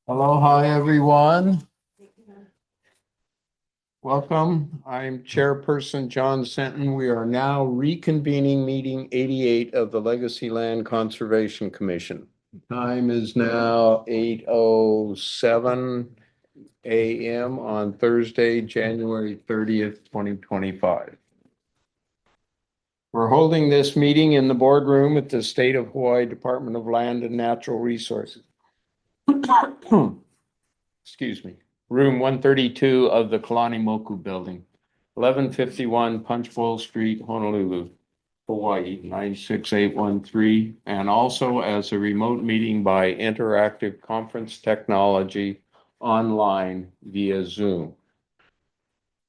Aloha, everyone. Welcome. I'm Chairperson John Senton. We are now reconvening meeting 88 of the Legacy Land Conservation Commission. Time is now 8:07 a.m. on Thursday, January 30th, 2025. We're holding this meeting in the boardroom at the State of Hawaii Department of Land and Natural Resources. Excuse me. Room 132 of the Kalani Building, 1151 Punch Bowl Street, Honolulu, Hawaii, 96813, and also as a remote meeting by interactive conference technology online via Zoom.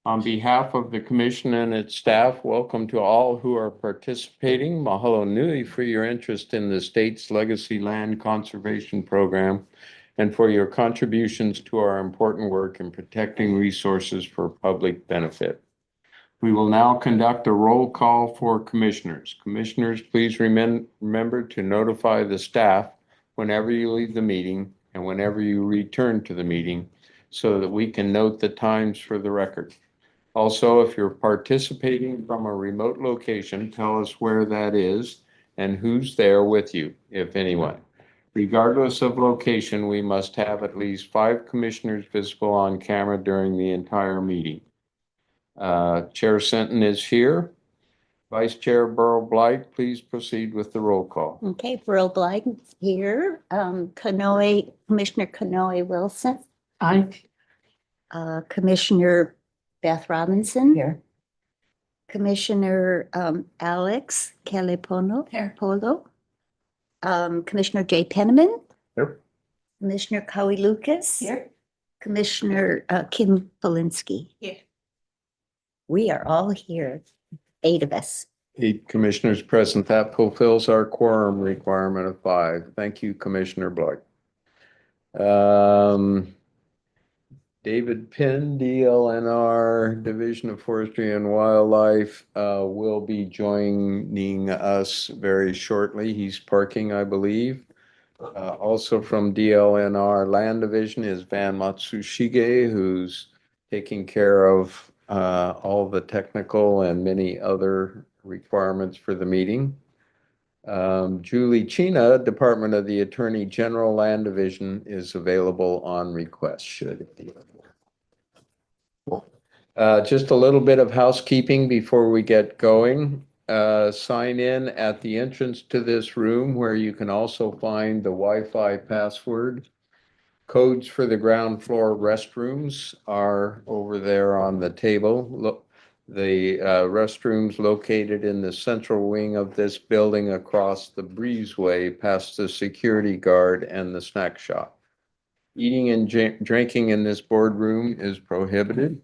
On behalf of the commission and its staff, welcome to all who are participating. Mahalo nui for your interest in the state's Legacy Land Conservation Program and for your contributions to our important work in protecting resources for public benefit. We will now conduct a roll call for commissioners. Commissioners, please remember to notify the staff whenever you leave the meeting and whenever you return to the meeting so that we can note the times for the record. Also, if you're participating from a remote location, tell us where that is and who's there with you, if anyone. Regardless of location, we must have at least 5 commissioners visible on camera during the entire meeting. Chair Senton is here. Vice Chair Burrow Blight, please proceed with the roll call. Okay, Burrow Blight is here. Commissioner Kanoe Wilson. Aye. Commissioner Beth Robinson. Here. Commissioner Alex Kelepono. Here. Polo. Commissioner Jay Penniman. Here. Commissioner Cowie Lucas. Here. Commissioner Kim Polinsky. Here. We are all here, 8 of us. 8 commissioners present. That fulfills our quorum requirement of 5. Thank you, Commissioner Blight. David Penn, DLNR, Division of Forestry and Wildlife, will be joining us very shortly. He's parking, I believe. Also from DLNR Land Division is Van Matsushige, who's taking care of all the technical and many other requirements for the meeting. Julie Chena, Department of the Attorney General Land Division, is available on request should it be. Just a little bit of housekeeping before we get going. Sign in at the entrance to this room where you can also find the Wi-Fi password. Codes for the ground floor restrooms are over there on the table. Look, the restrooms located in the central wing of this building across the breezeway past the security guard and the snack shop. Eating and drinking in this boardroom is prohibited.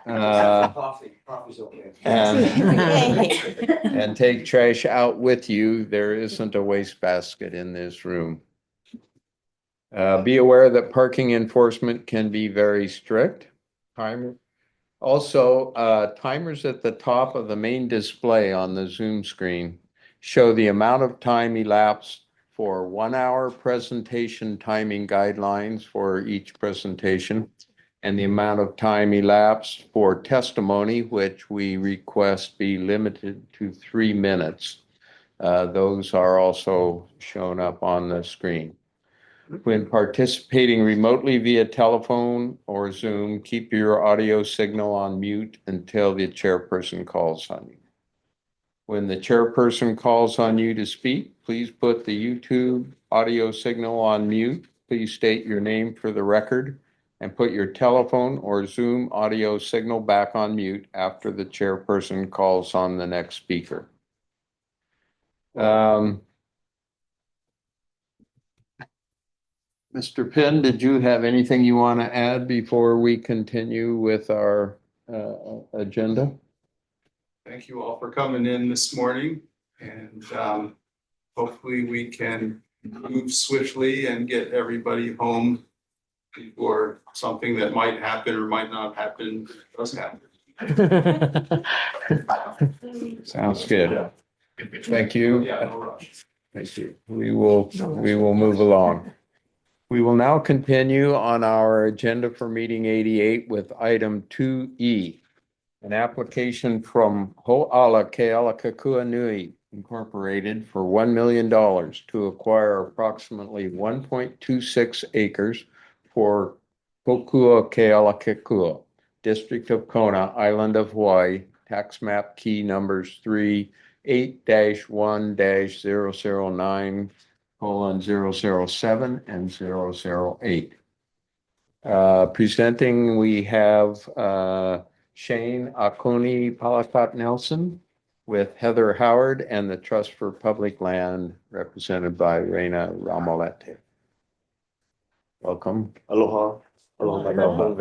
Coffee's okay. And take trash out with you. There isn't a wastebasket in this room. Be aware that parking enforcement can be very strict. Also, timers at the top of the main display on the Zoom screen show the amount of time elapsed for 1 hour presentation timing guidelines for each presentation, and the amount of time elapsed for testimony, which we request be limited to 3 minutes. Those are also shown up on the screen. When participating remotely via telephone or Zoom, keep your audio signal on mute until the chairperson calls on you. When the chairperson calls on you to speak, please put the YouTube audio signal on mute. Please state your name for the record and put your telephone or Zoom audio signal back on mute after the chairperson calls on the next speaker. Mr. Penn, did you have anything you want to add before we continue with our agenda? Thank you all for coming in this morning, and hopefully we can move swiftly and get everybody home before something that might happen or might not happen does happen. Sounds good. Thank you. Yeah, no rush. Thank you. We will move along. We will now continue on our agenda for meeting 88 with item 2E. An application from Ho'ala Kealakekua Nui Incorporated for $1 million to acquire approximately 1.26 acres for Kokua Kealakekua, District of Kona, Island of Hawaii, tax map key numbers 38-1-009 007 and 008. Presenting, we have Shane Akoni Palakat Nelson with Heather Howard and the Trust for Public Land represented by Reina Ramolete. Welcome. Aloha. Aloha.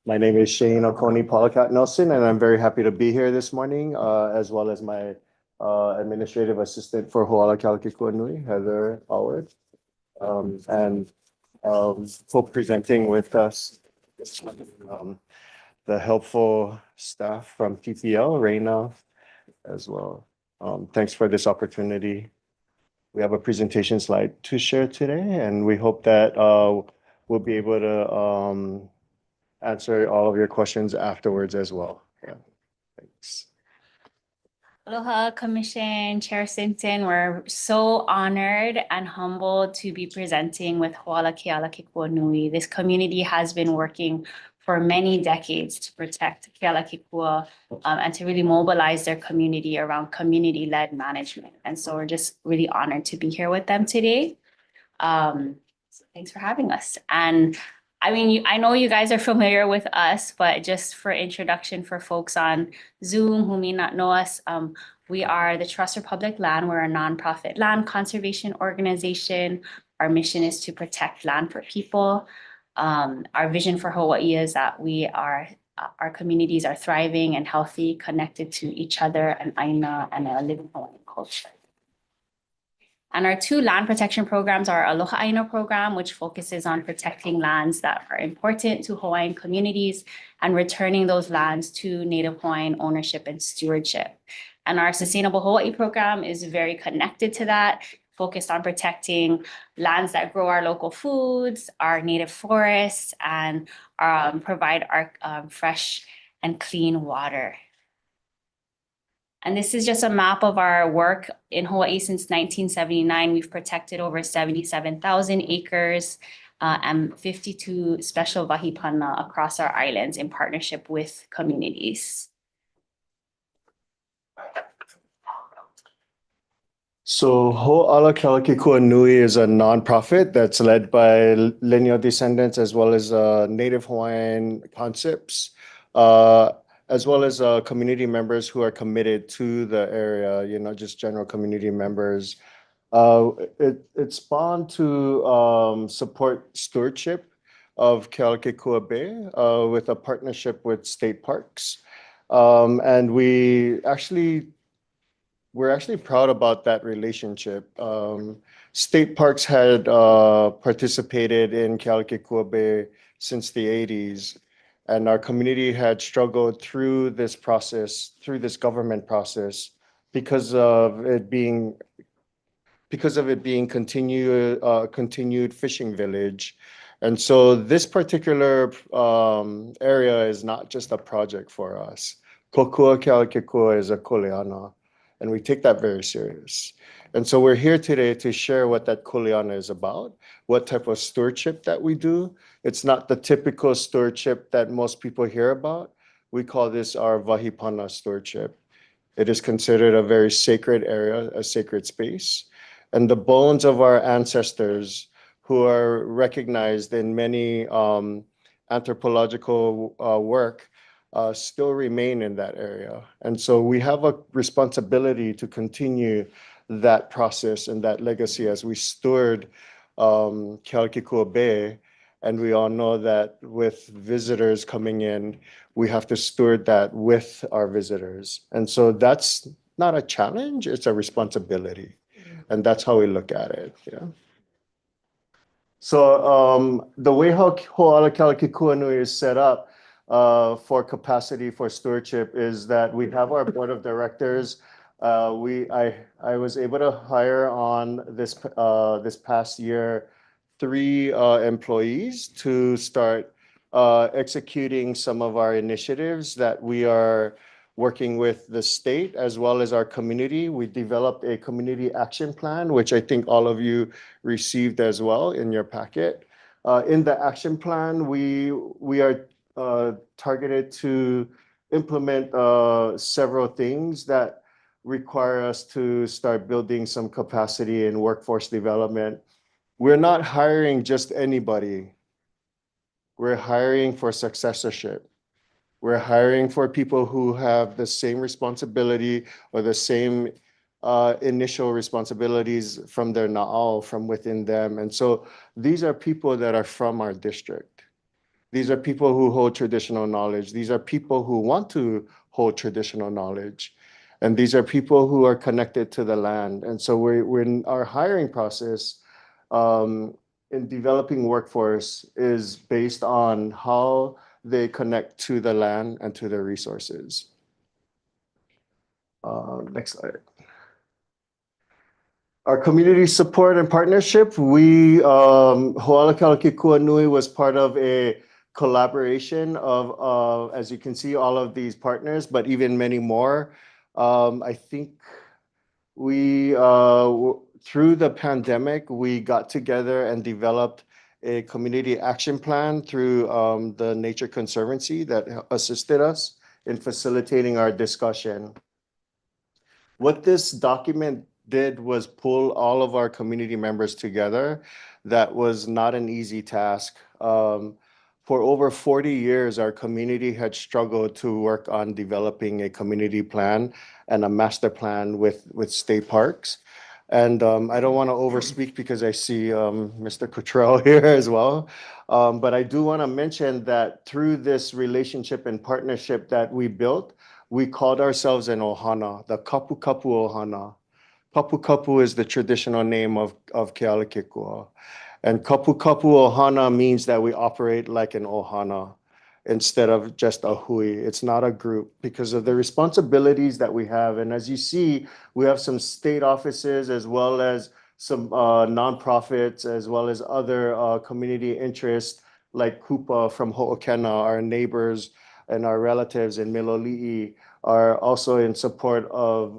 My name is Shane Okoni Palakat Nelson, and I'm very happy to be here this morning, as well as my administrative assistant for Ho'ala Kealakekua Nui, Heather Howard. Co-presenting with us, the helpful staff from TPL, Reina, as well. Thanks for this opportunity. We have a presentation slide to share today, and we hope that we'll be able to answer all of your questions afterwards as well. Yeah, thanks. Aloha, Commission Chair Sinton. We're so honored and humbled to be presenting with Ho'ala Kealakekua Nui. This community has been working for many decades to protect Kealakekua and to really mobilize their community around community-led management. And so we're just really honored to be here with them today. So thanks for having us. And I mean, I know you guys are familiar with us, but just for introduction for folks on Zoom who may not know us, we are the Trust for Public Land. We're a nonprofit land conservation organization. Our mission is to protect land for people. Our vision for Hawaii is that our communities are thriving and healthy, connected to each other and aina and a living Hawaiian culture. And our two land protection programs are Aloha Aina program, which focuses on protecting lands that are important to Hawaiian communities and returning those lands to Native Hawaiian ownership and stewardship. And our Sustainable Hawaii program is very connected to that, focused on protecting lands that grow our local foods, our native forests, and provide our fresh and clean water. And this is just a map of our work in Hawaii since 1979. We've protected over 77,000 acres and 52 special wahipana across our islands in partnership with communities. So Ho'ala Kealakekua Nui is a nonprofit that's led by lineal descendants as well as Native Hawaiian concepts, as well as community members who are committed to the area, just general community members. It spawned to support stewardship of Kealakekua Bay with a partnership with state parks. And we're actually proud about that relationship. State parks had participated in Kealakekua Bay since the 80s. And our community had struggled through this process, through this government process, because of it being continued fishing village. And so this particular area is not just a project for us. Kokua Kealakekua is a kuleana, and we take that very serious. And so we're here today to share what that kuleana is about, what type of stewardship that we do. It's not the typical stewardship that most people hear about. We call this our wahipana stewardship. It is considered a very sacred area, a sacred space. And the bones of our ancestors who are recognized in many anthropological work still remain in that area. And so we have a responsibility to continue that process and that legacy as we steward Kealakekua Bay. And we all know that with visitors coming in, we have to steward that with our visitors. And so that's not a challenge, it's a responsibility. And that's how we look at it. Yeah. So the way how Ho'ala Kealakekua Nui is set up for capacity for stewardship is that we have our board of directors I was able to hire on this past year, 3 employees to start executing some of our initiatives that we are working with the state as well as our community. We developed a community action plan, which I think all of you received as well in your packet. In the action plan, we are targeted to implement several things that require us to start building some capacity in workforce development. We're not hiring just anybody. We're hiring for successorship. We're hiring for people who have the same responsibility or the same initial responsibilities from their na'au, from within them. And so these are people that are from our district. These are people who hold traditional knowledge. These are people who want to hold traditional knowledge. And these are people who are connected to the land. And so we're in our hiring process in developing workforce is based on how they connect to the land and to their resources. Next slide. Our community support and partnership, Ho'alakalaki Kuanui was part of a collaboration of, as you can see, all of these partners, but even many more. I think through the pandemic, we got together and developed a community action plan through the Nature Conservancy that assisted us in facilitating our discussion. What this document did was pull all of our community members together. That was not an easy task. For over 40 years, our community had struggled to work on developing a community plan and a master plan with state parks. And I don't want to overspeak because I see Mr. Cottrell here as well. But I do want to mention that through this relationship and partnership that we built, we called ourselves an ohana, the Kapu Kapu Ohana. Kapu Kapu is the traditional name of Kealakekua. And Kapu Kapu Ohana means that we operate like an ohana instead of just a hui. It's not a group because of the responsibilities that we have. And as you see, we have some state offices as well as some nonprofits, as well as other community interests like Kupa from Ho'okena, our neighbors and our relatives in Miloli'i are also in support of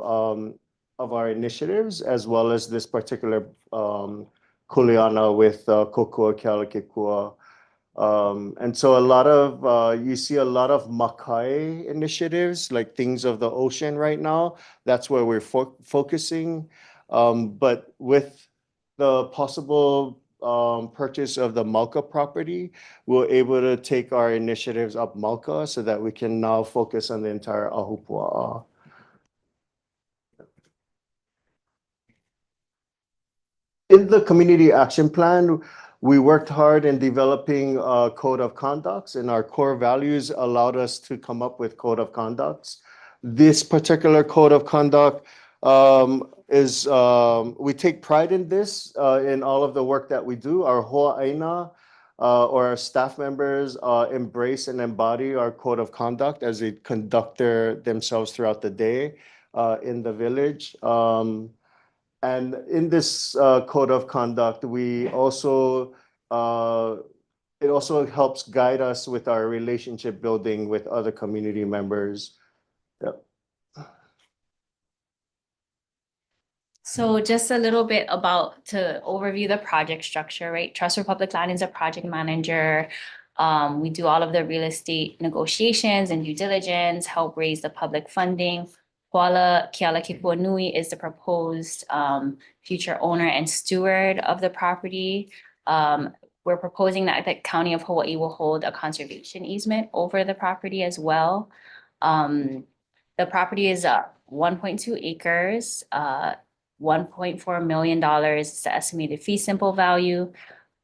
our initiatives, as well as this particular kuleana with Kokua Kealakekua. And so you see a lot of makai initiatives, like things of the ocean right now. That's where we're focusing. But with the possible purchase of the Malka property, we're able to take our initiatives up Malka so that we can now focus on the entire Ahupua'a. In the community action plan, we worked hard in developing a code of conducts, and our core values allowed us to come up with code of conducts. This particular code of conduct we take pride in this in all of the work that we do. Our ho'aina or our staff members embrace and embody our code of conduct as they conduct themselves throughout the day in the village. And in this code of conduct, it also helps guide us with our relationship building with other community members. Yep. So just a little bit to overview the project structure, right? Trust for Public Land is a project manager. We do all of the real estate negotiations and due diligence, help raise the public funding. Kealakekua Nui is the proposed future owner and steward of the property. We're proposing that the County of Hawaii will hold a conservation easement over the property as well. The property is 1.2 acres, $1.4 million is the estimated fee simple value.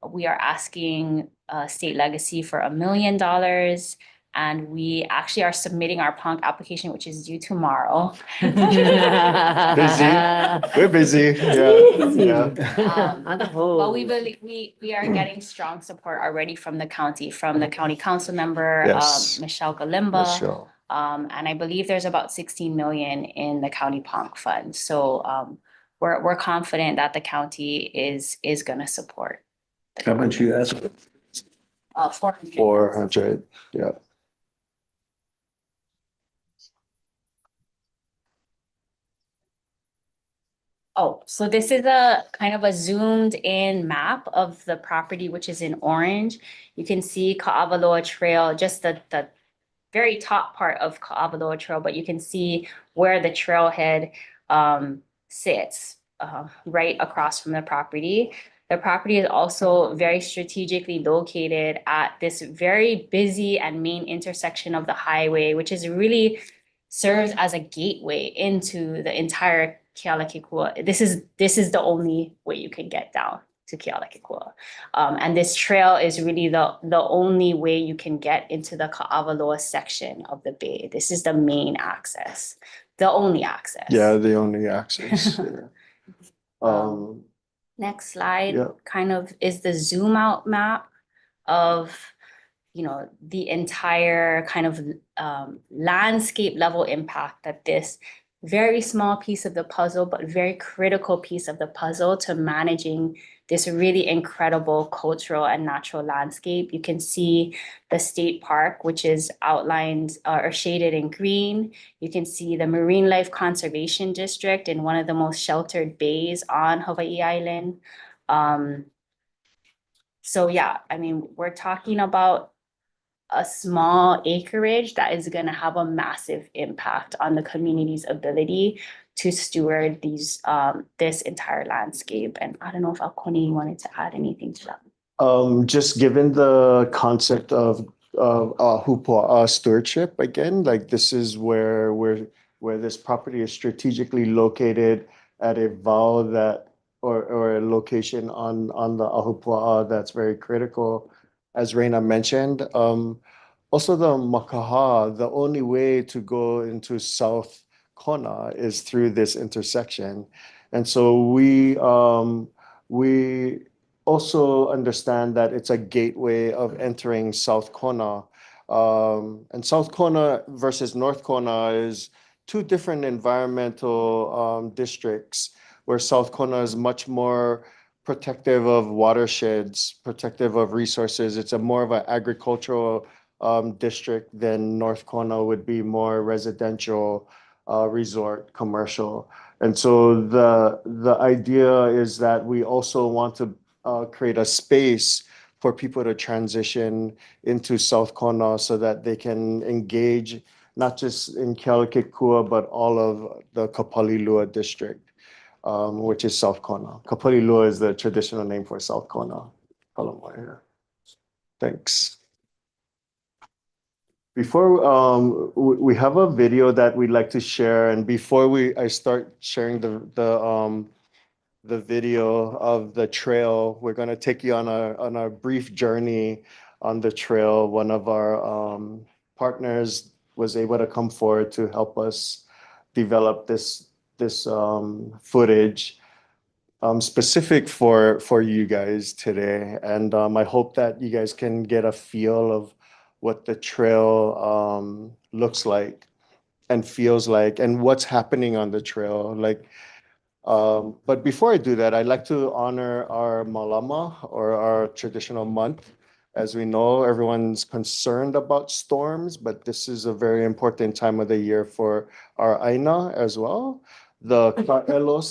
We are asking state legacy for $1 million. And we actually are submitting our PONC application, which is due tomorrow. Busy. We're busy. Yeah. But we believe we are getting strong support already from the county council member, Yes. Michelle Galimba. Michelle. And I believe there's about 16 million in the county PONC fund. So we're confident that the county is gonna support. How much you asked? 400. 400, yeah. Oh, so this is a kind of a zoomed in map of the property, which is in orange. You can see Ka'avaloa Trail, just the very top part of Ka'avaloa Trail, but you can see where the trailhead sits right across from the property. The property is also very strategically located at this very busy and main intersection of the highway, which is really serves as a gateway into the entire Kealakekua. This is the only way you can get down to Kealakekua. And this trail is really the only way you can get into the Ka'avaloa section of the bay. This is the main access, the only access. Yeah, the only access. Yeah. Next slide Yeah. kind of is the zoom out map of, you know, the entire kind of landscape level impact that this very small piece of the puzzle, but very critical piece of the puzzle to managing this really incredible cultural and natural landscape. You can see the state park, which is outlined or shaded in green. You can see the Marine Life Conservation District in one of the most sheltered bays on Hawaii Island. So yeah, I mean, we're talking about a small acreage that is going to have a massive impact on the community's ability to steward these this entire landscape. And I don't know if Alkoni wanted to add anything to that. Just given the concept of hupua'a stewardship, again, like this is where this property is strategically located at a vow that or a location on the ahupua'a that's very critical, as Reina mentioned. Also the makaha, the only way to go into South Kona is through this intersection. And so we also understand that it's a gateway of entering South Kona. And South Kona versus North Kona is two different environmental districts, where South Kona is much more protective of watersheds, protective of resources. It's a more of an agricultural district than North Kona would be more residential, resort, commercial. And so the idea is that we also want to create a space for people to transition into South Kona so that they can engage not just in Kealakekua, but all of the Kapalilua district, which is South Kona. Kapalilua is the traditional name for South Kona. Thanks. Before we have a video that we'd like to share, and before I start sharing the video of the trail, we're going to take you on a brief journey on the trail. One of our partners was able to come forward to help us develop this footage specific for you guys today. And I hope that you guys can get a feel of what the trail looks like and feels like and what's happening on the trail. But before I do that, I'd like to honor our malama, or our traditional month. As we know, everyone's concerned about storms, but this is a very important time of the year for our aina as well. The ka'elo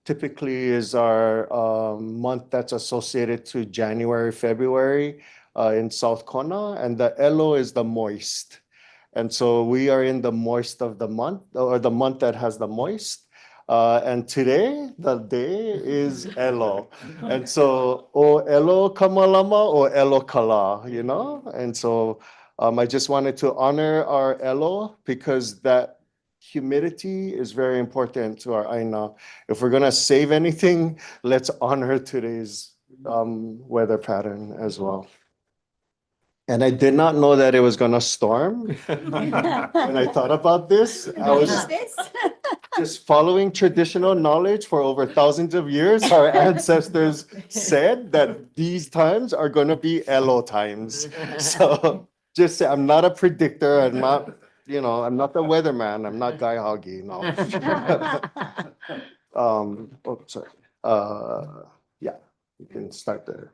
typically is our month that's associated to January, February in South Kona, and the elo is the moist. And so we are in the moist of the month, or the month that has the moist. And today, the day is elo. And so, o elo kamalama o elo kala, you know? And so I just wanted to honor our elo, because that humidity is very important to our aina. If we're gonna save anything, let's honor today's weather pattern as well. And I did not know that it was gonna storm. When I thought about this, I was just following traditional knowledge for over thousands of years. Our ancestors said that these times are gonna be elo times. So Just say, I'm not a predictor. I'm not, I'm not the weatherman. I'm not Guy Hoggy, no. Oh, sorry. Yeah, you can start there.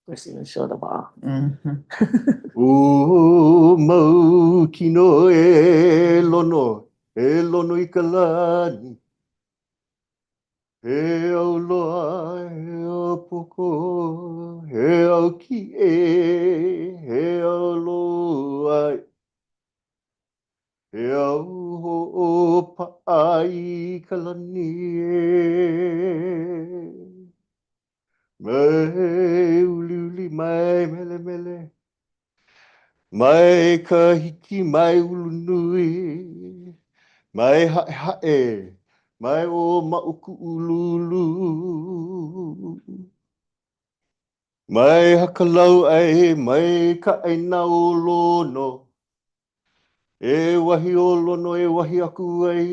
Gusto niyo show the ball. O mau kino e lono i kalani. He au loa, he au poko, he au ki he au loa. He au ho o paai kalani Mai uli uli mai mele mele. Mai ka hiki mai ulu nui. Mai hae hae. Mai o mauku ululu. Mai hakalau ai, mai ka aina o lono. E wahi o lono, e wahi aku ai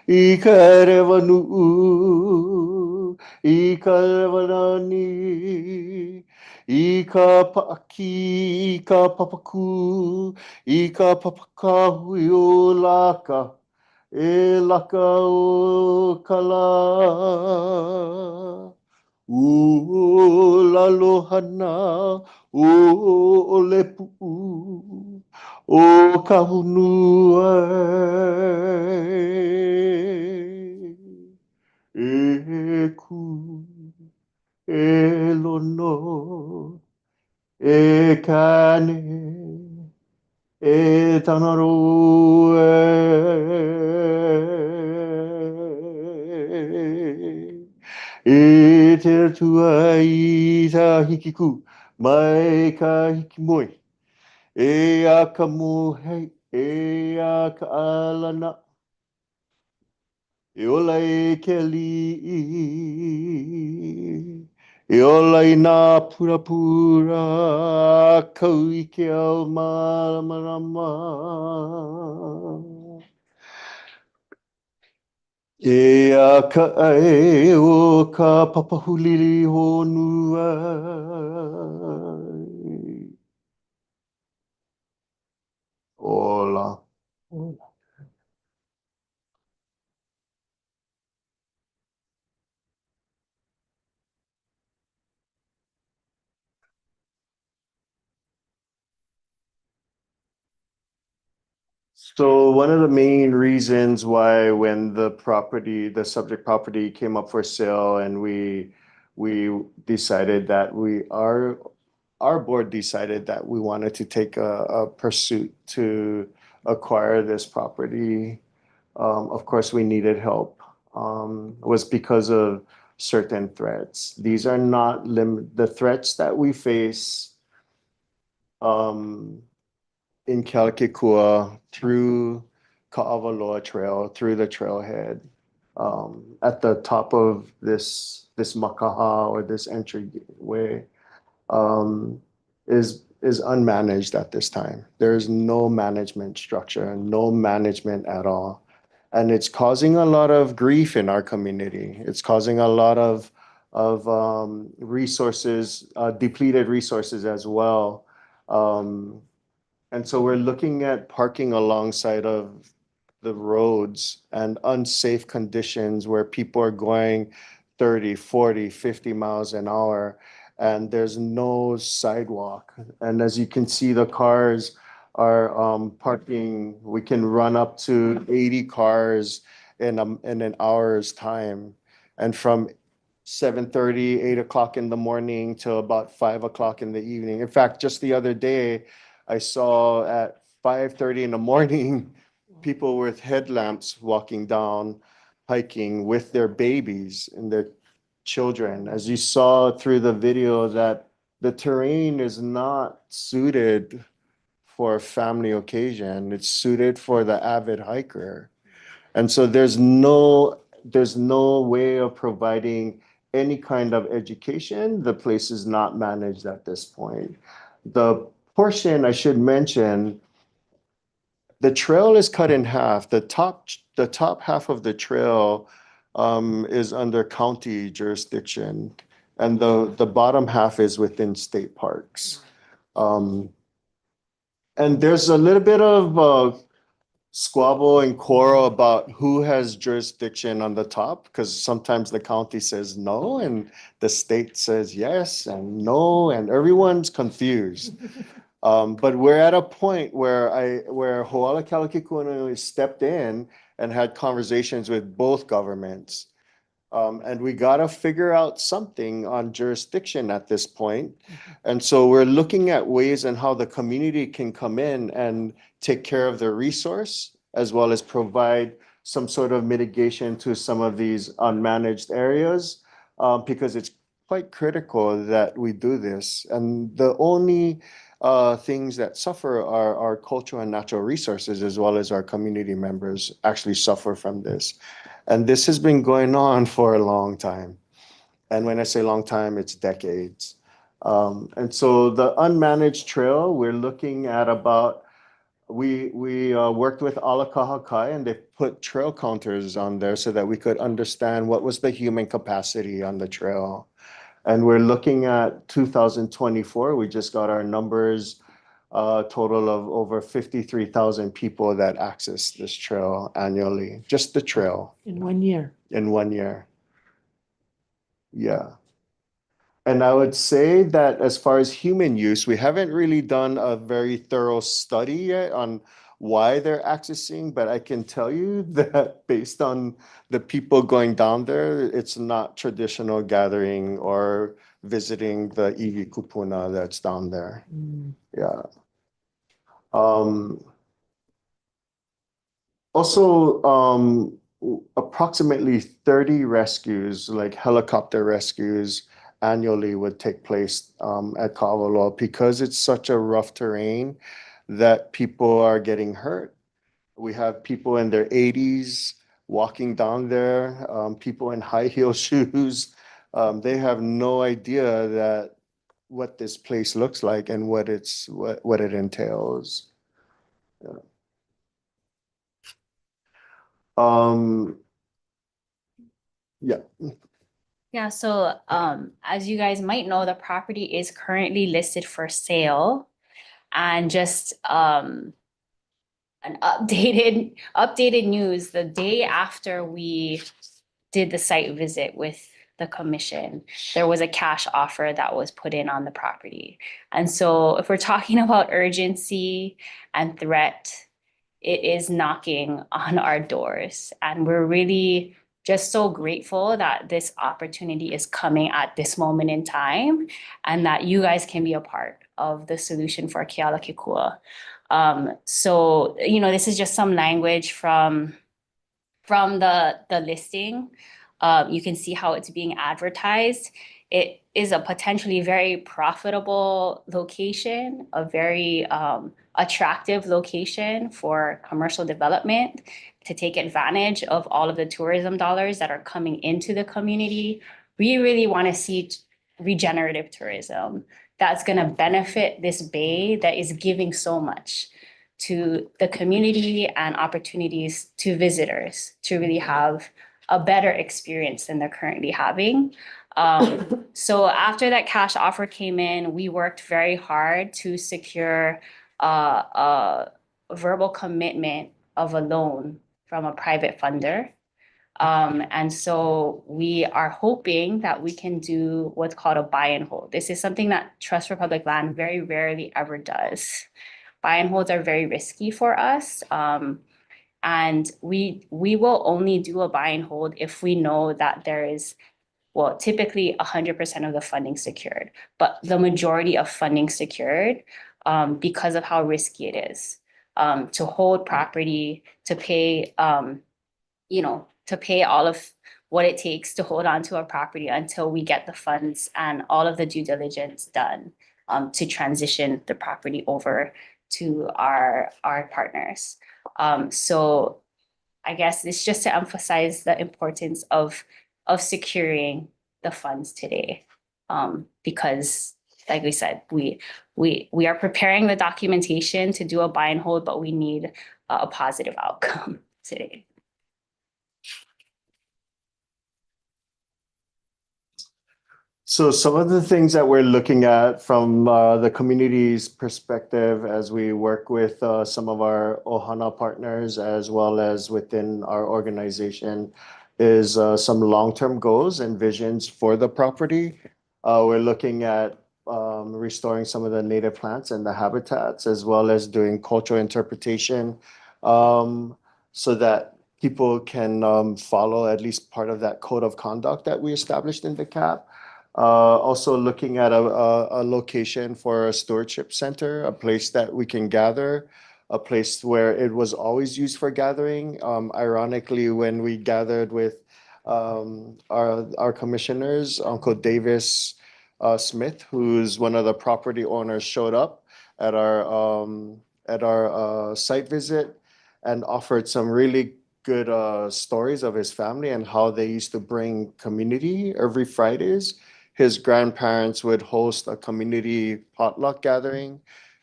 I ka rewa nuu, I ka rewa nani, I ka paaki, I ka papaku, I ka papakahui o laka, e laka o kala. La lohana, o le pu'u, o ka honua e ku, e lono, e kane, e tanaro e te atua I ta hikiku, mai ka hiki moi. E a ka mohei, e a ka alana, e ola e ke li. E ola I nā pura pura, kau I ke au marama. E a ka ai o ka papahulili honua. Ola. So one of the main reasons why when the subject property came up for sale and we decided that our board decided that we wanted to take a pursuit to acquire this property. Of course, we needed help. Was because of certain threats. These are not the threats that we face in Kealakekua through Ka'awaloa Trail, through the trailhead, at the top of this makaha or this entryway, is unmanaged at this time. There's no management structure, no management at all. And it's causing a lot of grief in our community. It's causing a lot of resources, depleted resources as well. And so we're looking at parking alongside of the roads and unsafe conditions where people are going 30, 40, 50 miles an hour and there's no sidewalk. And as you can see, the cars are parking. We can run up to 80 cars in an hour's time. And from 7:30, 8 o'clock in the morning till about 5 o'clock in the evening. In fact, just the other day, I saw at 5:30 in the morning, people with headlamps walking down, hiking with their babies and their children. As you saw through the video, that the terrain is not suited for a family occasion. It's suited for the avid hiker. And so there's no way of providing any kind of education. The place is not managed at this point. The portion I should mention, The trail is cut in half. The top half of the trail is under county jurisdiction, and the bottom half is within state parks. And there's a little bit of squabble and quarrel about who has jurisdiction on the top, because sometimes the county says no and the state says yes and no, and everyone's confused. But we're at a point where Ho'ala Kalakikuanui stepped in and had conversations with both governments. And we gotta figure out something on jurisdiction at this point. And so we're looking at ways and how the community can come in and take care of the resource, as well as provide some sort of mitigation to some of these unmanaged areas, because it's quite critical that we do this. And the only things that suffer are our cultural and natural resources, as well as our community members actually suffer from this. And this has been going on for a long time. And when I say long time, it's decades. And so the unmanaged trail, we're looking at about, we worked with Alakahakai, and they put trail counters on there so that we could understand what was the human capacity on the trail. And we're looking at 2024, we just got our numbers, total of over 53,000 people that access this trail annually, just the trail In 1 year. in 1 year. Yeah. And I would say that as far as human use, we haven't really done a very thorough study yet on why they're accessing, but I can tell you that based on the people going down there, it's not traditional gathering or visiting the iwi kupuna that's down there. Mm. Yeah. Also, approximately 30 rescues, like helicopter rescues, annually would take place at Kawaloa, because it's such a rough terrain that people are getting hurt. We have people in their 80s walking down there, people in high heel shoes. They have no idea that what this place looks like and what it entails. Yeah. Yeah. Yeah, so as you guys might know, the property is currently listed for sale. And just an updated news, the day after we did the site visit with the commission, there was a cash offer that was put in on the property. And so if we're talking about urgency and threat, it is knocking on our doors. And we're really just so grateful that this opportunity is coming at this moment in time, and that you guys can be a part of the solution for Kealakekua. So, this is just some language from the listing. You can see how it's being advertised. It is a potentially very profitable location, a very attractive location for commercial development, to take advantage of all of the tourism dollars that are coming into the community. We really want to see regenerative tourism that's going to benefit this bay that is giving so much to the community and opportunities to visitors to really have a better experience than they're currently having. So after that cash offer came in, we worked very hard to secure a verbal commitment of a loan from a private funder. And so we are hoping that we can do what's called a buy and hold. This is something that Trust for Public Land very rarely ever does. Buy and holds are very risky for us. And we will only do a buy and hold if we know that there is, well, typically 100% of the funding secured, but the majority of funding secured, because of how risky it is to hold property, to pay, to pay all of what it takes to hold on to a property until we get the funds and all of the due diligence done to transition the property over to our partners. So I guess it's just to emphasize the importance of securing the funds today. Because like we said, we are preparing the documentation to do a buy and hold, but we need a positive outcome today. So some of the things that we're looking at from the community's perspective as we work with some of our Ohana partners as well as within our organization is some long-term goals and visions for the property. We're looking at restoring some of the native plants and the habitats as well as doing cultural interpretation so that people can follow at least part of that code of conduct that we established in the CAP. Also looking at a location for a stewardship center, a place that we can gather, a place where it was always used for gathering. Ironically, when we gathered with our commissioners, Uncle Davis Smith, who's one of the property owners, showed up at our site visit and offered some really good stories of his family and how they used to bring community every Fridays. His grandparents would host a community potluck gathering.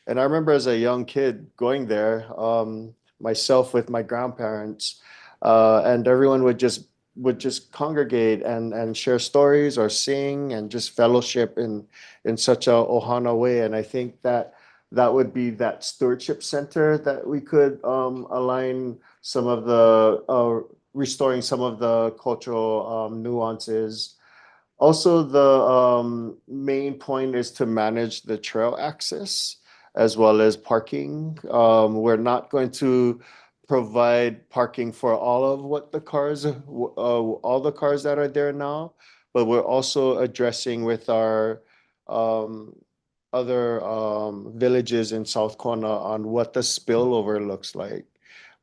And I remember as a young kid going there, myself with my grandparents, and everyone would just congregate and share stories or sing and just fellowship in such a Ohana way. And I think that would be that stewardship center that we could align some of the restoring some of the cultural nuances. Also, the main point is to manage the trail access as well as parking. We're not going to provide parking for all of what the cars, all the cars that are there now, but we're also addressing with our other villages in South Kona on what the spillover looks like.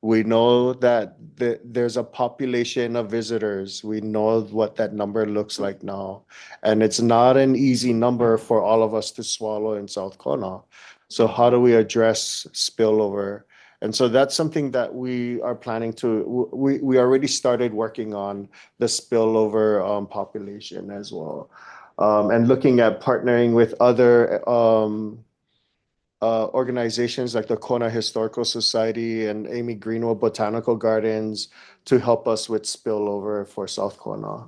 We know that there's a population of visitors. We know what that number looks like now. And it's not an easy number for all of us to swallow in South Kona. So how do we address spillover? And so that's something that we are planning to, we already started working on the spillover population as well. And looking at partnering with other organizations like the Kona Historical Society and Amy Greenwood Botanical Gardens to help us with spillover for South Kona.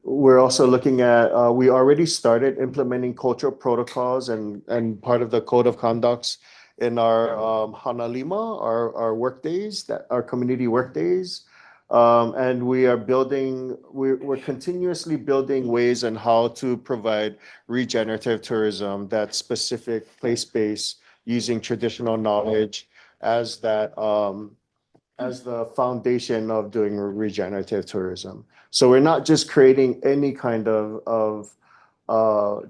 We're also looking at, we already started implementing cultural protocols and part of the code of conducts in our Hanalima, our work days, our community work days. And we are we're continuously building ways on how to provide regenerative tourism that's specific place-based using traditional knowledge as as the foundation of doing regenerative tourism. So we're not just creating any kind of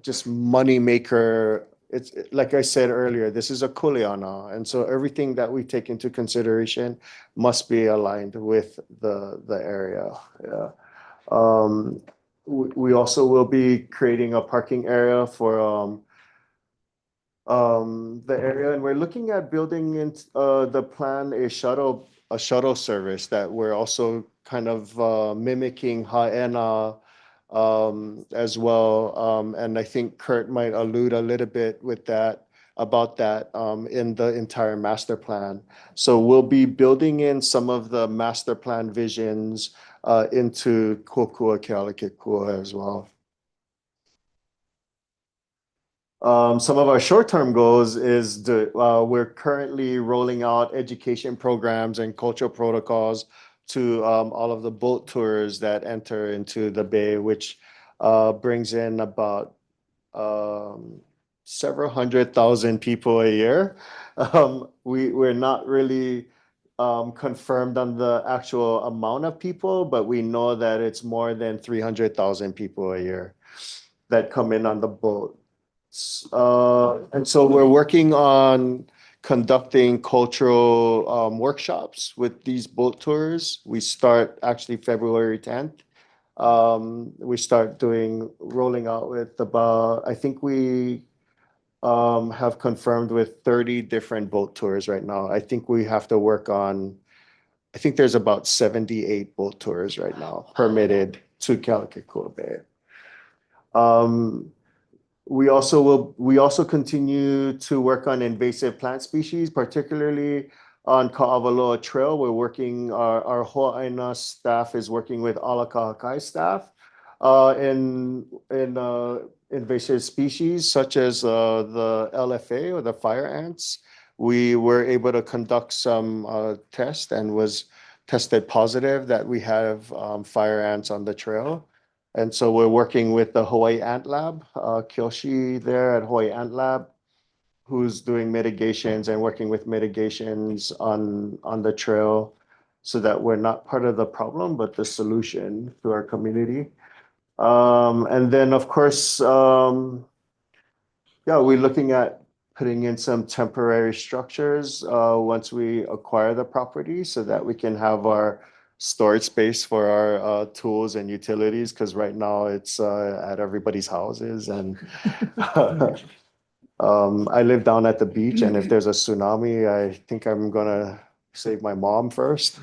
just money maker. It's like I said earlier, this is a kuleana. And so everything that we take into consideration must be aligned with the area. Yeah. We also will be creating a parking area for the area, and we're looking at building in the plan a shuttle service that we're also kind of mimicking Haena as well. And I think Kurt might allude a little bit with that about that in the entire master plan. So we'll be building in some of the master plan visions into Kokua Kealakekua as well. Some of our short-term goals is we're currently rolling out education programs and cultural protocols to all of the boat tours that enter into the bay, which brings in about several 100,000 people a year. We're not really confirmed on the actual amount of people, but we know that it's more than 300,000 people a year that come in on the boat. And so we're working on conducting cultural workshops with these boat tours. We start actually February 10th. We start rolling out with about, I think we have confirmed with 30 different boat tours right now. I think we have to work on, I think there's about 78 boat tours right now permitted to Kealakekua Bay. We also continue to work on invasive plant species, particularly on Ka'avaloa Trail, we're working, our Ho'aina staff is working with Alakahakai staff in invasive species such as the LFA or the fire ants. We were able to conduct some tests and was tested positive that we have fire ants on the trail. And so we're working with the Hawaii Ant Lab, Kyoshi there at Hawaii Ant Lab, who's doing mitigations and working with mitigations on the trail so that we're not part of the problem, but the solution to our community. And then, of course, yeah, we're looking at putting in some temporary structures once we acquire the property so that we can have our storage space for our tools and utilities, because right now it's at everybody's houses. And I live down at the beach, and if there's a tsunami, I think I'm gonna save my mom first.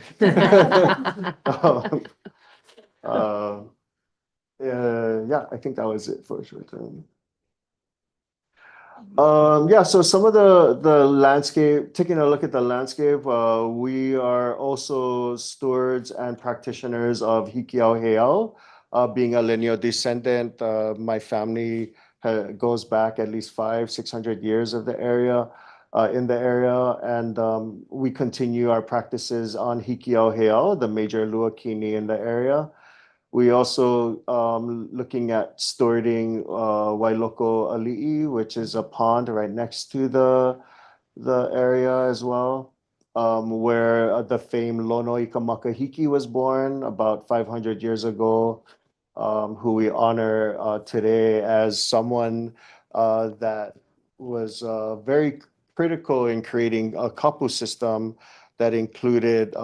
Um, yeah, I think that was it for short term. Yeah, so some of the landscape, taking a look at the landscape, we are also stewards and practitioners of Hikiau Heiau. Being a lineal descendant, my family goes back at least 500-600 years of the area, in the area, and we continue our practices on Hikiau Heiau, the major luakini in the area. We also looking at stewarding Wailoko Ali'i, which is a pond right next to the area as well, where the famed Lono Ika Makahiki was born about 500 years ago, who we honor today as someone that was very critical in creating a kapu system that included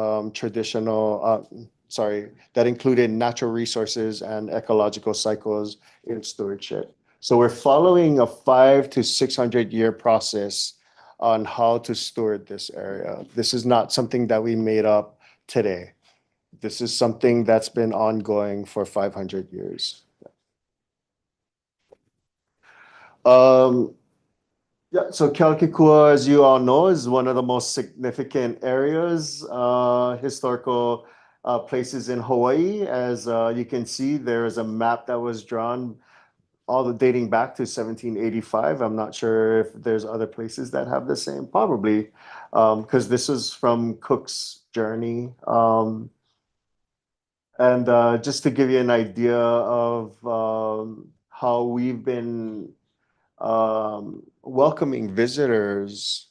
that included natural resources and ecological cycles in stewardship. So we're following a 500 to 600 year process on how to steward this area. This is not something that we made up today. This is something that's been ongoing for 500 years. Yeah, so Kealakekua, as you all know, is one of the most significant areas, historical places in Hawaii. As you can see, there is a map that was drawn dating back to 1785. I'm not sure if there's other places that have the same, probably, because this is from Cook's journey. And just to give you an idea of how we've been welcoming visitors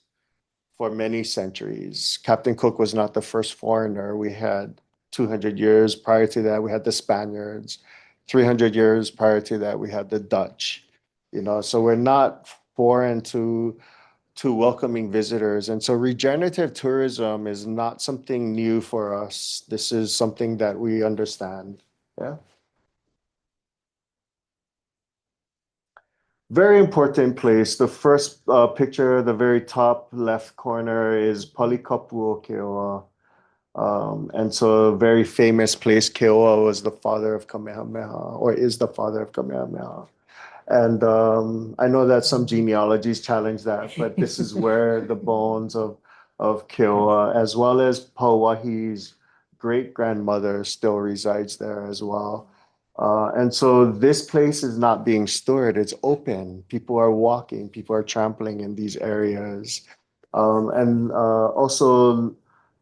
for many centuries. Captain Cook was not the first foreigner. We had 200 years prior to that, we had the Spaniards. 300 years prior to that, we had the Dutch. So we're not foreign to welcoming visitors. And so regenerative tourism is not something new for us. This is something that we understand. Yeah. Very important place. The first picture, the very top left corner is Palikapuo Keoa. And so a very famous place. Keoa was the father of Kamehameha, or is the father of Kamehameha. And I know that some genealogies challenge that, but this is where the bones of Keoa, as well as Pauahi's great-grandmother, still resides there as well. And so this place is not being stewarded, it's open. People are walking, people are trampling in these areas. And also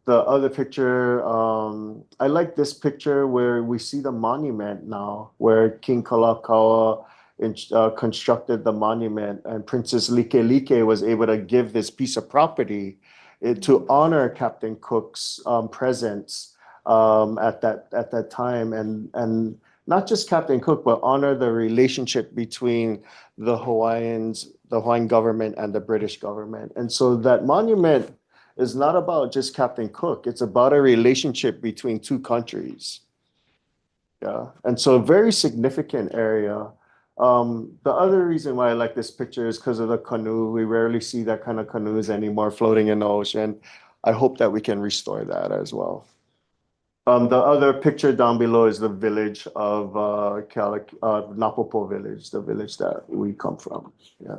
the other picture, I like this picture where we see the monument now, where King Kalakaua constructed the monument, and Princess Likelike was able to give this piece of property to honor Captain Cook's presence at that time, and not just Captain Cook, but honor the relationship between the Hawaiian government and the British government. And so that monument is not about just Captain Cook, it's about a relationship between two countries. Yeah, and so a very significant area. The other reason why I like this picture is because of the canoe. We rarely see that kind of canoes anymore floating in the ocean. I hope that we can restore that as well. The other picture down below is the village of Napopo village, the village that we come from. Yeah.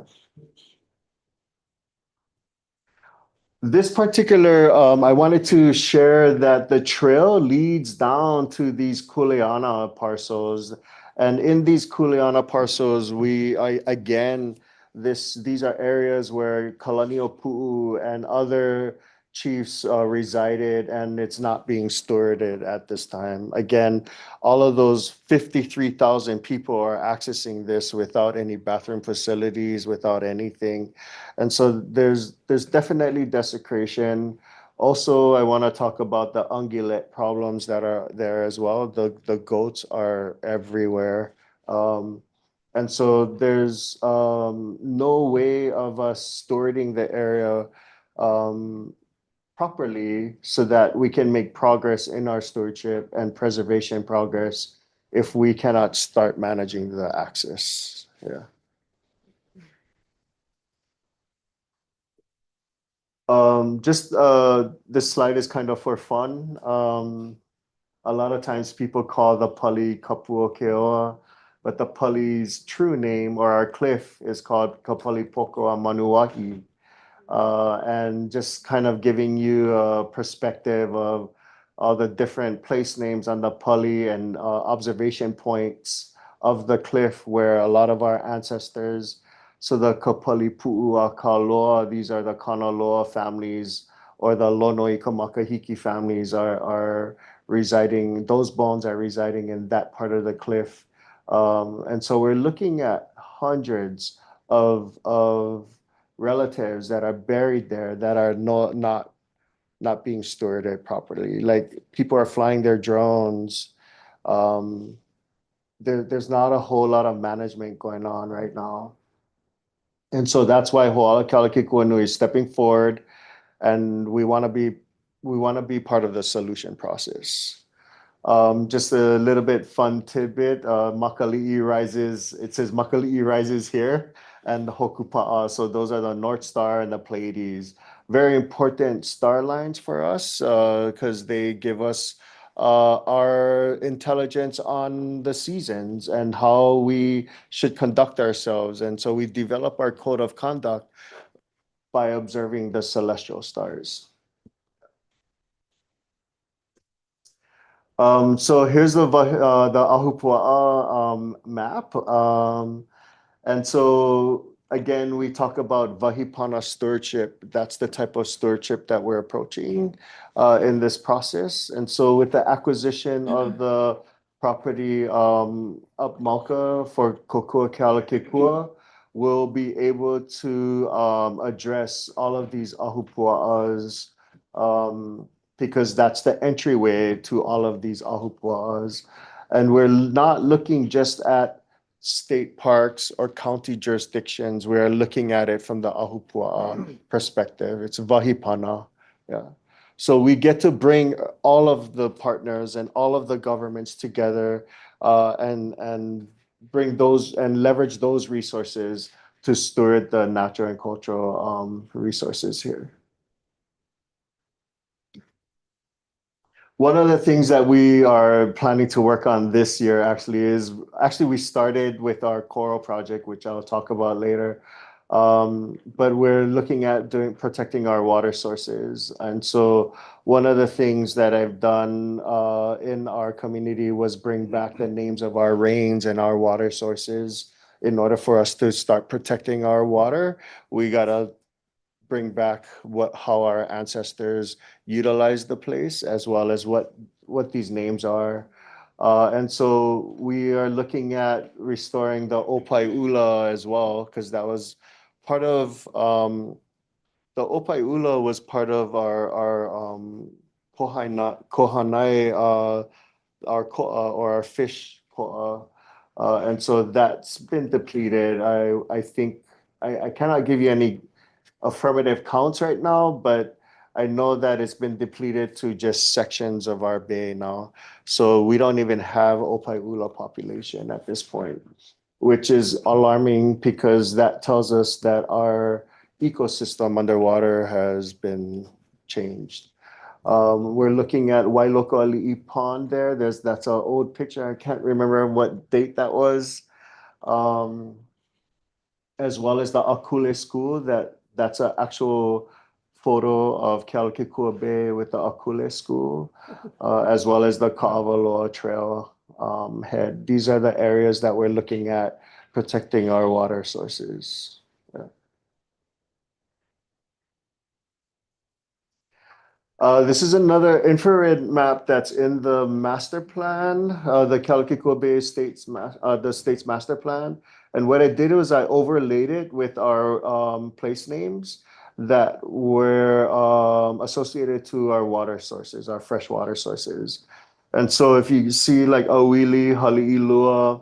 This particular, I wanted to share that the trail leads down to these Kuleana parcels. And in these Kuleana parcels, these are areas where Kalaniʻo Pu'u and other chiefs resided, and it's not being stewarded at this time. Again, all of those 53,000 people are accessing this without any bathroom facilities, without anything. And so there's definitely desecration. Also, I want to talk about the ungulate problems that are there as well. The goats are everywhere. And so there's no way of us stewarding the area properly so that we can make progress in our stewardship and preservation progress if we cannot start managing the access. Yeah. Just this slide is kind of for fun. A lot of times people call the Pali Kapua Keoa, but the Pali's true name or our cliff is called Kapali Pokoa Manuahi. And just kind of giving you a perspective of all the different place names on the Pali and observation points of the cliff where a lot of our ancestors, so the Kapali Pu'ua Kaloa, these are the Kanaloa families, or the Lonoi Kamakahiki families are residing, those bones are residing in that part of the cliff. And so we're looking at hundreds of relatives that are buried there that are not being stewarded properly. Like people are flying their drones. There's not a whole lot of management going on right now. And so that's why Ho'ala Kalakikuanui is stepping forward, and we want to be part of the solution process. Just a little bit fun tidbit. Makali'i rises. It says Makali'i rises here, and Hokupa'a. So those are the North Star and the Pleiades. Very important star lines for us because they give us our intelligence on the seasons and how we should conduct ourselves. And so we develop our code of conduct by observing the celestial stars. So here's the Ahupua'a map. And so again, we talk about Vahipana stewardship. That's the type of stewardship that we're approaching in this process. And so with the acquisition of the property up Malka for Kokua Kalakekua, we'll be able to address all of these Ahupua'as because that's the entryway to all of these ahupua'as. And we're not looking just at state parks or county jurisdictions. We're looking at it from the ahupua'a perspective. It's Vahipana. Yeah. So we get to bring all of the partners and all of the governments together and bring those and leverage those resources to steward the natural and cultural resources here. One of the things that we are planning to work on this year actually we started with our coral project, which I'll talk about later. But we're looking at protecting our water sources. And so one of the things that I've done in our community was bring back the names of our rains and our water sources. In order for us to start protecting our water, we gotta bring back how our ancestors utilized the place as well as what these names are. And so we are looking at restoring the Opaiula as well, because that was part of the Opaiula was part of our kohanai or our fish koa. And so that's been depleted. I think I cannot give you any affirmative counts right now, but I know that it's been depleted to just sections of our bay now. So we don't even have Opaiula population at this point, which is alarming because that tells us that our ecosystem underwater has been changed. We're looking at Wailoko Ali'i Pond there. That's an old picture. I can't remember what date that was. As well as the Akule School, that's an actual photo of Kealakekua Bay with the Akule School, as well as the Ka'avaloa Trail head. These are the areas that we're looking at protecting our water sources. This is another infrared map that's in the master plan, the Kealakekua Bay the state's master plan. And what I did was I overlaid it with our place names that were associated to our water sources, our fresh water sources. And so if you see like Awili, Hali'ilua,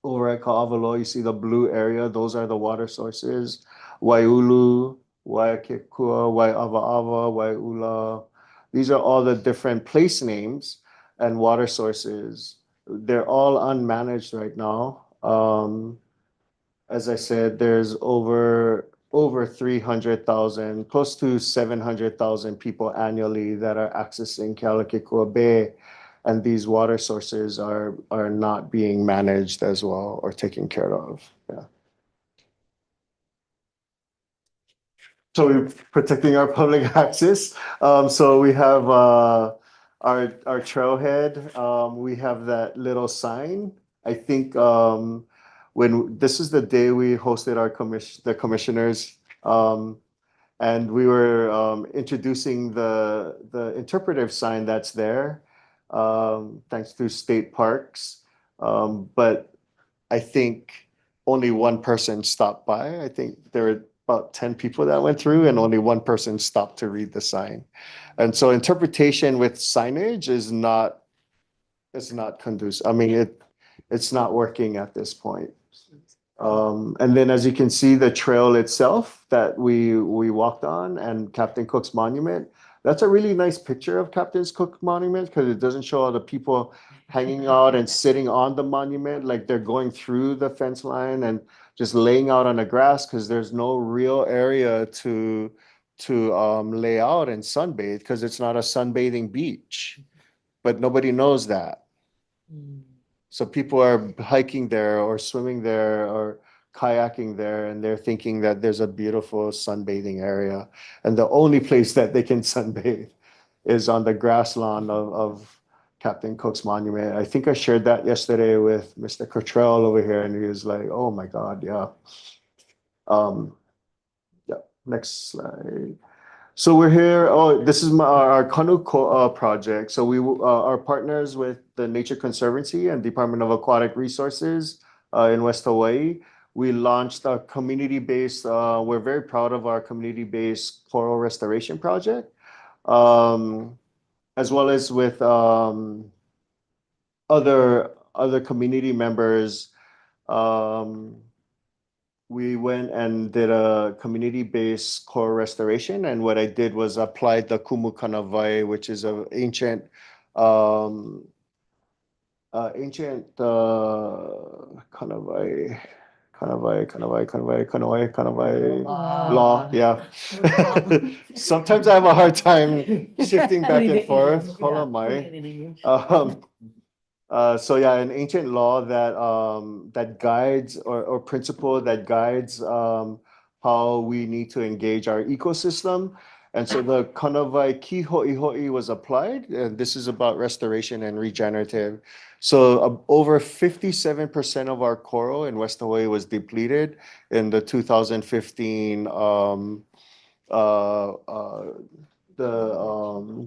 over at Ka'avalo, you see the blue area, those are the water sources. Waiulu, Waikekua, Waiavaava, Waiula. These are all the different place names and water sources. They're all unmanaged right now. As I said, there's over 300,000, close to 700,000 people annually that are accessing Kealakekua Bay. And these water sources are not being managed as well or taken care of. Yeah. So we're protecting our public access. So we have our trailhead. We have that little sign. I think when this is the day we hosted the commissioners, and we were introducing the interpretive sign that's there, thanks to state parks. But I think only one person stopped by. I think there were about 10 people that went through and only one person stopped to read the sign. And so interpretation with signage is not conducive. I mean, it's not working at this point. And then as you can see, the trail itself that we walked on and Captain Cook's monument, that's a really nice picture of Captain Cook's monument because it doesn't show all the people hanging out and sitting on the monument like they're going through the fence line and just laying out on the grass because there's no real area to lay out and sunbathe because it's not a sunbathing beach. But nobody knows that. So people are hiking there or swimming there or kayaking there, and they're thinking that there's a beautiful sunbathing area. And the only place that they can sunbathe is on the grass lawn of Captain Cook's monument. I think I shared that yesterday with Mr. Cottrell over here, and he was like, oh my God, yeah. Yeah, next slide. So we're here. Oh, this is our Kanu project. So we are partners with the Nature Conservancy and Department of Aquatic Resources in West Hawaii. We launched a community-based. We're very proud of our community-based coral restoration project, as well as with other community members. We went and did a community-based coral restoration, and what I did was applied the kumu kanawai, which is an ancient kanawai law. Yeah. Sometimes I have a hard time shifting back and forth. Hold on, Mai. So yeah, an ancient law that guides or principle that guides how we need to engage our ecosystem. And so the kanawai ki ho'i was applied, and this is about restoration and regenerative. So over 57% of our coral in West Hawaii was depleted in the 2015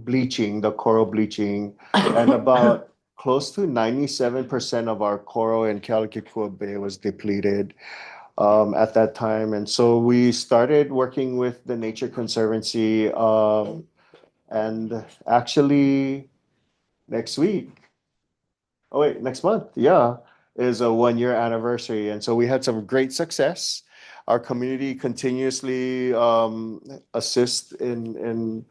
bleaching, the coral bleaching, and about close to 97% of our coral in Kealakekua Bay was depleted at that time. And so we started working with the Nature Conservancy, and actually next month, yeah, is a 1-year anniversary. And so we had some great success. Our community continuously assists in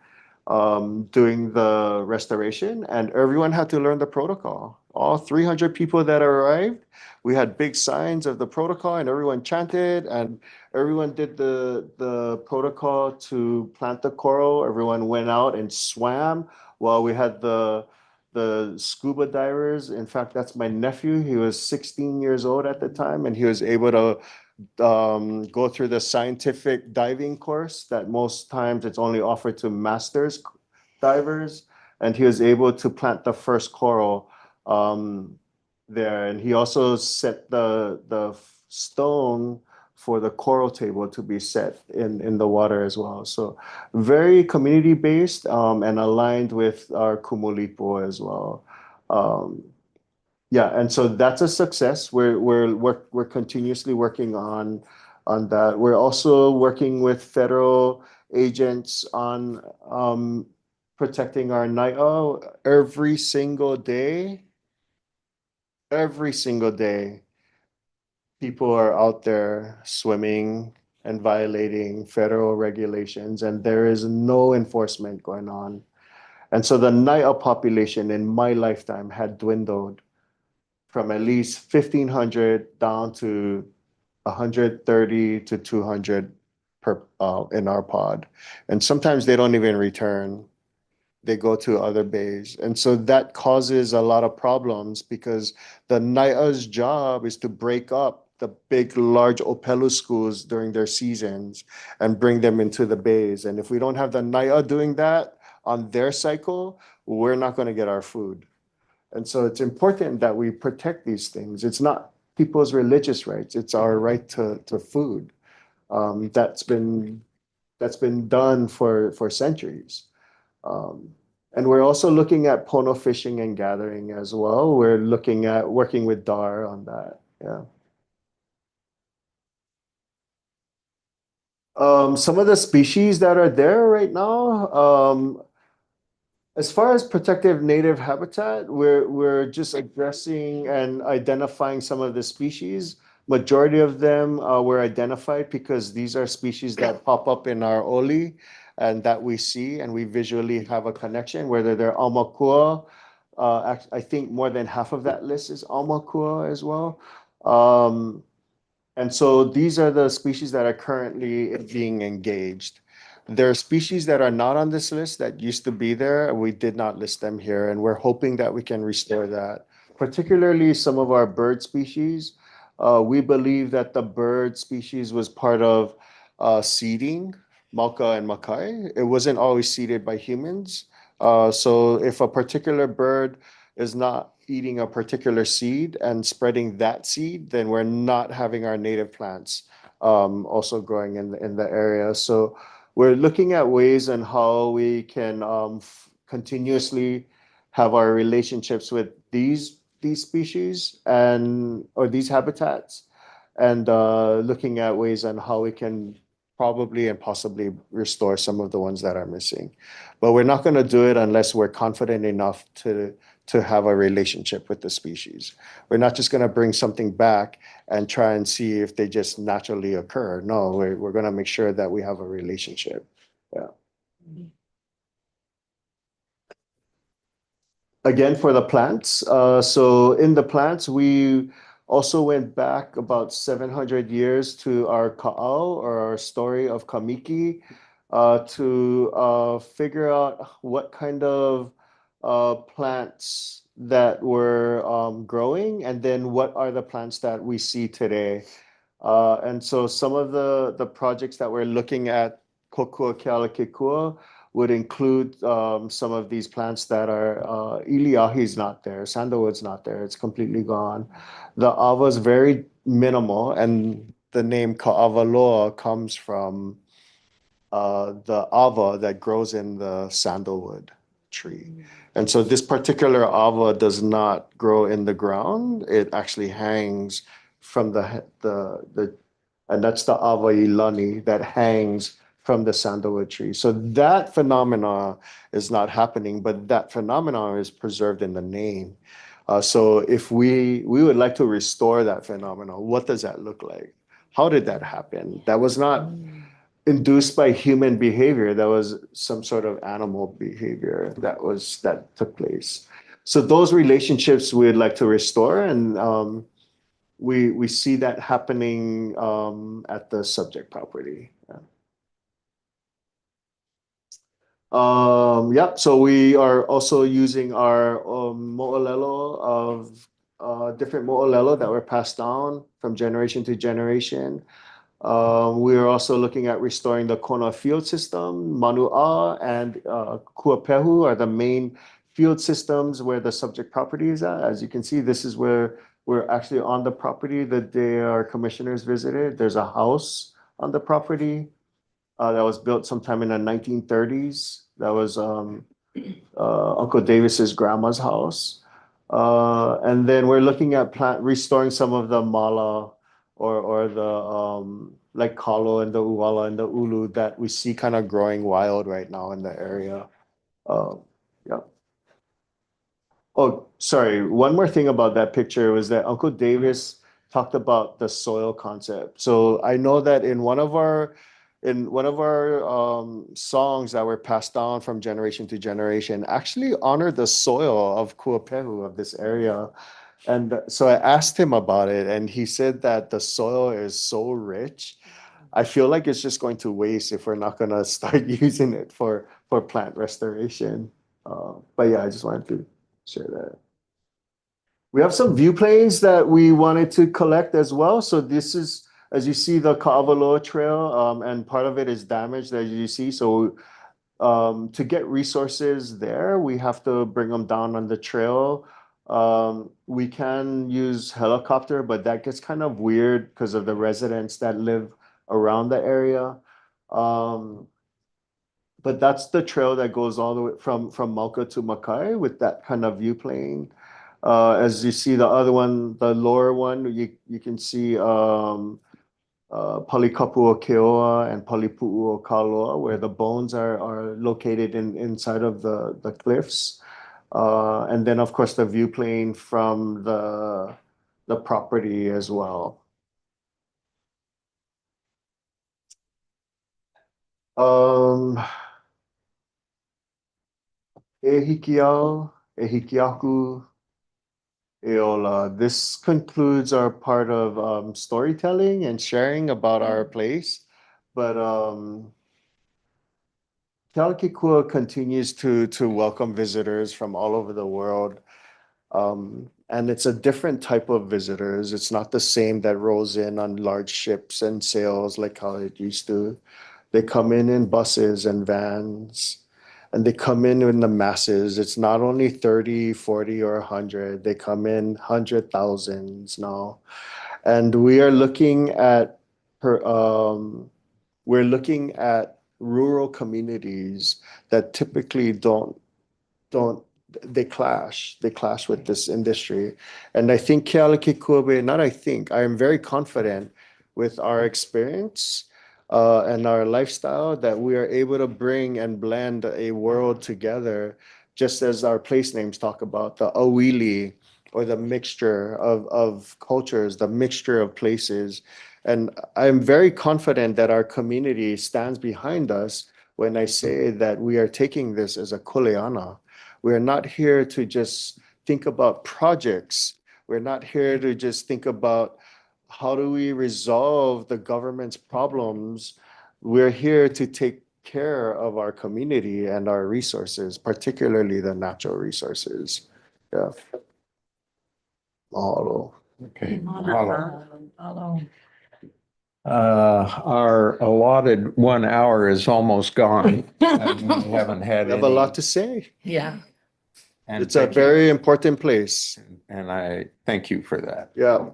doing the restoration, and everyone had to learn the protocol. All 300 people that arrived, we had big signs of the protocol, and everyone chanted, and everyone did the protocol to plant the coral. Everyone went out and swam while we had the scuba divers. In fact, that's my nephew. He was 16 years old at the time, and he was able to go through the scientific diving course that most times it's only offered to masters divers. And he was able to plant the first coral there. And he also set the stone for the coral table to be set in the water as well. So very community based and aligned with our Kumulipo as well. Yeah, and so that's a success. We're continuously working on that. We're also working with federal agents on protecting our Nai'a every single day. Every single day, people are out there swimming and violating federal regulations, and there is no enforcement going on. And so the Nai'a population in my lifetime had dwindled from at least 1,500 down to 130 to 200 per in our pod. And sometimes they don't even return. They go to other bays. And so that causes a lot of problems because the Nai'a's job is to break up the big, large Opelu schools during their seasons and bring them into the bays. And if we don't have the Nai'a doing that on their cycle, we're not going to get our food. And so it's important that we protect these things. It's not people's religious rights. It's our right to food. That's been done for centuries. And we're also looking at pono fishing and gathering as well. We're looking at working with DAR on that. Yeah. Some of the species that are there right now, as far as protective native habitat, we're just addressing and identifying some of the species. Majority of them were identified because these are species that pop up in our oli and that we see and we visually have a connection, whether they're Aumakua. I think more than half of that list is Aumakua as well. And so these are the species that are currently being engaged. There are species that are not on this list that used to be there. We did not list them here, and we're hoping that we can restore that, particularly some of our bird species. We believe that the bird species was part of seeding, Malka and Makai. It wasn't always seeded by humans. So if a particular bird is not eating a particular seed and spreading that seed, then we're not having our native plants also growing in the area. So we're looking at ways and how we can continuously have our relationships with these species and or these habitats, and looking at ways on how we can probably and possibly restore some of the ones that are missing. But we're not going to do it unless we're confident enough to have a relationship with the species. We're not just going to bring something back and try and see if they just naturally occur. No, we're going to make sure that we have a relationship. Yeah. Again, for the plants, so in the plants, we also went back about 700 years to our ka'au, or our story of Kamiki, to figure out what kind of plants that were growing, and then what are the plants that we see today. And so some of the projects that we're looking at, Kokua Kealakekua, would include some of these plants that are, Iliahi's not there, sandalwood's not there, it's completely gone. The ava's very minimal, and the name Ka'avaloa comes from the ava that grows in the sandalwood tree. And so this particular ava does not grow in the ground. It actually hangs from the and that's the ava ilani that hangs from the sandalwood tree. So that phenomena is not happening, but that phenomenon is preserved in the name. So if we would like to restore that phenomenon, what does that look like? How did that happen? That was not induced by human behavior. That was some sort of animal behavior that took place. So those relationships we'd like to restore, and we see that happening at the subject property. Yeah, so we are also using our mo'olelo of different mo'olelo that were passed down from generation to generation. We are also looking at restoring the Kona field system. Manu'a and Kuapehu are the main field systems where the subject property is at. As you can see, this is where we're actually on the property the day our commissioners visited. There's a house on the property that was built sometime in the 1930s. That was Uncle Davis's grandma's house. And then we're looking at restoring some of the mala or the like kalo and the uwala and the ulu that we see kind of growing wild right now in the area. Yeah. Oh, sorry. One more thing about that picture was that Uncle Davis talked about the soil concept. So I know that in one of our songs that were passed down from generation to generation, actually honored the soil of Kuapehu of this area. And so I asked him about it, and he said that the soil is so rich. I feel like it's just going to waste if we're not gonna start using it for plant restoration. But yeah, I just wanted to share that. We have some view planes that we wanted to collect as well. So this is, as you see, the Ka'avaloa Trail, and part of it is damaged, as you see. So to get resources there, we have to bring them down on the trail. We can use helicopter, but that gets kind of weird because of the residents that live around the area. But that's the trail that goes all the way from Mauka to Makai with that kind of view plane. As you see the other one, the lower one, you can see Palikapu Keoa and Palipu'u Kaloa, where the bones are located inside of the cliffs. And then, of course, the view plane from the property as well. Ehikiaku, Eola. This concludes our part of storytelling and sharing about our place. But Kealakekua continues to welcome visitors from all over the world. And it's a different type of visitors. It's not the same that rolls in on large ships and sails like how it used to. They come in buses and vans, and they come in the masses. It's not only 30, 40, or 100. They come in 100,000s now. And we are looking at we're looking at rural communities that typically don't they clash with this industry. And I think Kealakekua, not I think, I am very confident with our experience and our lifestyle that we are able to bring and blend a world together, just as our place names talk about the awili, or the mixture of cultures, the mixture of places. And I'm very confident that our community stands behind us when I say that we are taking this as a kuleana. We're not here to just think about projects. We're not here to just think about how do we resolve the government's problems. We're here to take care of our community and our resources, particularly the natural resources. Yeah. Mahalo. Okay. Mahalo. Our allotted 1 hour is almost gone. And we haven't had We have a any. lot to say. Yeah. And It's a thank you. very important place. And I thank you for that. Yeah.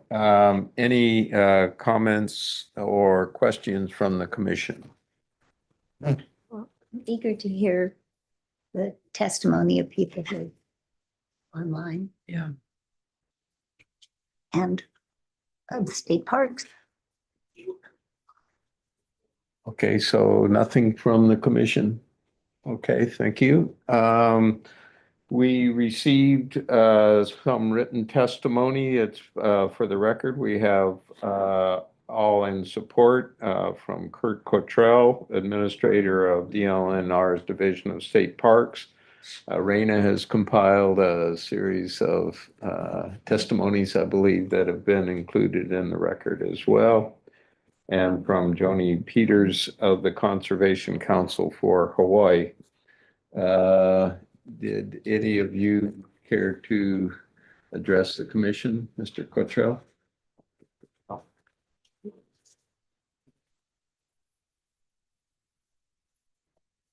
Any comments or questions from the commission? I'm eager to hear the testimony of people who online. Yeah. And of state parks. Okay, so nothing from the commission. Okay, thank you. We received some written testimony. It's for the record. We have all in support from Kurt Cottrell, Administrator of DLNR's Division of State Parks. Raina has compiled a series of testimonies, I believe, that have been included in the record as well. And from Joni Peters of the Conservation Council for Hawaii. Did any of you care to address the commission, Mr. Cottrell.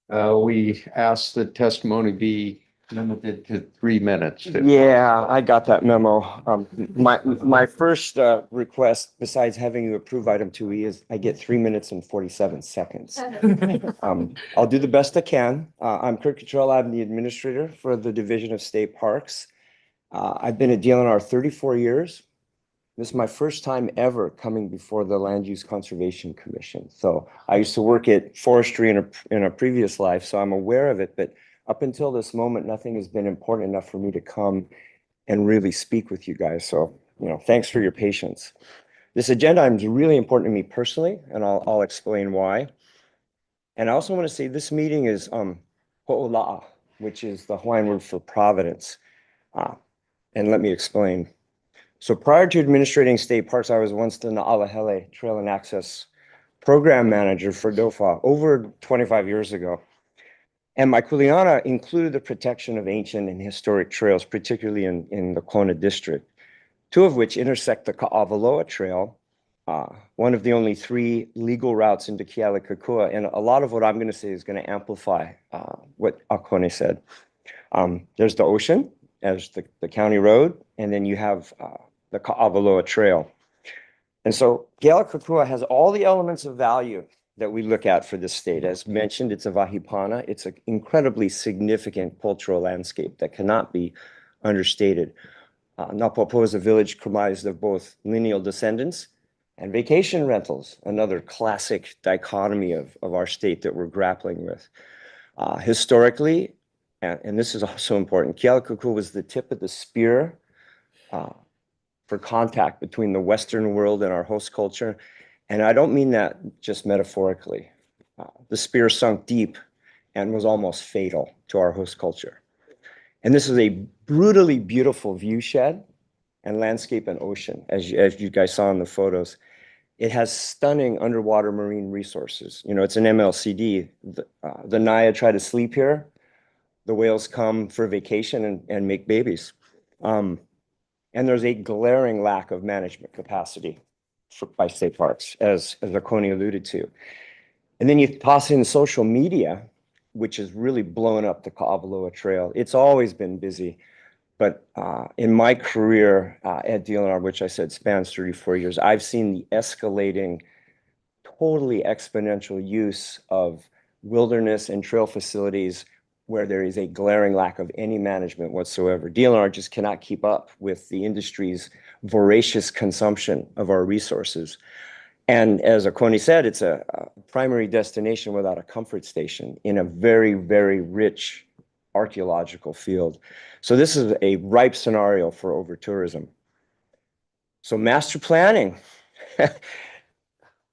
We asked the testimony be limited to 3 minutes. Yeah, I got that memo. My first request, besides having you approve item 2E, is I get 3 minutes and 47 seconds. I'll do the best I can. I'm Kirk Cottrell. I'm the administrator for the Division of State Parks. I've been at DLNR 34 years. This is my first time ever coming before the Land Use Conservation Commission. So I used to work at forestry in a previous life, so I'm aware of it. But up until this moment, nothing has been important enough for me to come and really speak with you guys. So, thanks for your patience. This agenda item is really important to me personally, and I'll explain why. And I also want to say this meeting is ho'ola'a, which is the Hawaiian word for providence. And let me explain. So prior to administrating state parks, I was once the Na'alahele Trail and Access Program Manager for DOFA over 25 years ago. And my kuleana included the protection of ancient and historic trails, particularly in the Kona district, 2 of which intersect the Ka'avaloa Trail, one of the only 3 legal routes into Kealakekua. And a lot of what I'm going to say is going to amplify what Akone said. There's the ocean as the county road, and then you have the Ka'avaloa Trail. And so Kealakekua has all the elements of value that we look at for this state. As mentioned, it's a vahipana. It's an incredibly significant cultural landscape that cannot be understated. Napopo is a village comprised of both lineal descendants and vacation rentals, another classic dichotomy of our state that we're grappling with. Historically, and this is also important, Kealakekua was the tip of the spear for contact between the Western world and our host culture. And I don't mean that just metaphorically. The spear sunk deep and was almost fatal to our host culture. And this is a brutally beautiful view shed and landscape and ocean, as you guys saw in the photos. It has stunning underwater marine resources. It's an MLCD. The Naya try to sleep here. The whales come for vacation and make babies. And there's a glaring lack of management capacity by state parks, as Akone alluded to. And then you toss in social media, which has really blown up the Ka'avaloa Trail. It's always been busy. But in my career at DLNR, which I said spans 34 years, I've seen the escalating, totally exponential use of wilderness and trail facilities where there is a glaring lack of any management whatsoever. DLNR just cannot keep up with the industry's voracious consumption of our resources. And as Akone said, it's a primary destination without a comfort station in a very, very rich archaeological field. So this is a ripe scenario for over-tourism. So master planning,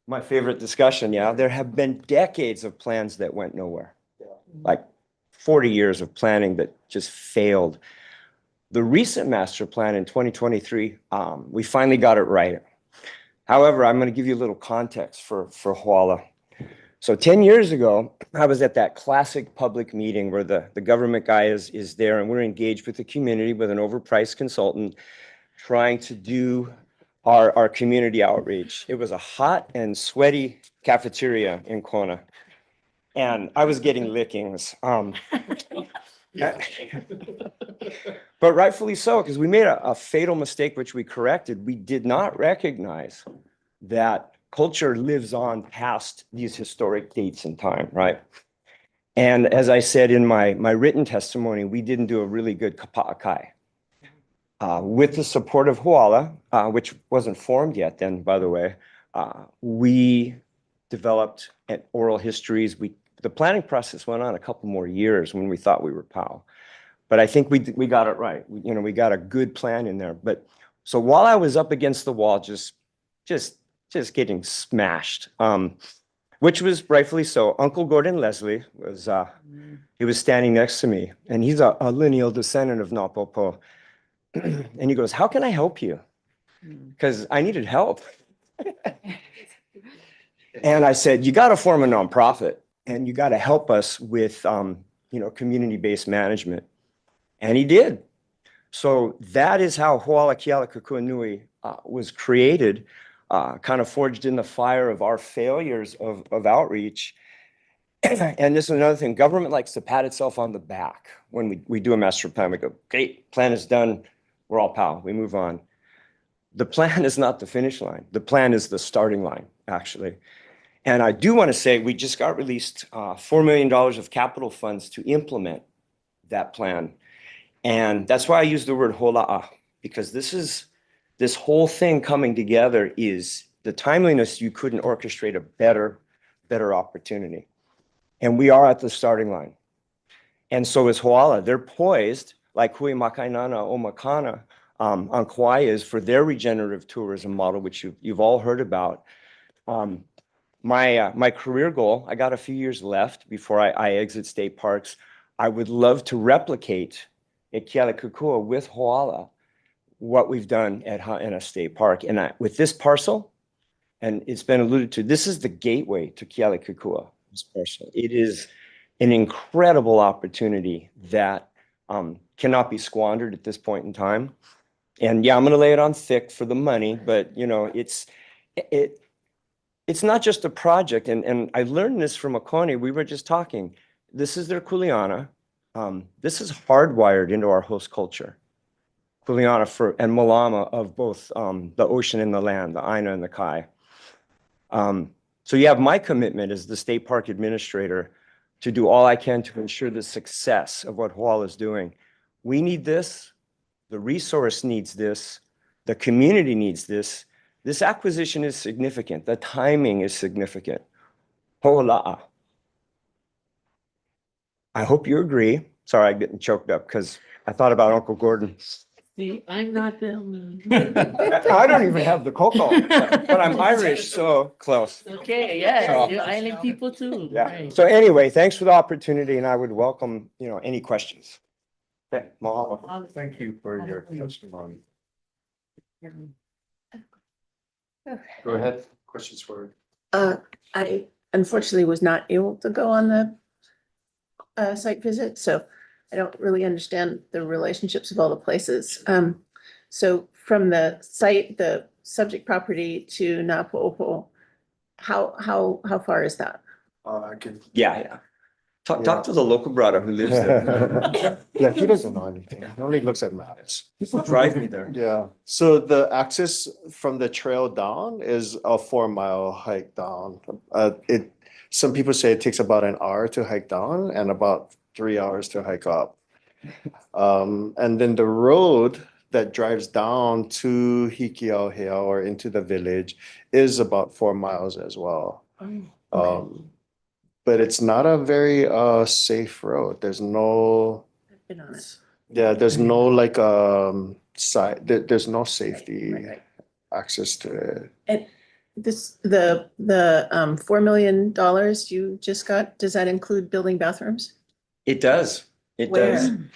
my favorite discussion, there have been decades of plans that went nowhere. Like 40 years of planning that just failed. The recent master plan in 2023, we finally got it right. However, I'm going to give you a little context for Huala. So 10 years ago, I was at that classic public meeting where the government guy is there, and we're engaged with the community with an overpriced consultant trying to do our community outreach. It was a hot and sweaty cafeteria in Kona. And I was getting lickings. But rightfully so, because we made a fatal mistake, which we corrected. We did not recognize that culture lives on past these historic dates in time, right? And as I said in my written testimony, we didn't do a really good kapa'akai. With the support of Huala, which wasn't formed yet then, by the way, we developed oral histories. The planning process went on a couple more years when we thought we were POW. But I think we got it right. We got a good plan in there. But so while I was up against the wall, just getting smashed, which was rightfully so, Uncle Gordon Leslie was he was standing next to me, and he's a lineal descendant of Napopo. And he goes, "How can I help you?" Because I needed help. And I said, "You got to form a nonprofit. And you got to help us with, community-based management." And he did. So that is how Hoala Keala Kukuanui was created, kind of forged in the fire of our failures of outreach. And this is another thing, government likes to pat itself on the back when we do a master plan. We go, great, plan is done. We're all pal, we move on. The plan is not the finish line. The plan is the starting line, actually. And I do want to say, we just got released $4 million of capital funds to implement that plan. And that's why I use the word hola'a, because this whole thing coming together is the timeliness. You couldn't orchestrate a better opportunity. And we are at the starting line. And so is Hoala. They're poised, like Hui Makainana Omakana on Kauai is, for their regenerative tourism model, which you've all heard about. My career goal, I got a few years left before I exit state parks. I would love to replicate at Kealakekua with Hoala what we've done in a state park. And with this parcel, and it's been alluded to, this is the gateway to Kealakekua, this parcel. It is an incredible opportunity that cannot be squandered at this point in time. And yeah, I'm gonna lay it on thick for the money, but you know, it's not just a project. And I learned this from Akoni. We were just talking. This is their kuleana. This is hardwired into our host culture. Kuleana and Malama of both the ocean and the land, the Aina and the Kai. So you have my commitment as the state park administrator to do all I can to ensure the success of what Hoala is doing. We need this. The resource needs this. The community needs this. This acquisition is significant. The timing is significant. Ho'ola'a. I hope you agree. Sorry, I'm getting choked up because I thought about Uncle Gordon. See, I'm not them. I don't even have the cocoa, but I'm Irish, so close. Okay, yeah, you're island people too. Yeah. Right. So anyway, thanks for the opportunity, and I would welcome, any questions. Okay, mahalo. Thank you for your testimony. Go ahead. Questions for? I unfortunately was not able to go on the site visit, so I don't really understand the relationships of all the places. So from the site, the subject property to Napo'opo, how far is that? I can. Yeah. Talk to the local brother who lives there. Yeah, he doesn't know anything. He only looks at maps. Drive me there. Yeah, so the access from the trail down is a 4-mile hike down. Some people say it takes about an hour to hike down and about 3 hours to hike up. And then the road that drives down to Hikiauhea or into the village is about 4 miles as well. But it's not a very safe road. There's no, I've been on it. yeah, there's no like side, there's no safety Right. access to it. And the $4 million you just got, does that include building bathrooms? It does. It does. Where?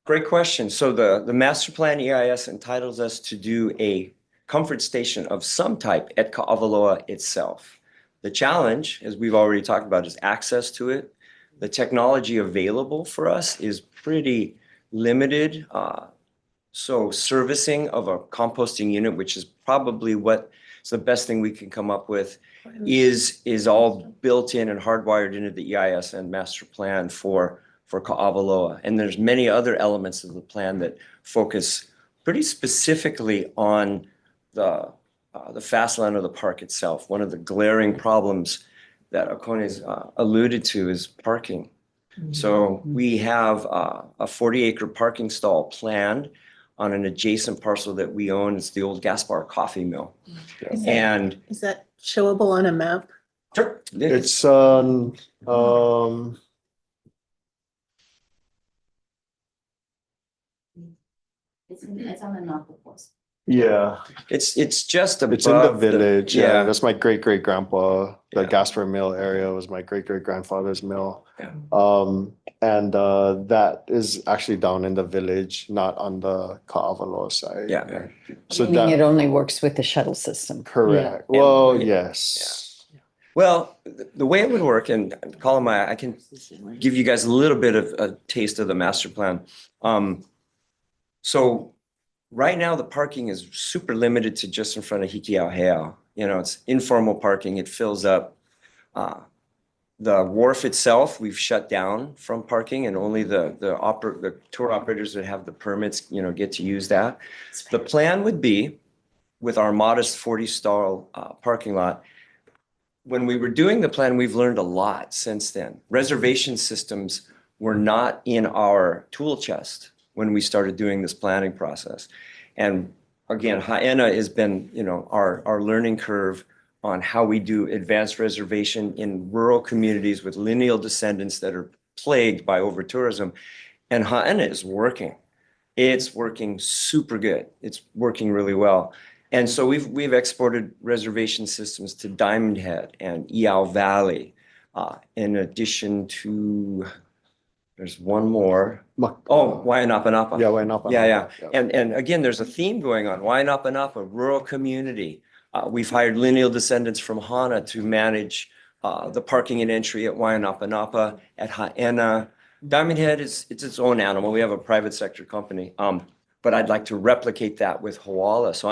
Great question. So the master plan EIS entitles us to do a comfort station of some type at Ka'avaloa itself. The challenge, as we've already talked about, is access to it. The technology available for us is pretty limited. So servicing of a composting unit, which is probably what's the best thing we can come up with, is all built in and hardwired into the EIS and master plan for Ka'avaloa. And there's many other elements of the plan that focus pretty specifically on the fast lane of the park itself. One of the glaring problems that Okone's alluded to is parking. So we have a 40-acre parking stall planned on an adjacent parcel that we own. It's the old Gaspar coffee mill. Is that- And Is that showable on a map? It's It's on the North Coast. yeah, it's just above it's in the village. Yeah, Yeah. that's my great great grandpa. The Yeah. Gasper Mill area was my great great grandfather's mill. Yeah. And that is actually down in the village, not on the Ka'avaloa side. Yeah. So Meaning it that, only works with the shuttle system. correct. Yeah. Well, Yeah. yes. Well, the way it would work, and Colin, I can give you guys a little bit of a taste of the master plan. So right now, the parking is super limited to just in front of Hikiauhea. You know, it's informal parking. It fills up. The wharf itself, we've shut down from parking and only the tour operators that have the permits, you know, get to use that. The plan would be with our modest 40 stall parking lot. When we were doing the plan, we've learned a lot since then. Reservation systems were not in our tool chest when we started doing this planning process. And again, Haena has been, you know, our learning curve on how we do advanced reservation in rural communities with lineal descendants that are plagued by over-tourism. And Haena is working. It's working super good. It's working really well. And so we've exported reservation systems to Diamond Head and Iao Valley, in addition to, there's one more. Oh, Wainapanapa. Yeah, Wainapanapa. Yeah. And again, there's a theme going on. Wainapanapa, rural community. We've hired lineal descendants from Hana to manage the parking and entry at Wainapanapa, at Haena. Diamond Head it's its own animal. We have a private sector company. But I'd like to replicate that with Hoala. So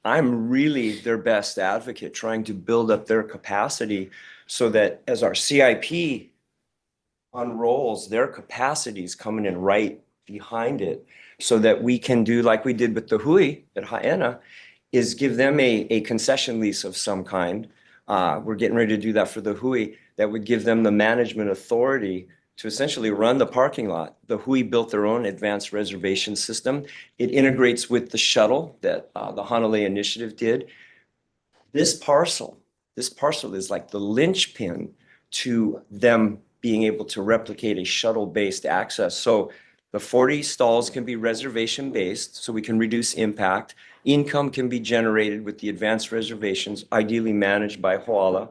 I'm really their best advocate, trying to build up their capacity so that as our CIP unrolls, their capacity is coming in right behind it, so that we can do like we did with the Hui at Haena, is give them a concession lease of some kind. We're getting ready to do that for the Hui, that would give them the management authority to essentially run the parking lot. The Hui built their own advanced reservation system. It integrates with the shuttle that the Hanalei Initiative did. This parcel is like the linchpin to them being able to replicate a shuttle-based access. So the 40 stalls can be reservation-based, so we can reduce impact. Income can be generated with the advanced reservations, ideally managed by Hoala.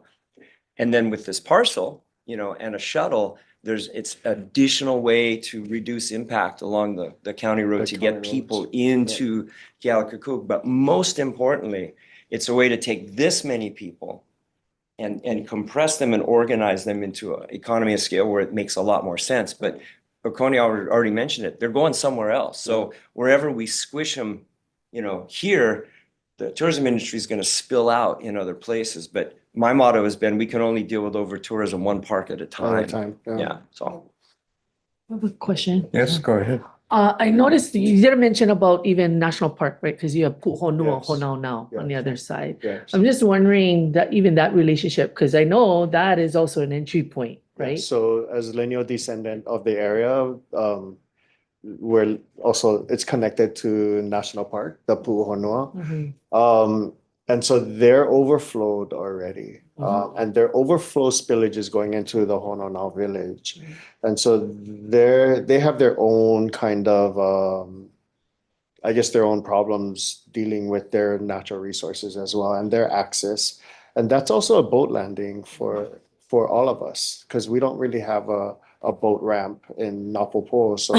And then with this parcel, you know, and a shuttle, it's additional way to reduce impact along the county road to get people into Kealakekuk. But most importantly, it's a way to take this many people and compress them and organize them into an economy of scale where it makes a lot more sense. But Oconee already mentioned it, they're going somewhere else. So wherever we squish them, you know, here, the tourism industry is going to spill out in other places. But my motto has been, we can only deal with over tourism one park at a time. Yeah, so. I have a question. Yes, go ahead. I noticed you didn't mention about even national park, right? Because you have Pu'uhonua, Yes. Honau now on the Yes. other side. Yes. I'm just wondering that even that relationship, because I know that is also an entry point, right? So as lineal descendant of the area, it's connected to National Park, the Pu'uhonua. Mhm. And so they're overflowed already. Mhm. And their overflow spillage is going into the Hononau village. And so they have their own kind of, I guess, their own problems dealing with their natural resources as well and their access. And that's also a boat landing for all of us, because we don't really have a boat ramp in Napopo. So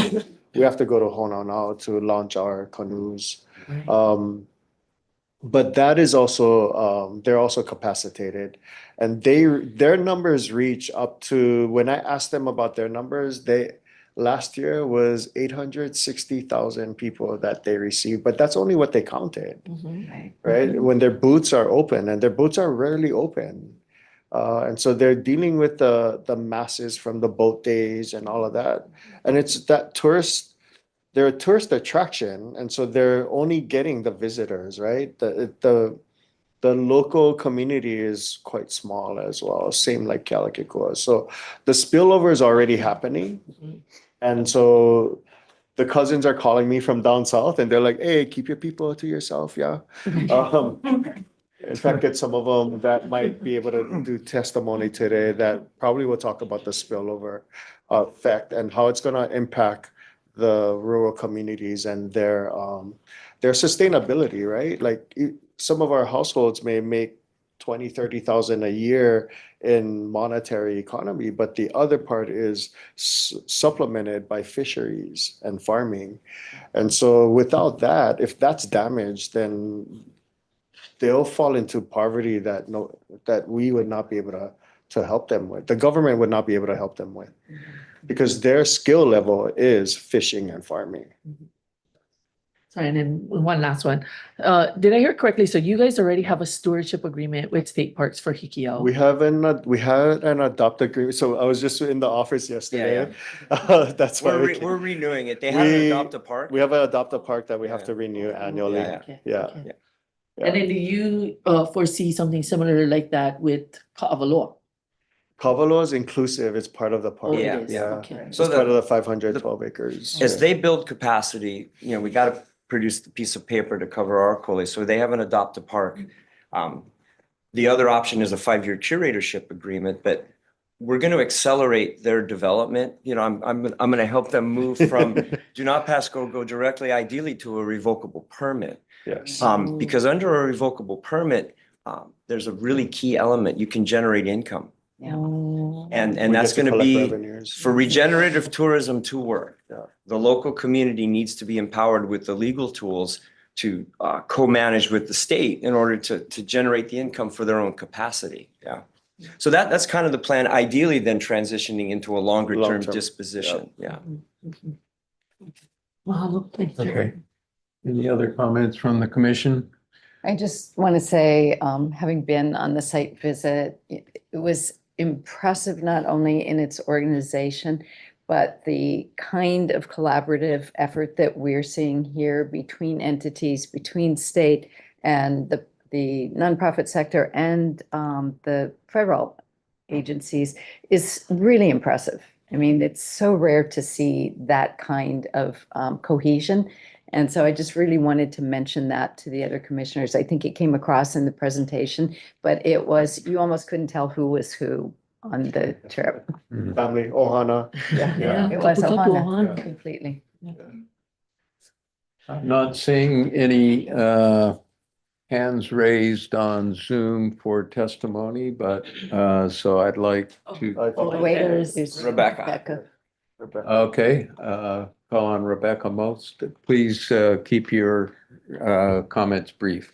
we have to go to Hononau to launch our canoes. Right. But that is also, they're also capacitated, and their numbers reach up to, when I asked them about their numbers, last year was 860,000 people that they received, but that's only what they counted, Mhm. right? When their booths are open, and their booths are rarely open. And so they're dealing with the masses from the boat days and all of that. And it's that they're a tourist attraction, and so they're only getting the visitors, right? The local community is quite small as well, same like Kealakekua. So the spillover is already happening. Mhm. And so the cousins are calling me from down south, and they're like, hey, keep your people to yourself, yeah? In fact, get some of them that might be able to do testimony today that probably will talk about the spillover effect and how it's gonna impact the rural communities and their sustainability, right? Like some of our households may make 20,000-30,000 a year in monetary economy, but the other part is supplemented by fisheries and farming. And so without that, if that's damaged, then they'll fall into poverty that we would not be able to help them with. The government would not be able to help them with, because their skill level is fishing and farming. Sorry, and then one last one. Did I hear correctly? So you guys already have a stewardship agreement with State Parks for Hikio? We had an adopted agreement. So I was just in the office yesterday. That's why We're renewing it. They have an adopt a park. we have an adopt a park that we have Yeah. to renew annually. Yeah. Okay, Yeah. okay. Yeah. And then do you foresee something similar like that with Ka'avaloa? Kavalo is inclusive. It's part of the park. Oh, it Yeah, is, Yeah. okay. It's So part of the- the 512 acres. As they build capacity, we got to produce the piece of paper to cover our COLA. So they have an adopt a park. The other option is a 5-year curatorship agreement, but we're going to accelerate their development. I'm going to help them move from do not pass go directly, ideally to a revocable permit. Yes. Because under a revocable permit, there's a really key element. You can generate income. Yeah. And We that's get to going to collect be revenues. for regenerative tourism to work. Yeah. The local community needs to be empowered with the legal tools to co-manage with the state in order to generate the income for their own capacity. Yeah. So that's kind of the plan, ideally then transitioning into a longer term Long-term, disposition. Yeah. Mahalo, thank you. Okay. Any other comments from the commission? I just want to say, having been on the site visit, it was impressive not only in its organization, but the kind of collaborative effort that we're seeing here between entities, between state and the nonprofit sector and the federal agencies is really impressive. I mean, it's so rare to see that kind of cohesion. And so I just really wanted to mention that to the other commissioners. I think it came across in the presentation, but it was, you almost couldn't tell who was who on the trip. Family, Ohana. Yeah. It was Kapu Kapu Ohana, Ohana. completely. I'm not seeing any hands raised on Zoom for testimony, but so I'd like to, Oh, Wait, there's there's Rebecca. okay, call on Rebecca Most. Please keep your comments brief.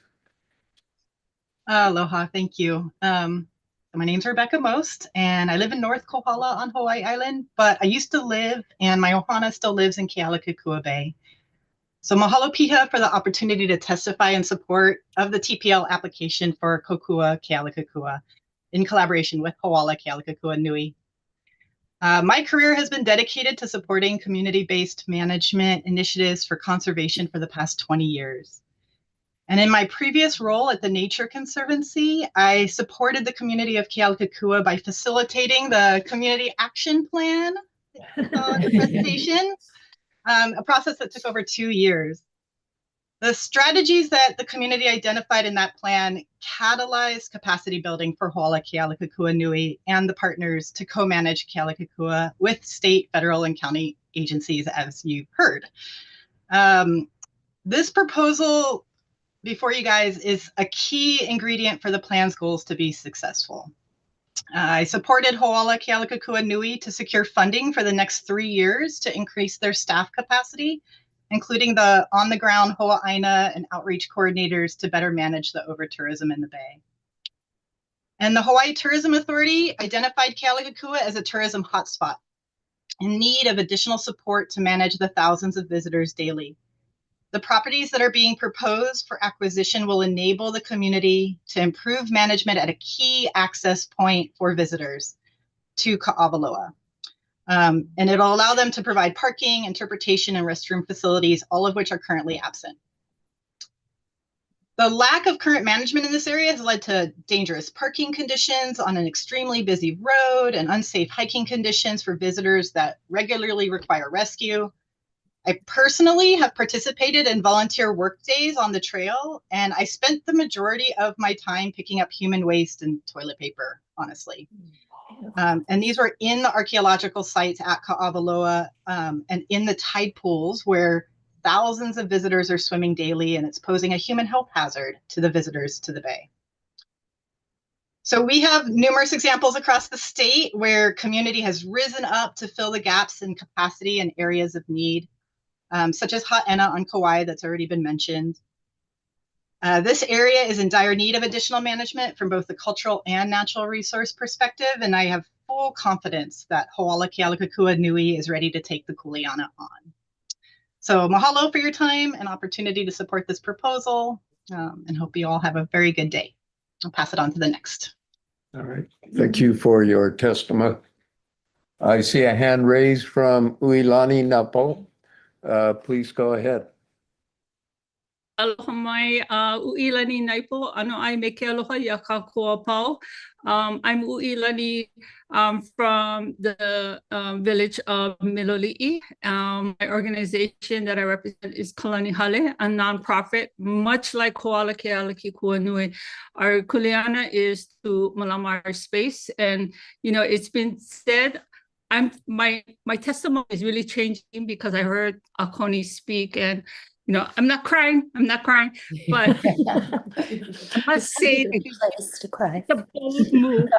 Aloha, thank you. My name's Rebecca Most, and I live in North Kohala on Hawaii Island, but I used to live, and my ohana still lives in Kealakekua Bay. So mahalo piha for the opportunity to testify in support of the TPL application for Kokua Kealakekua in collaboration with Hoala Kealakekua Nui. My career has been dedicated to supporting community-based management initiatives for conservation for the past 20 years. And in my previous role at the Nature Conservancy, I supported the community of Kealakekua by facilitating the Community Action Plan the presentation, a process that took over 2 years. The strategies that the community identified in that plan catalyzed capacity building for Hoala Kealakekua Nui and the partners to co-manage Kealakekua with state, federal, and county agencies, as you've heard. This proposal before you guys is a key ingredient for the plan's goals to be successful. I supported Hoala Kealakekua Nui to secure funding for the next 3 years to increase their staff capacity, including the on-the-ground Ho'aina and outreach coordinators to better manage the over-tourism in the Bay. And the Hawaii Tourism Authority identified Kealakekua as a tourism hotspot in need of additional support to manage the thousands of visitors daily. The properties that are being proposed for acquisition will enable the community to improve management at a key access point for visitors to Ka'avaloa. And it'll allow them to provide parking, interpretation, and restroom facilities, all of which are currently absent. The lack of current management in this area has led to dangerous parking conditions on an extremely busy road and unsafe hiking conditions for visitors that regularly require rescue. I personally have participated in volunteer work days on the trail, and I spent the majority of my time picking up human waste and toilet paper, honestly. And these were in the archaeological sites at Ka'avaloa and in the tide pools where thousands of visitors are swimming daily, and it's posing a human health hazard to the visitors to the bay. So we have numerous examples across the state where community has risen up to fill the gaps in capacity and areas of need. Such as Ha'ena on Kauai that's already been mentioned. This area is in dire need of additional management from both the cultural and natural resource perspective, and I have full confidence that Hoala Kealakekua Nui is ready to take the Kuleana on. So mahalo for your time and opportunity to support this proposal, and hope you all have a very good day. I'll pass it on to the next. All right, thank you for your testimony. I see a hand raised from Uilani Napo. Please go ahead. Aloha mai, Uilani Naipo, ano ai me ke aloha ia ka kua pau. I'm Uilani from the village of Miloli'i. My organization that I represent is Kalani Hale, a nonprofit, much like Koala Kealaki Kuanui. Our kuleana is to malama our space. And, you know, it's been said, my testimony is really changing because I heard Akoni speak, and you know, I'm not crying, but I must say Place to cry. the bold move,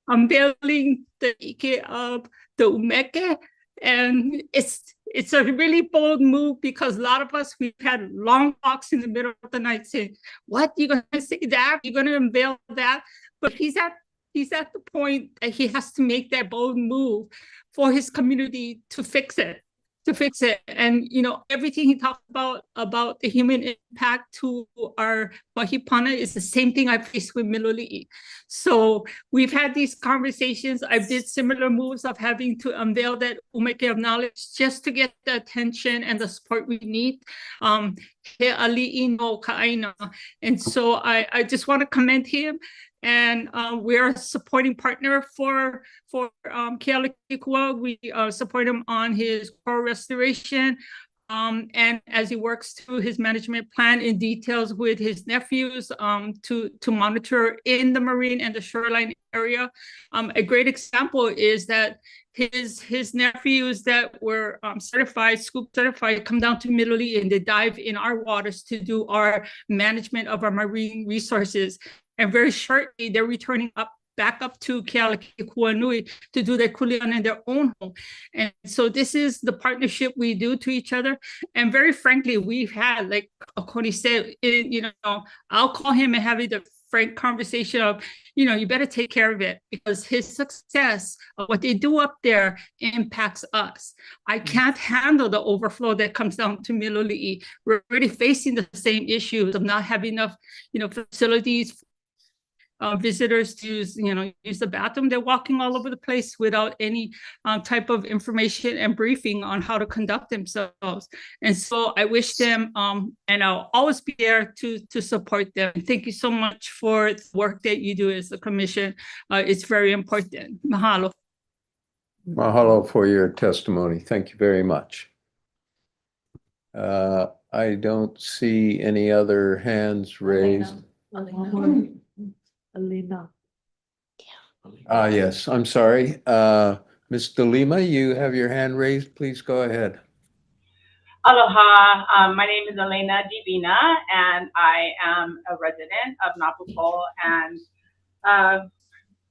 unveiling the ike of the umeke, and it's a really bold move because a lot of us, we've had long walks in the middle of the night saying, what, you're gonna say that, you're gonna unveil that? But he's at the point that he has to make that bold move for his community to fix it. And, you know, everything he talked about the human impact to our Wahipana is the same thing I faced with Miloli'i. So we've had these conversations. I did similar moves of having to unveil that umeke of knowledge just to get the attention and the support we need. He ali'i no ka'aina. And so I just want to commend him. And we're a supporting partner for Kealakekua. We support him on his coral restoration. And as he works through his management plan in details with his nephews to monitor in the marine and the shoreline area. A great example is that his nephews that were certified, scoop certified, come down to Miloli'i and they dive in our waters to do our management of our marine resources. And very shortly, they're returning back up to Kealakekua to do their kuleana in their own home. And so this is the partnership we do to each other. And very frankly, we've had, like Akoni said, you know, I'll call him and have the frank conversation of, you know, you better take care of it because his success of what they do up there impacts us. I can't handle the overflow that comes down to Miloli'i. We're already facing the same issues of not having enough, you know, facilities visitors to use the bathroom. They're walking all over the place without any type of information and briefing on how to conduct themselves. And so I wish them, and I'll always be there to support them. Thank you so much for the work that you do as a commission. It's very important. Mahalo. Mahalo for your testimony. Thank you very much. I don't see any other hands raised. Alina. Yes, I'm sorry. Ms. DeLima, you have your hand raised. Please go ahead. Aloha, my name is Elena Divina, and I am a resident of Napopo and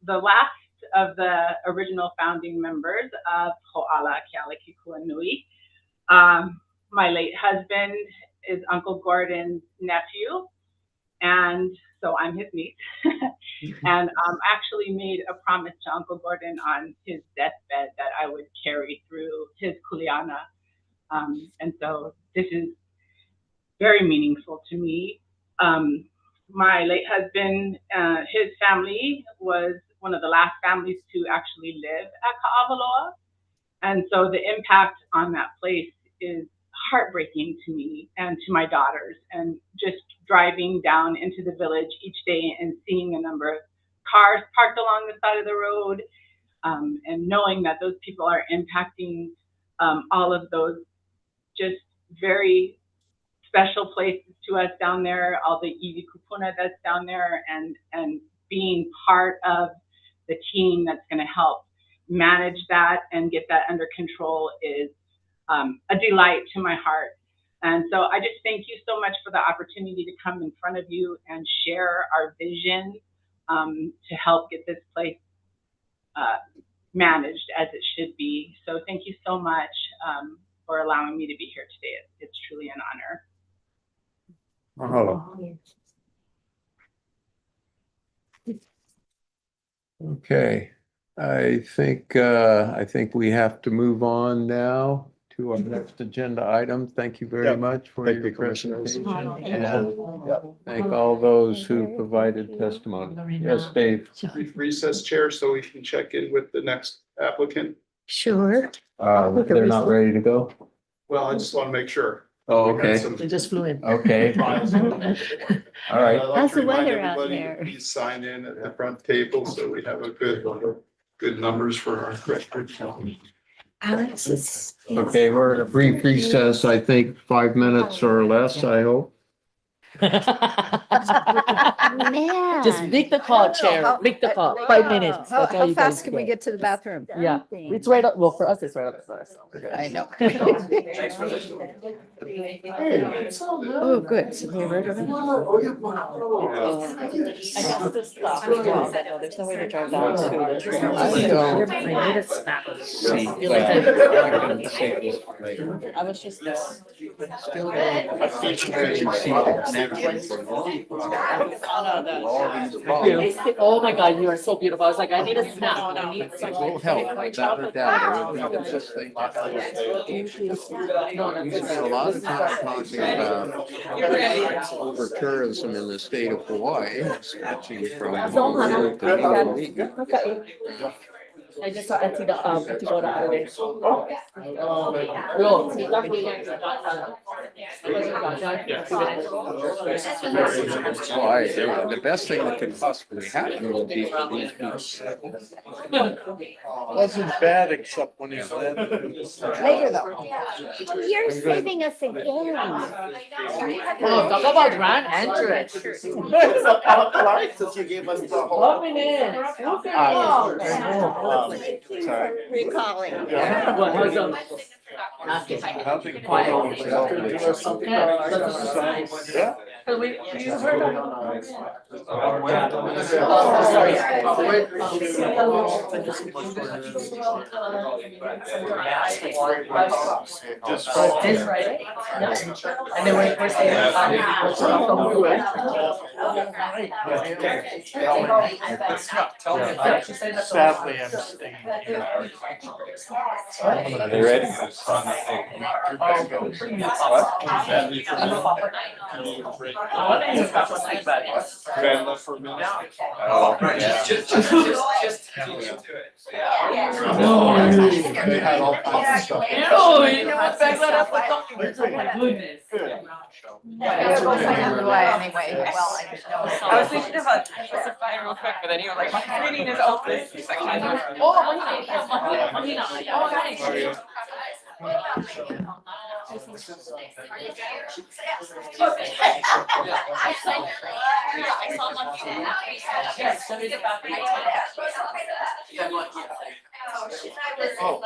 the last of the original founding members of Ho'ala Kealakekua Nui. My late husband is Uncle Gordon's nephew, and so I'm his niece. And actually made a promise to Uncle Gordon on his deathbed that I would carry through his kuleana. And so this is very meaningful to me. My late husband, his family was one of the last families to actually live at Ka'awaloa. And so the impact on that place is heartbreaking to me and to my daughters. And just driving down into the village each day and seeing a number of cars parked along the side of the road, and knowing that those people are impacting all of those just very special places to us down there, all the iwi kupuna that's down there, and being part of the team that's going to help manage that and get that under control is a delight to my heart. And so I just thank you so much for the opportunity to come in front of you and share our vision to help get this place managed as it should be. So thank you so much for allowing me to be here today. It's truly an honor. Mahalo. Okay, I think we have to move on now to our next agenda item. Thank you very Yep. much for Thank your you, Commissioners. presentation. And thank all those who provided testimony. Yes, Dave. Brief recess, Chair, so we can check in with the next applicant. Sure. They're not ready to go? Well, I just want to make sure. Oh, We got okay. some They just flew in. Okay. files. All right. I'd like How's to the remind weather out everybody to there? Please sign in at the front table so we have a good numbers for our record. Alex is. Okay, we're in a brief recess, I think 5 minutes or less, I hope. Man. Just make the call, Chair. Make the call. 5 minutes. That's all How you guys fast can we get to the bathroom? Yeah, it's right up, well, for us, it's right up. I know. Oh, good. So they're right over There's no way to drive down to. I I need a snap. See, You but like I'm that? gonna say this later. I was just. Still, I think you can see the connection from all these problems. Oh my God, you are so beautiful. I was like, I need a snap. I need It will help, without a doubt, it will be the best thing. You spend a lot of time talking about over tourism in the state of Hawaii, switching from here to Honolulu. I just saw Auntie, to go to Hawaii. No, sí, está muy bien. Why, the best thing that could possibly happen would be for these people. Wasn't bad except when he's led. Later though. You're saving us again. Oh, talk about grand entrance. Since you gave us the whole. Coming in. Sorry. Recalling. What, how's up? Nothing. Yeah. You heard of. Just. This Friday? And then we're Sadly, I'm staying. Are they ready? They had all kinds of stuff. Goodness. Anyway, well, I was thinking about specifying real quick, but then you were like, my meeting is open. He's like, I know. Oh.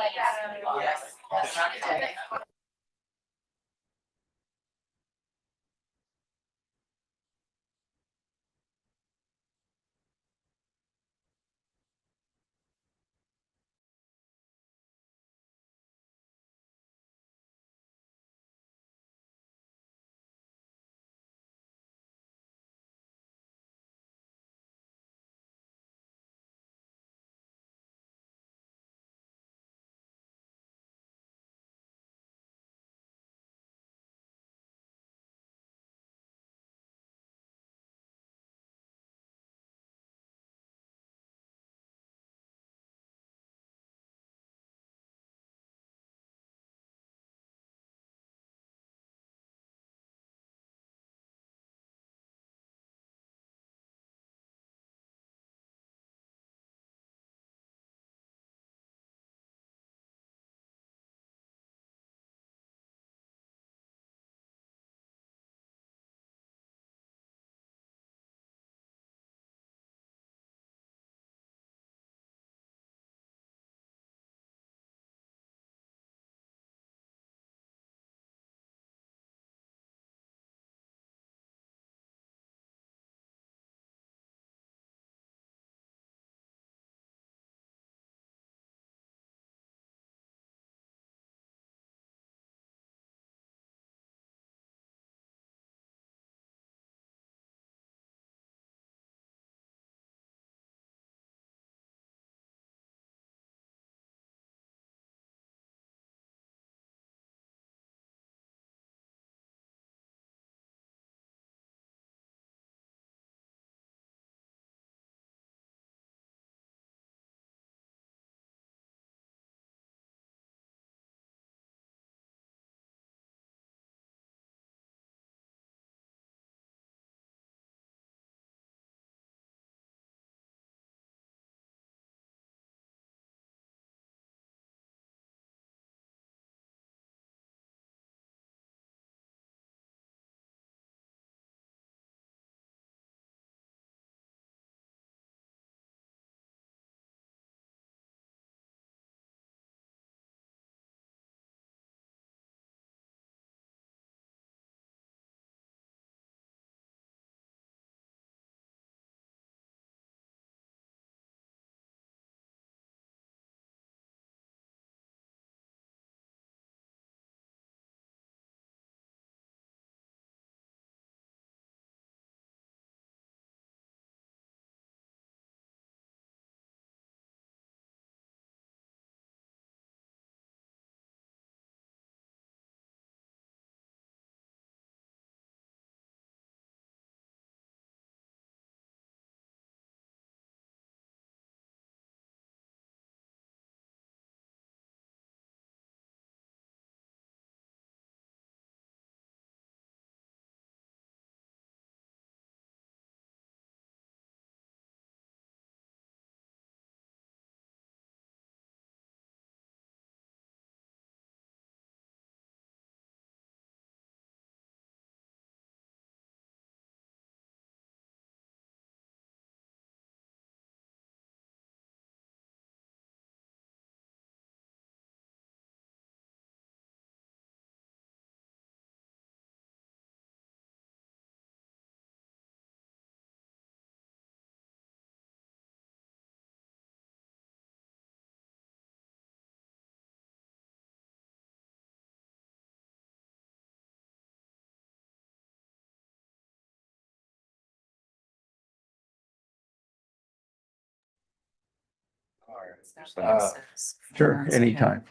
Sure, anytime.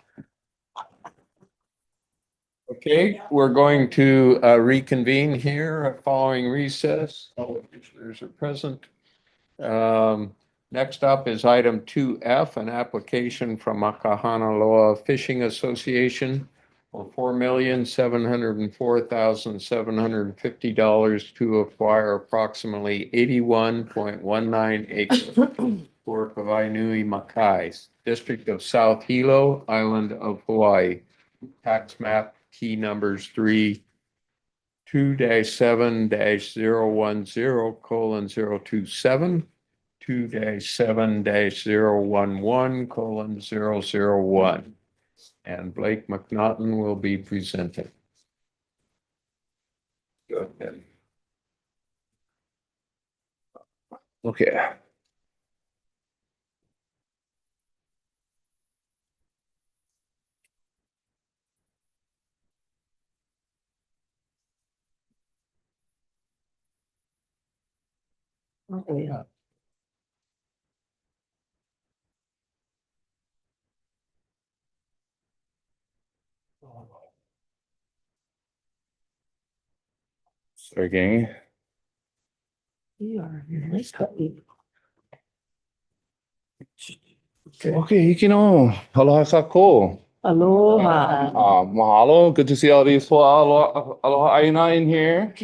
Okay, we're going to reconvene here following recess. All the commissioners are present. Next up is item 2F, an application from Makahanaloa Fishing Association for $4,704,750 to acquire approximately 81.19 acres for Kawainui Makai, District of South Hilo, Island of Hawaii. Tax map key numbers 2-7-010:027, 2-7-011:001. And Blake McNaughton will be presenting. Go ahead. Okay. Oh, yeah. Sorry, gang. Nice copy. Okay, Yukino. Aloha kako. Aloha. Mahalo. Good to see all these aloha aina in here.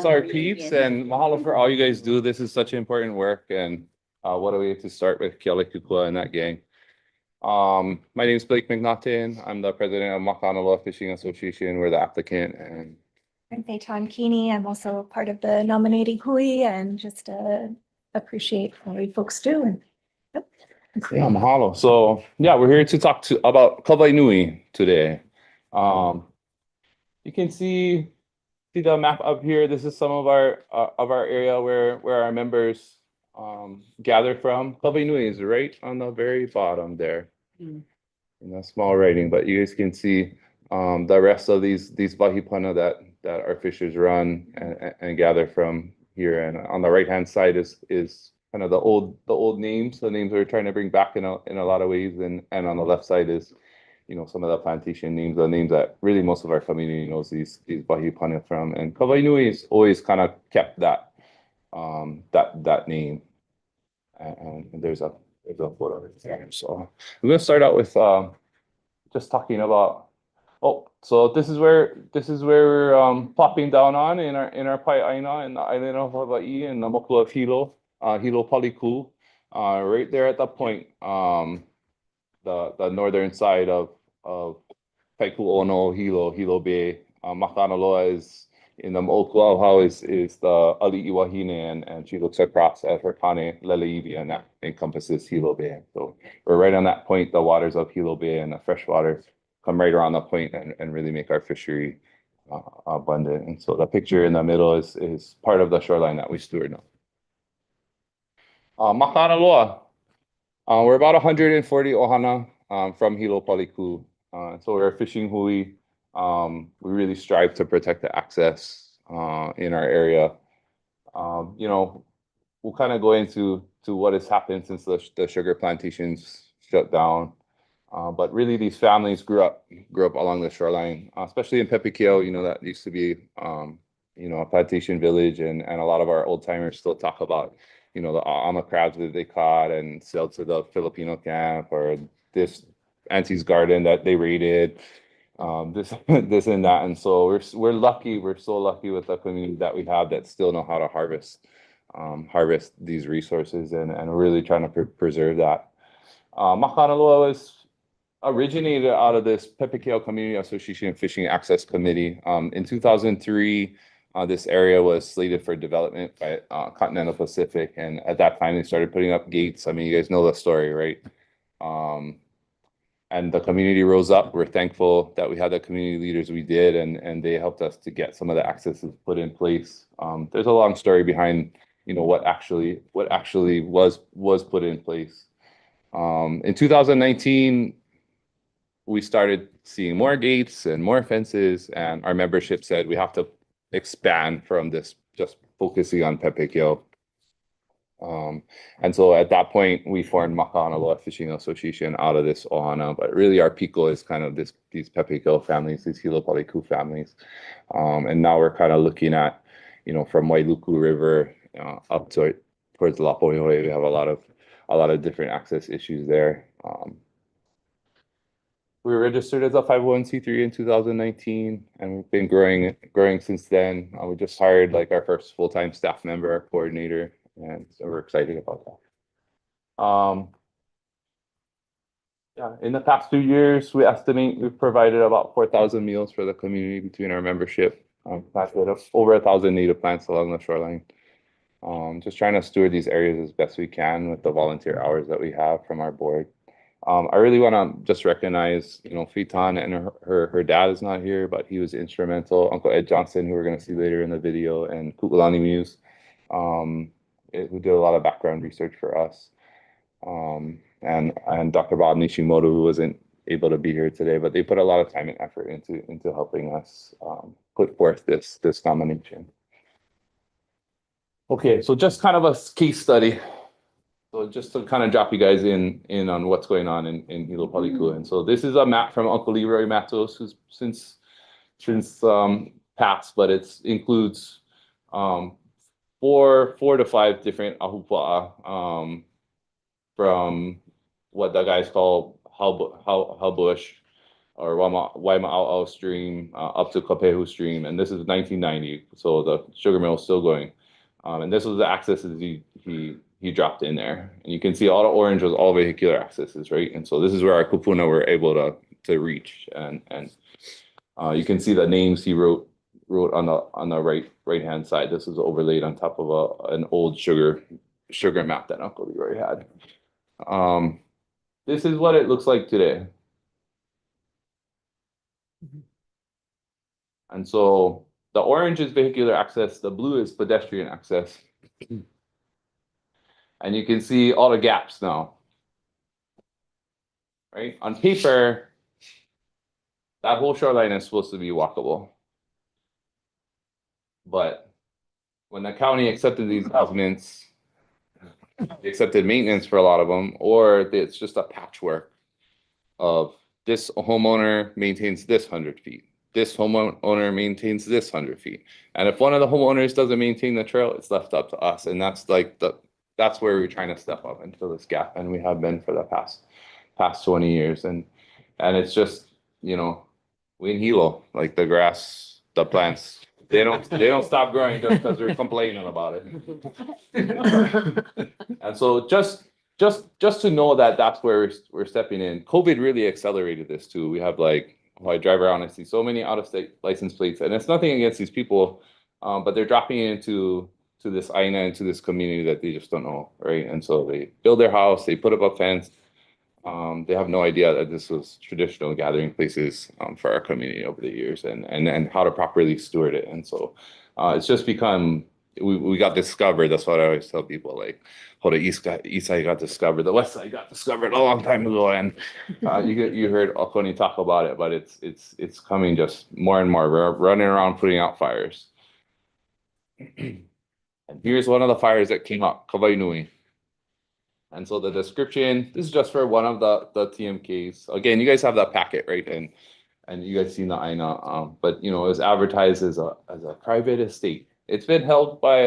Sorry, peeps, and mahalo for all you guys do. This is such important work, and what a way to start with Kealakekua and that gang. My name is Blake McNaughton. I'm the president of Makahanaloa Fishing Association. We're the applicant, and I'm Peyton Keeney. I'm also part of the nominating hui and just appreciate what you folks do. And yeah, mahalo. So yeah, we're here to talk about Kawainui today. You can see the map up here. This is some of our area where our members gather from. Kawainui is right on the very bottom there. In a small writing, but you guys can see the rest of these wahipana that our fishers run and gather from here. And on the right hand side is kind of the old names, the names we're trying to bring back in a lot of ways. And on the left side is, you know, some of the plantation names, the names that really most of our community knows these wahipana from. And Kawainui has always kind of kept that name. And there's a photo right there. So I'm gonna start out with just talking about. Oh, so this is where we're plopping down on in our Pai'aina in the island of Hawaii in the moku of Hilo, Hilo Paliku, right there at the point, the northern side of Paiku'ono, Hilo Bay. Makahanaloa is in the Mo'okuauhau is the Ali'i Wahine, and she looks across at her Kane Lele'iwi, and that encompasses Hilo Bay. So we're right on that point. The waters of Hilo Bay and the fresh water come right around the point and really make our fishery abundant. And so the picture in the middle is part of the shoreline that we steward now. Makahanaloa, we're about 140 ohana from Hilo Paliku. So we're a fishing hui. We really strive to protect the access in our area. You know, we'll kind of go into what has happened since the sugar plantations shut down. But really, these families grew up along the shoreline, especially in Pepikeo. You know, that used to be you know, a plantation village, and a lot of our old timers still talk about, you know, the ama crabs that they caught and sailed to the Filipino camp, or this auntie's garden that they raided. This and that. And so we're lucky. We're so lucky with the community that we have that still know how to harvest these resources, and we're really trying to preserve that. Makahanaloa was originated out of this Pepikeo Community Association Fishing Access Committee. In 2003, this area was slated for development by Continental Pacific, and at that time they started putting up gates. I mean, you guys know the story, right? And the community rose up. We're thankful that we had the community leaders we did, and they helped us to get some of the accesses put in place. There's a long story behind, you know, what actually was put in place. In 2019, we started seeing more gates and more fences, and our membership said we have to expand from this just focusing on Pepikeo. And so at that point, we formed Maka'analoa Fishing Association out of this ohana, but really our piko is kind of these Pepekeo families, these Hilo Paliku families. And now we're kind of looking at, from Wailuku River up towards Lapoihoe, we have a lot of different access issues there. We were registered as a 501c3 in 2019, and we've been growing since then. We just hired like our first full-time staff member, our coordinator, and so we're excited about that. Yeah, in the past 2 years, we estimate we've provided about 4,000 meals for the community between our membership. Planted over 1,000 native plants along the shoreline. Just trying to steward these areas as best we can with the volunteer hours that we have from our board. I really want to just recognize, Fitan, and her dad is not here, but he was instrumental. Uncle Ed Johnson, who we're going to see later in the video, and Kukulani Muse, who did a lot of background research for us. And Dr. Bob Nishimoto, who wasn't able to be here today, but they put a lot of time and effort into helping us put forth this nomination. Okay, so just kind of a case study. So just to kind of drop you guys in on what's going on in Hilo Paliku. And so this is a map from Uncle Leroy Matos, who's since passed, but it includes 4 to 5 different ahupua'a from what the guys call Halbush or Waima'au Stream up to Kapehu Stream. And this is 1990, so the sugar mill is still going. And this was the accesses he dropped in there. And you can see all the orange was all vehicular accesses, right? And so this is where our kupuna were able to reach. And you can see the names he wrote on the right hand side. This is overlaid on top of an old sugar map that Uncle Leroy had. This is what it looks like today. And so the orange is vehicular access, the blue is pedestrian access. And you can see all the gaps now. Right? On paper, that whole shoreline is supposed to be walkable. But when the county accepted these easements, they accepted maintenance for a lot of them, or it's just a patchwork of this homeowner maintains this 100 feet. This homeowner maintains this 100 feet. And if one of the homeowners doesn't maintain the trail, it's left up to us. And that's like that's where we're trying to step up and fill this gap. And we have been for the past 20 years. And it's just, we in Hilo, like the grass, the plants, they don't stop growing just because we're complaining about it. And so just to know that that's where we're stepping in. COVID really accelerated this too. We have I drive around and see so many out-of-state license plates, and it's nothing against these people, but they're dropping into this aina, into this community that they just don't know, right? And so they build their house, they put up a fence. They have no idea that this was traditional gathering places for our community over the years, and how to properly steward it. And so it's just become, we got discovered. That's what I always tell people, how the east side got discovered, the west side got discovered a long time ago. And you heard Okoni talk about it, but it's coming just more and more. We're running around putting out fires. And here's one of the fires that came up, Kawainui. And so the description, this is just for one of the TMKs. Again, you guys have that packet, right? And you guys seen the aina, but it was advertised as a private estate. It's been held by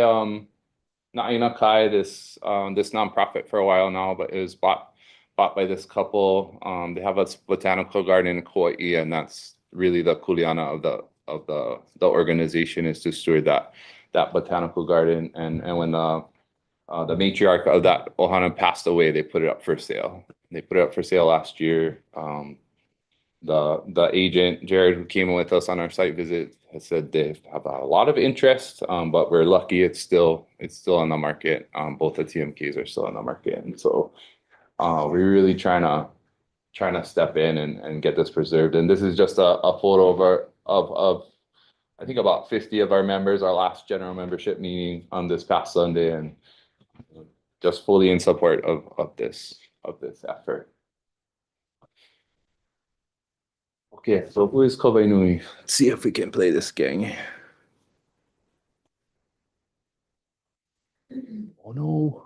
Na'ina Kai, this nonprofit for a while now, but it was bought by this couple. They have a botanical garden in Kauai, and that's really the kuleana of the organization, is to steward that botanical garden. And when the matriarch of that ohana passed away, they put it up for sale. They put it up for sale last year. The agent, Jared, who came with us on our site visit, has said they have a lot of interest, but we're lucky it's still on the market. Both the TMKs are still on the market. And so we're really trying to step in and get this preserved. And this is just a photo of I think about 50 of our members, our last general membership meeting on this past Sunday, and just fully in support of this effort. Okay, so who is Kawainui? Let's see if we can play this, gang. Oh, no.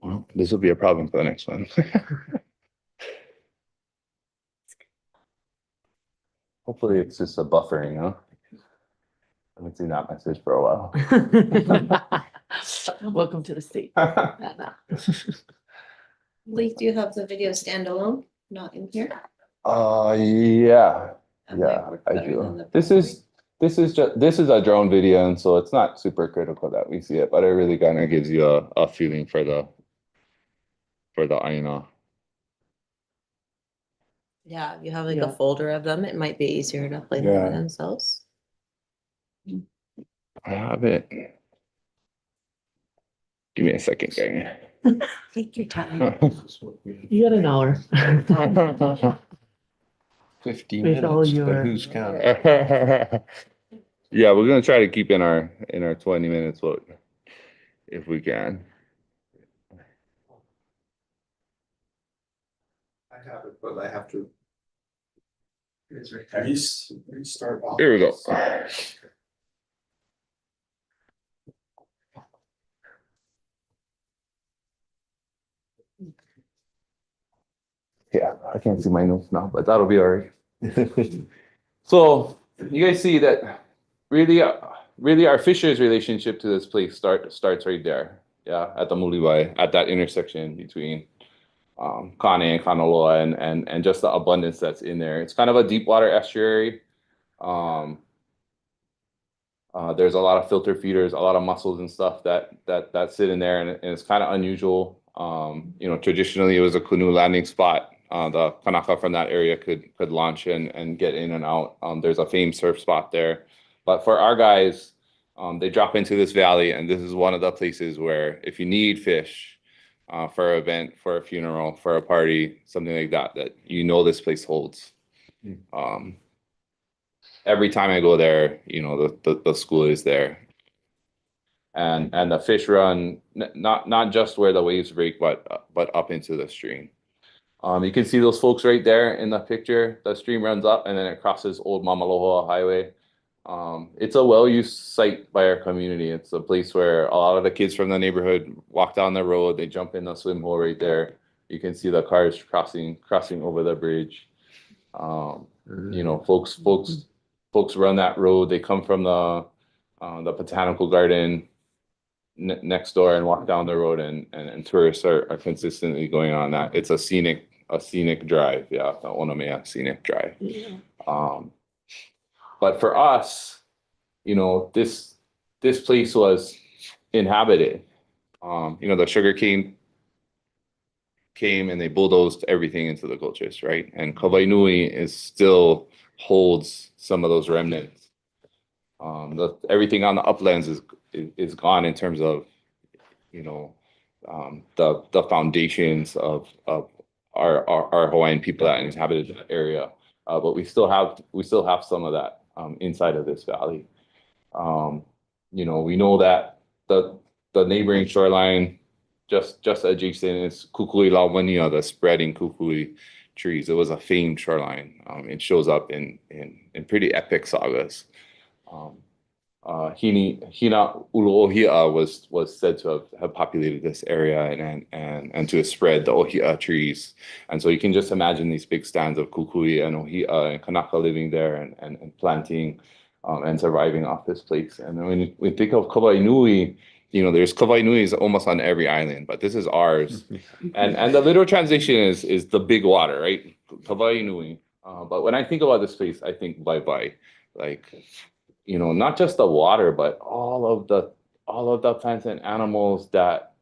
Well, this will be a problem for the next one. Hopefully it's just a buffering, huh? I haven't seen that message for a while. Welcome to the state. Lee, do you have the video standalone, not in here? Yeah, That might yeah, work I better than do. the This is a drone video, and so it's not super critical that we see it, but it really kind of gives you a feeling for the aina. Yeah, you have like Yeah. a folder of them. It might be easier to play them Yeah. by themselves. I have it. Give me a second, gang. Take your time. You got an hour. 50 With all minutes, but your- who's counting? Yeah, we're gonna try to keep in our 20 minutes, if we can. I have it, but I have to. Restart off. Here we go. Yeah, I can't see my notes now, but that'll be all right. So you guys see that really our Fisher's relationship to this place starts right there. Yeah, at the Muliwai, at that intersection between Kane and Kanaloa and just the abundance that's in there. It's kind of a deep water estuary. There's a lot of filter feeders, a lot of mussels and stuff that sit in there, and it's kind of unusual. Traditionally it was a canoe landing spot. The Kanaka from that area could launch and get in and out. There's a famed surf spot there, but for our guys, they drop into this valley, and this is one of the places where if you need fish for an event, for a funeral, for a party, something like that this place holds. Every time I go there, the school is there. And the fish run not just where the waves break, but up into the stream. You can see those folks right there in the picture. The stream runs up and then it crosses Old Mamalohoa Highway. It's a well-used site by our community. It's a place where a lot of the kids from the neighborhood walk down the road. They jump in the swim hole right there. You can see the cars crossing over the bridge. Folks run that road. They come from the botanical garden next door and walk down the road, and tourists are consistently going on that. It's a scenic drive. Yeah, the Onamea scenic drive. But for us, this place was inhabited. The sugar cane came and they bulldozed everything into the gulches, right? And Kawainui still holds some of those remnants. Everything on the uplands is gone in terms of, the foundations of our Hawaiian people that inhabited that area. But we still have some of that inside of this valley. We know that the neighboring shoreline just adjacent is Kukui Lawania, the spreading kukui trees. It was a famed shoreline. It shows up in pretty epic sagas. Hina Uluohia was said to have populated this area and to have spread the ohia trees. And so you can just imagine these big stands of kukui and ohia and kanaka living there and planting and surviving off this place. And then when we think of Kawainui, there's Kawainuis almost on every island, but this is ours. And the literal translation is the big water, right? Kawainui. But when I think about this place, I think bye-bye. Like, not just the water, but all of the plants and animals that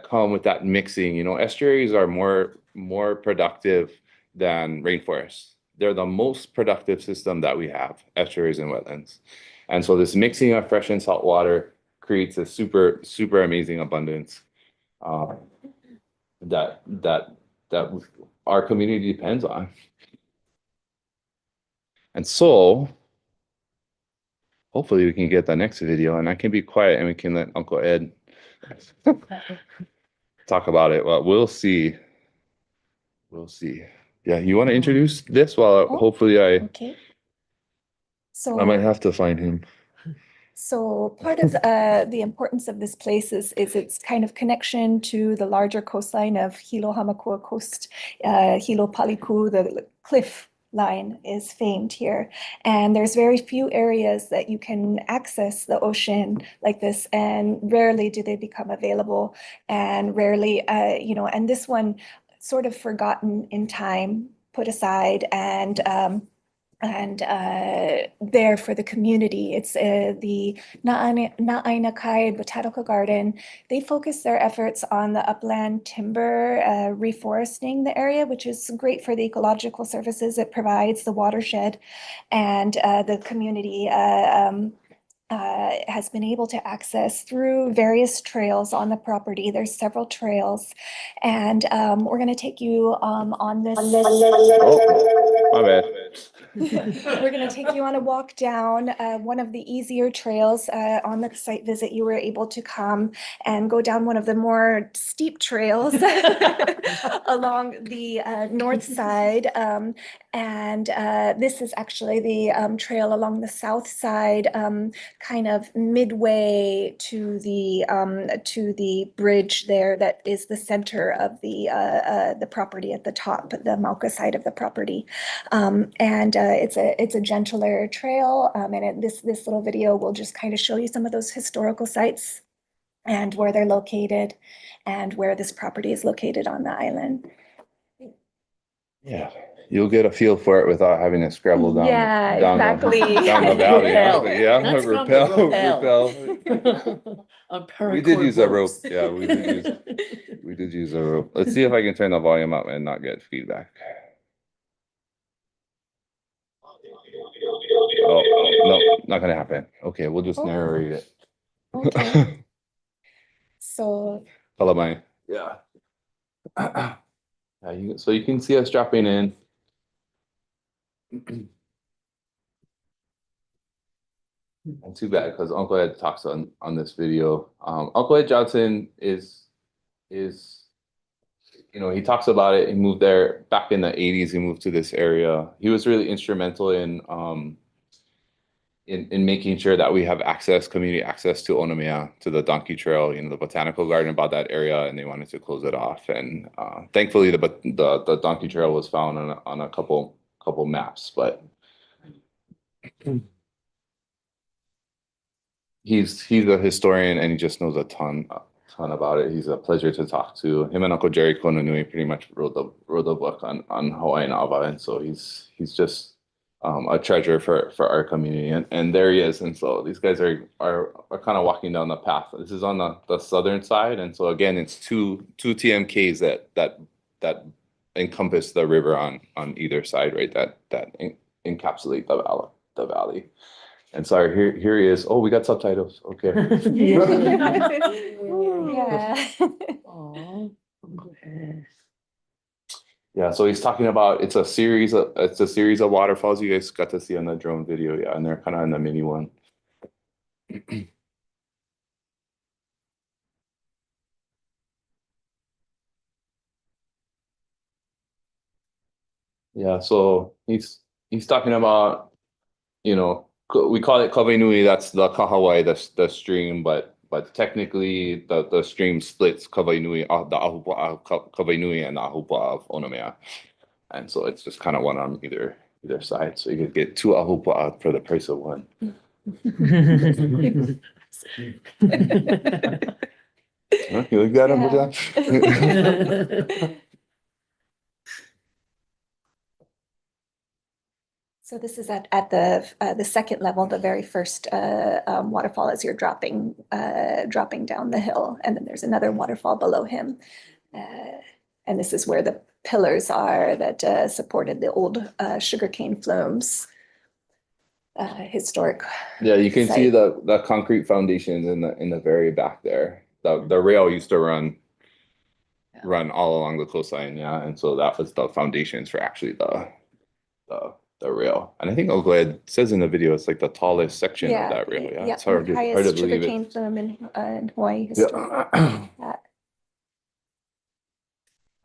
come with that mixing. Estuaries are more productive than rainforests. They're the most productive system that we have, estuaries and wetlands. And so this mixing of fresh and salt water creates a super, super amazing abundance that our community depends on. And so hopefully we can get the next video and I can be quiet and we can let Uncle Ed talk about it. Well, we'll see. We'll see. Yeah, you want to introduce this while hopefully Okay. I might So, have to find him. so part of the importance of this place is its kind of connection to the larger coastline of Hilo Hamakua Coast, Hilo Paliku, the cliff line is famed here. And there's very few areas that you can access the ocean like this, and rarely do they become available, and rarely, and this one sort of forgotten in time, put aside, and there for the community. It's the Na'ainakai Botanical Garden. They focus their efforts on the upland timber reforesting the area, which is great for the ecological services it provides, the watershed, and the community has been able to access through various trails on the property. There's several trails, and we're going to take you on this. Oh, my bad. We're going to take you on a walk down one of the easier trails. On the site visit, you were able to come and go down one of the more steep trails along the north side. And this is actually the trail along the south side, kind of midway to the bridge there that is the center of the property at the top, the Mauka side of the property. And it's a gentler trail, this little video will just kind of show you some of those historical sites and where they're located and where this property is located on the island. Yeah, you'll get a feel for it without having to scrabble down. Yeah, down exactly. down the valley. Rappel. Yeah, That's from rappel. We did use a rope. Yeah, we did use a rope. Let's see if I can turn the volume up and not get feedback. Oh, no, not gonna happen. Okay, we'll just narrate it. Okay. So. Calamine. Yeah. Yeah, so you can see us dropping in. And too bad because Uncle Ed talks on this video. Uncle Ed Johnson is he talks about it. He moved there back in the 80s. He moved to this area. He was really instrumental in making sure that we have community access to Onomia, to the Donkey Trail, the botanical garden about that area, and they wanted to close it off. And thankfully, the Donkey Trail was found on a couple maps, but he's a historian and he just knows a ton about it. He's a pleasure to talk to. Him and Uncle Jerry Konanui pretty much wrote the book on Hawaiian Ava, and so he's just a treasure for our community, and there he is. And so these guys are kind of walking down the path. This is on the southern side, and so again, it's two TMKs that encompass the river on either side, right? That encapsulate the valley. And sorry, here he is. Oh, we got subtitles. Okay. Yeah. Yeah, so he's talking about it's a series of waterfalls you guys got to see on the drone video, yeah, and they're kind of in the mini one. Yeah, so he's talking about, we call it Kawainui, that's the Kahawai, the stream, but technically the stream splits Kawainui, the Ahupua'a of Kawainui and the Ahupua'a of Onomia. And so it's just kind of one on either side. So you could get two Ahupua'a for the price of one. Huh? You like that, Uncle John? So this is at the second level, the very first waterfall as you're dropping down the hill, and then there's another waterfall below him, and this is where the pillars are that supported the old sugarcane flumes. Historic. Yeah, you can site. see the concrete foundations in the very back there. The rail used to run all along the coastline, yeah, and so that was the foundations for actually the rail. And I think Uncle Ed says in the video, it's like the tallest section of that rail. Yeah, it's hard to highest believe it. sugarcane firm in Hawaii history. Yeah.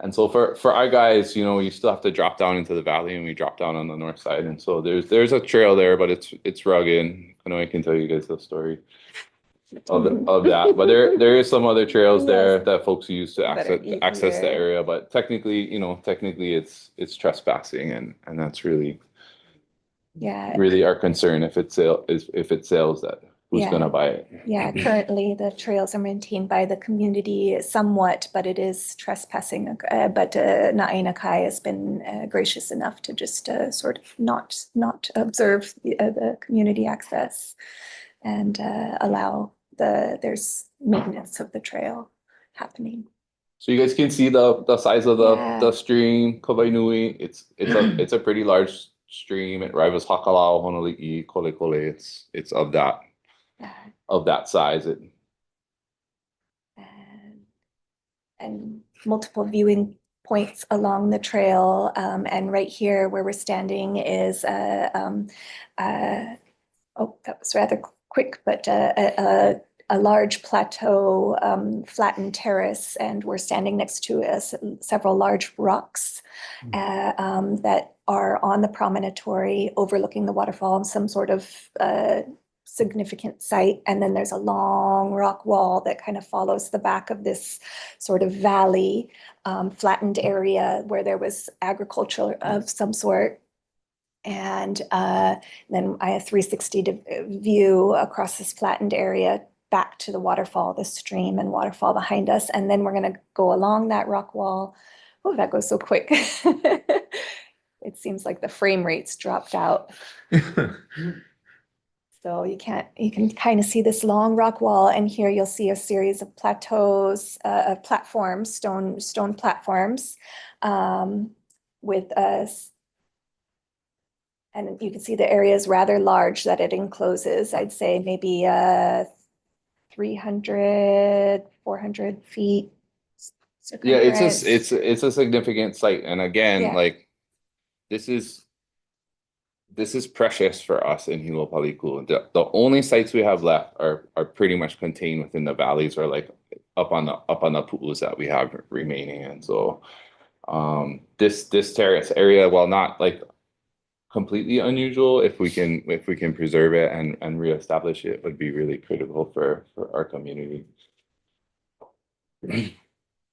And so for our guys, you know, you still have to drop down into the valley, and we drop down on the north side. And so there's a trail there, but it's rugged. I know I can tell you guys the story of that, but there is some other trails there that folks use to access the area. But technically, it's trespassing, and that's really our concern if it sells that. Who's gonna buy it? Yeah, currently the trails are maintained by the community somewhat, but it is trespassing. But Na'ina Kai has been gracious enough to just sort of not observe the community access and allow there's maintenance of the trail happening. So you guys can see the size of the stream, Kawainui. It's a pretty large stream. It rivals Hakalau, Honoli'i, Kolekole. It's of that size. And multiple viewing points along the trail. And right here where we're standing is oh, that was rather quick, but a large plateau, flattened terrace, and we're standing next to several large rocks that are on the promontory overlooking the waterfall and some sort of significant site. And then there's a long rock wall that kind of follows the back of this sort of valley, flattened area where there was agriculture of some sort. And then I have 360 view across this flattened area back to the waterfall, the stream and waterfall behind us. And then we're going to go along that rock wall. Oh, that goes so quick. It seems like the frame rates dropped out. So you can kind of see this long rock wall, and here you'll see a series of plateaus, platforms, stone platforms, with us. And you can see the area is rather large that it encloses. I'd say maybe 300, 400 feet. Yeah, it's a significant site. And again, like this is precious for us in Hilo Paliku. The only sites we have left are pretty much contained within the valleys, or like up on the pu'us that we have remaining. And so this terrace area, while not like completely unusual, if we can preserve it and reestablish it, would be really critical for our community.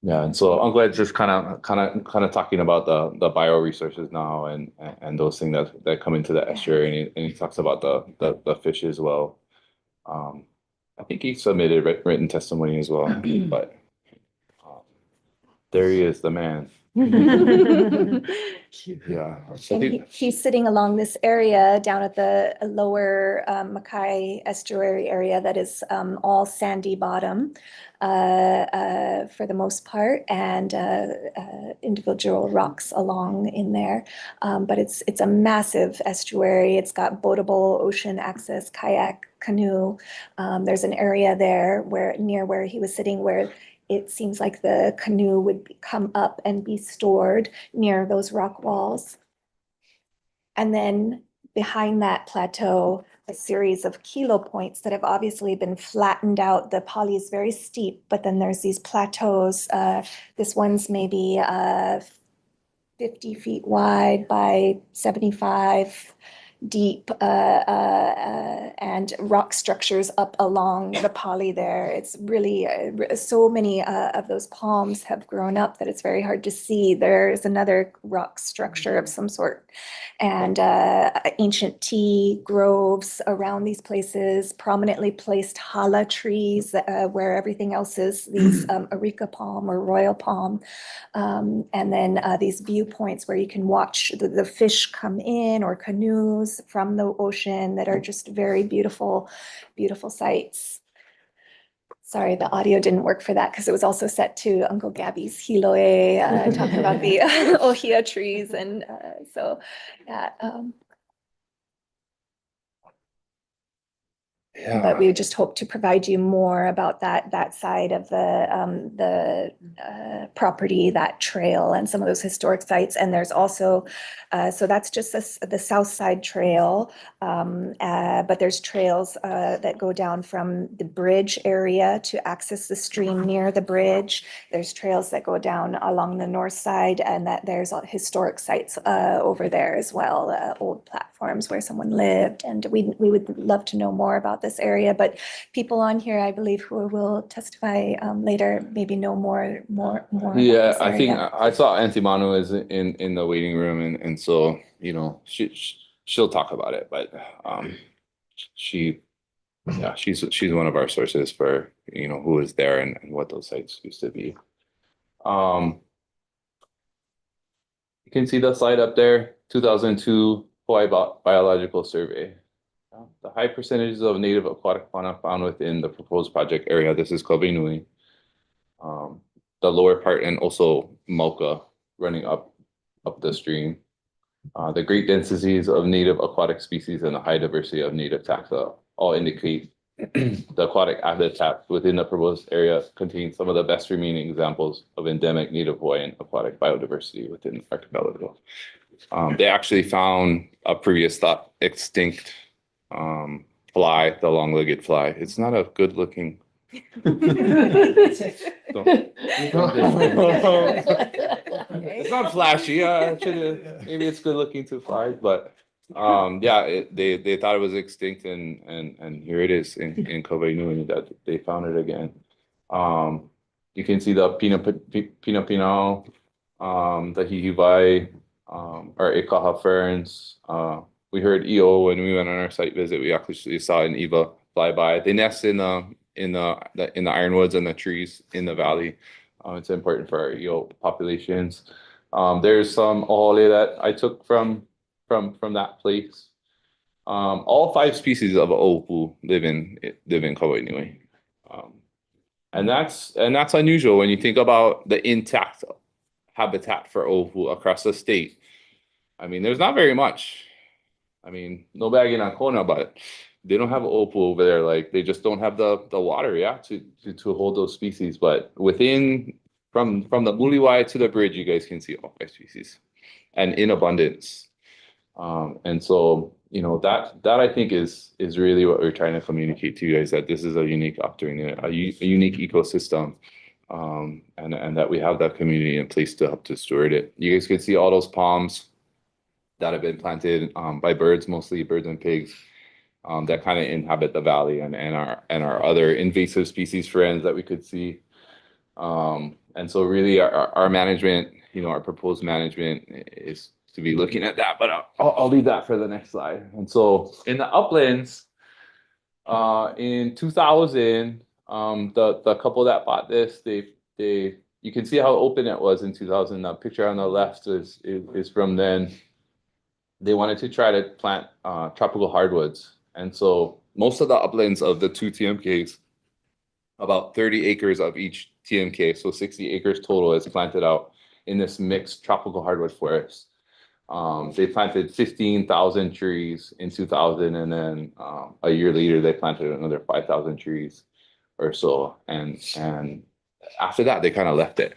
Yeah, and so Uncle Ed's just kind of talking about the bioresources now and those things that come into the estuary, and he talks about the fish as well. I think he submitted written testimony as well, but there he is, the man. Yeah. And he's sitting along this area down at the lower Makai estuary area that is all sandy bottom for the most part, and individual rocks along in there. But it's a massive estuary. It's got boatable ocean access, kayak, canoe. There's an area there near where he was sitting where it seems like the canoe would come up and be stored near those rock walls. And then behind that plateau, a series of kilo points that have obviously been flattened out. The poly is very steep, but then there's these plateaus. This one's maybe 50 feet wide by 75 deep, and rock structures up along the poly there. It's really so many of those palms have grown up that it's very hard to see. There's another rock structure of some sort, and ancient tea groves around these places, prominently placed hala trees where everything else is these areca palm or royal palm, and then these viewpoints where you can watch the fish come in, or canoes from the ocean, that are just very beautiful, beautiful sights. Sorry, the audio didn't work for that because it was also set to Uncle Gabby's Hiloe, talking about the ohia trees. And so, yeah. But we just hope to provide you more about that side of the property, that trail, and some of those historic sites. And there's also, so that's just the South Side Trail, but there's trails that go down from the bridge area to access the stream near the bridge. There's trails that go down along the north side, and that there's historic sites over there as well, old platforms where someone lived. And we would love to know more about this area, but people on here, I believe, who will testify later, maybe know more about Yeah, this I think area. I saw Auntie Manu is in the waiting room, and so she'll talk about it. But she's one of our sources for who is there and what those sites used to be. You can see the slide up there, 2002 Hawaii Biological Survey. The high percentages of native aquatic fauna found within the proposed project area. This is Kaupei Nui. The lower part, and also Mauka running up the stream. The great densities of native aquatic species and the high diversity of native taxa all indicate the aquatic habitat within the proposed area contains some of the best remaining examples of endemic native Hawaiian aquatic biodiversity within the archipelago. They actually found a previous thought extinct fly, the long-legged fly. It's not a good looking. It's not flashy. Maybe it's good looking to flies, but they thought it was extinct, and here it is in Kaupei Nui that they found it again. You can see the Pina Pinao, the Hihiwai, our Ikaha ferns. We heard EO when we went on our site visit. We actually saw an Eva fly by. They nest in the ironwoods and the trees in the valley. It's important for our EO populations. There's some ohole that I took from that place. All 5 species of opu live in Kaupei Nui. And that's unusual when you think about the intact habitat for opu across the state. I mean, there's not very much. I mean, no bagging on Kona, but they don't have opu over there. Like, they just don't have the water, to hold those species. But within, from the Muliwai to the bridge, you guys can see all 5 species, and in abundance. And so, that I think is really what we're trying to communicate to you guys, that this is a unique opportunity, a unique ecosystem, and that we have that community in place to help to steward it. You guys can see all those palms that have been planted by birds, mostly birds and pigs, that kind of inhabit the valley, and our other invasive species friends that we could see. And so really our management, our proposed management is to be looking at that, but I'll leave that for the next slide. And so in the uplands, in 2000, the couple that bought this, you can see how open it was in 2000. The picture on the left is from then. They wanted to try to plant tropical hardwoods. And so most of the uplands of the 2 TMKs, about 30 acres of each TMK, so 60 acres total, is planted out in this mixed tropical hardwood forest. They planted 15,000 trees in 2000, and then a year later they planted another 5,000 trees or so. And after that, they kind of left it.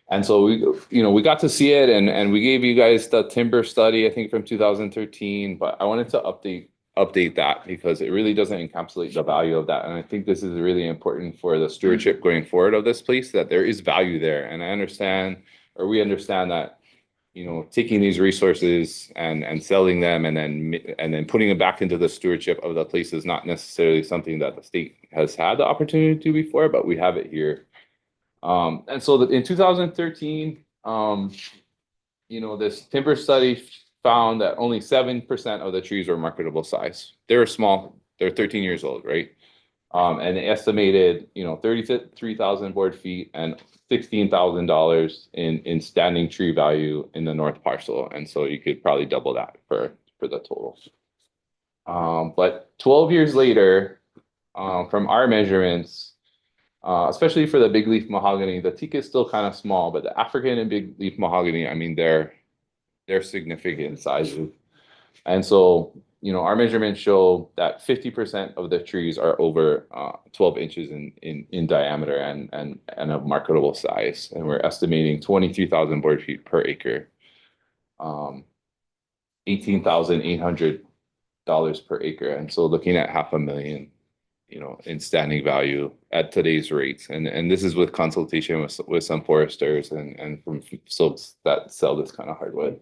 And so we got to see it, and we gave you guys the timber study, I think from 2013, but I wanted to update that because it really doesn't encapsulate the value of that. And I think this is really important for the stewardship going forward of this place, that there is value there. And we understand that, taking these resources and selling them and then putting them back into the stewardship of the place is not necessarily something that the state has had the opportunity to do before, but we have it here. And so in 2013, this timber study found that only 7% of the trees were marketable size. They were small. They're 13 years old, right? And they estimated, 33,000 board feet and $16,000 in standing tree value in the north parcel. And so you could probably double that for the total. But 12 years later, from our measurements, especially for the big leaf mahogany, the teak is still kind of small, but the African and big leaf mahogany, I mean, they're significant sizes. And so, our measurements show that 50% of the trees are over 12 inches in diameter and of marketable size. And we're estimating 23,000 board feet per acre, $18,800 per acre. And so looking at $500,000, in standing value at today's rates. And this is with consultation with some foresters and from folks that sell this kind of hardwood.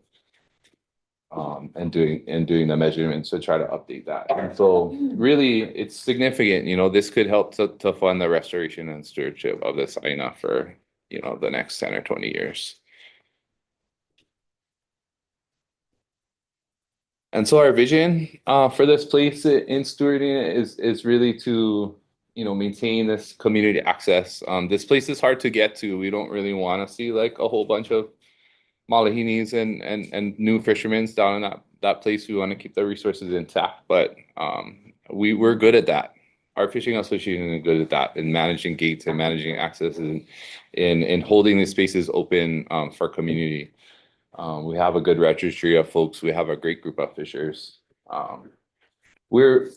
And doing the measurements to try to update that. And so really it's significant, this could help to fund the restoration and stewardship of this Aina for, the next 10 or 20 years. And so our vision for this place in stewarding it is really to, maintain this community access. This place is hard to get to. We don't really want to see like a whole bunch of Malahinis and new fishermen down in that place. We want to keep the resources intact, but we're good at that. Our fishing association is good at that in managing gates and managing access and in holding these spaces open for community. We have a good registry of folks. We have a great group of fishers. We're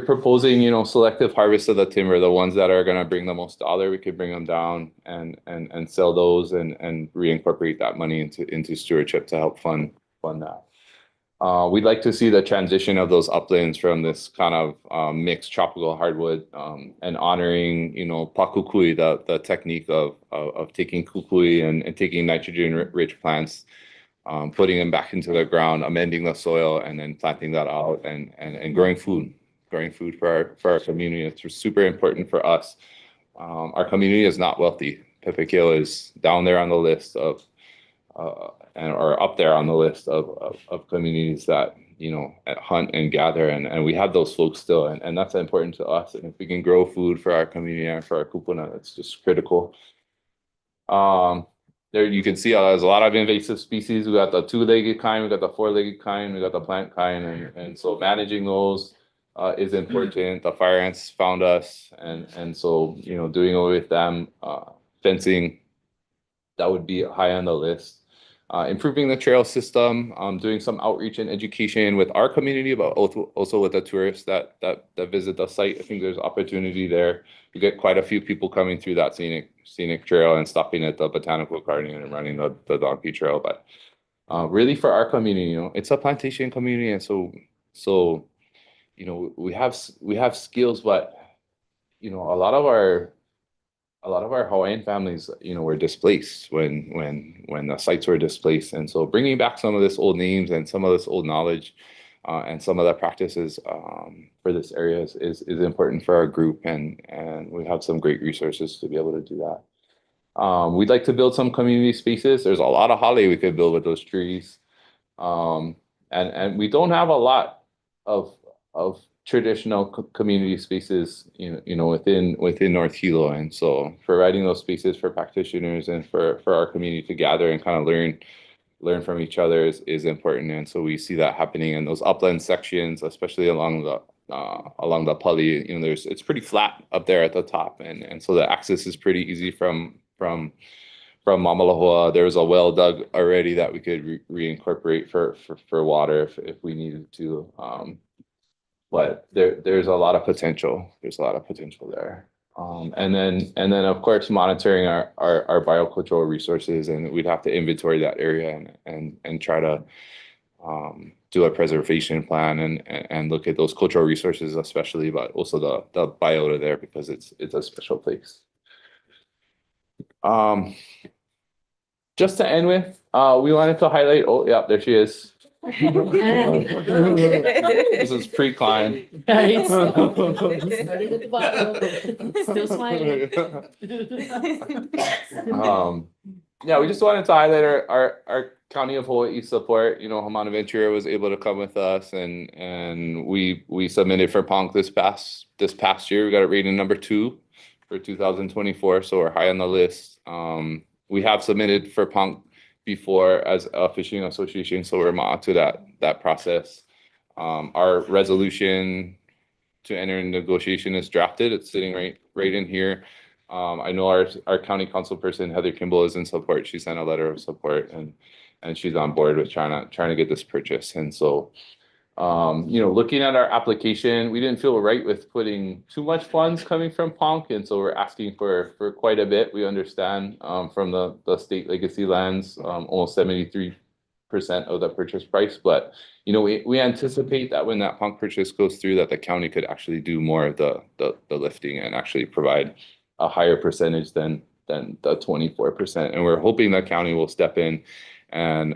proposing, selective harvest of the timber, the ones that are going to bring the most dollar. We could bring them down and sell those and reincorporate that money into stewardship to help fund that. We'd like to see the transition of those uplands from this kind of mixed tropical hardwood and honoring, pakukui, the technique of taking kukui and taking nitrogen-rich plants, putting them back into the ground, amending the soil, and then planting that out and growing food for our community. It's super important for us. Our community is not wealthy. Pepekeo is down there on the list of or up there on the list of communities that hunt and gather, and we have those folks still, and that's important to us. And if we can grow food for our community and for our kupuna, that's just critical. There you can see there's a lot of invasive species. We got the two-legged kind, we got the four-legged kind, we got the plant kind, and so managing those is important. The fire ants found us, and so doing away with them, fencing, that would be high on the list. Improving the trail system, doing some outreach and education with our community, but also with the tourists that visit the site. I think there's opportunity there. You get quite a few people coming through that scenic trail and stopping at the botanical garden and running the donkey trail. But really for our community, it's a plantation community, and so we have skills, but a lot of our Hawaiian families, were displaced when the sites were displaced. And so bringing back some of this old names and some of this old knowledge and some of the practices for this area is important for our group. And we have some great resources to be able to do that. We'd like to build some community spaces. There's a lot of holly we could build with those trees. And we don't have a lot of traditional community spaces, within North Hilo. And so providing those spaces for practitioners and for our community to gather and kind of learn from each other is important. And so we see that happening in those upland sections, especially along the Pali. It's pretty flat up there at the top, and so the access is pretty easy from Mamalahoa. There's a well dug already that we could reincorporate for water if we needed to. But there's a lot of potential. There's a lot of potential there. And then of course monitoring our biocultural resources, and we'd have to inventory that area and try to do a preservation plan and look at those cultural resources especially, but also the biota there, because it's a special place. Just to end with, we wanted to highlight, oh yeah, there she is. This is pre-Klein. Nice. Started at the bottom, still smiling. Yeah, we just wanted to highlight our County of Hawaii support. Hamana Ventura was able to come with us, and we submitted for PONC this past year. We got it rated number 2 for 2024, so we're high on the list. We have submitted for PONC before as a fishing association, so we're to that process. Our resolution to enter in negotiation is drafted. It's sitting right in here. I know our county council person Heather Kimball is in support. She sent a letter of support, and she's on board with trying to get this purchase. And so Looking at our application, we didn't feel right with putting too much funds coming from PONC, and so we're asking for quite a bit. We understand from the state legacy lands, almost 73% of the purchase price, but we anticipate that when that PONC purchase goes through, that the county could actually do more of the lifting and actually provide a higher percentage than the 24%. And we're hoping the county will step in and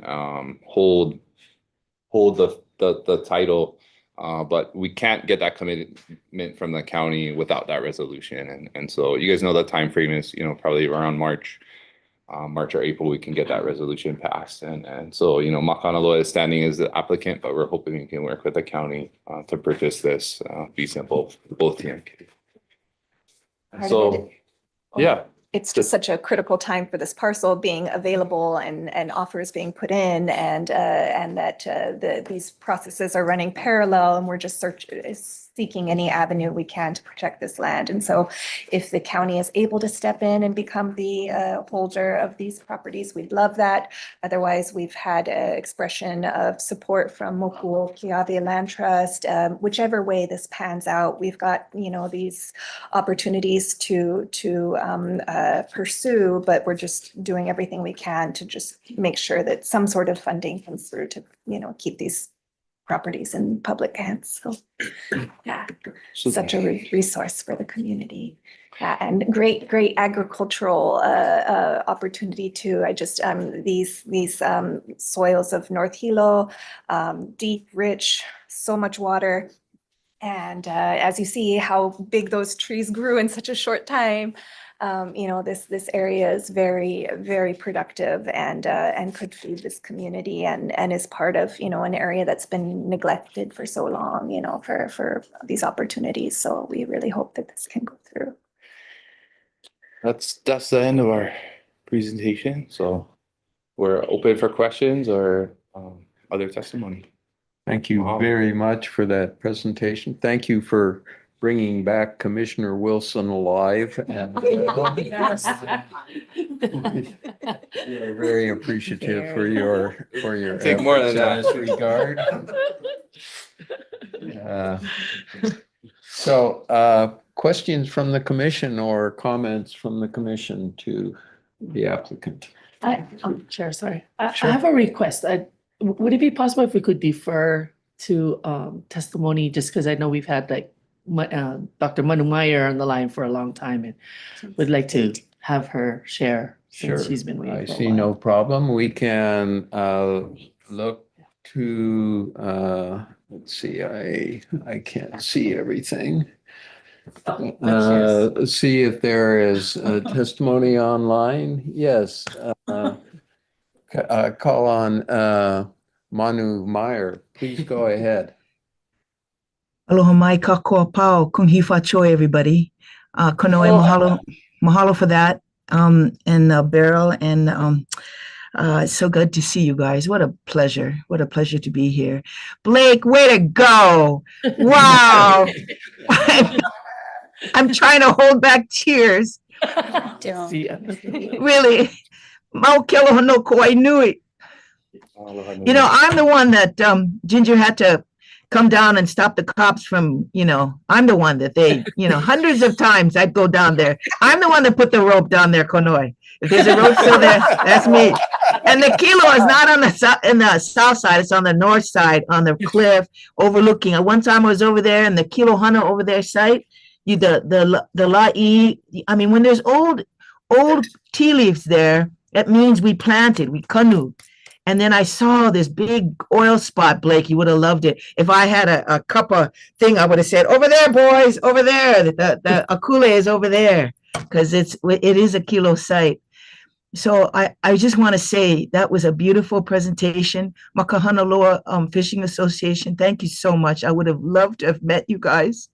hold the title, but we can't get that commitment from the county without that resolution. And so you guys know the time frame is probably around March or April we can get that resolution passed. And so Makanaloa is standing as the applicant, but we're hoping we can work with the county to purchase this fee simple for both TMK. So yeah. It's just such a critical time for this parcel being available and offers being put in, and that these processes are running parallel, and we're just seeking any avenue we can to protect this land. And so if the county is able to step in and become the holder of these properties, we'd love that. Otherwise, we've had an expression of support from Mokuo Kiawe Land Trust. Whichever way this pans out, we've got these opportunities to pursue, but we're just doing everything we can to just make sure that some sort of funding comes through to keep these properties in public hands. So yeah, such a resource for the community. And great agricultural opportunity too. I just these soils of North Hilo, deep, rich, so much water. And as you see how big those trees grew in such a short time, this area is very, very productive and could feed this community and is part of, an area that's been neglected for so long, for these opportunities. So we really hope that this can go through. That's the end of our presentation. So we're open for questions or other testimony. Thank you very much for that presentation. Thank you for bringing back Commissioner Wilson alive. And we're very appreciative for your Take more than efforts in this regard. So questions from the commission or comments from the commission to the applicant? Chair, sorry. Sure. I have a request. Would it be possible if we could defer to testimony, just because I know we've had Dr. Manu Meyer on the line for a long time and would like to have her share since she's been waiting I for a see while. no problem. We can look to let's see, I can't see everything. Let's see if there is testimony online. Yes. Call on Manu Meyer. Please go ahead. Aloha mai kakoa pau, kung hifa choi, everybody. Konoe, mahalo for that. And Beryl, and it's so good to see you guys. What a pleasure to be here. Blake, way to go. Wow. I'm trying to hold back tears. Really. Mau kealoha no koainui. I'm the one that Ginger had to come down and stop the cops from, I'm the one that they, hundreds of times I'd go down there. I'm the one that put the rope down there, Konoe. If there's a rope still there, that's me. And the kilo is not on the south side, it's on the north side, on the cliff overlooking. One time I was over there in the Kilo Hunter over there site, the la'i, I mean, when there's old tea leaves there, that means we planted, we kanu. And then I saw this big oil spot, Blake. You would have loved it. If I had a cup of thing, I would have said, over there, boys, over there. The akule is over there because it is a kilo site. So I just want to say that was a beautiful presentation. Makahana Loa Fishing Association, thank you so much. I would have loved to have met you guys.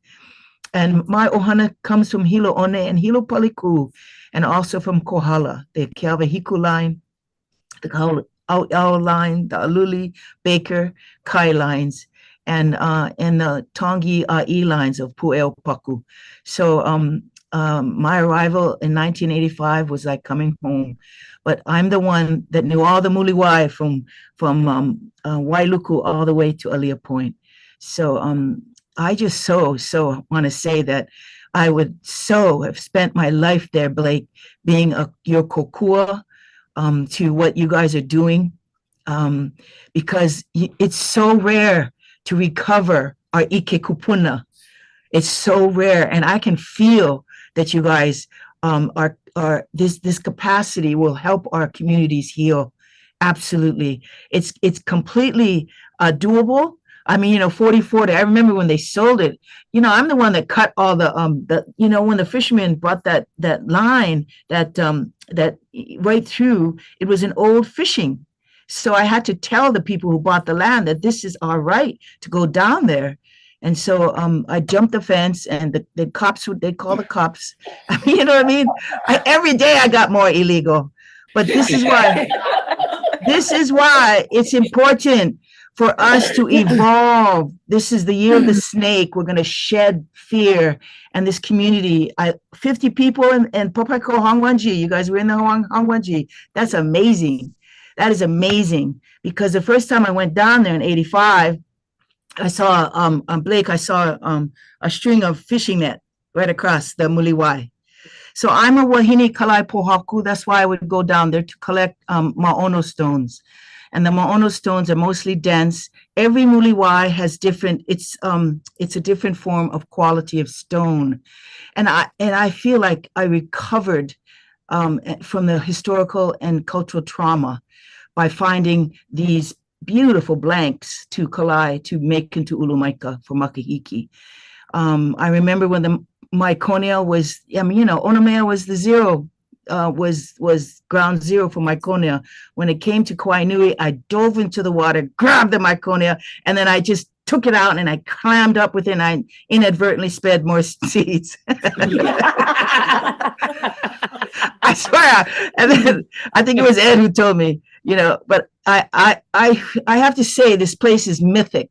And my ohana comes from Hilo One and Hilo Paliku, and also from Kohala, the Keawehiku line, the Au line, the Aluli, Baker, Kai lines, and the Tongi E lines of Pu'eo Paku. So my arrival in 1985 was like coming home, but I'm the one that knew all the muliwai from Wailuku all the way to Alia Point. So I just so want to say that I would so have spent my life there, Blake, being your kokua to what you guys are doing, because it's so rare to recover our ike kupuna. It's so rare, and I can feel that you guys are this capacity will help our communities heal. Absolutely, it's completely doable. I mean, 40/40. I remember when they sold it. I'm the one that cut all the when the fishermen brought that line that right through. It was an old fishing, so I had to tell the people who bought the land that this is our right to go down there. And so I jumped the fence, and the cops they call the cops. You know what I mean? Every day I got more illegal, but this is why it's important for us to evolve. This is the year of the snake. We're going to shed fear. And this community, 50 people in Popako Hongwanji. You guys were in the Hongwanji. That's amazing. That is amazing, because the first time I went down there in 85, I saw Blake. I saw a string of fishing net right across the Muliwai. So I'm a Wahine Kalai Pohaku. That's why I would go down there to collect Maono stones. And the Maono stones are mostly dense. Every Muliwai has different, it's a different form of quality of stone. And I feel like I recovered from the historical and cultural trauma by finding these beautiful blanks to Kalai to make into Ulumaika for Makahiki. I remember when the Myconia was, Onomea was the zero, was ground zero for Myconia. When it came to Kauai Nui, I dove into the water, grabbed the Myconia, and then I just took it out and I clammed up within. I inadvertently sped more seeds. I swear. And then I think it was Ed who told me, but I have to say this place is mythic.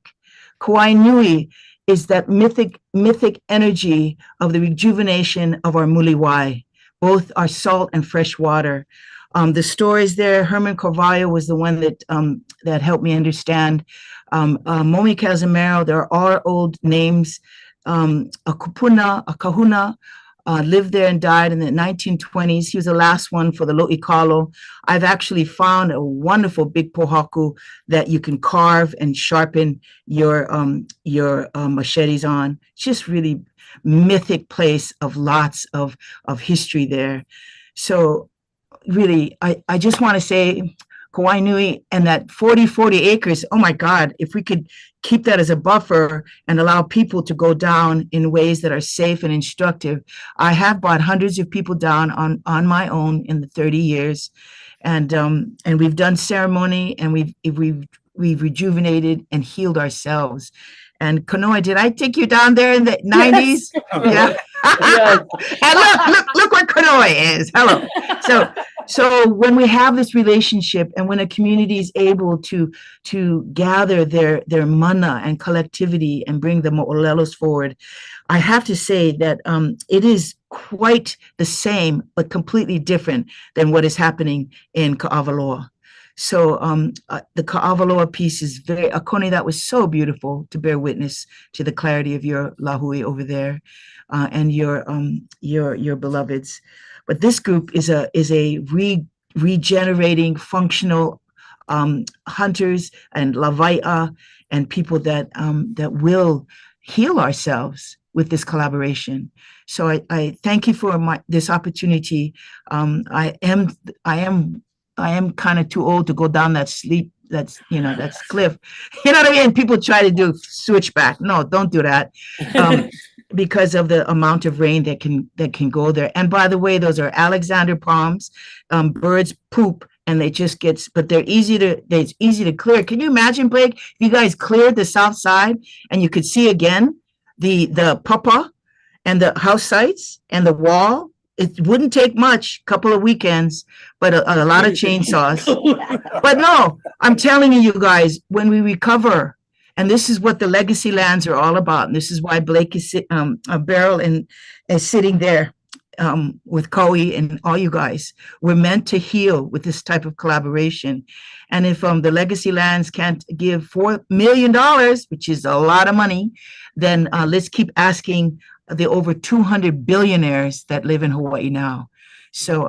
Kauai Nui is that mythic energy of the rejuvenation of our Muliwai, both our salt and fresh water. The stories there, Herman Carvalho was the one that helped me understand. Momi Casimiro, there are old names. A Kupuna, a Kahuna, lived there and died in the 1920s. He was the last one for the Lo'ikalo. I've actually found a wonderful big pohaku that you can carve and sharpen your machetes on. It's just really mythic place of lots of history there. So really, I just want to say Kauai Nui and that 40 acres, oh my God, if we could keep that as a buffer and allow people to go down in ways that are safe and instructive. I have brought hundreds of people down on my own in the 30 years. And we've done ceremony, and we've rejuvenated and healed ourselves. And Kanoa, did I take you down there in the 90s? Yeah. And look where Kanoa is. Hello. So when we have this relationship, and when a community is able to gather their mana and collectivity and bring the mo'olelos forward, I have to say that it is quite the same, but completely different than what is happening in Ka'avaloa. So the Ka'avaloa piece is Akoni, that was so beautiful to bear witness to the clarity of your lahui over there and your beloveds. But this group is a regenerating, functional hunters and lavaia and people that will heal ourselves with this collaboration. So I thank you for this opportunity. I am kind of too old to go down that that's cliff. You know what I mean? People try to do switchback. No, don't do that. Because of the amount of rain that can go there. And by the way, those are Alexander palms. Birds poop and but it's easy to clear. Can you imagine, Blake, if you guys cleared the south side and you could see again the papa and the house sites and the wall? It wouldn't take much, couple of weekends, but a lot of chainsaws. But no, I'm telling you guys, when we recover, and this is what the legacy lands are all about, and this is why Blake is Beryl is sitting there with Coe and all you guys. We're meant to heal with this type of collaboration. And if the legacy lands can't give $4 million, which is a lot of money, then let's keep asking the over 200 billionaires that live in Hawaii now. So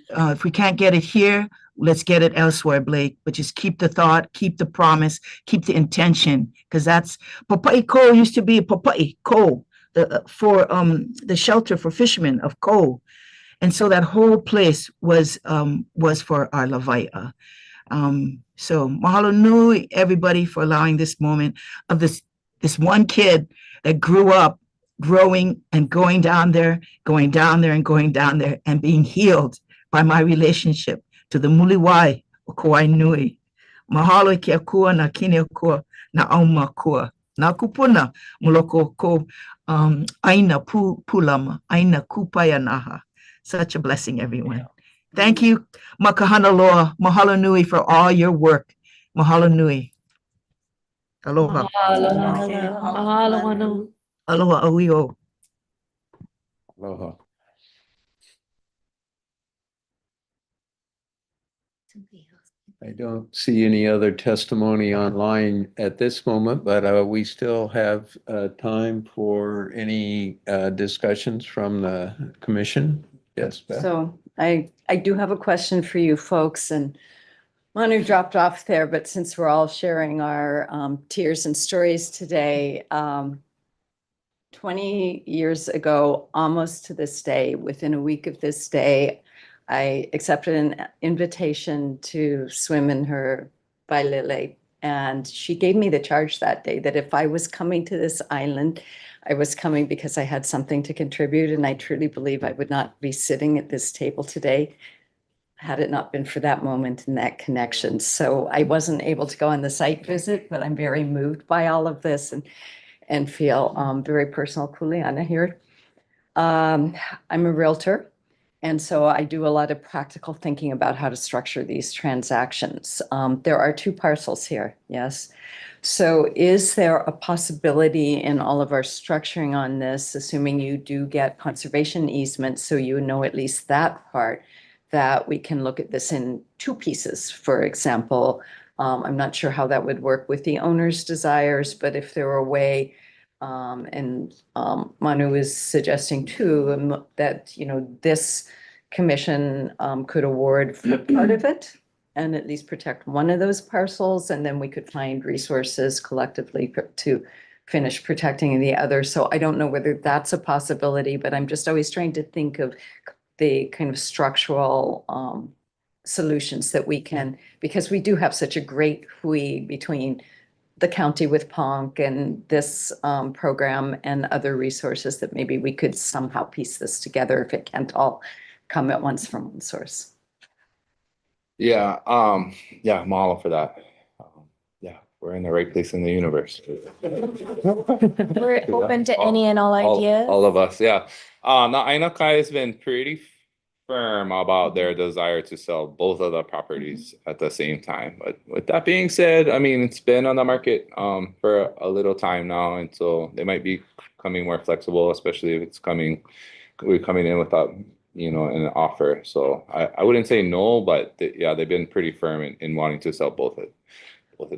if we can't get it here, let's get it elsewhere, Blake. But just keep the thought, keep the promise, keep the intention, because that's Papa'i Ko used to be Papa'i Ko, for the shelter for fishermen of Ko. And so that whole place was for our Lavaia. So mahalo nui, everybody, for allowing this moment of this one kid that grew up growing and going down there and being healed by my relationship to the muliwai o Kauai Nui. Mahalo i ke akua na kine akua na auma akua. Na kupuna muloko ko aina pulama, aina kupaya naha. Such a blessing, everyone. Thank you, Makahana Loa. Mahalo nui for all your work. Mahalo nui. Aloha. Mahalo. Aloha auio. Aloha. I don't see any other testimony online at this moment, but we still have time for any discussions from the commission. Yes, Beth? So I do have a question for you folks, and Manu dropped off there, but since we're all sharing our tears and stories today, 20 years ago, almost to this day, within a week of this day, I accepted an invitation to swim in her Bailele, and she gave me the charge that day that if I was coming to this island, I was coming because I had something to contribute, and I truly believe I would not be sitting at this table today had it not been for that moment and that connection. So I wasn't able to go on the site visit, but I'm very moved by all of this and feel very personal kuleana here. I'm a realtor. And so I do a lot of practical thinking about how to structure these transactions. There are 2 parcels here, yes. So is there a possibility in all of our structuring on this, assuming you do get conservation easements, so you know at least that part, that we can look at this in 2 pieces, for example? I'm not sure how that would work with the owner's desires, but if there were a way, and Manu is suggesting too, that, this commission could award for part of it and at least protect one of those parcels, and then we could find resources collectively to finish protecting the other. So I don't know whether that's a possibility, but I'm just always trying to think of the kind of structural solutions that we can, because we do have such a great hui between the county with PONC and this program and other resources that maybe we could somehow piece this together if it can't all come at once from one source. Yeah, mahalo for that. Yeah, we're in the right place in the universe. We're open to any and all ideas. All of us, yeah. Now Aina Kai has been pretty firm about their desire to sell both of the properties at the same time. But with that being said, I mean, it's been on the market for a little time now, and so they might be coming more flexible, especially if we're coming in without, an offer. So I wouldn't say no, but they've been pretty firm in wanting to sell both at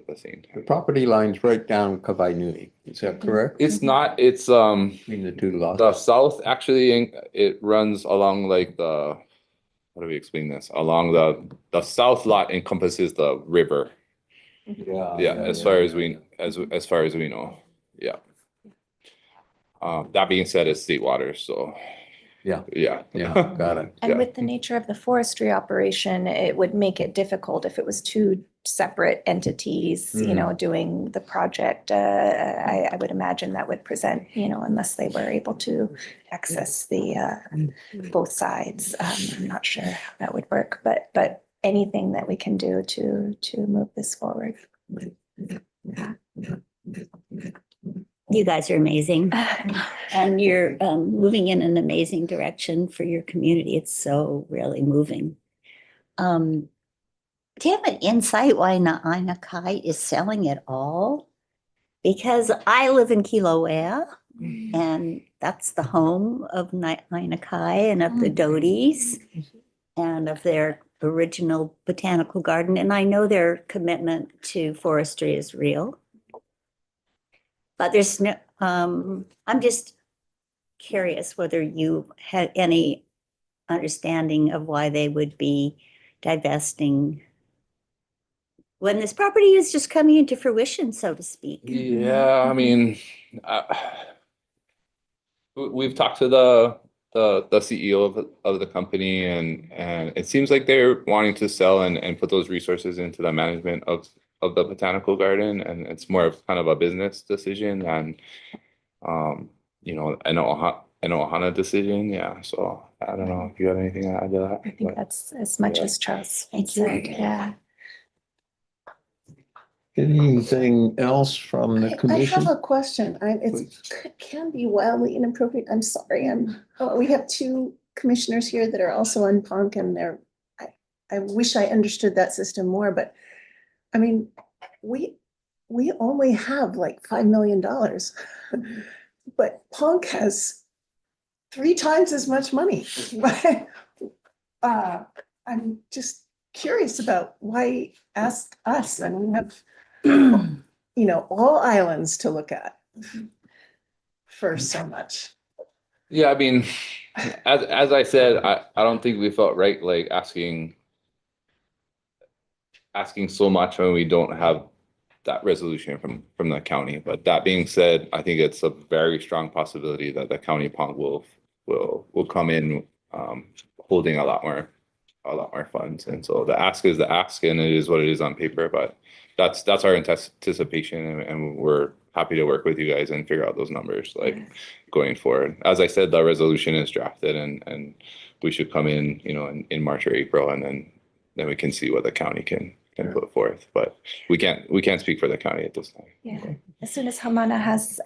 the same The time. property line's right down Kauai Nui. Is that correct? It's not, it's Between the 2 lots. the south, actually, it runs along like how do we explain this? Along the south lot encompasses the river. Yeah, as far as we know. Yeah. That being said, it's state water, so. Yeah. Yeah. Got it. And with the nature of the forestry operation, it would make it difficult if it was 2 separate entities, doing the project. I would imagine that would present, unless they were able to access the both sides. I'm not sure how that would work, but anything that we can do to move this forward. You guys are amazing. And you're moving in an amazing direction for your community. It's so really moving. Do you have an insight why Na'ina Kai is selling it all? Because I live in Kilauea And that's the home of Aina Kai and of the Doties and of their original botanical garden. And I know their commitment to forestry is real. But there's no, I'm just curious whether you had any understanding of why they would be divesting when this property is just coming into fruition, so to speak. Yeah, I mean, we've talked to the CEO of the company, and it seems like they're wanting to sell and put those resources into the management of the botanical garden, and it's more of kind of a business decision and an Ohana decision. Yeah, so I don't know if you have anything to add to that. I think that's as much as Charles Thank you. said, yeah. Anything else from the I commission? have a question. It can be wildly inappropriate. I'm sorry. We have two commissioners here that are also on PONC, and I wish I understood that system more, but I mean, we only have like $5 million, but PONC has 3 times as much money. I'm just curious about why ask us, and we have all islands to look at for so much. Yeah, I mean, as I said, I don't think we felt right like asking so much when we don't have that resolution from the county. But that being said, I think it's a very strong possibility that the county PONC will come in holding a lot more funds. And so the ask is the ask, and it is what it is on paper, but that's our anticipation, and we're happy to work with you guys and figure out those numbers like going forward. As I said, the resolution is drafted, and we should come in, in March or April, and then we can see what the county can put forth. But we can't speak for the county at this time. Yeah, as soon as Hamana has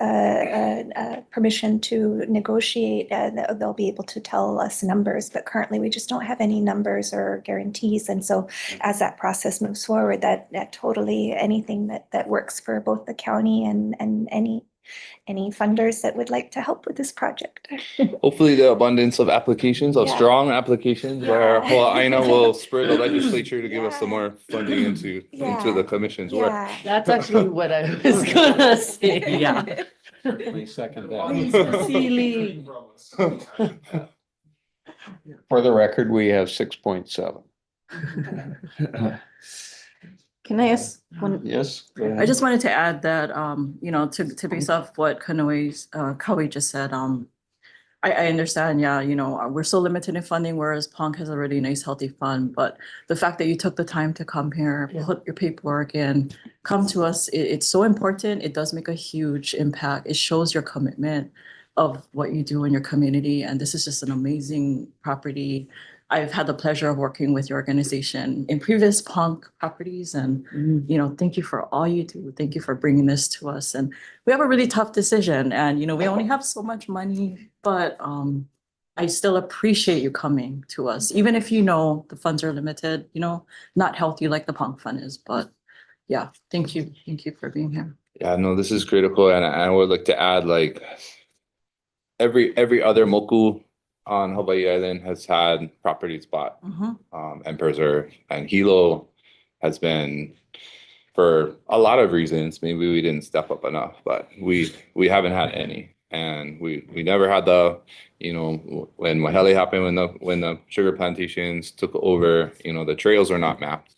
permission to negotiate, they'll be able to tell us numbers, but currently we just don't have any numbers or guarantees. And so as that process moves forward, that totally anything that works for both the county and any funders that would like to help with this project. Hopefully the abundance of applications, of Yeah. strong applications, where Yeah. Hawaii will spur the legislature to give us some more funding into the commission's work. Yeah. That's actually what I was gonna say, yeah. We second that. Sincerely. For the record, we have 6.7. Can I ask one? Yes. go I ahead. just wanted to add that, to base off what Kawi just said, I understand, yeah, we're so limited in funding, whereas PONC has a really nice, healthy fund. But the fact that you took the time to come here, put your paperwork in, come to us, it's so important. It does make a huge impact. It shows your commitment of what you do in your community. And this is just an amazing property. I've had the pleasure of working with your organization in previous PONC properties, and thank you for all you do. Thank you for bringing this to us. And we have a really tough decision, and we only have so much money, but I still appreciate you coming to us, even if the funds are limited, not healthy like the PONC fund is. But yeah, thank you for being here. Yeah, no, this is critical, and I would like to add, like, every other moku on Hawaii Island has had properties bought and preserved, and Hilo has been, for a lot of reasons, maybe we didn't step up enough, but we haven't had any, and we never had the, when Wahele happened, when the sugar plantations took over, the trails were not mapped.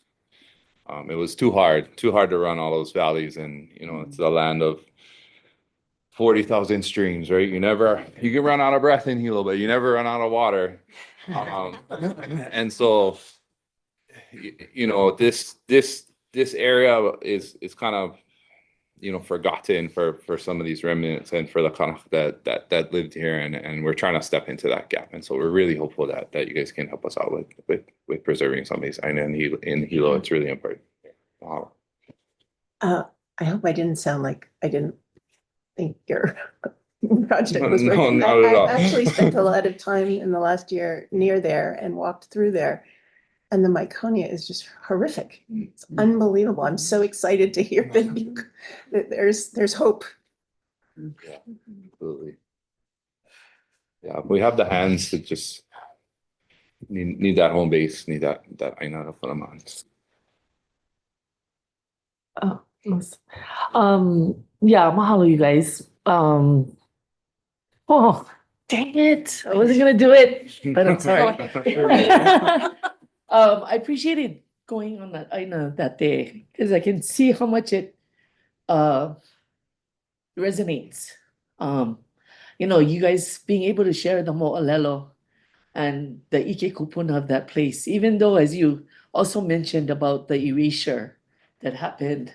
It was too hard to run all those valleys, and it's the land of 40,000 streams, right? You can run out of breath in Hilo, but you never run out of water. And so, this area is kind of, forgotten for some of these remnants and for the Kanak that lived here, and we're trying to step into that gap. And so we're really hopeful that you guys can help us out with preserving some of these. I know in Hilo, it's really important. Wow. I hope I didn't sound like I didn't think your project was No, working. not at all. I actually spent a lot of time in the last year near there and walked through there. And the Myconia is just horrific. It's unbelievable. I'm so excited to hear that there's hope. Yeah, absolutely. Yeah, we have the hands to just need that home base, need that aina to put them on. Oh, yes. Yeah, mahalo, you guys. Oh, dang it. I wasn't gonna do it, but I'm sorry. I appreciated going on that aina that day because I can see how much it resonates. You guys being able to share the mo'olelo and the ike kupuna of that place, even though, as you also mentioned about the erasure that happened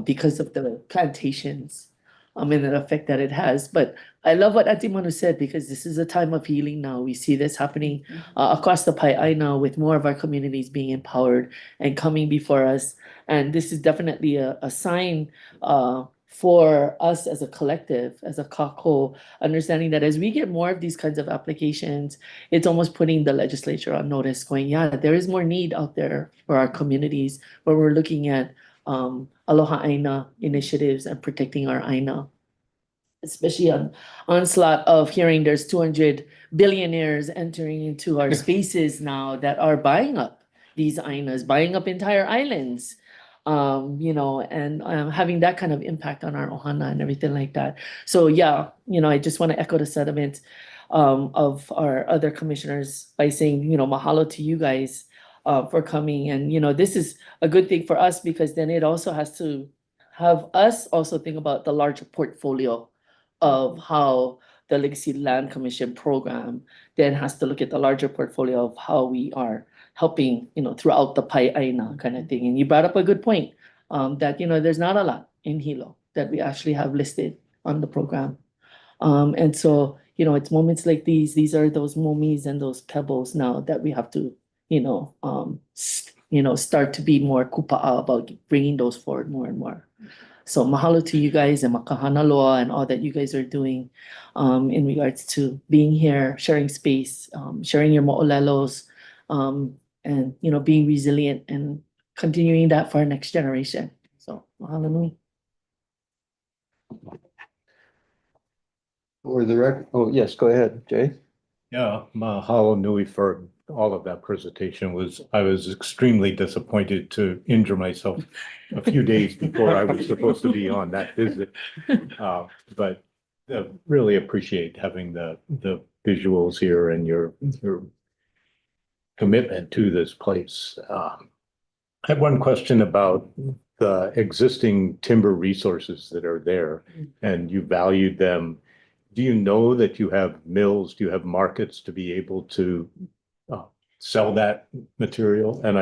because of the plantations and the effect that it has. But I love what Ate Manu said, because this is a time of healing now. We see this happening across the Pai now, with more of our communities being empowered and coming before us. And this is definitely a sign for us as a collective, as a kako, understanding that as we get more of these kinds of applications, it's almost putting the legislature on notice, going, yeah, there is more need out there for our communities, where we're looking at Aloha Aina initiatives and protecting our Aina. Especially on onslaught of hearing there's 200 billionaires entering into our spaces now that are buying up these Ainas, buying up entire islands. And having that kind of impact on our ohana and everything like that. So yeah, I just want to echo the sentiment of our other commissioners by saying, mahalo to you guys for coming. And, this is a good thing for us, because then it also has to have us also think about the larger portfolio of how the Legacy Land Commission program then has to look at the larger portfolio of how we are helping, throughout the Pai Aina kind of thing. And you brought up a good point, that, there's not a lot in Hilo that we actually have listed on the program. And so, it's moments like these are those momies and those pebbles now that we have to, start to be more kupa'a about bringing those forward more and more. So mahalo to you guys, and makahana loa, and all that you guys are doing in regards to being here, sharing space, sharing your mo'olelos, and being resilient and continuing that for our next generation. So mahalo nui. Oh, yes, go ahead, Jay. Yeah, mahalo nui for all of that presentation. I was extremely disappointed to injure myself a few days before I was supposed to be on that visit. But really appreciate having the visuals here and your commitment to this place. I have one question about the existing timber resources that are there, and you valued them. Do you know that you have mills? Do you have markets to be able to sell that material? And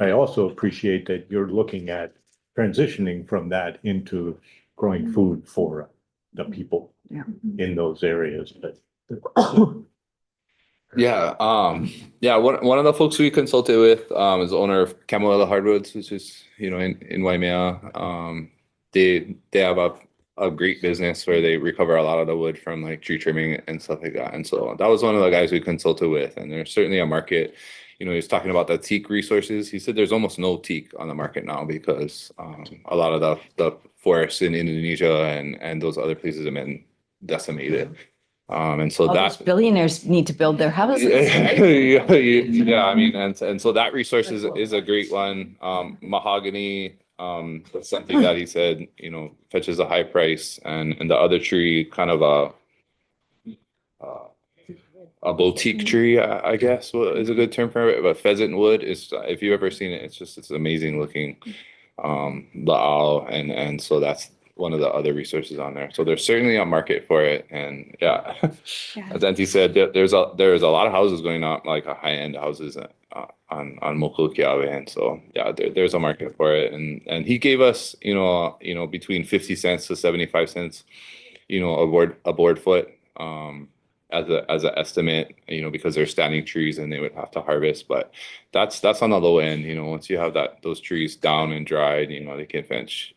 I also appreciate that you're looking at transitioning from that into growing food for the people in those areas. But Yeah, one of the folks we consulted with is the owner of Camuela Hardwoods, which is, in Waimea. They have a great business where they recover a lot of the wood from like tree trimming and stuff like that. And so that was one of the guys we consulted with, and there's certainly a market. He was talking about the teak resources. He said there's almost no teak on the market now, because a lot of the forests in Indonesia and those other places have been decimated. And so All those billionaires need to build their houses. yeah, I mean, and so that resource is a great one. Mahogany, that's something that he said, fetches a high price, and the other tree, kind of a boutique tree, I guess is a good term for it. But pheasant wood is, if you've ever seen it, it's amazing looking. La'al, and so that's one of the other resources on there. So there's certainly a market for it, and yeah, as Auntie said, there's a lot of houses going up, like high-end houses on Mokulekiawe, and so yeah, there's a market for it, and he gave us between 50 cents to 75 cents, a board foot, as an estimate, because they're standing trees and they would have to harvest. But that's on the low end. Once you have those trees down and dried, they can fetch,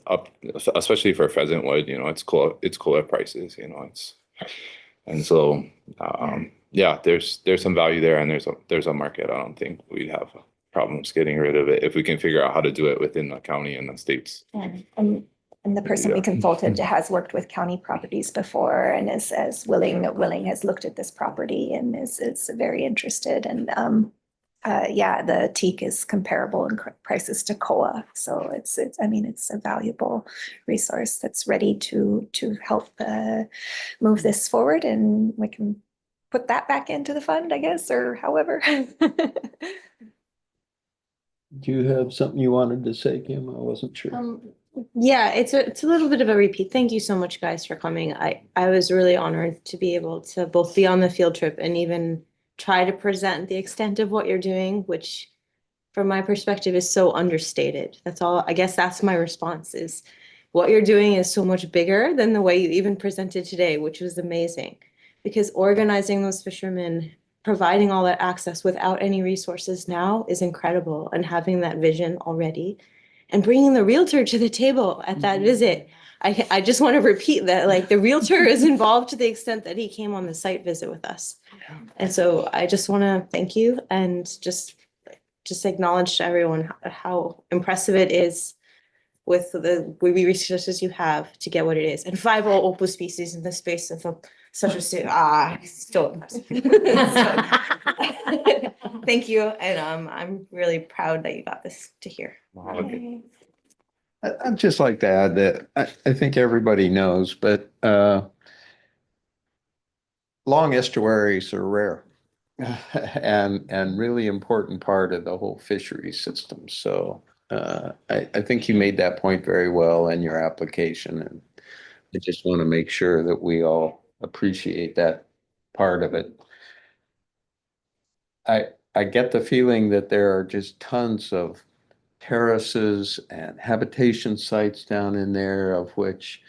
up, especially for pheasant wood, it's cooler prices, and so yeah, there's some value there, and there's a market. I don't think we'd have problems getting rid of it if we can figure out how to do it within the county and the states. And And the person we consulted has worked with county properties before and is as willing has looked at this property and is very interested. And yeah, the teak is comparable in prices to COA. So I mean, it's a valuable resource that's ready to help move this forward, and we can put that back into the fund, I guess, or however. Do you have something you wanted to say, Kim? I wasn't sure. Yeah, it's a little bit of a repeat. Thank you so much, guys, for coming. I was really honored to be able to both be on the field trip and even try to present the extent of what you're doing, which from my perspective is so understated. That's all, I guess that's my response is what you're doing is so much bigger than the way you even presented today, which was amazing. Because organizing those fishermen, providing all that access without any resources now is incredible, and having that vision already and bringing the realtor to the table at that visit. I just want to repeat that, like, the realtor is involved to the extent that he came on the site visit with us. And so I just want to thank you and just acknowledge to everyone how impressive it is with the resources you have to get what it is. And 5 opal species in the space of such a still impressive. Thank you, and I'm really proud that you got this to hear. I'd just like to add that I think everybody knows, but long estuaries are rare and really important part of the whole fishery system. So I think you made that point very well in your application, and I just want to make sure that we all appreciate that part of it. I get the feeling that there are just tons of terraces and habitation sites down in there, of which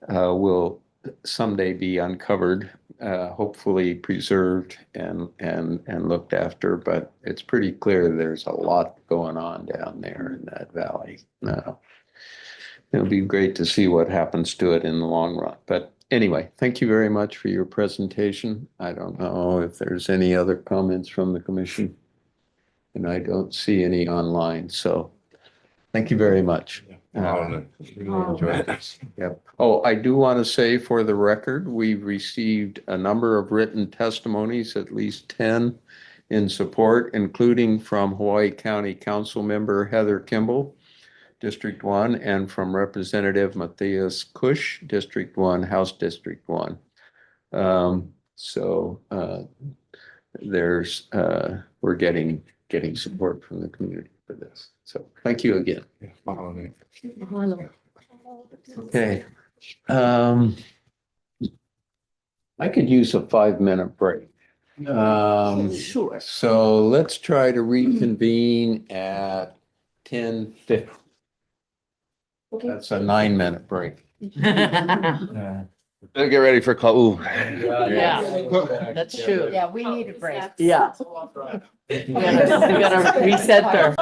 will someday be uncovered, hopefully preserved and looked after. But it's pretty clear there's a lot going on down there in that valley. It'll be great to see what happens to it in the long run. But anyway, thank you very much for your presentation. I don't know if there's any other comments from the commission, and I don't see any online. So thank you very much. Really enjoyed this. Yep. Oh, I do want to say for the record, we've received a number of written testimonies, at least 10 in support, including from Hawaii County Council member Heather Kimball, District 1, and from Representative Matthias Cush, District 1, House District 1. We're getting support from the community for this. So thank you again. Okay. I could use a 5-minute break. Sure. So let's try to reconvene at 10:50. That's a 9-minute break. Better get ready for Ka'u. Yeah, that's true. Yeah, we need a break. Yeah. We gotta reset there.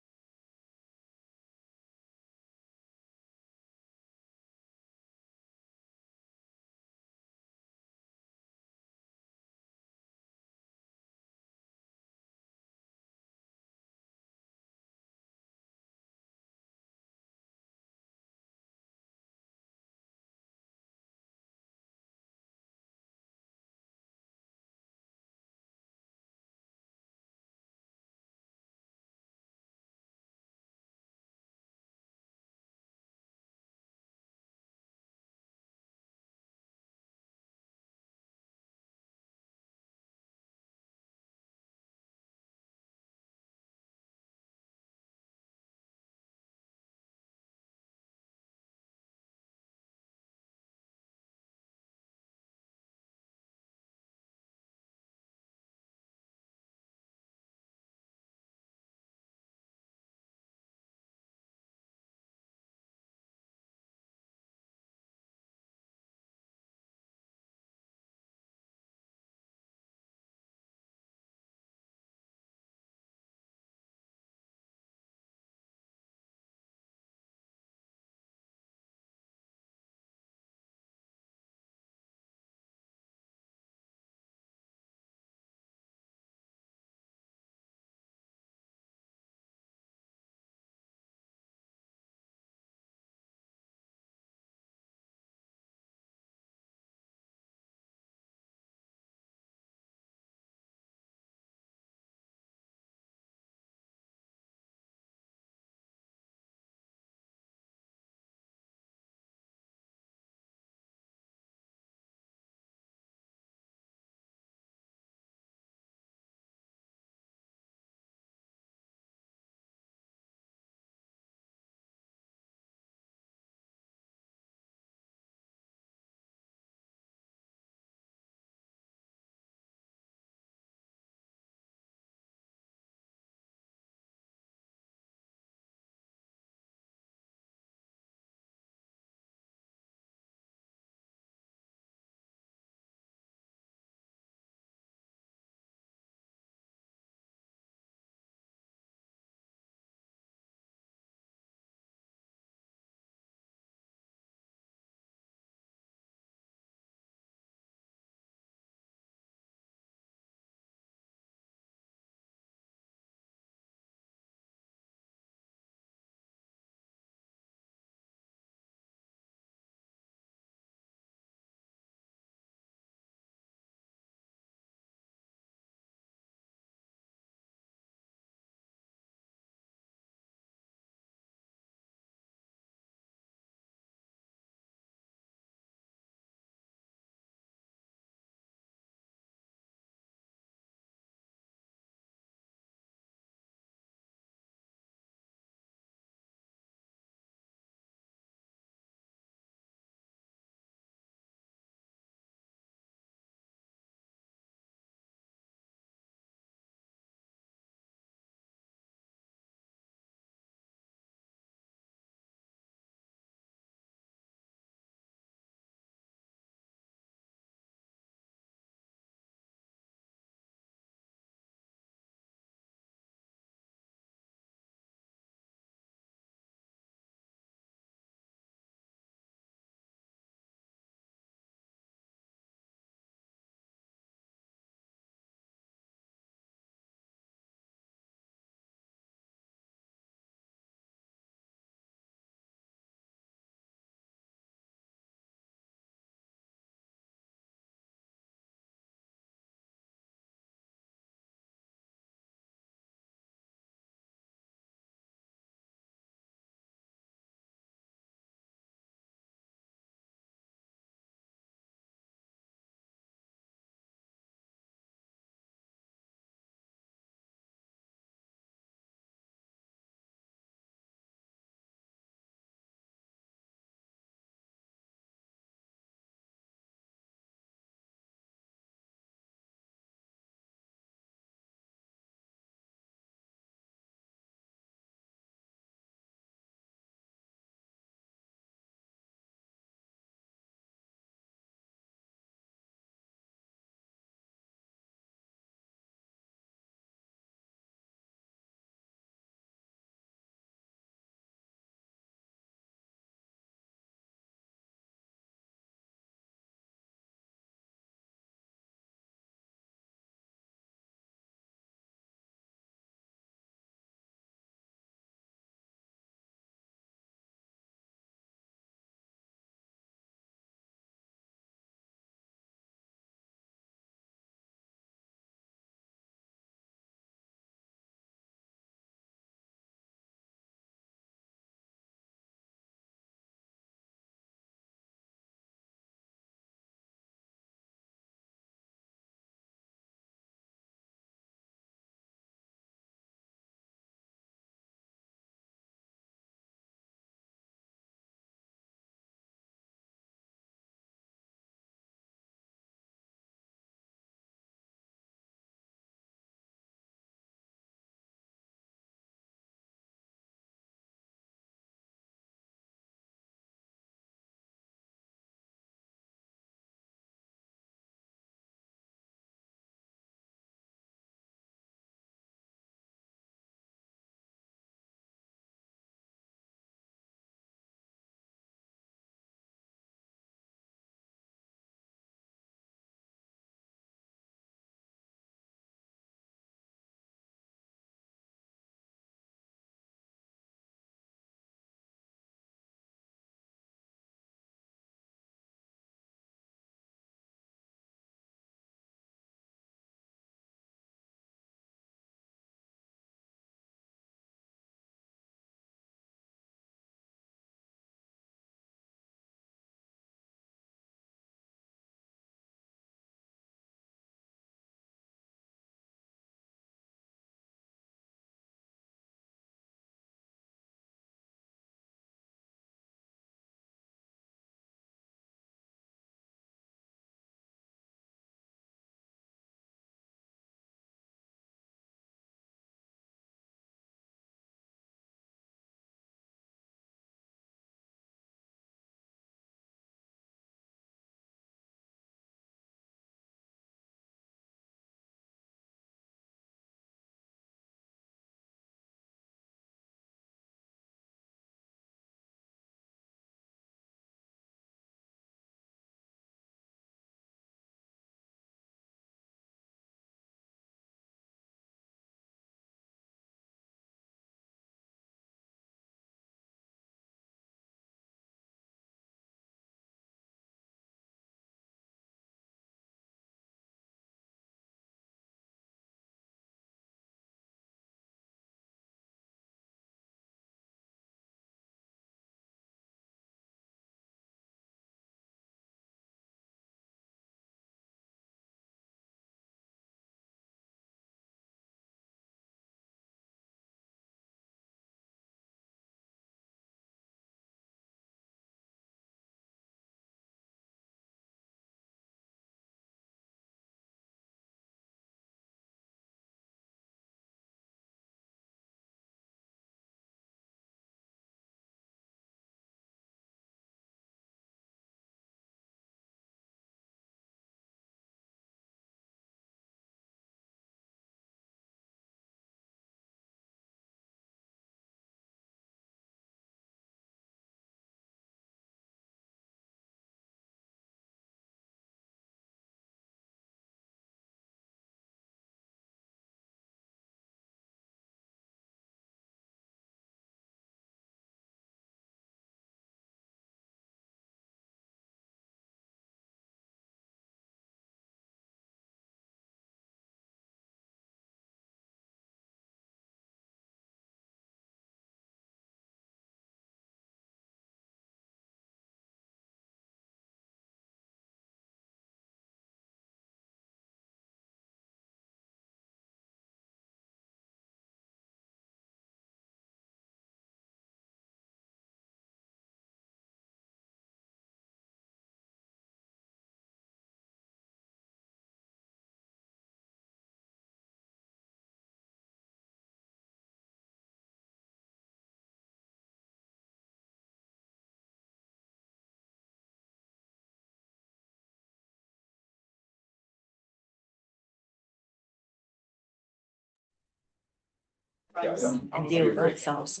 and deal with ourselves.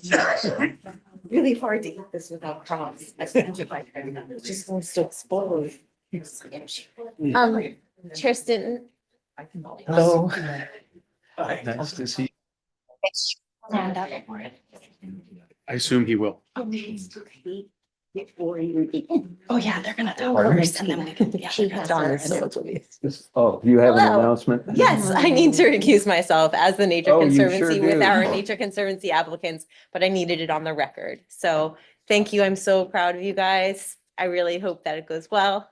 Really hard to eat this without crumbs. It just wants to explode. Chair Stinton. Hello. Nice to see Stand up. I assume he will. Before you begin. Oh, yeah, they're gonna talk Pardon? first and then we can, yeah. She has Oh, you have an Hello. announcement? Yes, I need to recuse myself as the Nature Oh, you sure Conservancy with do. our Nature Conservancy applicants, but I needed it on the record. So thank you. I'm so proud of you guys. I really hope that it goes well.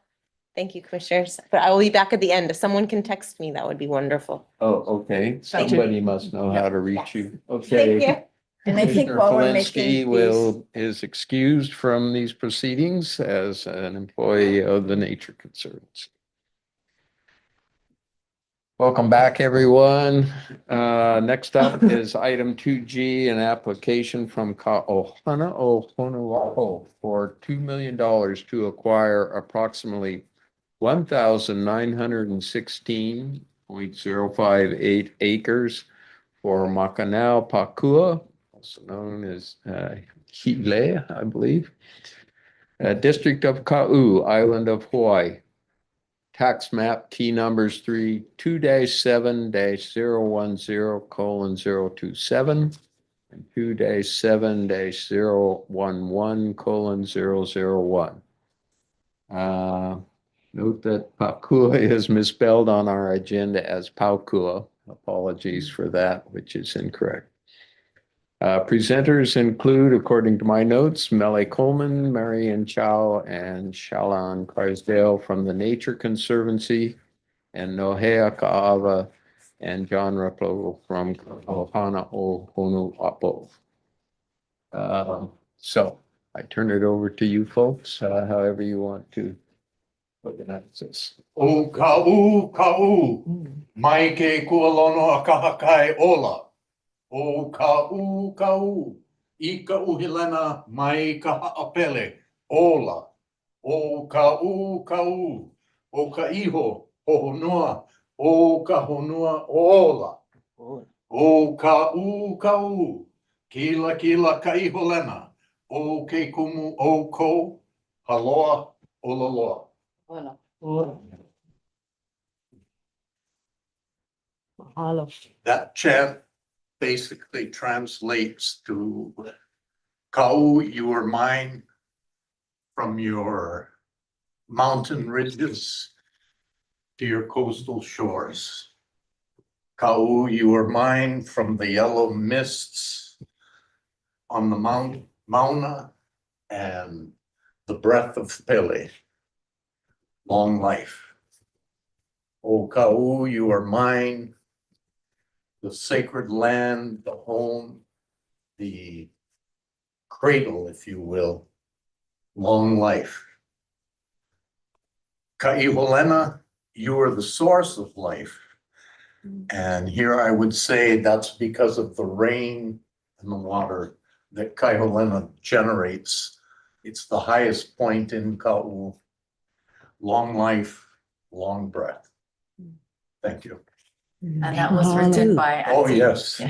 Thank you, commissioners. But I will be back at the end. If someone can text me, that would be wonderful. Oh, okay. Thank you. Somebody must know how to reach you. Thank Okay. you. And I think Commissioner while we're Polinsky making is excused from these proceedings as an employee of the Nature Conservancy. Welcome back, everyone. Next up is item 2G, an application from Ka'ohana Ohonuapo for $2 million to acquire approximately 1,916.058 acres for Makanao Pakua, also known as Hile, I believe. District of Ka'u, Island of Hawaii. Tax map T numbers 2-7-010:027 and 2-7-011:001. Note that Pakua is misspelled on our agenda as Paukua. Apologies for that, which is incorrect. Presenters include, according to my notes, Mele Coleman, Marian Chow, and Shalan Crysdale from the Nature Conservancy, and Nohea Ka'ava and John Replo from Ohana Ohonuapo. So I turn it over to you folks, however you want to organize this. O ka'u, mai ke kualono a kahakai ola. O ka'u, I ka uhilena mai ka ha'apele, ola. O ka'u, o ka iho, honua, o ka honua, ola. O ka'u, kila ka iho lena, o ke kumu o ko, haloa, olaloa. That chant basically translates to Kau, you are mine from your mountain ridges to your coastal shores. Kau, you are mine from the yellow mists on the Mount Mauna and the breath of Pele. Long life. O Kau, you are mine, the sacred land, the home, the cradle, if you will, long life. Ka'iholena, you are the source of life. And here I would say that's because of the rain and the water that Ka'iholena generates. It's the highest point in Ka'u. Long life, long breath. Thank you. And that was written by. Oh, yes.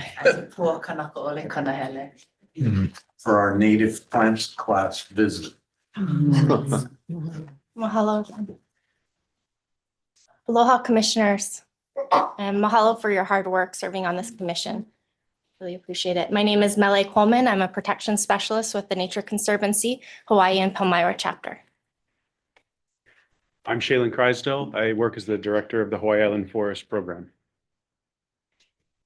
For our native plants class visit. Mahalo. Aloha, commissioners. And mahalo for your hard work serving on this commission. Really appreciate it. My name is Mele Coleman. I'm a protection specialist with the Nature Conservancy, Hawaii and Palmyra chapter. I'm Shalan Crysdale. I work as the director of the Hawaii Island Forest Program.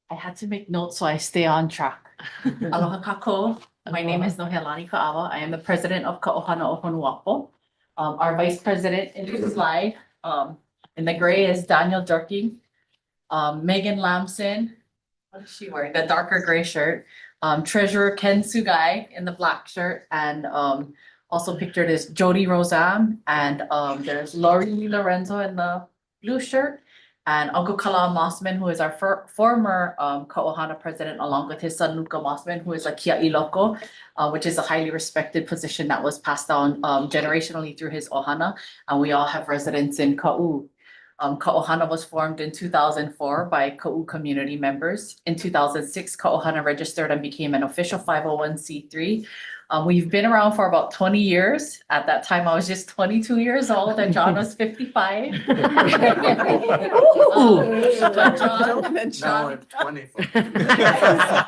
I had to make notes so I stay on track. Aloha kako. My name is Nohelani Ka'awa. I am the president of Ka'ohana Ohonuapo. Our vice president in the slide, in the gray is Daniel Durking. Megan Lamson, what is she wearing? The darker gray shirt. Treasurer Ken Sugai in the black shirt, and also pictured is Jody Rosam, and there's Lori Lorenzo in the blue shirt, and Uncle Kala Mossman, who is our former Ka'ohana president, along with his son Luka Mossman, who is a Kia'i Loko, which is a highly respected position that was passed down generationally through his ohana, and we all have residence in Ka'u. Ka'ohana was formed in 2004 by Ka'u community members. In 2006, Ka'ohana registered and became an official 501c3. We've been around for about 20 years. At that time, I was just 22 years old and John was 55. But Now I'm 25.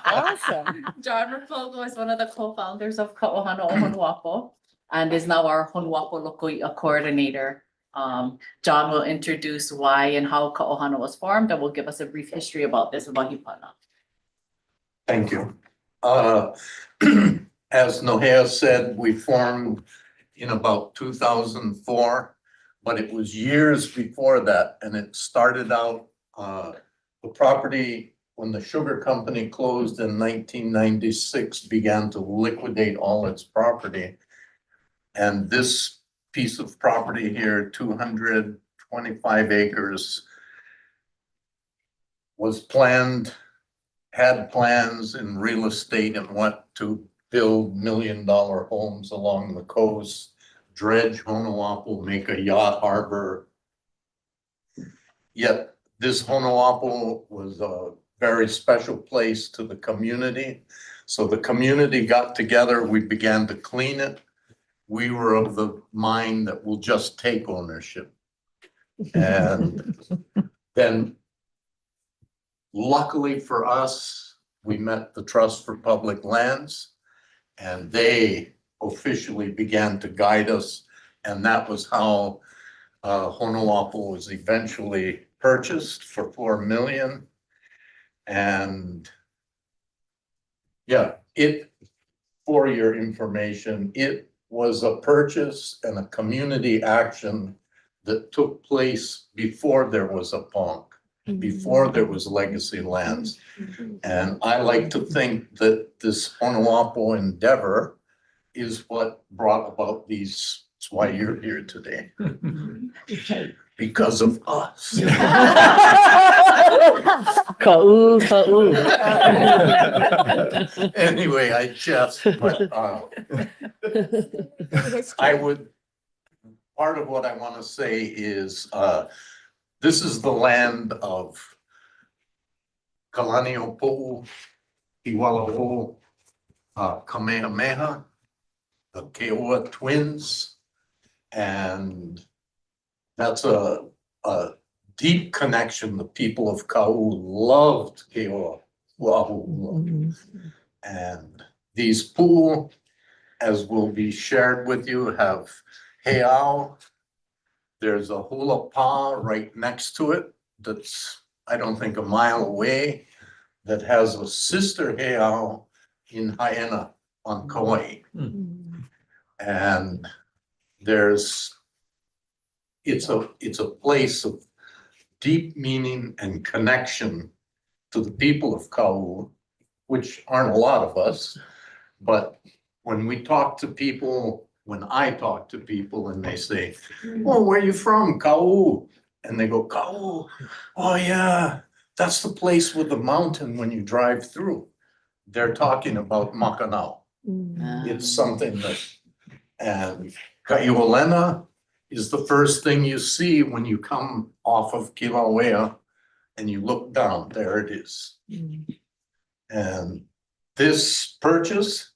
Awesome. John Raplogo is one of the co-founders of Ka'ohana o Honuapo and is now our Honuapo Lokoi'a coordinator. John will introduce why and how Ka'ohana was formed and will give us a brief history about this Wahipana. Thank you. As Nohea said, we formed in about 2004, but it was years before that. And it started out, the property, when the sugar company closed in 1996, began to liquidate all its property. And this piece of property here, 225 acres, was planned, had plans in real estate and what to build $1 million homes along the coast, dredge Honuapo, make a yacht harbor. Yet this Honuapo was a very special place to the community. So the community got together, we began to clean it. We were of the mind that we'll just take ownership. And then luckily for us, we met the Trust for Public Lands and they officially began to guide us. And that was how Honuapo was eventually purchased for $4 million. And yeah, for your information, it was a purchase and a community action that took place before there was a PONC, before there was legacy lands. And I like to think that this Honuapo endeavor is what brought about these, that's why you're here today. Because of us. Ka'u, ka'u. Anyway, I just, but I would, part of what I want to say is, this is the land of Kalani'opo'u, Iwala'o, Kamehameha, the Keoa twins, and that's a deep connection. The people of Kau loved Keoa. And these pu'u, as will be shared with you, have heiau. There's a hula pa right next to it that's, I don't think, a mile away, that has a sister heiau in Haena on Kauai. And it's a place of deep meaning and connection to the people of Kau, which aren't a lot of us. But when we talk to people, when I talk to people and they say, "Oh, where are you from? Kau." And they go, "Kau, oh yeah, that's the place with the mountain when you drive through." They're talking about Makanao. It's something that, and Kaiolena is the first thing you see when you come off of Kilauea and you look down, there it is. And this purchase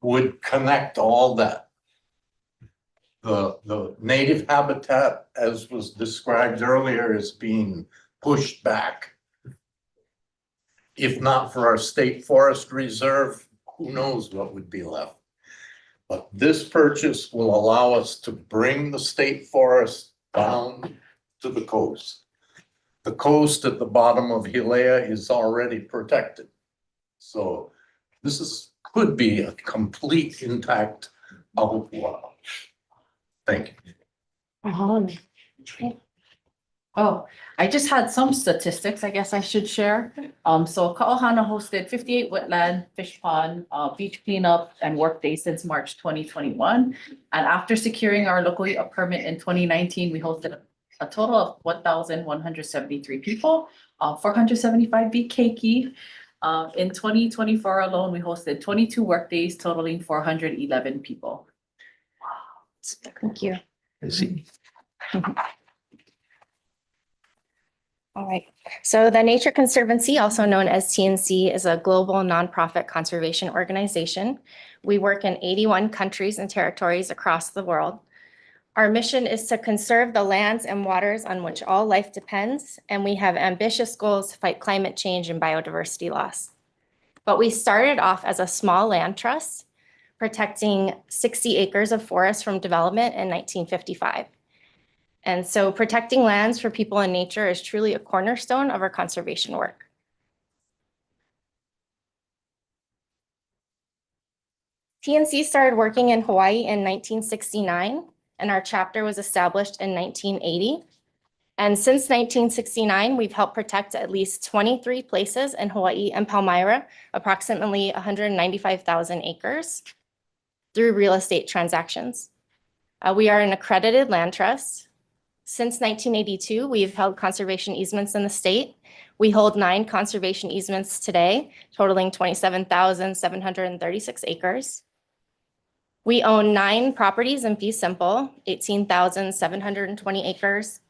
would connect all that. The native habitat, as was described earlier, is being pushed back. If not for our state forest reserve, who knows what would be left. But this purchase will allow us to bring the state forest down to the coast. The coast at the bottom of Hilea is already protected. So this could be a complete intact ahupua'a. Thank you. Oh, I just had some statistics I guess I should share. So Ka'ohana hosted 58 wetland, fish pond, beach cleanup and work days since March 2021. And after securing our local permit in 2019, we hosted a total of 1,173 people, 475 keiki. In 2024 alone, we hosted 22 work days totaling 411 people. Thank you. I see. All right. So the Nature Conservancy, also known as TNC, is a global nonprofit conservation organization. We work in 81 countries and territories across the world. Our mission is to conserve the lands and waters on which all life depends, and we have ambitious goals to fight climate change and biodiversity loss. But we started off as a small land trust, protecting 60 acres of forest from development in 1955. And so protecting lands for people and nature is truly a cornerstone of our conservation work. TNC started working in Hawaii in 1969, and our chapter was established in 1980. And since 1969, we've helped protect at least 23 places in Hawaii and Palmyra, approximately 195,000 acres, through real estate transactions. We are an accredited land trust. Since 1982, we've held conservation easements in the state. We hold 9 conservation easements today, totaling 27,736 acres. We own 9 properties in fee simple, 18,720 acres,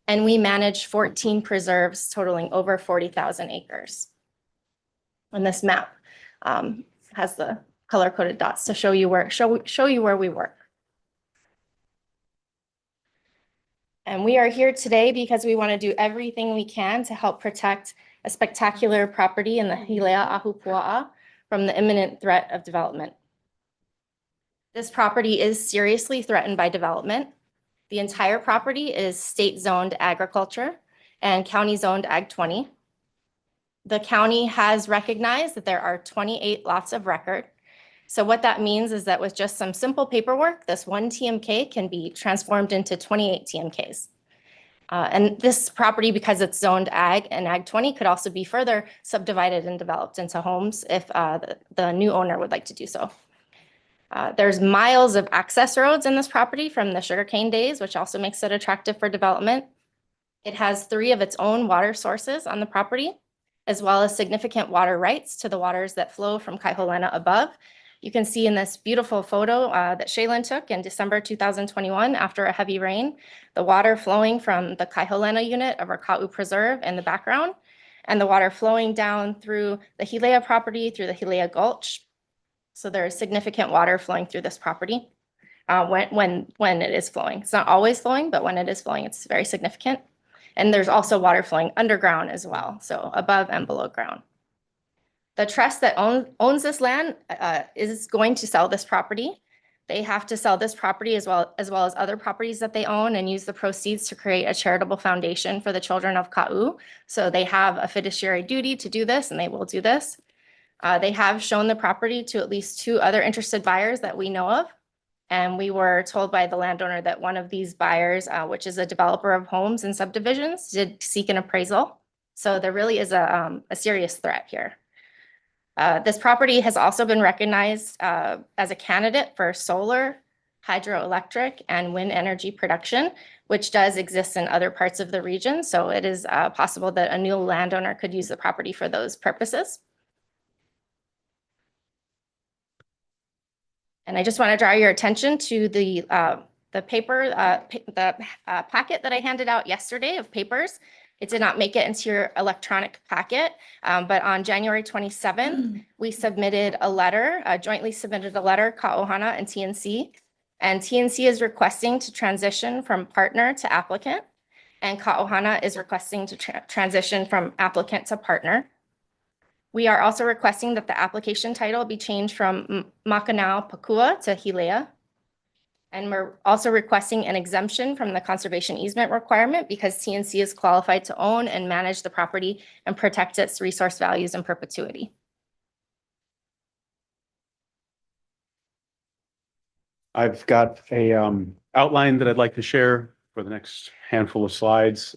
and we manage 14 preserves totaling over 40,000 acres. And this map has the color-coded dots to show you where we work. And we are here today because we want to do everything we can to help protect a spectacular property in the Hilea Ahupua'a from the imminent threat of development. This property is seriously threatened by development. The entire property is state-zoned agriculture and county-zoned Ag 20. The county has recognized that there are 28 lots of record. So what that means is that with just some simple paperwork, this 1 TMK can be transformed into 28 TMKs. And this property, because it's zoned Ag and Ag 20, could also be further subdivided and developed into homes if the new owner would like to do so. There's miles of access roads in this property from the sugarcane days, which also makes it attractive for development. It has 3 of its own water sources on the property, as well as significant water rights to the waters that flow from Kaiholena above. You can see in this beautiful photo that Shaylin took in December 2021 after a heavy rain, the water flowing from the Kaiholena unit of our Ka'u Preserve in the background, and the water flowing down through the Hilea property, through the Hilea Gulch. So there is significant water flowing through this property when it is flowing. It's not always flowing, but when it is flowing, it's very significant. And there's also water flowing underground as well, so above and below ground. The trust that owns this land is going to sell this property. They have to sell this property as well as other properties that they own and use the proceeds to create a charitable foundation for the children of Ka'u. So they have a fiduciary duty to do this, and they will do this. They have shown the property to at least 2 other interested buyers that we know of. And we were told by the landowner that one of these buyers, which is a developer of homes and subdivisions, did seek an appraisal. So there really is a serious threat here. This property has also been recognized as a candidate for solar, hydroelectric, and wind energy production, which does exist in other parts of the region. So it is possible that a new landowner could use the property for those purposes. And I just want to draw your attention to the paper, the packet that I handed out yesterday of papers. It did not make it into your electronic packet, but on January 27th, we submitted a letter, jointly submitted a letter, Ka'ohana and TNC. And TNC is requesting to transition from partner to applicant, and Ka'ohana is requesting to transition from applicant to partner. We are also requesting that the application title be changed from Makanao Pakua to Hilea. And we're also requesting an exemption from the conservation easement requirement because TNC is qualified to own and manage the property and protect its resource values in perpetuity. I've got a outline that I'd like to share for the next handful of slides.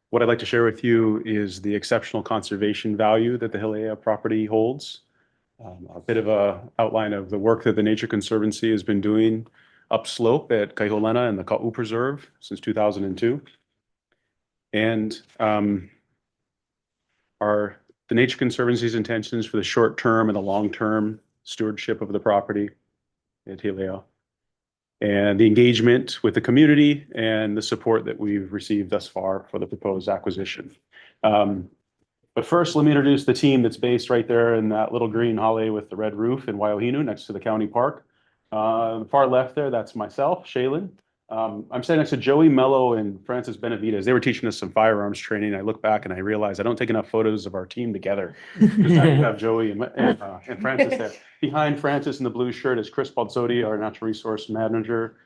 What I'd like to share with you is the exceptional conservation value that the Hilea property holds. A bit of a outline of the work that the Nature Conservancy has been doing upslope at Kaiholena and the Ka'u Preserve since 2002. And the Nature Conservancy's intentions for the short term and the long term stewardship of the property at Hilea. and the engagement with the community and the support that we've received thus far for the proposed acquisition. But first, let me introduce the team that's based right there in that little green hallway with the red roof in Waiohinu next to the county park. The far left there, that's myself, Shaylin. I'm standing next to Joey Mello and Francis Benavides. They were teaching us some firearms training. I look back and I realize I don't take enough photos of our team together. Just have Joey and Francis there. Behind Francis in the blue shirt is Chris Balzotti, our natural resource manager.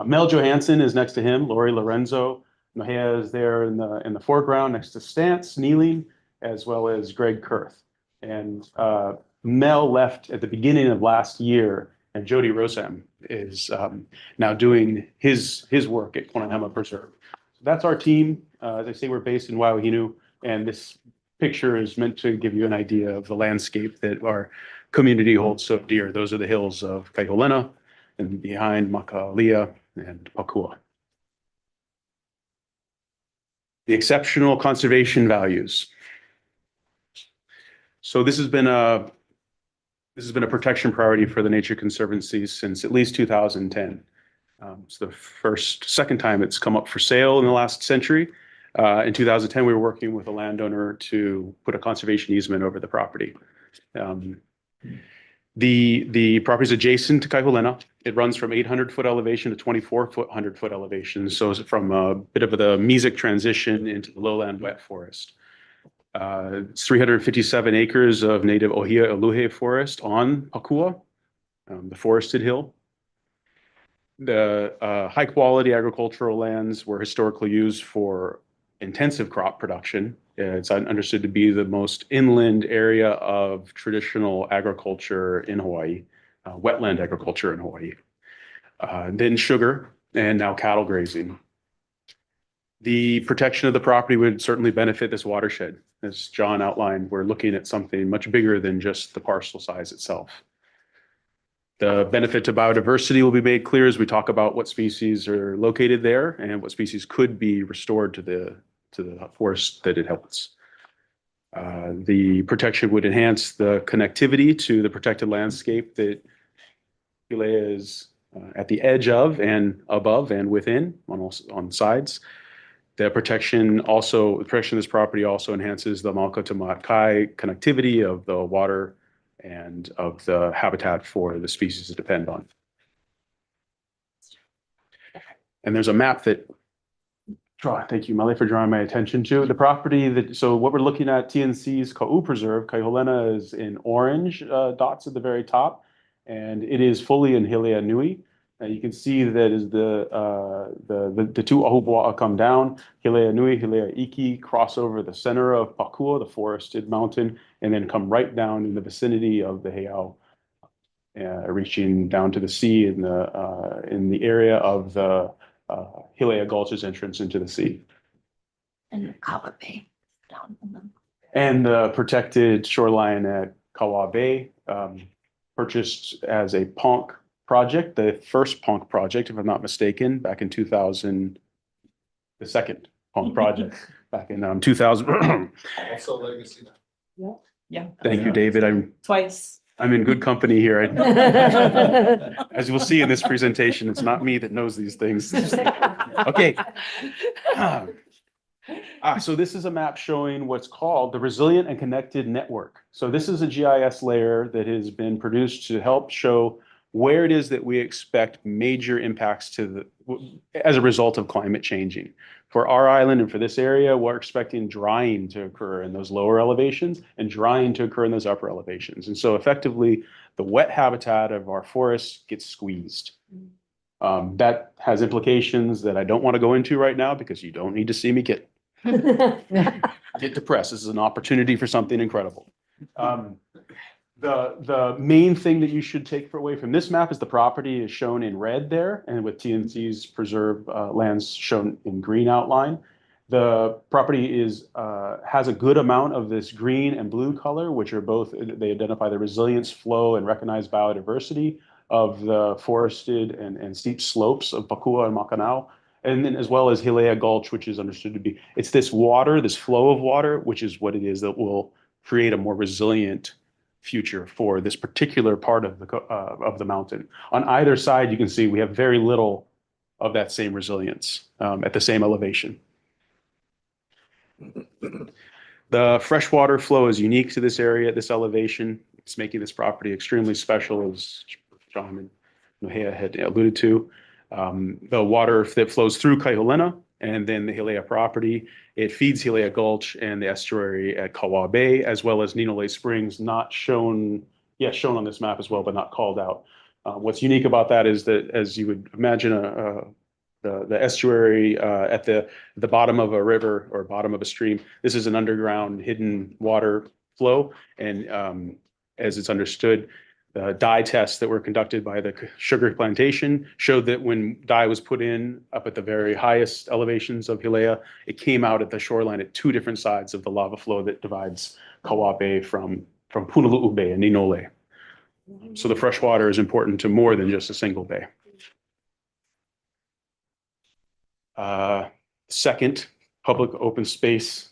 Mel Johansson is next to him. Lori Lorenzo. Mahia is there in the foreground next to Stance, kneeling, as well as Greg Kurth. And Mel left at the beginning of last year, and Jody Rosam is now doing his work at Konahama Preserve. So that's our team. As I say, we're based in Waiohinu, and this picture is meant to give you an idea of the landscape that our community holds so dear. Those are the hills of Kaiholena, and behind Makaalia and Pakua. The exceptional conservation values. So this has been a protection priority for the Nature Conservancy since at least 2010. It's the second time it's come up for sale in the last century. In 2010, we were working with a landowner to put a conservation easement over the property. The property is adjacent to Kaiholena. It runs from 800-foot elevation to 24-foot, 100-foot elevation. So it's from a bit of the mesic transition into the lowland wet forest. It's 357 acres of native Ohia Eluhe forest on Pakua, the forested hill. The high-quality agricultural lands were historically used for intensive crop production. It's understood to be the most inland area of traditional agriculture in Hawaii, wetland agriculture in Hawaii. Then sugar, and now cattle grazing. The protection of the property would certainly benefit this watershed. As John outlined, we're looking at something much bigger than just the parcel size itself. The benefit to biodiversity will be made clear as we talk about what species are located there and what species could be restored to the forest that it helps. The protection would enhance the connectivity to the protected landscape that Hilea is at the edge of and above and within on sides. The protection of this property also enhances the Mauka to Ma'akai connectivity of the water and of the habitat for the species that depend on. And there's a map that thank you, Mele, for drawing my attention to the property so what we're looking at, TNC's Ka'u Preserve, Kaiholena is in orange dots at the very top, and it is fully in Hilea Nui. You can see that as the two Ahupua'a come down, Hilea Nui, Hilea Iki cross over the center of Pakua, the forested mountain, and then come right down in the vicinity of the Heiau, reaching down to the sea in the area of the Hilea Gulch's entrance into the sea. And the Kawa Bay down in them. And the protected shoreline at Kawa Bay, purchased as a PONC project, the first PONC project, if I'm not mistaken, back in 2000, the second PONC project back in 2000. Also legacy. Yeah. Thank you, David. Twice. I'm in good company here. As you will see in this presentation, it's not me that knows these things. Okay. So this is a map showing what's called the Resilient and Connected Network. So this is a GIS layer that has been produced to help show where it is that we expect major impacts as a result of climate changing. For our island and for this area, we're expecting drying to occur in those lower elevations and drying to occur in those upper elevations. And so effectively, the wet habitat of our forests gets squeezed. That has implications that I don't want to go into right now because you don't need to see me get depressed. This is an opportunity for something incredible. The main thing that you should take away from this map is the property is shown in red there, and with TNC's preserve lands shown in green outline. The property has a good amount of this green and blue color, which are both, they identify the resilience, flow, and recognized biodiversity of the forested and steep slopes of Pakua and Makanao, and then as well as Hilea Gulch, which is understood to be, it's this water, this flow of water, which is what it is that will create a more resilient future for this particular part of the mountain. On either side, you can see we have very little of that same resilience at the same elevation. The freshwater flow is unique to this area at this elevation. It's making this property extremely special, as John and Nohea had alluded to. The water that flows through Kaihulena and then the Hilea property, it feeds Hilea Gulch and the estuary at Kawa Bay, as well as Ninole Springs, not shown, yes, shown on this map as well, but not called out. What's unique about that is that, as you would imagine, the estuary at the bottom of a river or bottom of a stream, this is an underground hidden water flow. And as it's understood, dye tests that were conducted by the sugar plantation showed that when dye was put in up at the very highest elevations of Hilea, it came out at the shoreline at two different sides of the lava flow that divides Kawa Bay from Punalu'u Bay and Ninole. So the fresh water is important to more than just a single bay. Second public open space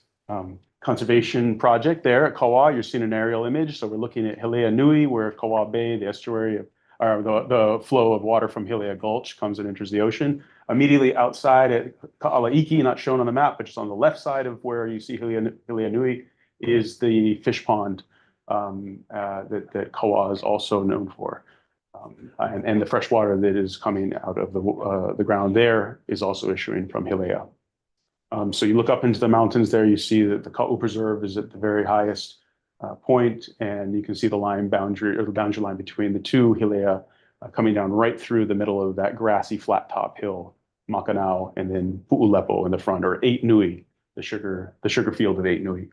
conservation project there at Kawa. You're seeing an aerial image. So we're looking at Hilea Nui, where Kawa Bay, the estuary, or the flow of water from Hilea Gulch comes and enters the ocean. Immediately outside at Ka'alaiki, not shown on the map, but just on the left side of where you see Hilea Nui, is the fish pond that Kawa is also known for. And the fresh water that is coming out of the ground there is also issuing from Hilea. So you look up into the mountains there, you see that the Ka'u Preserve is at the very highest point, and you can see the line boundary, or the boundary line between the two Hilea coming down right through the middle of that grassy flat top hill, Makanao, and then Pu'ulepo in the front, or 8 Nui, the sugar field of 8 Nui.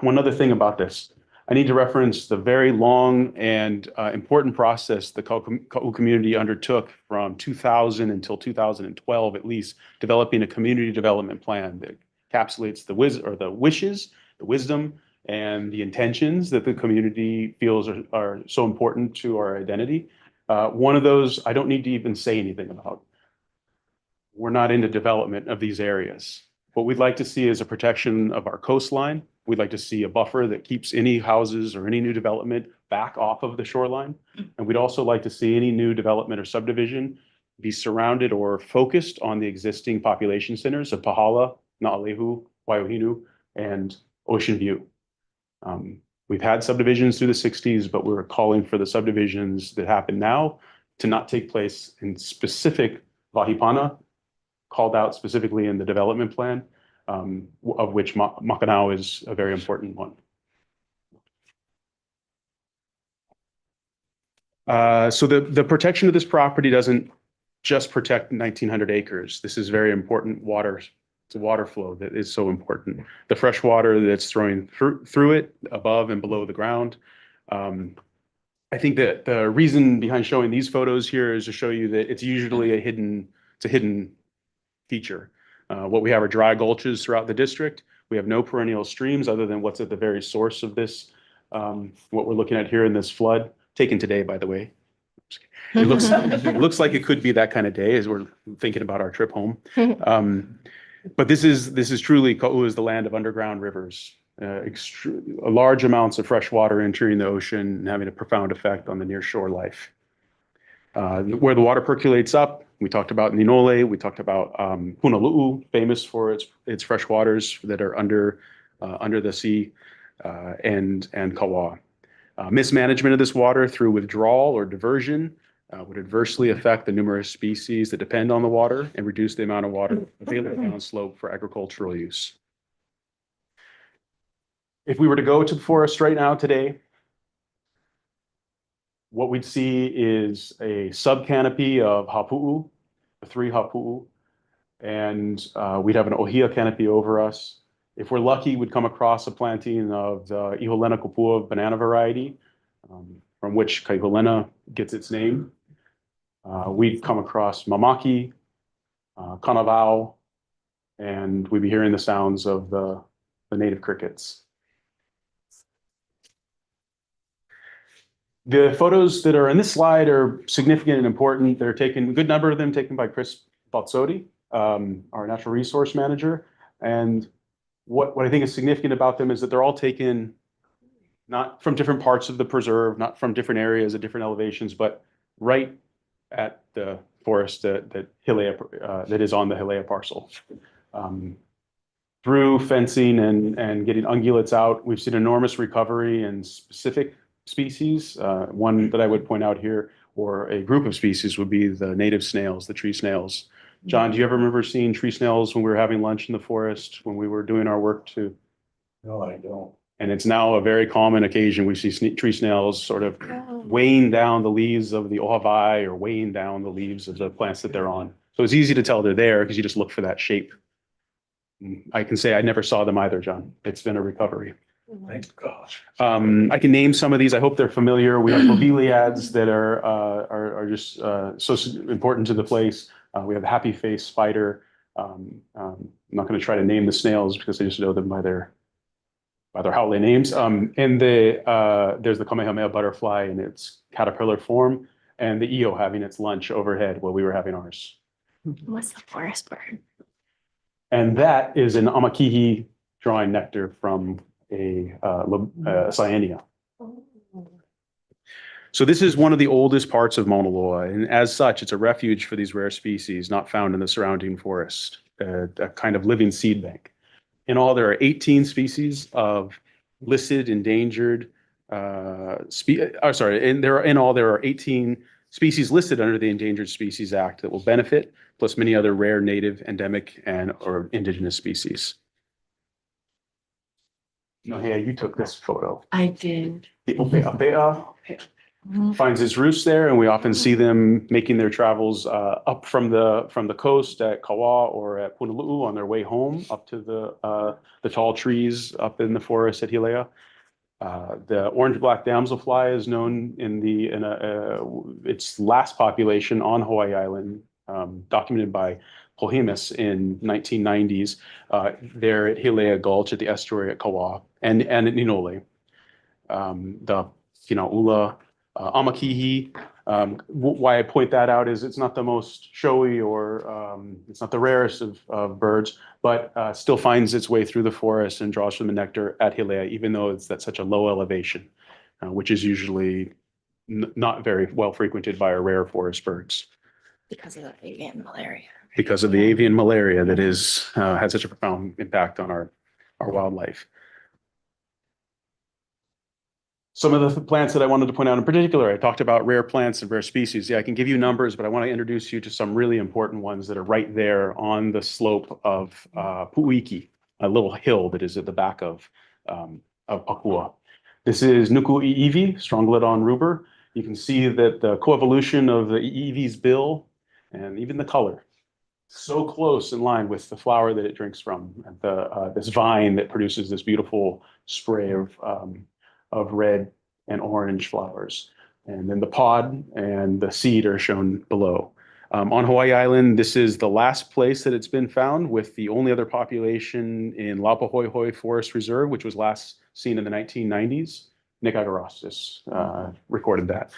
One other thing about this. I need to reference the very long and important process the Ka'u community undertook from 2000 until 2012, at least, developing a community development plan that encapsulates the wishes, the wisdom, and the intentions that the community feels are so important to our identity. One of those I don't need to even say anything about. We're not into development of these areas. What we'd like to see is a protection of our coastline. We'd like to see a buffer that keeps any houses or any new development back off of the shoreline. And we'd also like to see any new development or subdivision be surrounded or focused on the existing population centers of Pahala, Na'alehu, Waiohinu, and Ocean View. We've had subdivisions through the 60s, but we're calling for the subdivisions that happen now to not take place in specific Wahipana, called out specifically in the development plan, of which Makanao is a very important one. So the protection of this property doesn't just protect 1,900 acres. This is very important water. It's a water flow that is so important. The fresh water that's flowing through it, above and below the ground. I think that the reason behind showing these photos here is to show you that it's usually a hidden feature. What we have are dry gulches throughout the district. We have no perennial streams other than what's at the very source of this, what we're looking at here in this flood, taken today, by the way. It looks like it could be that kind of day as we're thinking about our trip home. But this is truly, Ka'u is the land of underground rivers. Large amounts of fresh water entering the ocean and having a profound effect on the nearshore life. Where the water percolates up, we talked about Ninole, we talked about Punalu'u, famous for its fresh waters that are under the sea, and Kawa. Mismanagement of this water through withdrawal or diversion would adversely affect the numerous species that depend on the water and reduce the amount of water available downslope for agricultural use. If we were to go to the forest right now today, what we'd see is a subcanopy of hapu'u, 3 hapu'u, and we'd have an ohia canopy over us. If we're lucky, we'd come across a planting of the Iholena kupua banana variety, from which Kaihulena gets its name. We'd come across mamaki, kanavao, and we'd be hearing the sounds of the native crickets. The photos that are in this slide are significant and important. They're taken, a good number of them taken by Chris Balzodi, our natural resource manager. And what I think is significant about them is that they're all taken not from different parts of the preserve, not from different areas at different elevations, but right at the forest that Hilea, that is on the Hilea parcel. Through fencing and getting ungulates out, we've seen enormous recovery in specific species. One that I would point out here, or a group of species, would be the native snails, the tree snails. John, do you ever remember seeing tree snails when we were having lunch in the forest, when we were doing our work too? No, I don't. And it's now a very common occasion. We see tree snails sort of weighing down the leaves of the ohavai or weighing down the leaves of the plants that they're on. So it's easy to tell they're there because you just look for that shape. I can say I never saw them either, John. It's been a recovery. Thank God. I can name some of these. I hope they're familiar. We have lobeliads that are just so important to the place. We have the happy face spider. I'm not going to try to name the snails because I just know them by their Haole names. And there's the Kamehameha butterfly in its caterpillar form, and the eo having its lunch overhead while we were having ours. What's the forest bird? And that is an amakihi drawing nectar from a cyanea. So this is one of the oldest parts of Mauna Loa, and as such, it's a refuge for these rare species not found in the surrounding forest, a kind of living seed bank. In all, there are 18 species of listed endangered there are 18 species listed under the Endangered Species Act that will benefit, plus many other rare, native, endemic, or indigenous species. No, hey, you took this photo. I did. The opea finds its roots there, and we often see them making their travels up from the coast at Kawa or at Punalu'u on their way home up to the tall trees up in the forest at Hilea. The orange-black damselfly is known in its last population on Hawaii Island, documented by Pohemus in 1990s. There at Hilea Gulch at the estuary at Kawa and at Ninole. The Kinaula, Amakihi. Why I point that out is it's not the most showy or it's not the rarest of birds, but still finds its way through the forest and draws from the nectar at Hilea, even though it's at such a low elevation, which is usually not very well frequented by our rare forest birds. Because of the avian malaria. Because of the avian malaria that had such a profound impact on our wildlife. Some of the plants that I wanted to point out in particular, I talked about rare plants and rare species. Yeah, I can give you numbers, but I want to introduce you to some really important ones that are right there on the slope of Pu'uiki, a little hill that is at the back of Pakua. This is Nuku Iivi, Strongylodoon ruber. You can see that the coevolution of the Iivi's bill and even the color, so close in line with the flower that it drinks from, this vine that produces this beautiful spray of red and orange flowers. And then the pod and the seed are shown below. On Hawaii Island, this is the last place that it's been found, with the only other population in Lapahoihoi Forest Reserve, which was last seen in the 1990s. Nick Agarostis recorded that.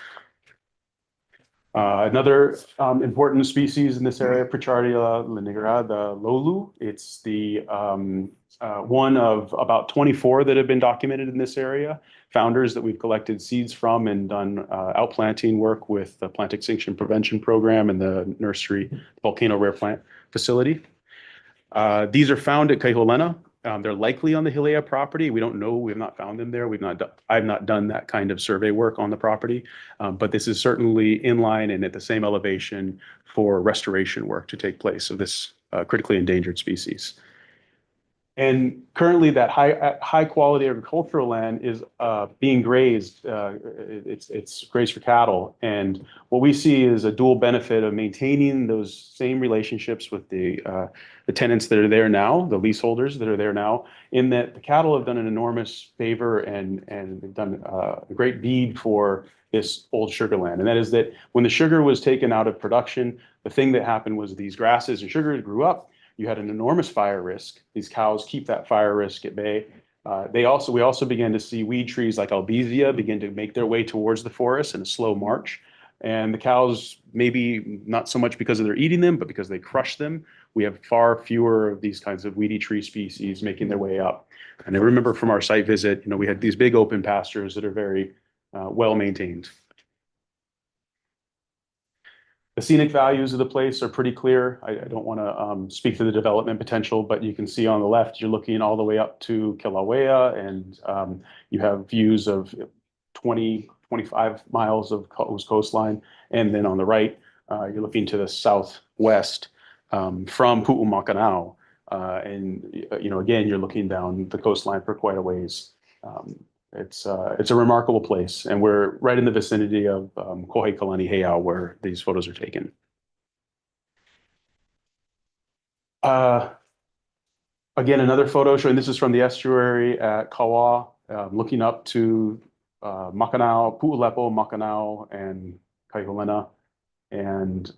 Another important species in this area, Pritchardia lanigra, the lolu. It's the one of about 24 that have been documented in this area. Founders that we've collected seeds from and done outplanting work with the Plant Extinction Prevention Program and the Nursery Volcano Rare Plant Facility. These are found at Kaiholena. They're likely on the Hilea property. We don't know. We have not found them there. I've not done that kind of survey work on the property, but this is certainly in line and at the same elevation for restoration work to take place of this critically endangered species. And currently, that high quality agricultural land is being grazed. It's grazed for cattle, and what we see is a dual benefit of maintaining those same relationships with the tenants that are there now, the leaseholders that are there now. In that the cattle have done an enormous favor and they've done a great deed for this old sugar land, and that is that when the sugar was taken out of production, the thing that happened was these grasses and sugars grew up. You had an enormous fire risk. These cows keep that fire risk at bay. We also began to see weed trees like Albizia begin to make their way towards the forest in a slow march. And the cows, maybe not so much because they're eating them, but because they crush them. We have far fewer of these kinds of weedy tree species making their way up. And I remember from our site visit, we had these big open pastures that are very well maintained. The scenic values of the place are pretty clear. I don't want to speak to the development potential, but you can see on the left, you're looking all the way up to Kilauea, and you have views of 20, 25 miles of coastline. And then on the right, you're looking to the southwest from Pu'umakanao. And again, you're looking down the coastline for quite a ways. It's a remarkable place, and we're right in the vicinity of Kohikalani Heiau, where these photos are taken. Again, another photo showing this is from the estuary at Kawa, looking up to Makanao, Pu'ulepo, Makanao, and Kaihulena. And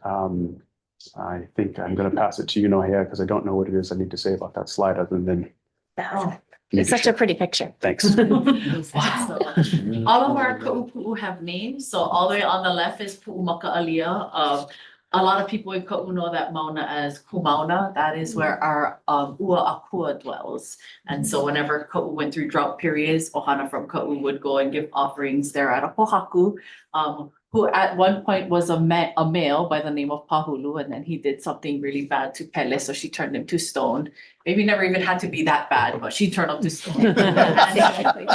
I think I'm going to pass it to you, Nohea, because I don't know what it is I need to say about that slide other than It's such a pretty picture. Thanks. All of our Ka'upu'u have names, so all the way on the left is Pu'umaka'alia. A lot of people in Ka'u know that Mauna as Kumauna. That is where our Ua Akua dwells. And so whenever Ka'u went through drought periods, Ohana from Ka'u would go and give offerings there at a pohaku, who at one point was a male by the name of Pahulu, and then he did something really bad to Pele, so she turned him to stone. Maybe never even had to be that bad, but she turned him to stone.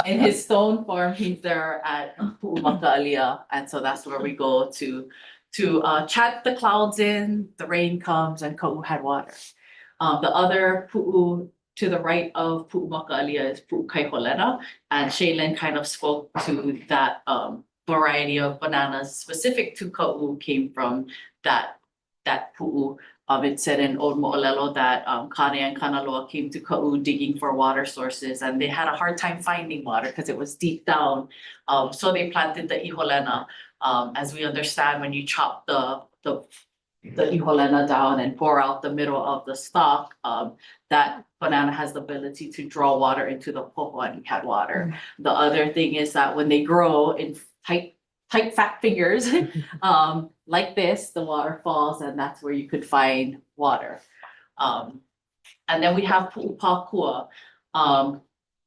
In his stone form, he's there at Pu'umaka'alia, and so that's where we go to chant the clouds in, the rain comes, and Ka'u had water. The other pu'u to the right of Pu'umaka'alia is Pu'ukaiholena, and Shaylin kind of spoke to that variety of bananas specific to Ka'u came from that pu'u. It said in Old Mo'olelo that Kane and Kanaloa came to Ka'u digging for water sources, and they had a hard time finding water because it was deep down. So they planted the iholena. As we understand, when you chop the iholena down and pour out the middle of the stalk, that banana has the ability to draw water into the poho and had water. The other thing is that when they grow in tight fat fingers, like this, the water falls, and that's where you could find water. And then we have Pu'upakua.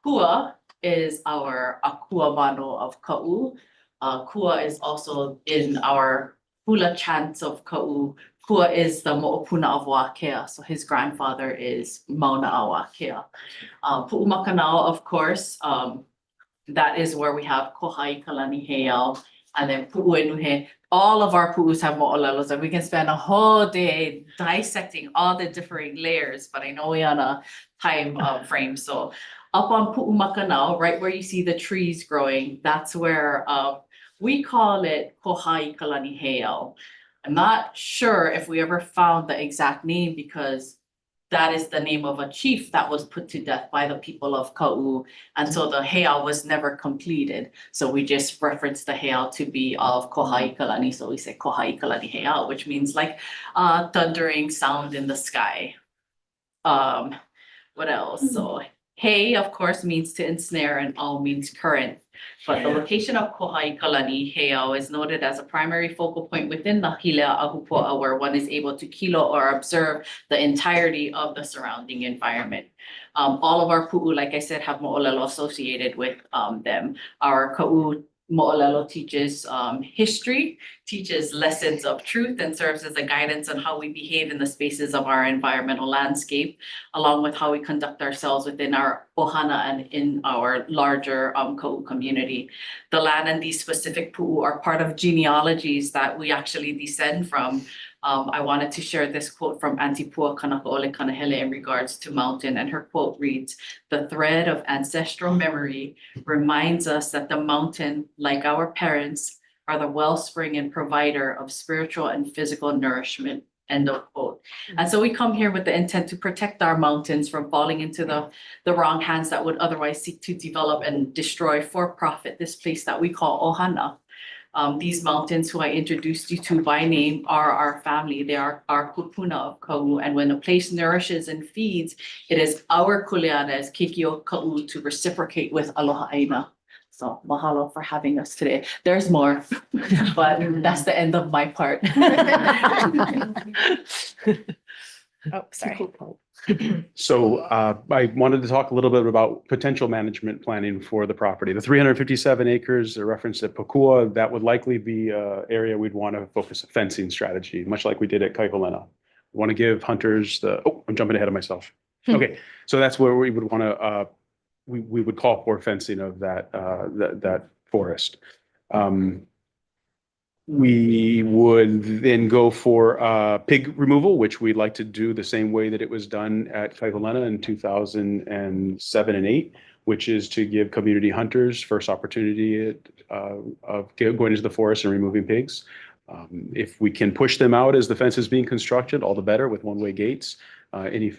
Kua is our akua mano of Ka'u. Kua is also in our hula chants of Ka'u. Kua is the mo'opuna of Wākea, so his grandfather is Mauna a Wākea. Pu'umakanao, of course, that is where we have Kohikalani Heiau, and then Pu'uenuhe. All of our pu'us have mo'olelos, and we can spend a whole day dissecting all the differing layers, but I know we're on a time frame. So up on Pu'umakanao, right where you see the trees growing, that's where we call it Kohikalani Heiau. I'm not sure if we ever found the exact name, because that is the name of a chief that was put to death by the people of Ka'u. And so the heiau was never completed. So we just referenced the heiau to be of Kohikalani. So we say Kohikalani Heiau, which means like thundering sound in the sky. What else? So hei, of course, means to ensnare, and au means current. But the location of Kohikalani Heiau is noted as a primary focal point within the Hilea Ahupua'a, where one is able to kilo or observe the entirety of the surrounding environment. All of our pu'u, like I said, have mo'olelo associated with them. Our Ka'u mo'olelo teaches history, teaches lessons of truth, and serves as a guidance on how we behave in the spaces of our environmental landscape, along with how we conduct ourselves within our ohana and in our larger Ka'u community. The land and these specific pu'u are part of genealogies that we actually descend from. I wanted to share this quote from Auntie Pua Kanakaole Kanahele in regards to mountain, and her quote reads, "The thread of ancestral memory reminds us that the mountain, like our parents, are the wellspring and provider of spiritual and physical nourishment." End of quote. And so we come here with the intent to protect our mountains from falling into the wrong hands that would otherwise seek to develop and destroy for profit this place that we call Ohana. These mountains who I introduced you to by name are our family. They are our kupuna of Ka'u. And when a place nourishes and feeds, it is our kuleana as Kikio Ka'u to reciprocate with aloha aina. So mahalo for having us today. There's more, but that's the end of my part. Oh, sorry. So I wanted to talk a little bit about potential management planning for the property. The 357 acres are referenced at Pakua, that would likely be an area we'd want to focus a fencing strategy, much like we did at Kaihulena. We want to give hunters I'm jumping ahead of myself. Okay, so that's where we would want to, we would call for fencing of that forest. We would then go for pig removal, which we'd like to do the same way that it was done at Kaihulena in 2007 and 8, which is to give community hunters first opportunity of going into the forest and removing pigs. If we can push them out as the fence is being constructed, all the better with one-way gates. Any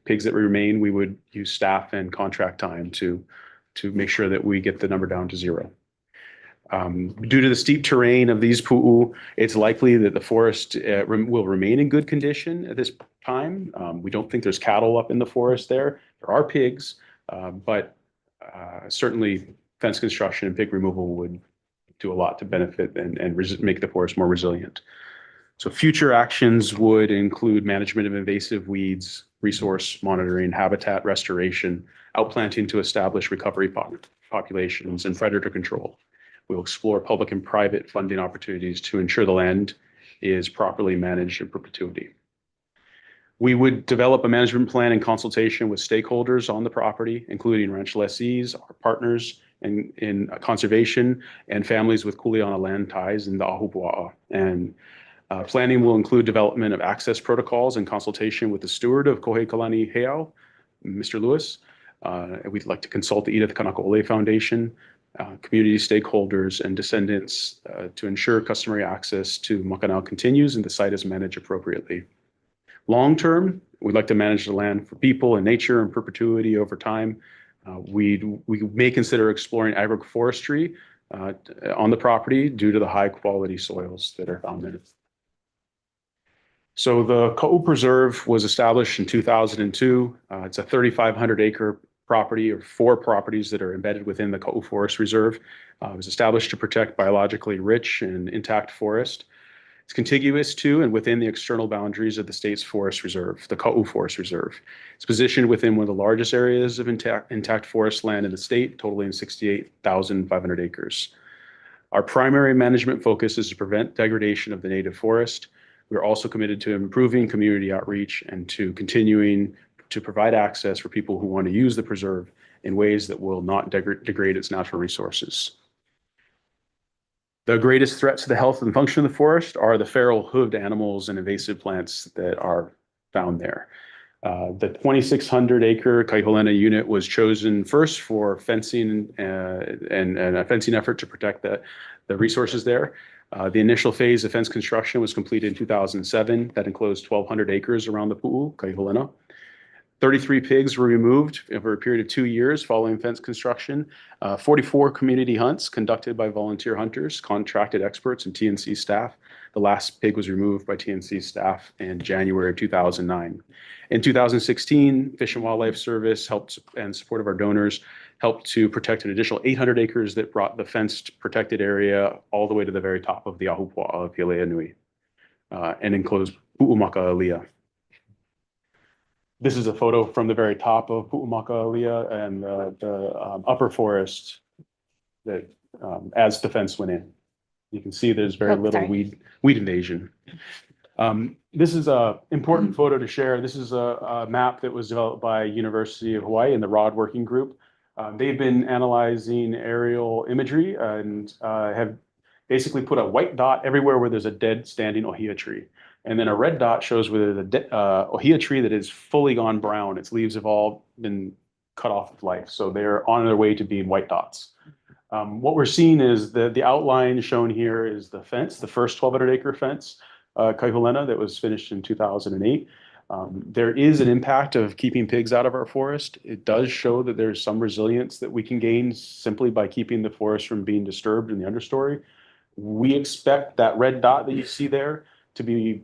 pigs that remain, we would use staff and contract time to make sure that we get the number down to 0. Due to the steep terrain of these pu'u, it's likely that the forest will remain in good condition at this time. We don't think there's cattle up in the forest there. There are pigs, but certainly fence construction and pig removal would do a lot to benefit and make the forest more resilient. So future actions would include management of invasive weeds, resource monitoring, habitat restoration, outplanting to establish recovery populations, and predator control. We'll explore public and private funding opportunities to ensure the land is properly managed in perpetuity. We would develop a management plan in consultation with stakeholders on the property, including ranch lessees, our partners in conservation, and families with Kuleana land ties in the Ahupua'a. And planning will include development of access protocols in consultation with the steward of Kohekalani Heiau, Mr. Lewis. We'd like to consult the Edith Kanakaole Foundation, community stakeholders and descendants to ensure customary access to Makanao continues and the site is managed appropriately. Long-term, we'd like to manage the land for people and nature in perpetuity over time. We may consider exploring agroforestry on the property due to the high-quality soils that are found in it. So the Ka'u Preserve was established in 2002. It's a 3,500-acre property or 4 properties that are embedded within the Ka'u Forest Reserve. It was established to protect biologically rich and intact forest. It's contiguous to and within the external boundaries of the state's forest reserve, the Ka'u Forest Reserve. It's positioned within one of the largest areas of intact forest land in the state, totaling 68,500 acres. Our primary management focus is to prevent degradation of the native forest. We're also committed to improving community outreach and to continuing to provide access for people who want to use the preserve in ways that will not degrade its natural resources. The greatest threats to the health and function of the forest are the feral hoofed animals and invasive plants that are found there. The 2,600-acre Kaihulena unit was chosen first for fencing and a fencing effort to protect the resources there. The initial phase of fence construction was completed in 2007. That enclosed 1,200 acres around the pu'u, Kaihulena. 33 pigs were removed over a period of 2 years following fence construction. 44 community hunts conducted by volunteer hunters, contracted experts, and TNC staff. The last pig was removed by TNC staff in January of 2009. In 2016, Fish and Wildlife Service helped, and support of our donors, helped to protect an additional 800 acres that brought the fenced protected area all the way to the very top of the Ahupua'a of Hilea Nui and enclosed Pu'umaka'alia. This is a photo from the very top of Pu'umaka'alia and the upper forest that as the fence went in. You can see there's very little weed invasion. This is an important photo to share. This is a map that was developed by University of Hawaii and the ROD Working Group. They've been analyzing aerial imagery and have basically put a white dot everywhere where there's a dead standing ohia tree. And then a red dot shows where there's a ohia tree that is fully gone brown. Its leaves have all been cut off of life. So they're on their way to being white dots. What we're seeing is the outline shown here is the fence, the first 1,200-acre fence, Kaihulena, that was finished in 2008. There is an impact of keeping pigs out of our forest. It does show that there's some resilience that we can gain simply by keeping the forest from being disturbed in the understory. We expect that red dot that you see there to be,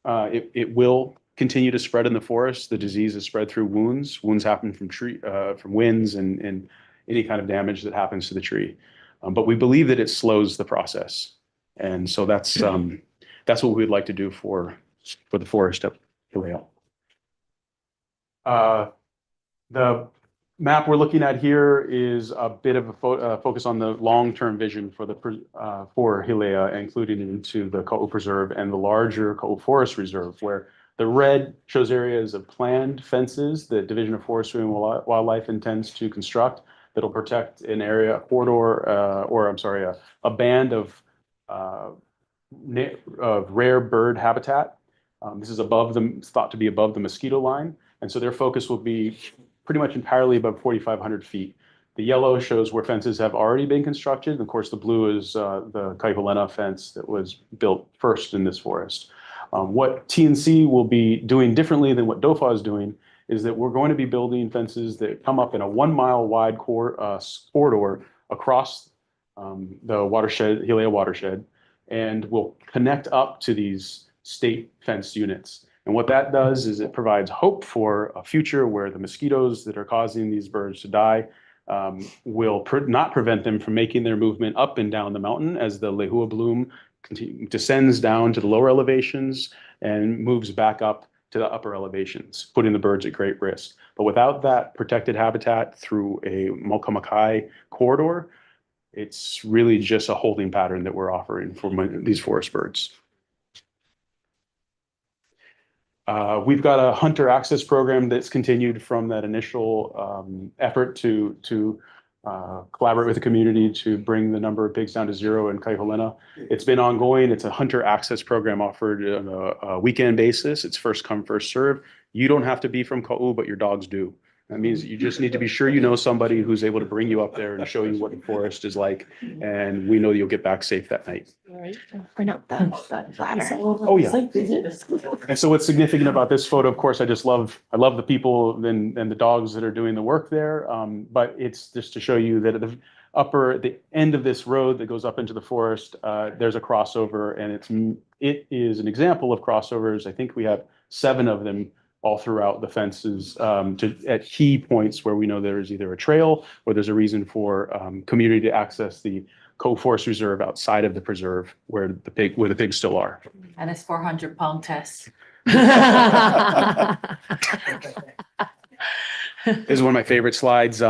it will continue to spread in the forest. The disease is spread through wounds. Wounds happen from winds and any kind of damage that happens to the tree. But we believe that it slows the process. And so that's what we'd like to do for the forest at Hilea. The map we're looking at here is a bit of a focus on the long-term vision for Hilea, including into the Ka'u Preserve and the larger Ka'u Forest Reserve, where the red shows areas of planned fences that Division of Forestry and Wildlife intends to construct that'll protect an area, a corridor, a band of rare bird habitat. This is thought to be above the mosquito line, and so their focus will be pretty much entirely above 4,500 feet. The yellow shows where fences have already been constructed. And of course, the blue is the Kaiholena fence that was built first in this forest. What TNC will be doing differently than what DOFA is doing is that we're going to be building fences that come up in a 1 mile wide corridor across the watershed, Hilea watershed, and will connect up to these state fence units. And what that does is it provides hope for a future where the mosquitoes that are causing these birds to die will not prevent them from making their movement up and down the mountain as the lehua bloom descends down to the lower elevations and moves back up to the upper elevations, putting the birds at great risk. But without that protected habitat through a Mokamakai corridor, it's really just a holding pattern that we're offering for these forest birds. We've got a hunter access program that's continued from that initial effort to collaborate with the community to bring the number of pigs down to 0 in Kaiholena. It's been ongoing. It's a hunter access program offered on a weekend basis. It's first come, first serve. You don't have to be from Ka'u, but your dogs do. That means you just need to be sure you know somebody who's able to bring you up there and show you what the forest is like. And we know you'll get back safe that night. Print out that ladder. Oh, yeah. And so what's significant about this photo, of course, I love the people and the dogs that are doing the work there. But it's just to show you that at the end of this road that goes up into the forest, there's a crossover, and it is an example of crossovers. I think we have 7 of them all throughout the fences at key points where we know there is either a trail or there's a reason for community to access the Forest Reserve outside of the preserve where the pigs still are. And it's 400-pound test. This is one of my favorite slides.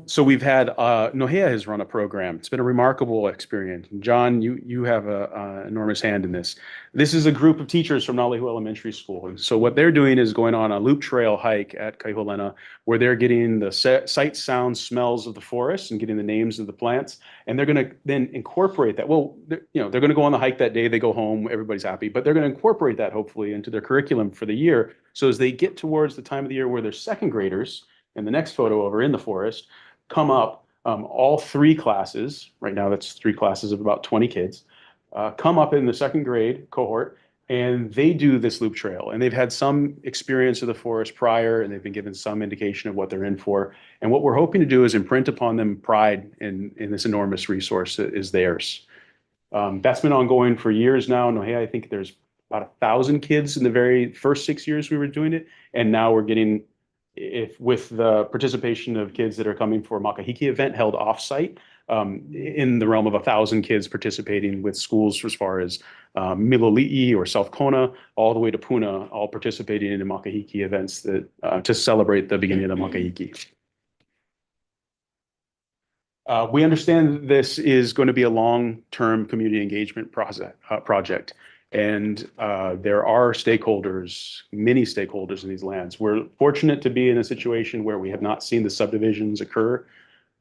So we've had Nohea has run a program. It's been a remarkable experience. John, you have an enormous hand in this. This is a group of teachers from Nalehu Elementary School. And so what they're doing is going on a loop trail hike at Kaiholena, where they're getting the sights, sounds, smells of the forest and getting the names of the plants. And they're going to then incorporate that. Well, they're going to go on the hike that day. They go home. Everybody's happy. But they're going to incorporate that hopefully into their curriculum for the year. So as they get towards the time of the year where they're second graders, and the next photo over in the forest, come up, all 3 classes, right now that's 3 classes of about 20 kids, come up in the second grade cohort, and they do this loop trail. And they've had some experience of the forest prior, and they've been given some indication of what they're in for. And what we're hoping to do is imprint upon them pride in this enormous resource that is theirs. That's been ongoing for years now. Nohea, I think there's about 1,000 kids in the very first 6 years we were doing it. And now we're getting, with the participation of kids that are coming for a Makahiki event held offsite, in the realm of 1,000 kids participating with schools as far as Miloli'i or South Kona, all the way to Puna, all participating in Makahiki events that to celebrate the beginning of the Makahiki. We understand this is going to be a long-term community engagement project. And there are stakeholders, many stakeholders in these lands. We're fortunate to be in a situation where we have not seen the subdivisions occur.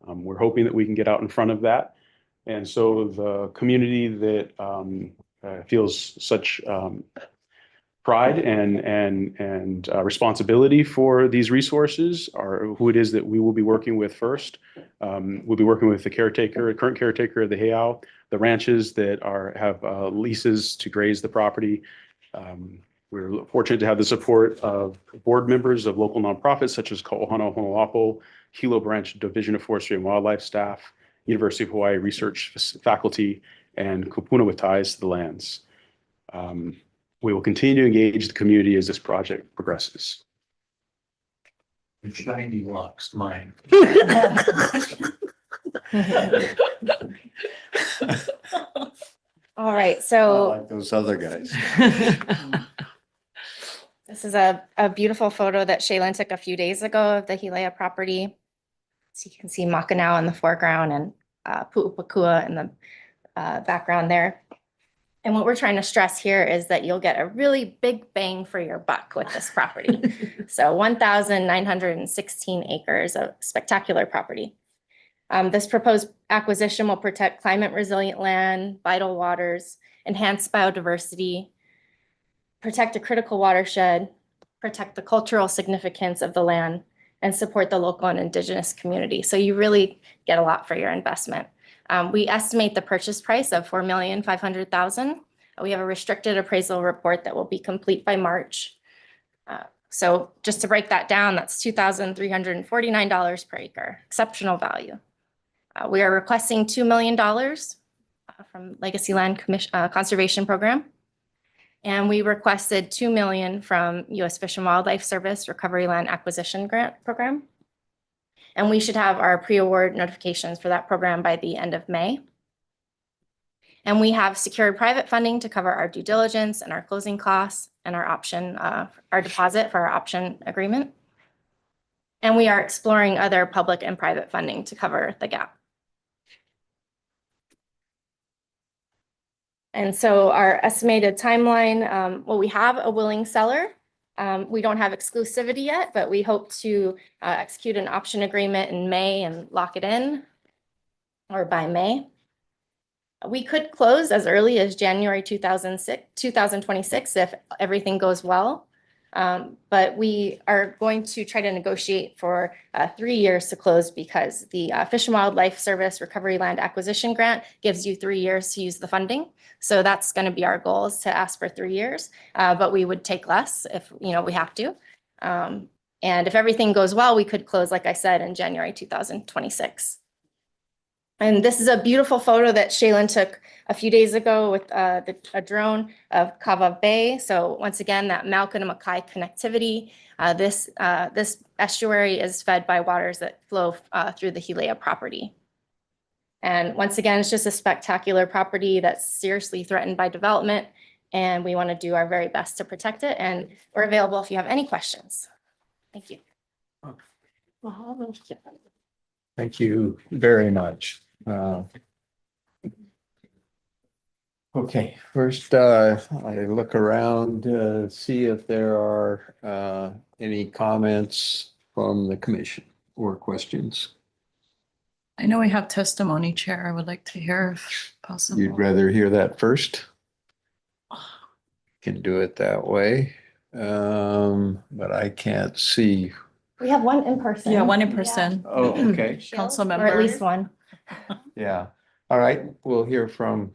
We're hoping that we can get out in front of that. And so the community that feels such pride and responsibility for these resources are who it is that we will be working with first. We'll be working with the current caretaker of the heiau, the ranches that have leases to graze the property. We're fortunate to have the support of board members of local nonprofits such as Ka'ohana Honoapo, Hilo Branch Division of Forestry and Wildlife staff, University of Hawaii research faculty, and Kupuna with ties to the lands. We will continue to engage the community as this project progresses. Shiny locks, mine. All right, Not so like those other guys. this is a beautiful photo that Shaylin took a few days ago of the Hilea property. So you can see Makanao in the foreground and Pu'upakua in the background there. And what we're trying to stress here is that you'll get a really big bang for your buck with this property. So 1,916 acres of spectacular property. This proposed acquisition will protect climate resilient land, vital waters, enhance biodiversity, protect a critical watershed, protect the cultural significance of the land, and support the local and indigenous community. So you really get a lot for your investment. We estimate the purchase price of $4,500,000. We have a restricted appraisal report that will be complete by March. So just to break that down, that's $2,349 per acre, exceptional value. We are requesting $2 million from Legacy Land Conservation Program. And we requested $2 million from U.S. Fish and Wildlife Service Recovery Land Acquisition Grant Program. And we should have our pre-award notifications for that program by the end of May. And we have secured private funding to cover our due diligence and our closing costs and our option, our deposit for our option agreement. And we are exploring other public and private funding to cover the gap. And so our estimated timeline, well, we have a willing seller. We don't have exclusivity yet, but we hope to execute an option agreement in May and lock it in, or by May. We could close as early as January 2026 if everything goes well. But we are going to try to negotiate for 3 years to close because the Fish and Wildlife Service Recovery Land Acquisition Grant gives you 3 years to use the funding. So that's going to be our goal, is to ask for 3 years, but we would take less if we have to. And if everything goes well, we could close, like I said, in January 2026. And this is a beautiful photo that Shaylin took a few days ago with a drone of Kava Bay. So once again, that Malka to Makai connectivity. This estuary is fed by waters that flow through the Hilea property. And once again, it's just a spectacular property that's seriously threatened by development. And we want to do our very best to protect it. And we're available if you have any questions. Thank you. Thank you very much. Okay, first, I look around to see if there are any comments from the commission or questions. I know we have testimony, Chair. I would like to hear if possible. You'd rather hear that first? Can do it that way. But I can't see. We have one in person. Yeah, one in person. Oh, okay. Council Or member. at least one. Yeah. All right, we'll hear from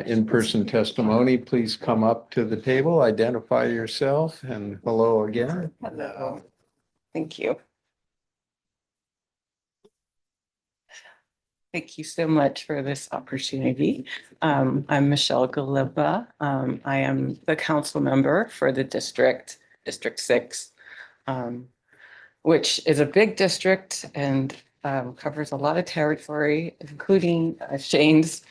in-person testimony. Please come up to the table, identify yourself, and hello again. Hello. Thank you. Thank you so much for this opportunity. I'm Michelle Galibba. I am the council member for the District 6, which is a big district and covers a lot of territory, including Shane's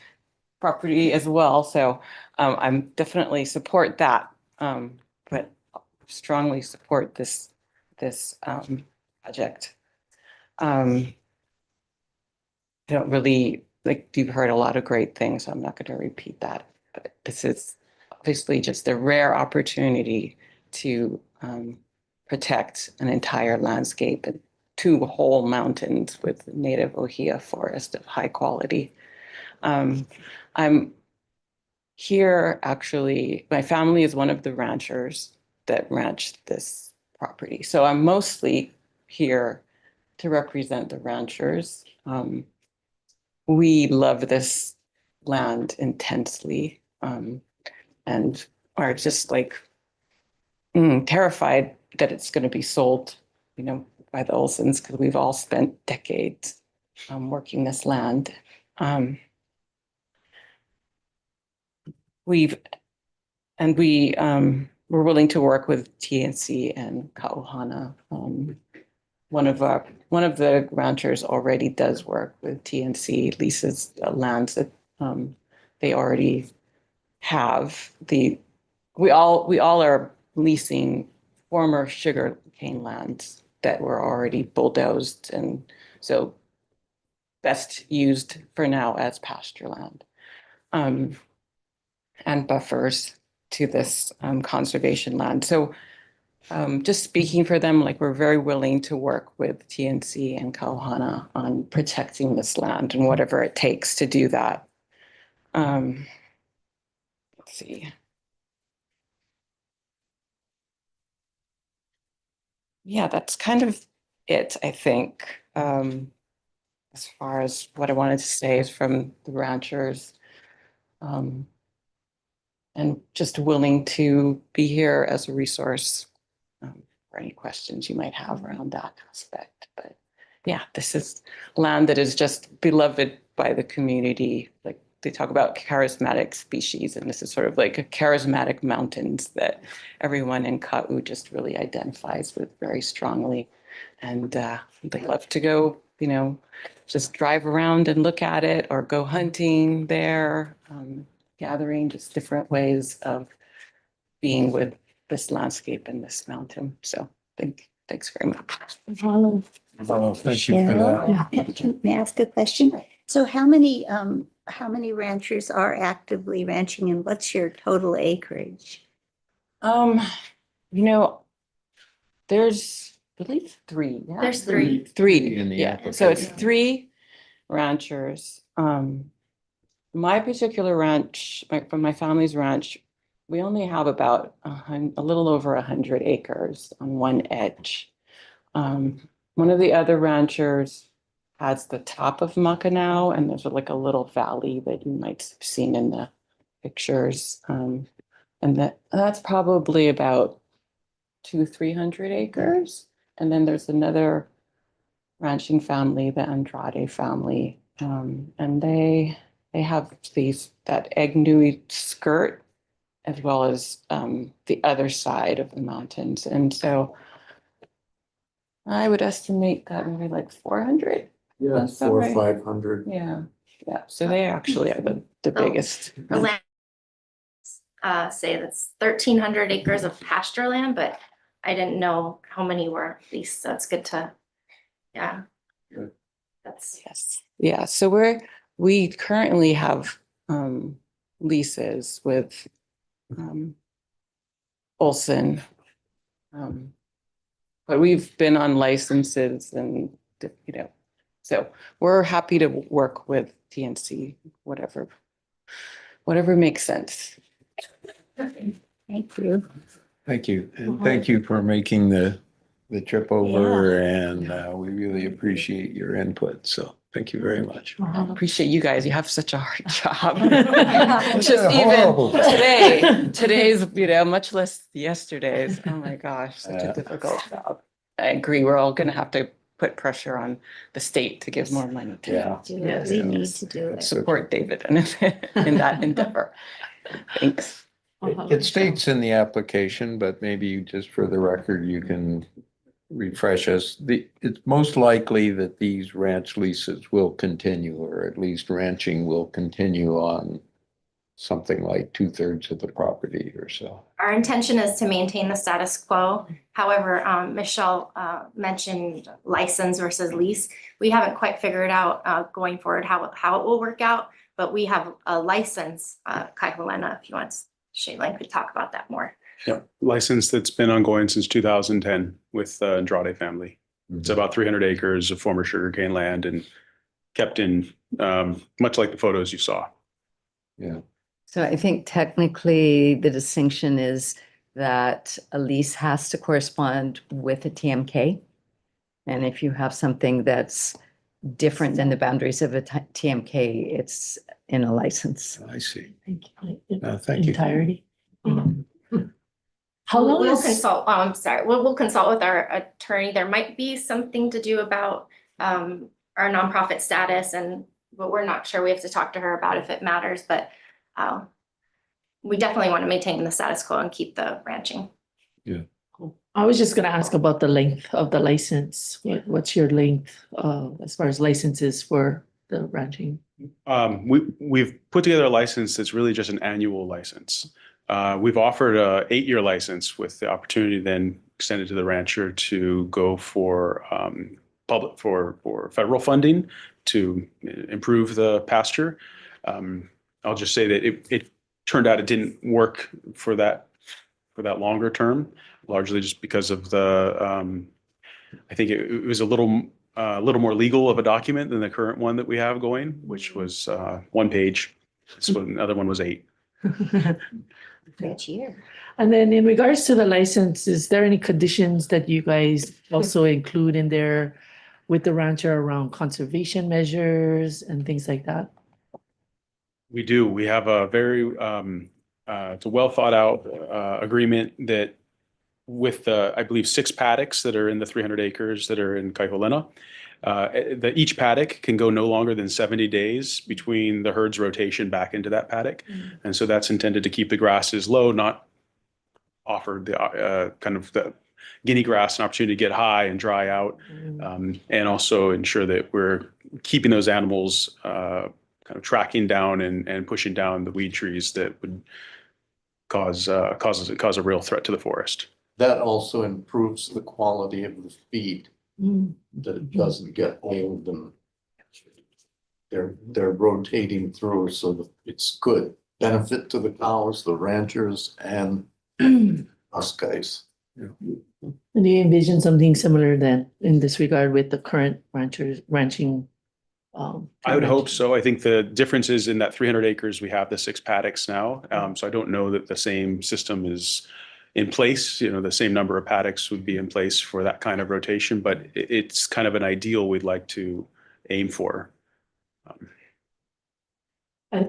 property as well. So I'm definitely support that, but strongly support this project. I don't really, you've heard a lot of great things, so I'm not going to repeat that. But this is obviously just a rare opportunity to protect an entire landscape and 2 whole mountains with native ohia forest of high quality. I'm here actually, my family is one of the ranchers that ranch this property. So I'm mostly here to represent the ranchers. We love this land intensely and are just terrified that it's going to be sold, by the Olsons, because we've all spent decades working this land. We're willing to work with TNC and Ka'ohana one of the ranchers already does work with TNC, leases lands that they already have. We all are leasing former sugar cane lands that were already bulldozed, and so best used for now as pasture land. And buffers to this conservation land. So just speaking for them, like we're very willing to work with TNC and Kauhana on protecting this land and whatever it takes to do that. Let's see. Yeah, that's kind of it, I think. As far as what I wanted to say is from the ranchers. And just willing to be here as a resource for any questions you might have around that aspect. But yeah, this is land that is just beloved by the community. Like they talk about charismatic species, and this is sort of like a charismatic mountains that everyone in Ka'u just really identifies with very strongly. And they love to go, just drive around and look at it or go hunting there. Gathering, just different ways of being with this landscape and this mountain. So thanks very much. Oh, thank you for that. May I ask a question? So how many ranchers are actively ranching and what's your total acreage? There's, I believe 3. Yeah? There's 3. 3. In the Yeah. So it's application. 3 ranchers. My particular ranch, from my family's ranch, we only have about a little over 100 acres on one edge. One of the other ranchers has the top of Macanao, and there's like a little valley that you might have seen in the pictures. And that's probably about 200-300 acres. And then there's another ranching family, the Andrade family, and they have that egg nui skirt as well as the other side of the mountains. And so I would estimate that maybe like 400. Yeah, That's about 400 or right. 500. Yeah. So they actually are the biggest. The land, say that's 1,300 acres of pasture land, but I didn't know how many were leased, so it's good to, yeah. Good. That's Yes. Yeah. So we currently have leases with Olson. But we've been on licenses and, so we're happy to work with TNC, whatever makes sense. Thank you. Thank you. And thank you for making the trip over, and we really appreciate your input. So thank you very much. I appreciate you guys. You have such a hard job. Just Yeah, even horrible. today's, much less yesterday's. Oh my gosh, such a difficult job. I agree. We're all going to have to put pressure on the state to give more money to Yeah. We need to do it. support David in that endeavor. Thanks. It states in the application, but maybe just for the record, you can refresh us. It's most likely that these ranch leases will continue, or at least ranching will continue on something like 2/3 of the property or so. our intention is to maintain the status quo. However, Michelle mentioned license versus lease. We haven't quite figured out going forward how it will work out, but we have a license, Kai Helena, if you want, Shaylin could talk about that more. Yeah, license that's been ongoing since 2010 with the Andrade family. It's about 300 acres of former sugarcane land and kept in much like the photos you saw. Yeah. So I think technically the distinction is that a lease has to correspond with a TMK. And if you have something that's different than the boundaries of a TMK, it's in a license. I see. Thank you. Thank you. Entirety. How long We'll is- consult, I'm sorry, we'll consult with our attorney. There might be something to do about our nonprofit status, but we're not sure. We have to talk to her about if it matters, but we definitely want to maintain the status quo and keep the ranching. Yeah. I was just gonna ask about the length of the license. What's your length, as far as licenses for the ranching? We've put together a license that's really just an annual license. We've offered a 8-year license with the opportunity then extended to the rancher to go for for federal funding to improve the pasture. I'll just say that it turned out it didn't work for that longer term, largely just because of the I think it was a little more legal of a document than the current one that we have going, which was 1 page. This one, the other one was 8. Each year. And then in regards to the license, is there any conditions that you guys also include in there with the rancher around conservation measures and things like that? We do. We have a very it's a well thought out agreement that with the, I believe, 6 paddocks that are in the 300 acres that are in Kaiholena. Each paddock can go no longer than 70 days between the herd's rotation back into that paddock. And so that's intended to keep the grasses low, not offer the kind of the guinea grass an opportunity to get high and dry out, and also ensure that we're keeping those animals kind of tracking down and pushing down the weed trees that would cause a real threat to the forest. That also improves the quality of the feed, that it doesn't get old and they're rotating through, so that it's good benefit to the cows, the ranchers, and us guys. And do you envision something similar then in this regard with the current ranching? I would hope so. I think the difference is in that 300 acres, we have the 6 paddocks now. So I don't know that the same system is in place. You know, the same number of paddocks would be in place for that kind of rotation, but it's kind of an ideal we'd like to aim for.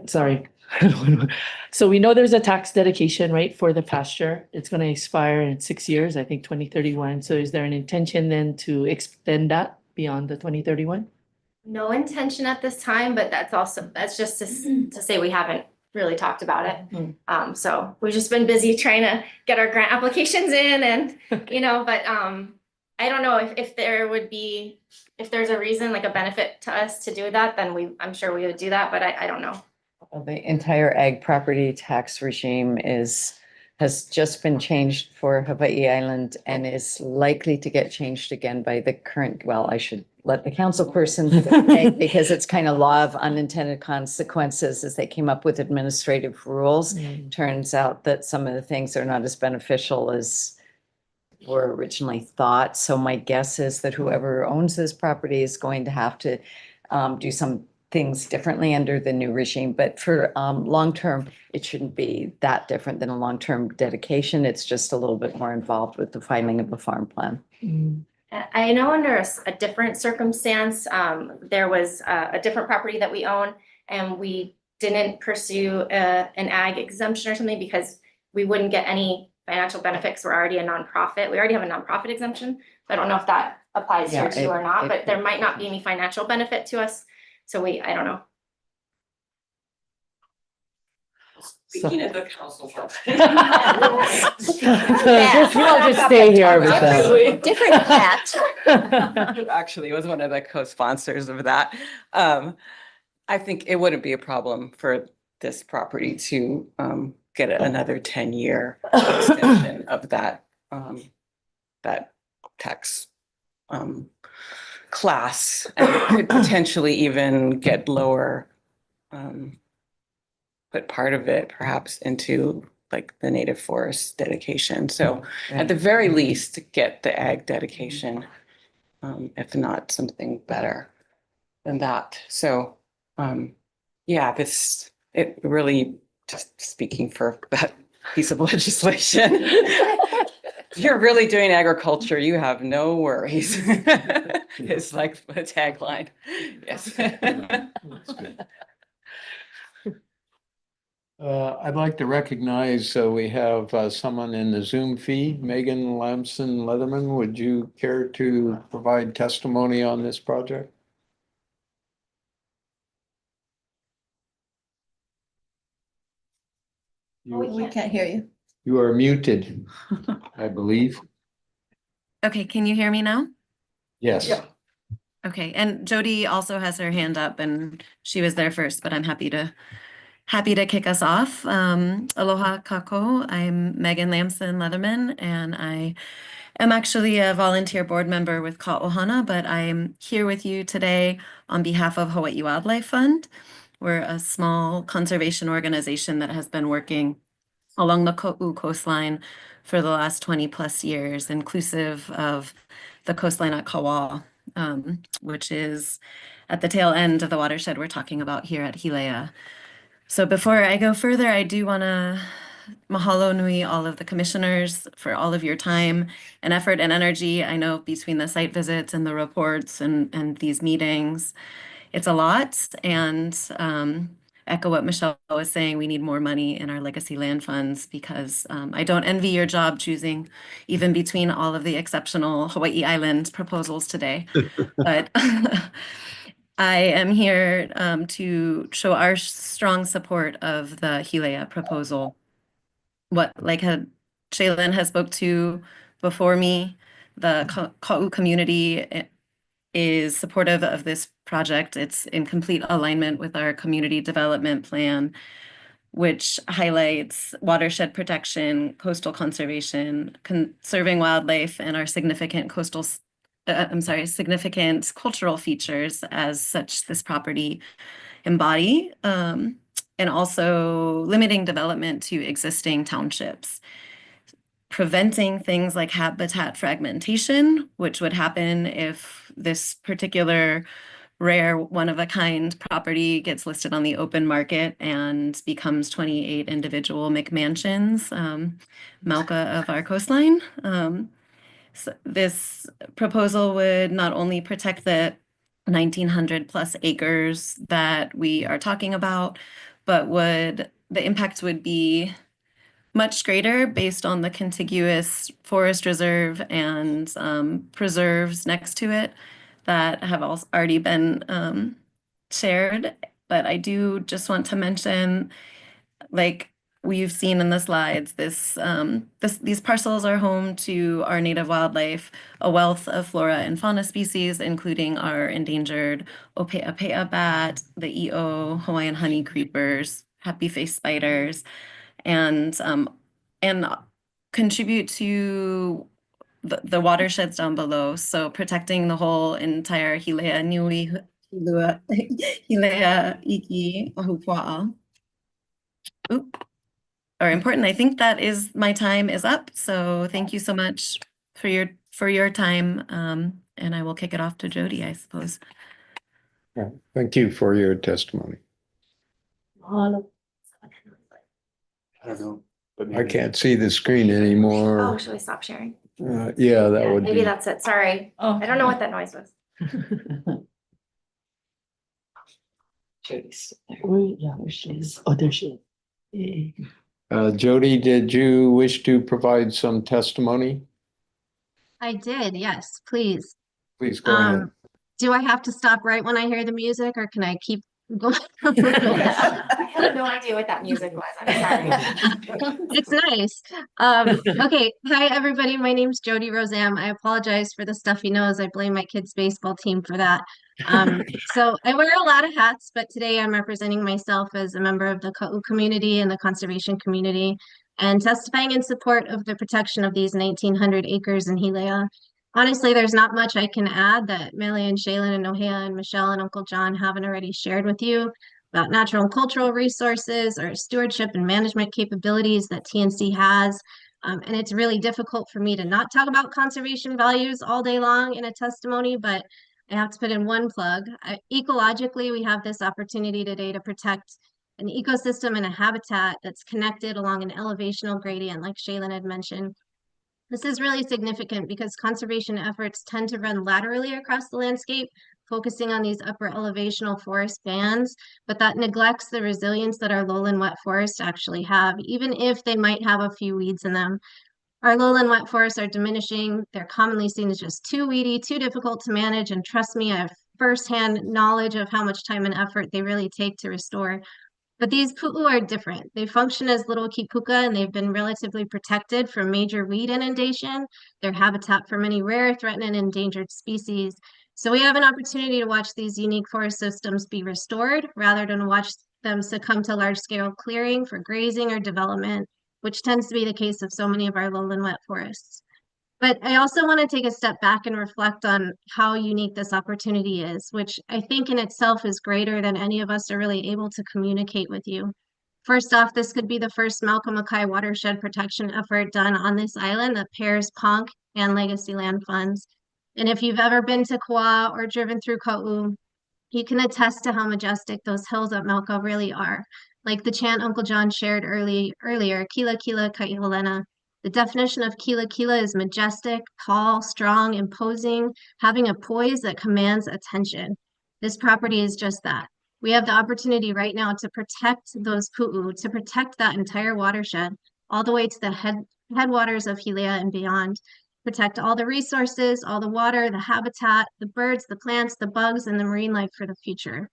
Sorry. So we know there's a tax dedication, right, for the pasture. It's going to expire in 6 years, I think 2031. So is there an intention then to extend that beyond the 2031? No intention at this time, but that's just to say we haven't really talked about it. So we've just been busy trying to get our grant applications in and, but I don't know if there's a reason, like a benefit to us to do that, then I'm sure we would do that, but I don't know. Well, the entire ag property tax regime has just been changed for Hawaii Island and is likely to get changed again by the current, well, I should let the council person say, because it's kind of law of unintended consequences as they came up with administrative rules. Turns out that some of the things are not as beneficial as were originally thought. So my guess is that whoever owns this property is going to have to do some things differently under the new regime. But for long-term, it shouldn't be that different than a long-term dedication. It's just a little bit more involved with the filing of the farm plan. I know under a different circumstance, there was a different property that we own and we didn't pursue an ag exemption or something because we wouldn't get any financial benefits. We're already a nonprofit. We already have a nonprofit exemption. I don't know if that applies here too or not, but there might not be any financial benefit to us. So I don't know. Speaking of the council. You all just stay here with them. Different hat. Actually, was one of the co-sponsors of that. I think it wouldn't be a problem for this property to get another 10-year extension of that tax class, and it could potentially even get lower, put part of it perhaps into like the native forest dedication. So at the very least, get the ag dedication, if not something better than that. So yeah, it really, just speaking for that piece of legislation, if you're really doing agriculture, you have no worries. It's like a tagline. Yes. I'd like to recognize, we have someone in the Zoom feed, Megan Lamson Leatherman. Would you care to provide testimony on this project? We can't hear you. You are muted, I believe. Okay, can you hear me now? Yes. Okay, and Jody also has her hand up and she was there first, but I'm happy to kick us off. Aloha kako. I'm Megan Lamson Leatherman, and I am actually a volunteer board member with Ka'ohana, but I'm here with you today on behalf of Hawaii Wildlife Fund. We're a small conservation organization that has been working along the Ko'u coastline for the last 20 plus years, inclusive of the coastline at Kawa, which is at the tail end of the watershed we're talking about here at Hilea. So before I go further, I do want to mahalo nui all of the commissioners for all of your time and effort and energy. I know between the site visits and the reports and these meetings, it's a lot. And echo what Michelle was saying, we need more money in our legacy land funds because I don't envy your job choosing even between all of the exceptional Hawaii Island proposals today. But I am here to show our strong support of the Hilea proposal. Shaylin has spoke to before me, the Ka'u community is supportive of this project. It's in complete alignment with our community development plan, which highlights watershed protection, coastal conservation, conserving wildlife, and our significant significant cultural features as such this property embody, and also limiting development to existing townships, preventing things like habitat fragmentation, which would happen if this particular rare one-of-a-kind property gets listed on the open market and becomes 28 individual McMansions, Mauka of our coastline. So this proposal would not only protect the 1,900 plus acres that we are talking about, but the impact would be much greater based on the contiguous forest reserve and preserves next to it that have already been shared. But I do just want to mention, like we've seen in the slides, these parcels are home to our native wildlife, a wealth of flora and fauna species, including our endangered Ope'apea bat, the EO, Hawaiian honey creepers, happy face spiders, and contribute to the watersheds down below. So protecting the whole entire Hilea Nui, Hilea Iki Ahupua'a. Are important. I think that is my time is up. So thank you so much for your time. And I will kick it off to Jody, I suppose. Yeah, thank you for your testimony. I don't know, but I can't see the screen anymore. Oh, should I stop sharing? Yeah, that would Maybe be. that's it. Sorry. I don't know what that noise was. Jody's there. Yeah, where she is. Oh, there she is. Jody, did you wish to provide some testimony? I did, yes, please. Please go ahead. Do I have to stop right when I hear the music or can I keep going? I had no idea what that music was. I'm sorry. It's nice. Okay. Hi, everybody. My name's Jody Rosam. I apologize for the stuffy nose. I blame my kids' baseball team for that. So I wear a lot of hats, but today I'm representing myself as a member of the Ka'u community and the conservation community and testifying in support of the protection of these 1,900 acres in Hilea. Honestly, there's not much I can add that Melee and Shaylin and Nohea and Michelle and Uncle John haven't already shared with you about natural and cultural resources or stewardship and management capabilities that TNC has. And it's really difficult for me to not talk about conservation values all day long in a testimony, but I have to put in one plug. Ecologically, we have this opportunity today to protect an ecosystem and a habitat that's connected along an elevational gradient, like Shaylin had mentioned. This is really significant because conservation efforts tend to run laterally across the landscape, focusing on these upper elevational forest bands, but that neglects the resilience that our lowland wet forests actually have, even if they might have a few weeds in them. Our lowland wet forests are diminishing. They're commonly seen as just too weedy, too difficult to manage, and trust me, I have firsthand knowledge of how much time and effort they really take to restore. But these pu'u are different. They function as little kipuka and they've been relatively protected from major weed inundation. They're habitat for many rare, threatened, and endangered species. So we have an opportunity to watch these unique forest systems be restored rather than watch them succumb to large-scale clearing for grazing or development, which tends to be the case of so many of our lowland wet forests. But I also want to take a step back and reflect on how unique this opportunity is, which I think in itself is greater than any of us are really able to communicate with you. First off, this could be the first Malcolm Mackay watershed protection effort done on this island that pairs Ponk and legacy land funds. And if you've ever been to Kauai or driven through Ka'u, you can attest to how majestic those hills at Malka really are. Like the chant Uncle John shared earlier, Kila Kila Kaiholena. The definition of Kila Kila is majestic, tall, strong, imposing, having a poise that commands attention. This property is just that. We have the opportunity right now to protect those pu'u, to protect that entire watershed, all the way to the headwaters of Hilea and beyond. Protect all the resources, all the water, the habitat, the birds, the plants, the bugs, and the marine life for the future.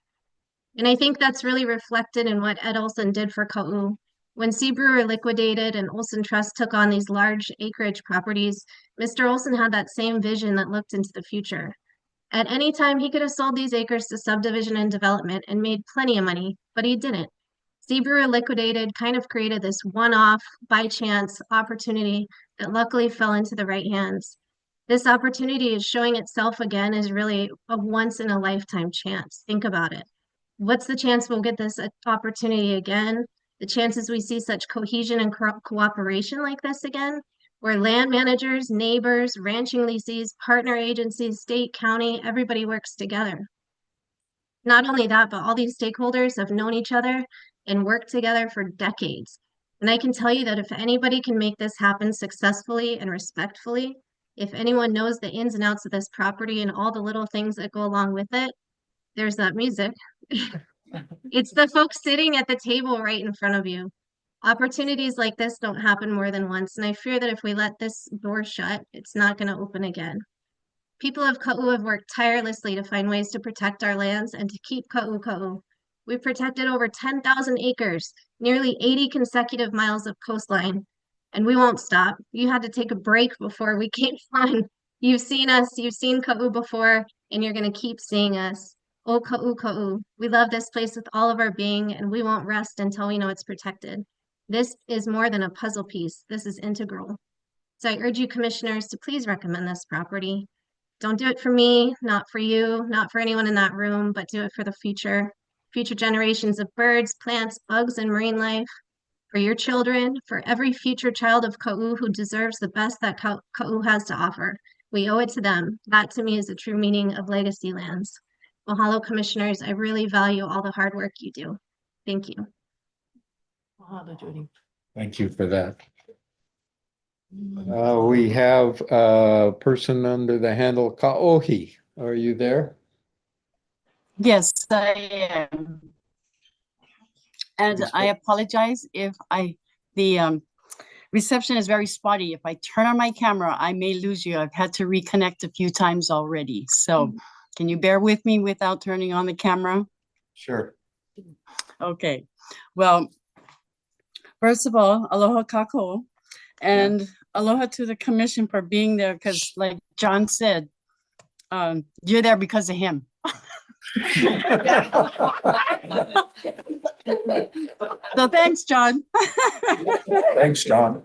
And I think that's really reflected in what Ed Olson did for Ka'u. When Seabrewer liquidated and Olson Trust took on these large acreage properties, Mr. Olson had that same vision that looked into the future. At any time, he could have sold these acres to subdivision and development and made plenty of money, but he didn't. Seabrewer liquidated kind of created this one-off, by chance opportunity that luckily fell into the right hands. This opportunity is showing itself again as really a once-in-a-lifetime chance. Think about it. What's the chance we'll get this opportunity again? The chances we see such cohesion and cooperation like this again, where land managers, neighbors, ranching lessees, partner agencies, state, county, everybody works together. Not only that, but all these stakeholders have known each other and worked together for decades. And I can tell you that if anybody can make this happen successfully and respectfully, if anyone knows the ins and outs of this property and all the little things that go along with it, there's that music. It's the folks sitting at the table right in front of you. Opportunities like this don't happen more than once, and I fear that if we let this door shut, it's not going to open again. People of Ka'u have worked tirelessly to find ways to protect our lands and to keep Ka'u Ka'u. We've protected over 10,000 acres, nearly 80 consecutive miles of coastline, and we won't stop. You had to take a break before we came on. You've seen us, you've seen Ka'u before, and you're going to keep seeing us. Oh, Ka'u Ka'u. We love this place with all of our being, and we won't rest until we know it's protected. This is more than a puzzle piece. This is integral. So I urge you commissioners to please recommend this property. Don't do it for me, not for you, not for anyone in that room, but do it for the future generations of birds, plants, bugs, and marine life, for your children, for every future child of Ka'u who deserves the best that Ka'u has to offer. We owe it to them. That to me is the true meaning of legacy lands. Mahalo, commissioners. I really value all the hard work you do. Thank you. Mahalo, Jody. Thank you for that. We have a person under the handle Ka'ohi. Are you there? Yes, I am. And I apologize if the reception is very spotty. If I turn on my camera, I may lose you. I've had to reconnect a few times already. So can you bear with me without turning on the camera? Sure. Okay. Well, first of all, aloha kako. And aloha to the commission for being there, because like John said, you're there because of him. So thanks, John. Thanks, John.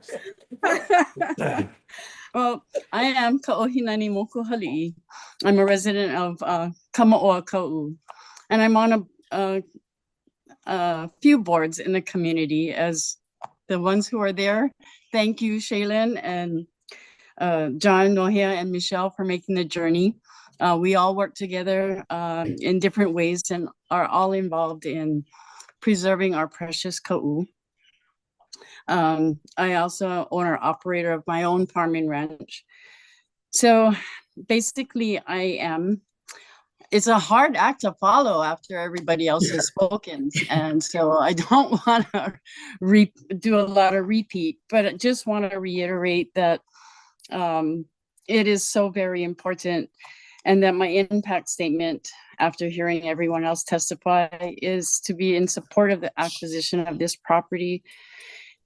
Well, I am Ka'ohinani Moku Hali'i. I'm a resident of Kamaoa Ka'u, and I'm on a few boards in the community as the ones who are there. Thank you, Shaylin and John, Nohea, and Michelle for making the journey. We all work together in different ways and are all involved in preserving our precious Ka'u. I also owner operator of my own farming ranch. So basically it's a hard act to follow after everybody else has spoken. And so I don't want to do a lot of repeat, but I just want to reiterate that it is so very important And that my impact statement, after hearing everyone else testify, is to be in support of the acquisition of this property.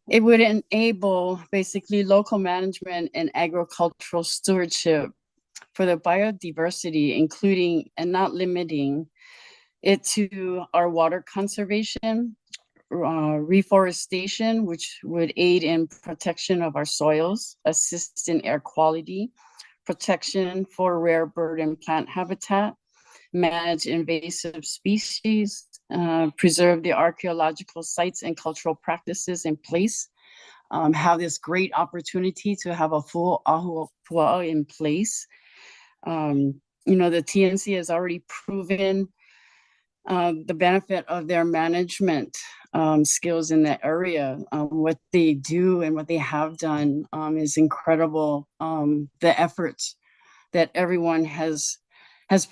It would enable basically local management and agricultural stewardship for the biodiversity, including and not limiting it to our water conservation, reforestation, which would aid in protection of our soils, assist in air quality, protection for rare bird and plant habitat, manage invasive species, preserve the archaeological sites and cultural practices in place, have this great opportunity to have a full ahupua'a in place. The TNC has already proven the benefit of their management skills in that area. What they do and what they have done is incredible. The efforts that everyone has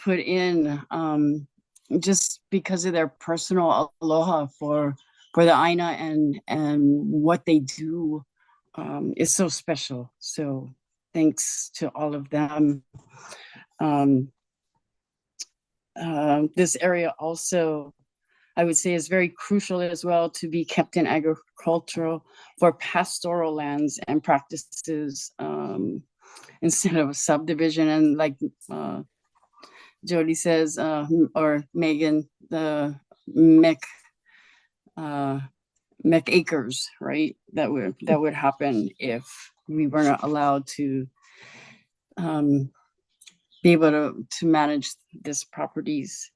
put in just because of their personal aloha for the Aina and what they do is so special. So thanks to all of them. This area also, I would say, is very crucial as well to be kept in agricultural for pastoral lands and practices instead of a subdivision. And like Jody says, or Megan, the MEC acres, right? That would happen if we were not allowed to be able to manage these properties.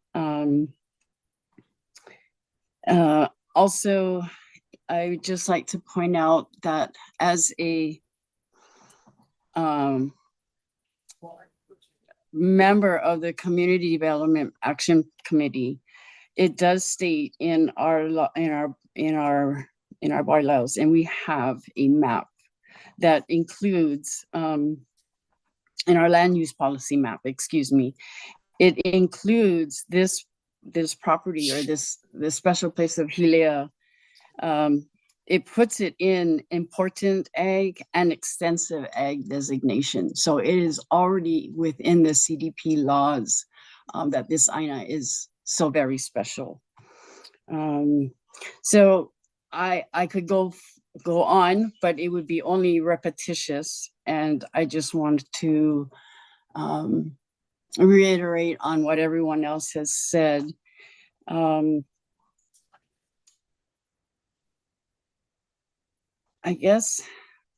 Also, I would just like to point out that as a member of the Community Development Action Committee, it does state in our bylaws, and we have a map that includes in our land use policy map, excuse me, it includes this property or this special place of Hilea. It puts it in important ag and extensive ag designation. So it is already within the CDP laws that this Aina is so very special. So I could go on, but it would be only repetitious. And I just wanted to reiterate on what everyone else has said. I guess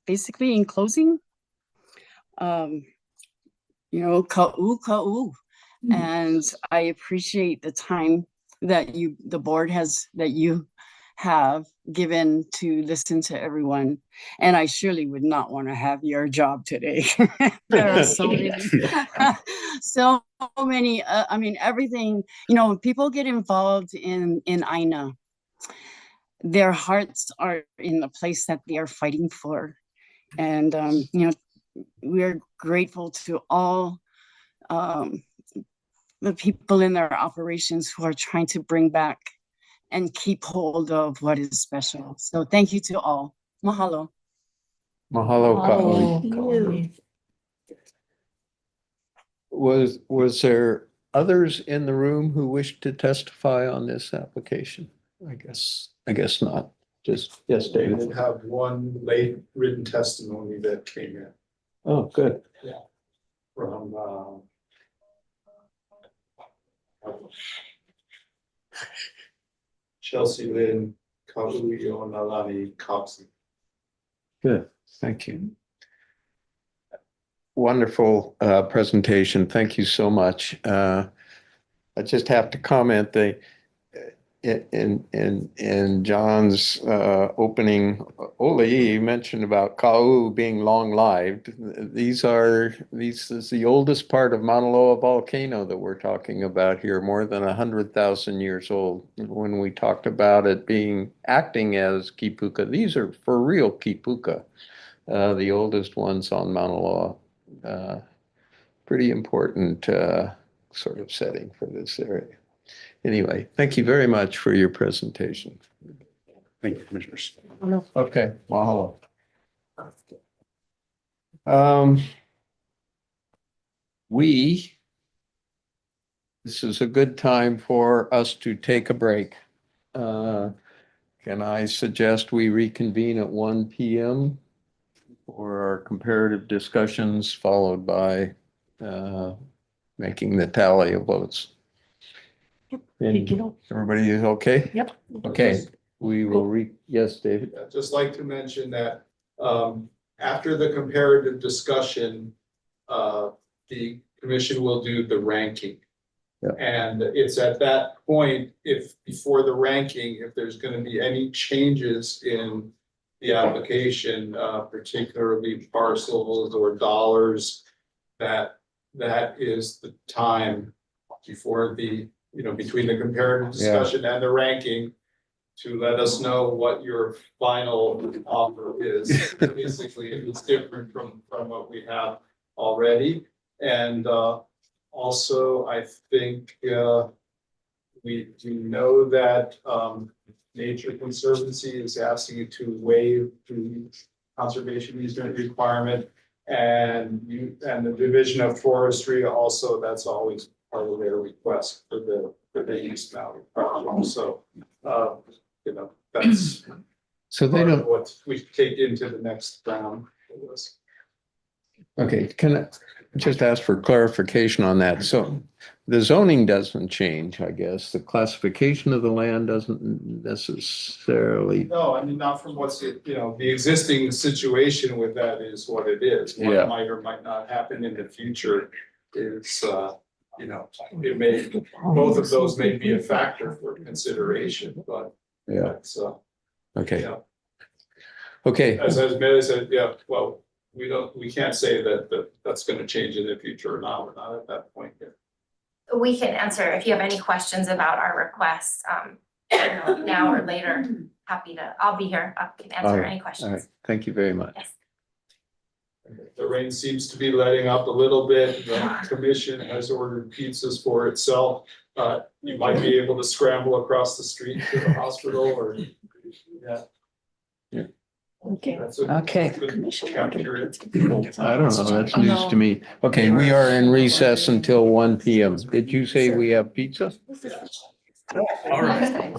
basically in closing, ka'u ka'u. And I appreciate the time that the board that you have given to listen to everyone. And I surely would not want to have your job today. There are so many, I mean, everything, when people get involved in Aina, their hearts are in the place that they are fighting for. And, we're grateful to all the people in their operations who are trying to bring back and keep hold of what is special. So thank you to all. Mahalo. Mahalo ka'ui. Was there others in the room who wished to testify on this application? I guess not. Just, yes, We David. did have one late written testimony that came in. Oh, good. Yeah. From Chelsea Lynn Kauionalani Kopsey. Good, thank you. Wonderful presentation. Thank you so much. I just have to comment in John's opening, Olai mentioned about Kau being long-lived. This is the oldest part of Mauna Loa volcano that we're talking about here, more than 100,000 years old. When we talked about it acting as kipuka, these are for real kipuka, the oldest ones on Mauna Loa. Pretty important sort of setting for this area. Anyway, thank you very much for your presentation. Thank you, Commissioners. Okay, mahalo. We this is a good time for us to take a break. Can I suggest we reconvene at 1 p.m. for our comparative discussions, followed by making the tally of votes? And everybody is okay? Yep. Okay, we will yes, David? I'd just like to mention that after the comparative discussion, the commission will do the ranking. Yeah. And it's at that point, if before the ranking, if there's going to be any changes in the application, particularly parcels or dollars, that is the time before the, between the comparative discussion and the ranking, to let us know what your final offer is. Basically, if it's different from what we have already. And also, I think we do know that Nature Conservancy is asking you to waive the conservation easement requirement. And the Division of Forestry also, that's always part of their request for the East Valley project. So that's So they part of don't, what we take into the next round for this. okay, can I just ask for clarification on that? So the zoning doesn't change, I guess. The classification of the land doesn't necessarily. No, I mean, not from what's, the existing situation with that is what it is. Yeah. What might or might not happen in the future is, it may, both of those may be a factor for consideration, but Yeah, it's, okay, yeah. okay. As Mary said, yeah, well, we can't say that that's gonna change in the future or not. We're not at that point yet. We can answer if you have any questions about our requests, now or later. I'll be here. I can answer any All right, questions. thank you very much. Yes. The rain seems to be letting up a little bit. The commission has ordered pizzas for itself. You might be able to scramble across the street to the hospital or, yeah. Yeah. Okay. Okay. I don't know, that's news to me. Okay, we are in recess until 1 p.m. Did you say we have pizza? All right.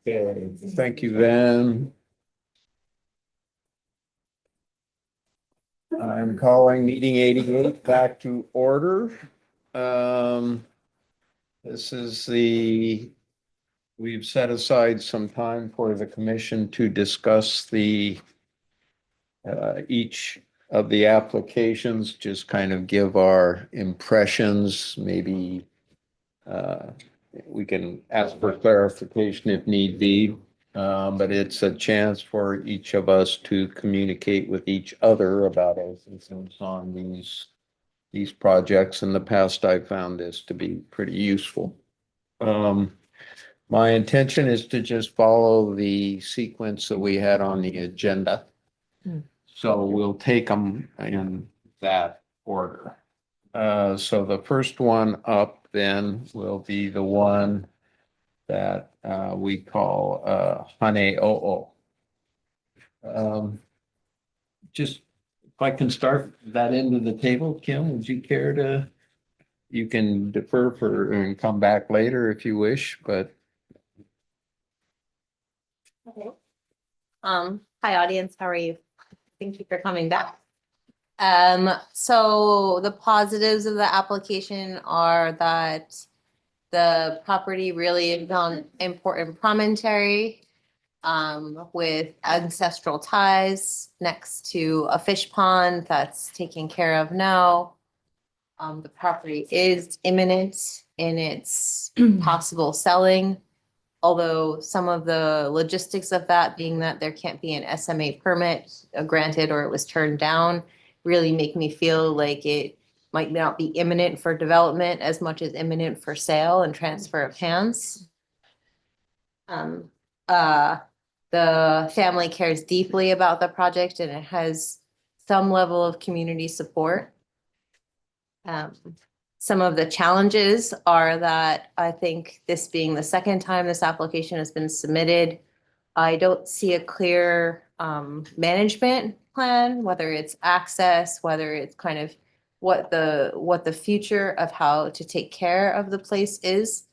Okay, thank you, Van. I'm calling meeting 88 back to order. This is we've set aside some time for the commission to discuss each of the applications, just kind of give our impressions, maybe we can ask for clarification if need be. But it's a chance for each of us to communicate with each other about our concerns on these projects. In the past, I found this to be pretty useful. My intention is to just follow the sequence that we had on the agenda. So we'll take them in that order. So the first one up then will be the one that we call Hane-O'o. Just if I can start that end of the table, Kim, would you care to? You can defer and come back later if you wish, but. Okay. Hi audience, how are you? Thank you for coming back. So the positives of the application are that the property really is on important promontory with ancestral ties next to a fish pond that's taken care of now. The property is imminent in its possible selling, although some of the logistics of that being that there can't be an SMA permit granted or it was turned down really make me feel like it might not be imminent for development as much as imminent for sale and transfer of hands. The family cares deeply about the project and it has some level of community support. Some of the challenges are that I think this being the second time this application has been submitted, I don't see a clear management plan, whether it's access, whether it's kind of what the future of how to take care of the place is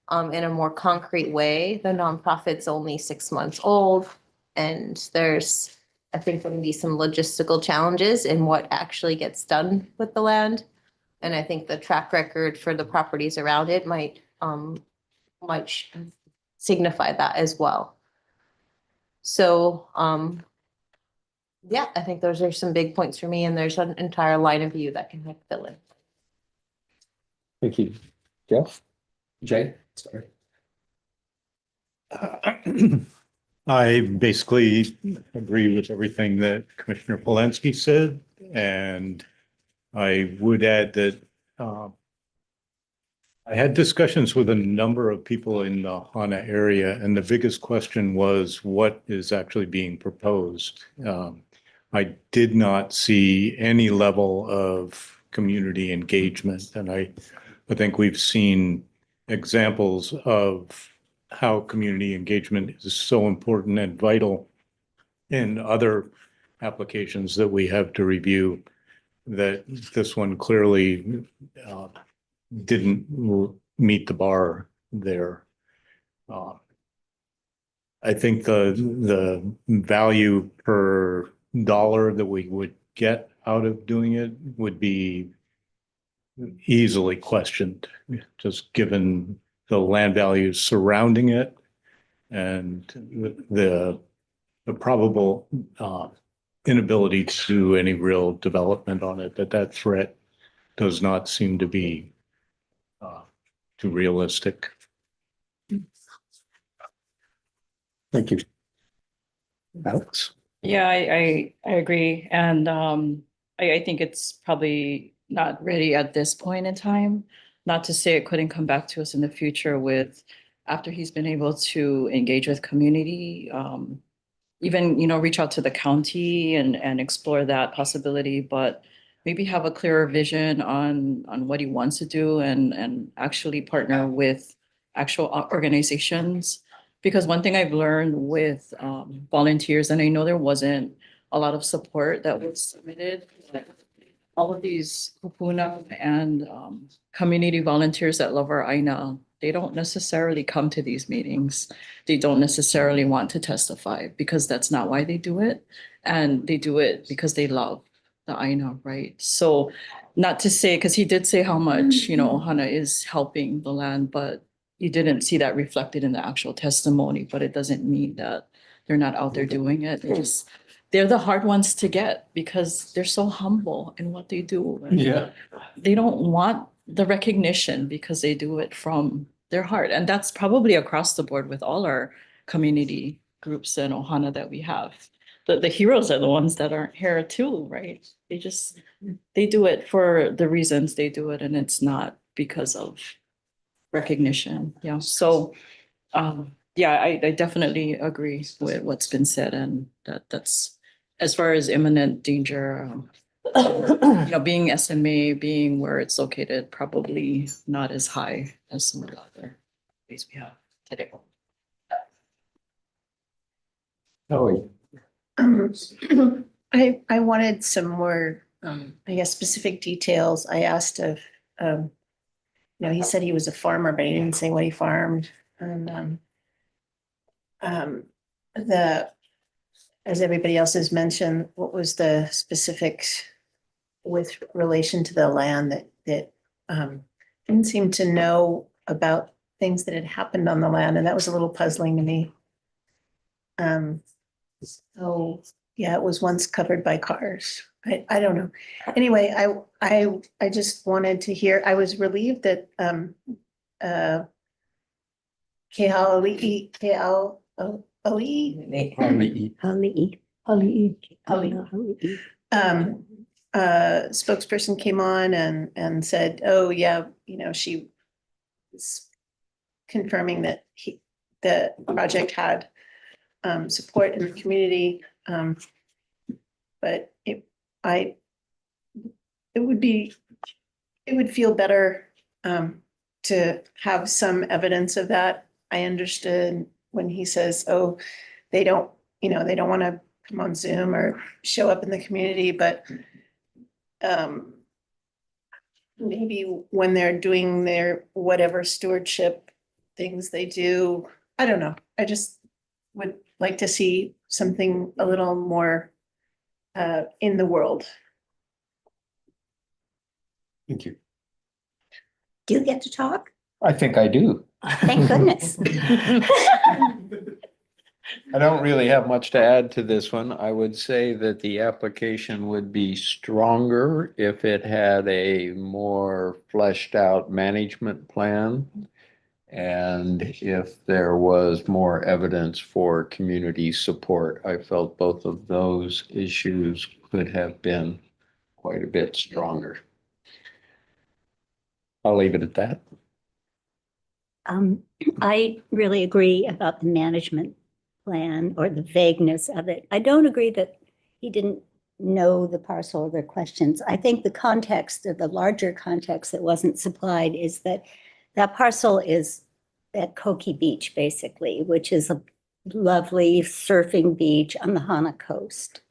in a more concrete way. The nonprofit's only 6 months old, and there's, I think, going to be some logistical challenges in what actually gets done with the land. And I think the track record for the properties around it might signify that as well. So, yeah, I think those are some big points for me, and there's an entire line of view that can help fill in. Thank you. Jeff? Jay? Sorry. I basically agree with everything that Commissioner Polanski said, and I would add that I had discussions with a number of people in the Hana area, and the biggest question was what is actually being proposed. I did not see any level of community engagement, and I think we've seen examples of how community engagement is so important and vital in other applications that we have to review, that this one clearly didn't meet the bar there. I think the value per dollar that we would get out of doing it would be easily questioned, just given the land values surrounding it and the probable inability to do any real development on it, that threat does not seem to be too realistic. Thank you. Alex? Yeah, I agree. And I think it's probably not ready at this point in time. Not to say it couldn't come back to us in the future with, after he's been able to engage with community, even, reach out to the county and explore that possibility, but maybe have a clearer vision on what he wants to do and actually partner with actual organizations. Because one thing I've learned with volunteers, and I know there wasn't a lot of support that was submitted, all of these kupuna and community volunteers that love our Aina, they don't necessarily come to these meetings. They don't necessarily want to testify because that's not why they do it. And they do it because they love the Aina, right? So not to say, because he did say how much, you know, Ohana is helping the land, but you didn't see that reflected in the actual testimony, but it doesn't mean that they're not out there doing it. They're the hard ones to get because they're so humble in what they do. And Yeah. they don't want the recognition because they do it from their heart. And that's probably across the board with all our community groups and Ohana that we have. The heroes are the ones that aren't here too, right? They do it for the reasons they do it, and it's not because of recognition. Yeah. So yeah, I definitely agree with what's been said, and that's as far as imminent danger, you know, being SMA, being where it's located, probably not as high as some of the other ways we have today. Oh, I wanted some more, I guess, specific details. I asked if, you know, he said he was a farmer, but he didn't say what he farmed. And as everybody else has mentioned, what was the specifics with relation to the land that didn't seem to know about things that had happened on the land, and that was a little puzzling to me. So yeah, it was once covered by cars. I don't know. Anyway, I just wanted to hear, I was relieved that Keali'i spokesperson came on and said, oh, yeah, you know, she was confirming that the project had support in the community. But it would feel better to have some evidence of that. I understood when he says, oh, they don't want to come on Zoom or show up in the community, but maybe when they're doing their whatever stewardship things they do, I don't know. I just would like to see something a little more in the world. thank you. Do you get to talk? I think I do. Thank goodness. I don't really have much to add to this one. I would say that the application would be stronger if it had a more fleshed out management plan. And if there was more evidence for community support. I felt both of those issues could have been quite a bit stronger. I'll leave it at that. I really agree about the management plan or the vagueness of it. I don't agree that he didn't know the parcel or the questions. I think the context, or the larger context that wasn't supplied, is that that parcel is at Koki Beach, basically, which is a lovely surfing beach on the Hana coast.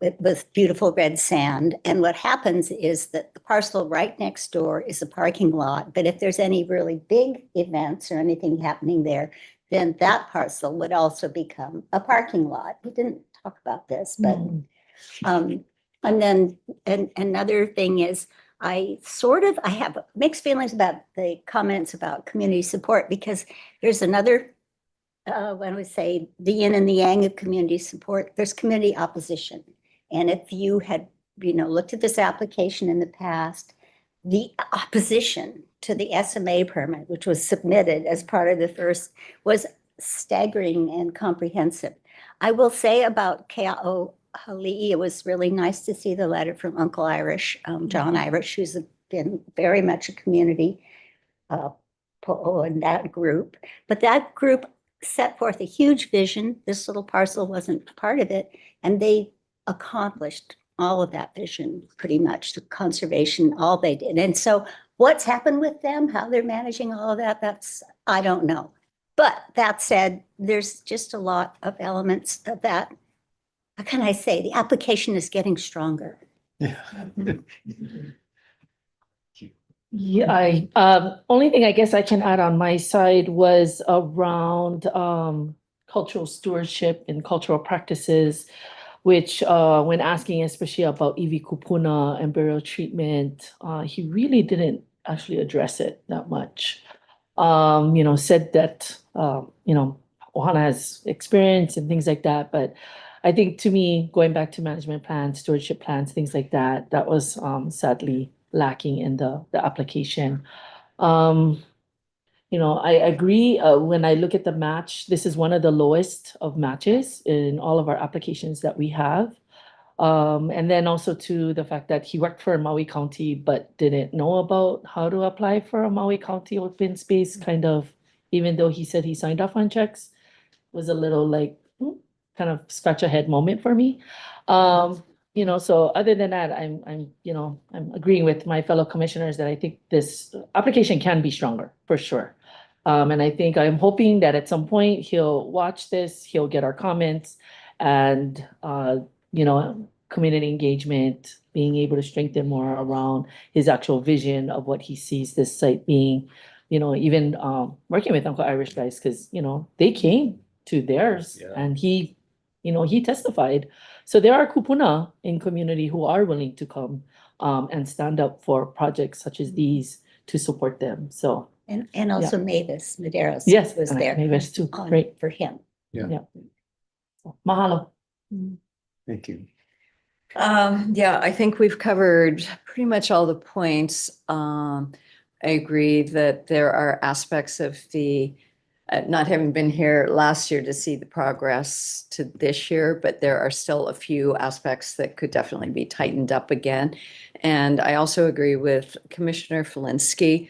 With beautiful red sand. And what happens is that the parcel right next door is a parking lot. But if there's any really big events or anything happening there, then that parcel would also become a parking lot. We didn't talk about this, but and then another thing is I have mixed feelings about the comments about community support, because there's another when we say the yin and the yang of community support, there's community opposition. And if you had, looked at this application in the past, the opposition to the SMA permit, which was submitted as part of the first, was staggering and comprehensive. I will say about Kea'o Hali'i, it was really nice to see the letter from Uncle Irish, John Irish, who's been very much a community po'o in that group. But that group set forth a huge vision. This little parcel wasn't part of it, and they accomplished all of that vision, pretty much, the conservation, all they did. And so what's happened with them, how they're managing all of that, I don't know. But that said, there's just a lot of elements of that. How can I say? The application is getting stronger. Yeah, only thing I guess I can add on my side was around cultural stewardship and cultural practices, which when asking especially about iwi kupuna and burial treatment, he really didn't actually address it that much. Said that Ohana has experience and things like that, but I think to me, going back to management plans, stewardship plans, things like that, that was sadly lacking in the application. I agree, when I look at the match, this is one of the lowest of matches in all of our applications that we have. And then also to the fact that he worked for Maui County, but didn't know about how to apply for a Maui County open space, kind of, even though he said he signed off on checks, was a little like, kind of scratch a head moment for me. So other than that, I'm agreeing with my fellow commissioners that I think this application can be stronger, for sure. And I think I'm hoping that at some point he'll watch this, he'll get our comments and, community engagement, being able to strengthen more around his actual vision of what he sees this site being, even, working with Uncle Irish guys, because, they came to theirs and he testified. So there are kupuna in community who are willing to come, and stand up for projects such as these to support them. So. And also Mavis Medeiros. Yes, Was and there. Mavis too. on- Great. For him. Yeah. Mahalo. Thank you. Yeah, I think we've covered pretty much all the points. I agree that there are aspects of the, not having been here last year to see the progress to this year, but there are still a few aspects that could definitely be tightened up again. And I also agree with Commissioner Felinski.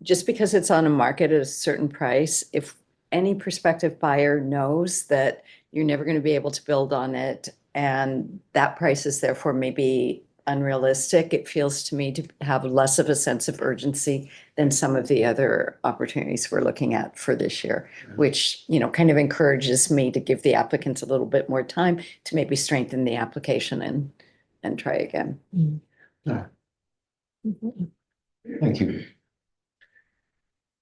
Just because it's on a market at a certain price, if any prospective buyer knows that you're never going to be able to build on it, and that price is therefore maybe unrealistic, it feels to me to have less of a sense of urgency than some of the other opportunities we're looking at for this year, which, kind of encourages me to give the applicants a little bit more time to maybe strengthen the application and try again. Thank you.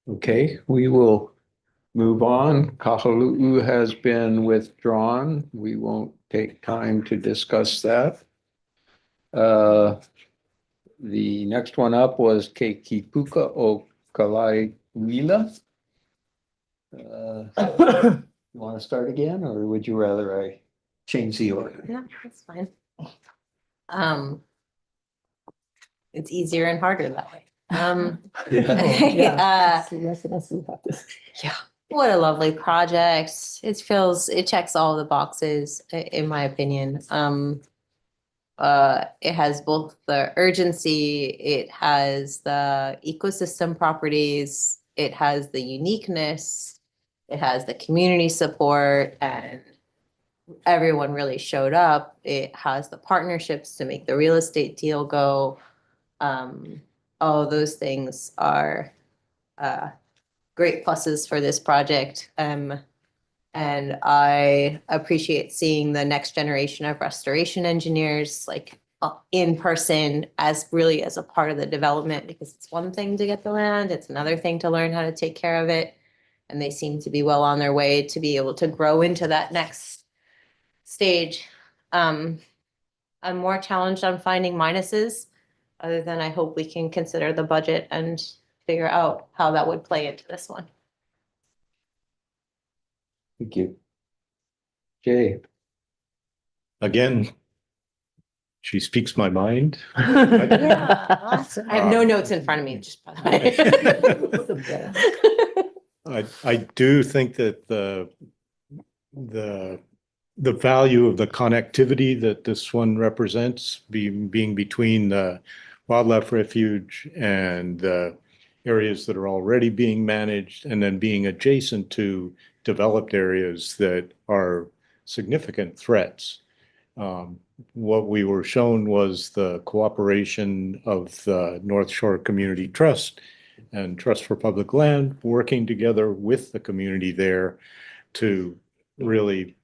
Okay, we will move on. Kahaluu has been withdrawn. We won't take time to discuss that. The next one up was Kekipuka o Kalaiwila. You want to start again, or would you rather I change the order? Yeah, that's fine. It's easier and harder that way. Yeah, what a lovely project. It checks all the boxes, in my opinion. It has both the urgency, it has the ecosystem properties, it has the uniqueness, it has the community support, and everyone really showed up. It has the partnerships to make the real estate deal go. All those things are great pluses for this project. And I appreciate seeing the next generation of restoration engineers in person as a part of the development, because it's one thing to get the land, it's another thing to learn how to take care of it. And they seem to be well on their way to be able to grow into that next stage. I'm more challenged on finding minuses, other than I hope we can consider the budget and figure out how that would play into this one. Thank you. Jay. Again, she speaks my mind. I have no notes in front of me, just by the way. I do think that the value of the connectivity that this one represents, being between the wildlife refuge and the areas that are already being managed, and then being adjacent to developed areas that are significant threats. What we were shown was the cooperation of the North Shore Community Trust and Trust for Public Land, working together with the community there to really,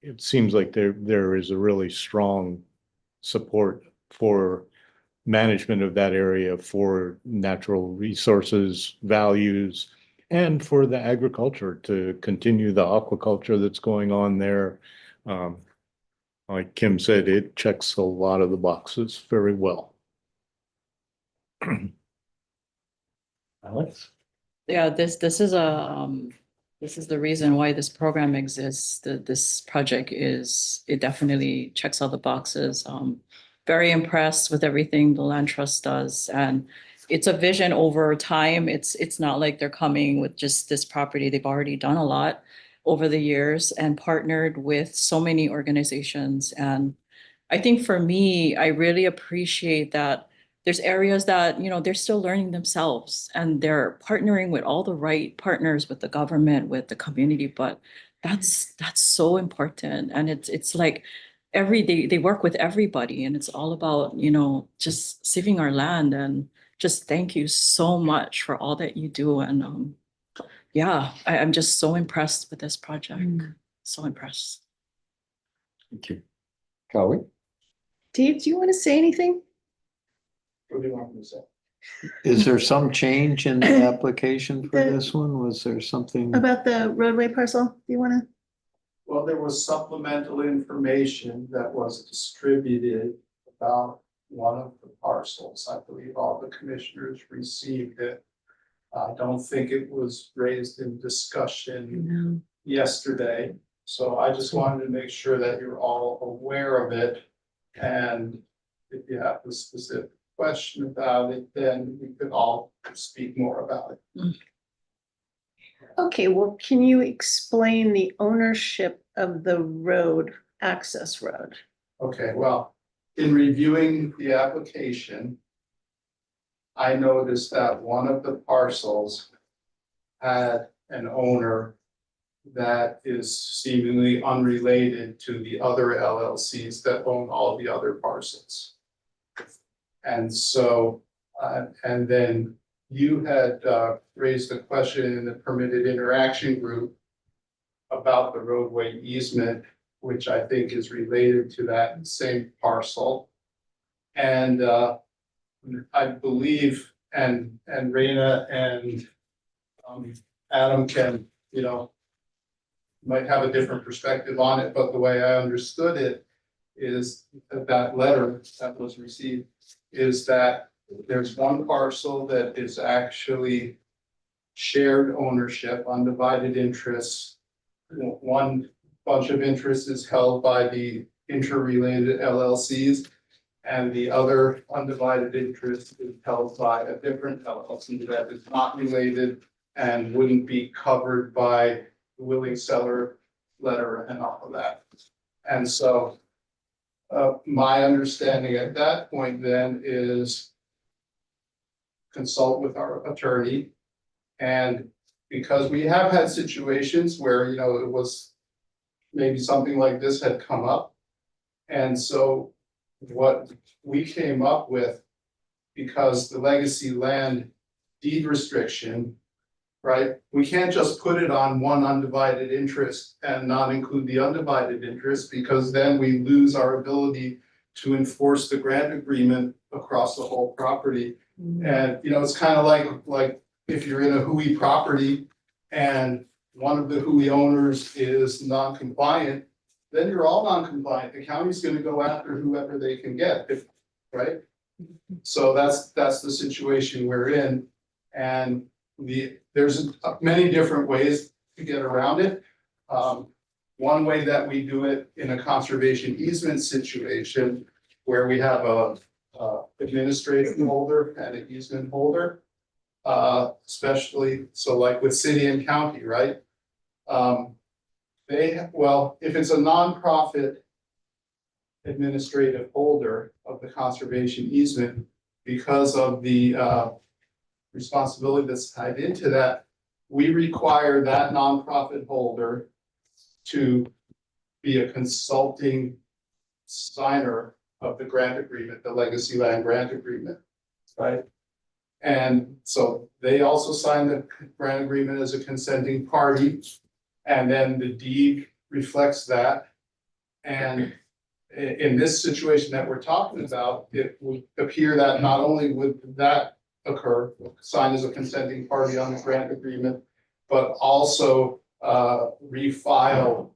it seems like there is a really strong support for management of that area for natural resources, values, and for the agriculture to continue the aquaculture that's going on there. Like Kim said, it checks a lot of the boxes very well. Alex? Yeah, this is this is the reason why this program exists. This project it definitely checks all the boxes. Very impressed with everything the Land Trust does, and it's a vision over time. It's not like they're coming with just this property. They've already done a lot over the years and partnered with so many organizations. And I think for me, I really appreciate that there's areas that, they're still learning themselves and they're partnering with all the right partners, with the government, with the community. But that's so important. And it's like every day they work with everybody, and it's all about, just saving our land. And just thank you so much for all that you do. And yeah, I'm just so impressed with this project. So impressed. Thank you. Kelly? Dave, do you want to say anything? What do you want me to say? Is there some change in the application for The- this one? Was there something? About the roadway parcel? Do you want to? Well, there was supplemental information that was distributed about one of the parcels. I believe all the commissioners received it. I don't think it was raised in discussion yesterday. So I just wanted to make sure that you're all aware of it. And if you have a specific question about it, then we could all speak more about it. Okay, well, can you explain the ownership of the road, access road? Okay, well, in reviewing the application, I noticed that one of the parcels had an owner that is seemingly unrelated to the other LLCs that own all the other parcels. And so, and then you had raised a question in the permitted interaction group about the roadway easement, which I think is related to that same parcel. And I believe, and Raina and Adam can, might have a different perspective on it, but the way I understood it is that letter that was received is that there's one parcel that is actually shared ownership, undivided interests. One bunch of interests is held by the interrelated LLCs, and the other undivided interest is held by a different LLC that is not related and wouldn't be covered by the willing seller letter and all of that. And so my understanding at that point then is consult with our attorney. And because we have had situations where, it was maybe something like this had come up. And so what we came up with, because the legacy land deed restriction, right? We can't just put it on one undivided interest and not include the undivided interest, because then we lose our ability to enforce the grant agreement across the whole property. And, it's kind of like if you're in a Hui property and one of the Hui owners is non-compliant, then you're all non-compliant. The county's gonna go after whoever they can get, right? So that's the situation we're in. And there's many different ways to get around it. One way that we do it in a conservation easement situation where we have a administrative holder and an easement holder, especially, so like with city and county, right? If it's a nonprofit administrative holder of the conservation easement, because of the responsibility that's tied into that, we require that nonprofit holder to be a consulting signer of the grant agreement, the legacy land grant agreement, right? And so they also sign the grant agreement as a consenting party, and then the deed reflects that. And in this situation that we're talking about, it would appear that not only would that occur, signed as a consenting party on the grant agreement, but also refile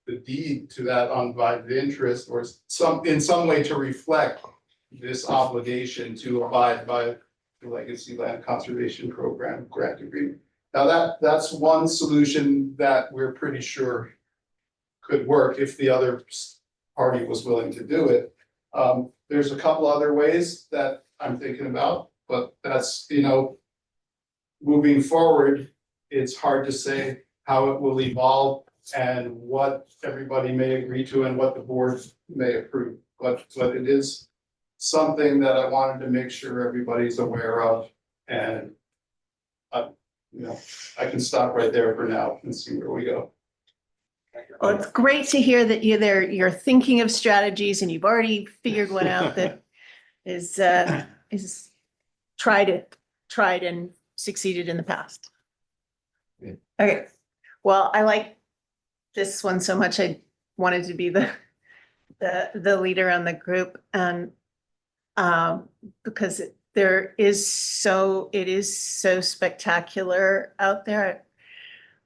the deed to that undivided interest or in some way to reflect this obligation to abide by the Legacy Land Conservation Program grant agreement. Now that's one solution that we're pretty sure could work if the other party was willing to do it. There's a couple other ways that I'm thinking about, but that's, moving forward, it's hard to say how it will evolve and what everybody may agree to and what the board may approve. But it is something that I wanted to make sure everybody's aware of. And, I can stop right there for now and see where we go. Well, it's great to hear that you're thinking of strategies and you've already figured one out that is tried and succeeded in the past. Okay, well, I like this one so much. I wanted to be the leader on the group, and because it is so spectacular out there.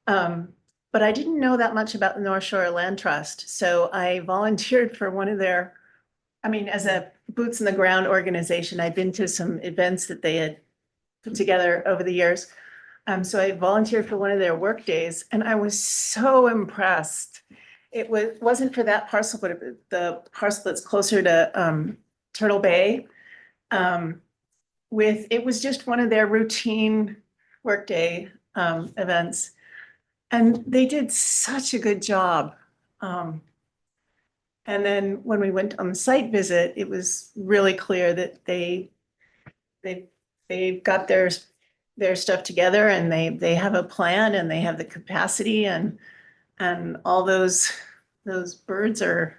But I didn't know that much about the North Shore Land Trust, so I volunteered for one of their, as a boots in the ground organization, I've been to some events that they had put together over the years. So I volunteered for one of their work days, and I was so impressed. It wasn't for that parcel, but the parcel that's closer to Turtle Bay. It was just one of their routine workday events. And they did such a good job. And then when we went on the site visit, it was really clear that they've got their stuff together, and they have a plan, and they have the capacity, and all those birds are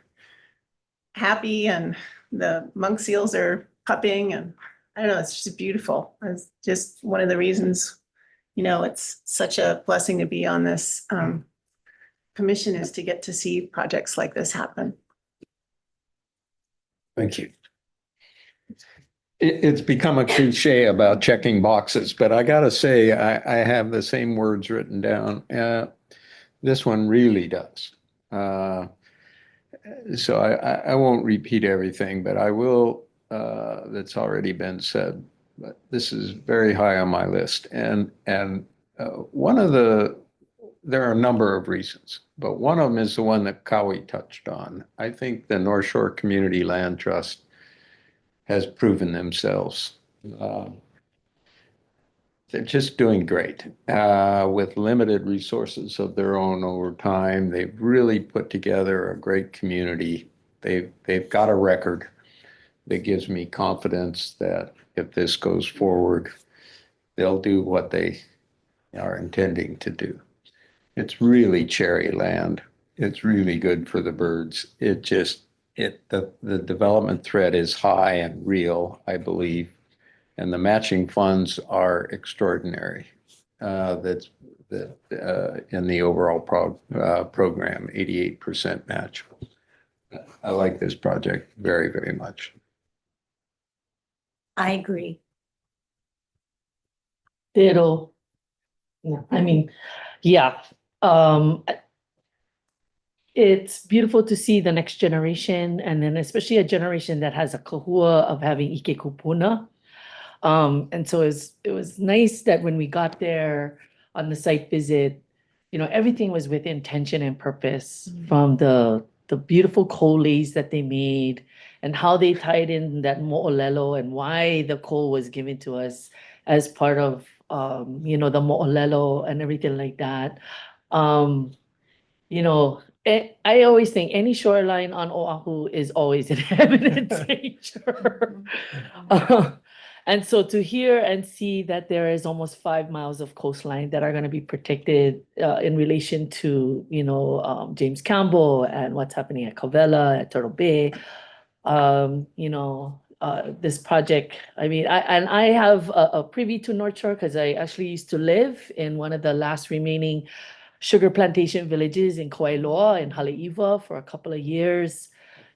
happy, and the monk seals are pupping, and I don't know, it's just beautiful. It's just one of the reasons, it's such a blessing to be on this commission, is to get to see projects like this happen. Thank you. It's become a cliche about checking boxes, but I gotta say, I have the same words written down. This one really does. So I won't repeat everything, but I will, that's already been said. But this is very high on my list. And there are a number of reasons, but one of them is the one that Cowie touched on. I think the North Shore Community Land Trust has proven themselves. They're just doing great with limited resources of their own over time. They've really put together a great community. They've got a record that gives me confidence that if this goes forward, they'll do what they are intending to do. It's really cherry land. It's really good for the birds. The development threat is high and real, I believe, and the matching funds are extraordinary. That's in the overall program, 88% match. I like this project very, very much. I agree. Ditto. Yeah. It's beautiful to see the next generation, and then especially a generation that has a kahua of having ike kupuna. And so it was nice that when we got there on the site visit, everything was with intention and purpose, from the beautiful coalays that they made and how they tied in that mo'olelo and why the coal was given to us as part of, the mo'olelo and everything like that. I always think any shoreline on Oahu is always in eminent danger. And so to hear and see that there is almost 5 miles of coastline that are going to be protected in relation to, James Campbell and what's happening at Covella, at Turtle Bay, this project, I have a privy to North Shore because I actually used to live in one of the last remaining sugar plantation villages in Kauailoa in Haleiwa for a couple of years.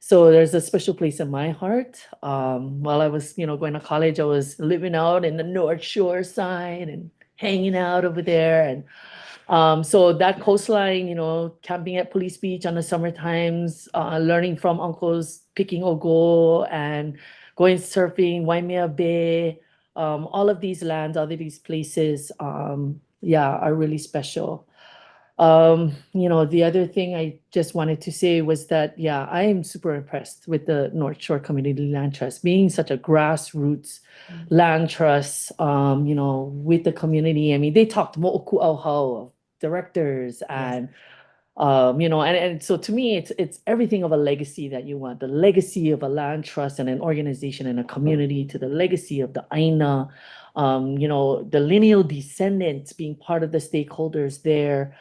So there's a special place in my heart. While I was, going to college, I was living out in the North Shore side and hanging out over there. And so that coastline, camping at Police Beach on the summer times, learning from uncles, picking ogo and going surfing, Waimea Bay, all of these lands, all of these places, are really special. The other thing I just wanted to say was that, I am super impressed with the North Shore Community Land Trust being such a grassroots land trust, with the community. I mean, they talked mo'oku au of directors and, and so to me, it's everything of a legacy that you want, the legacy of a land trust and an organization and a community to the legacy of the Aina, the lineal descendants being part of the stakeholders there,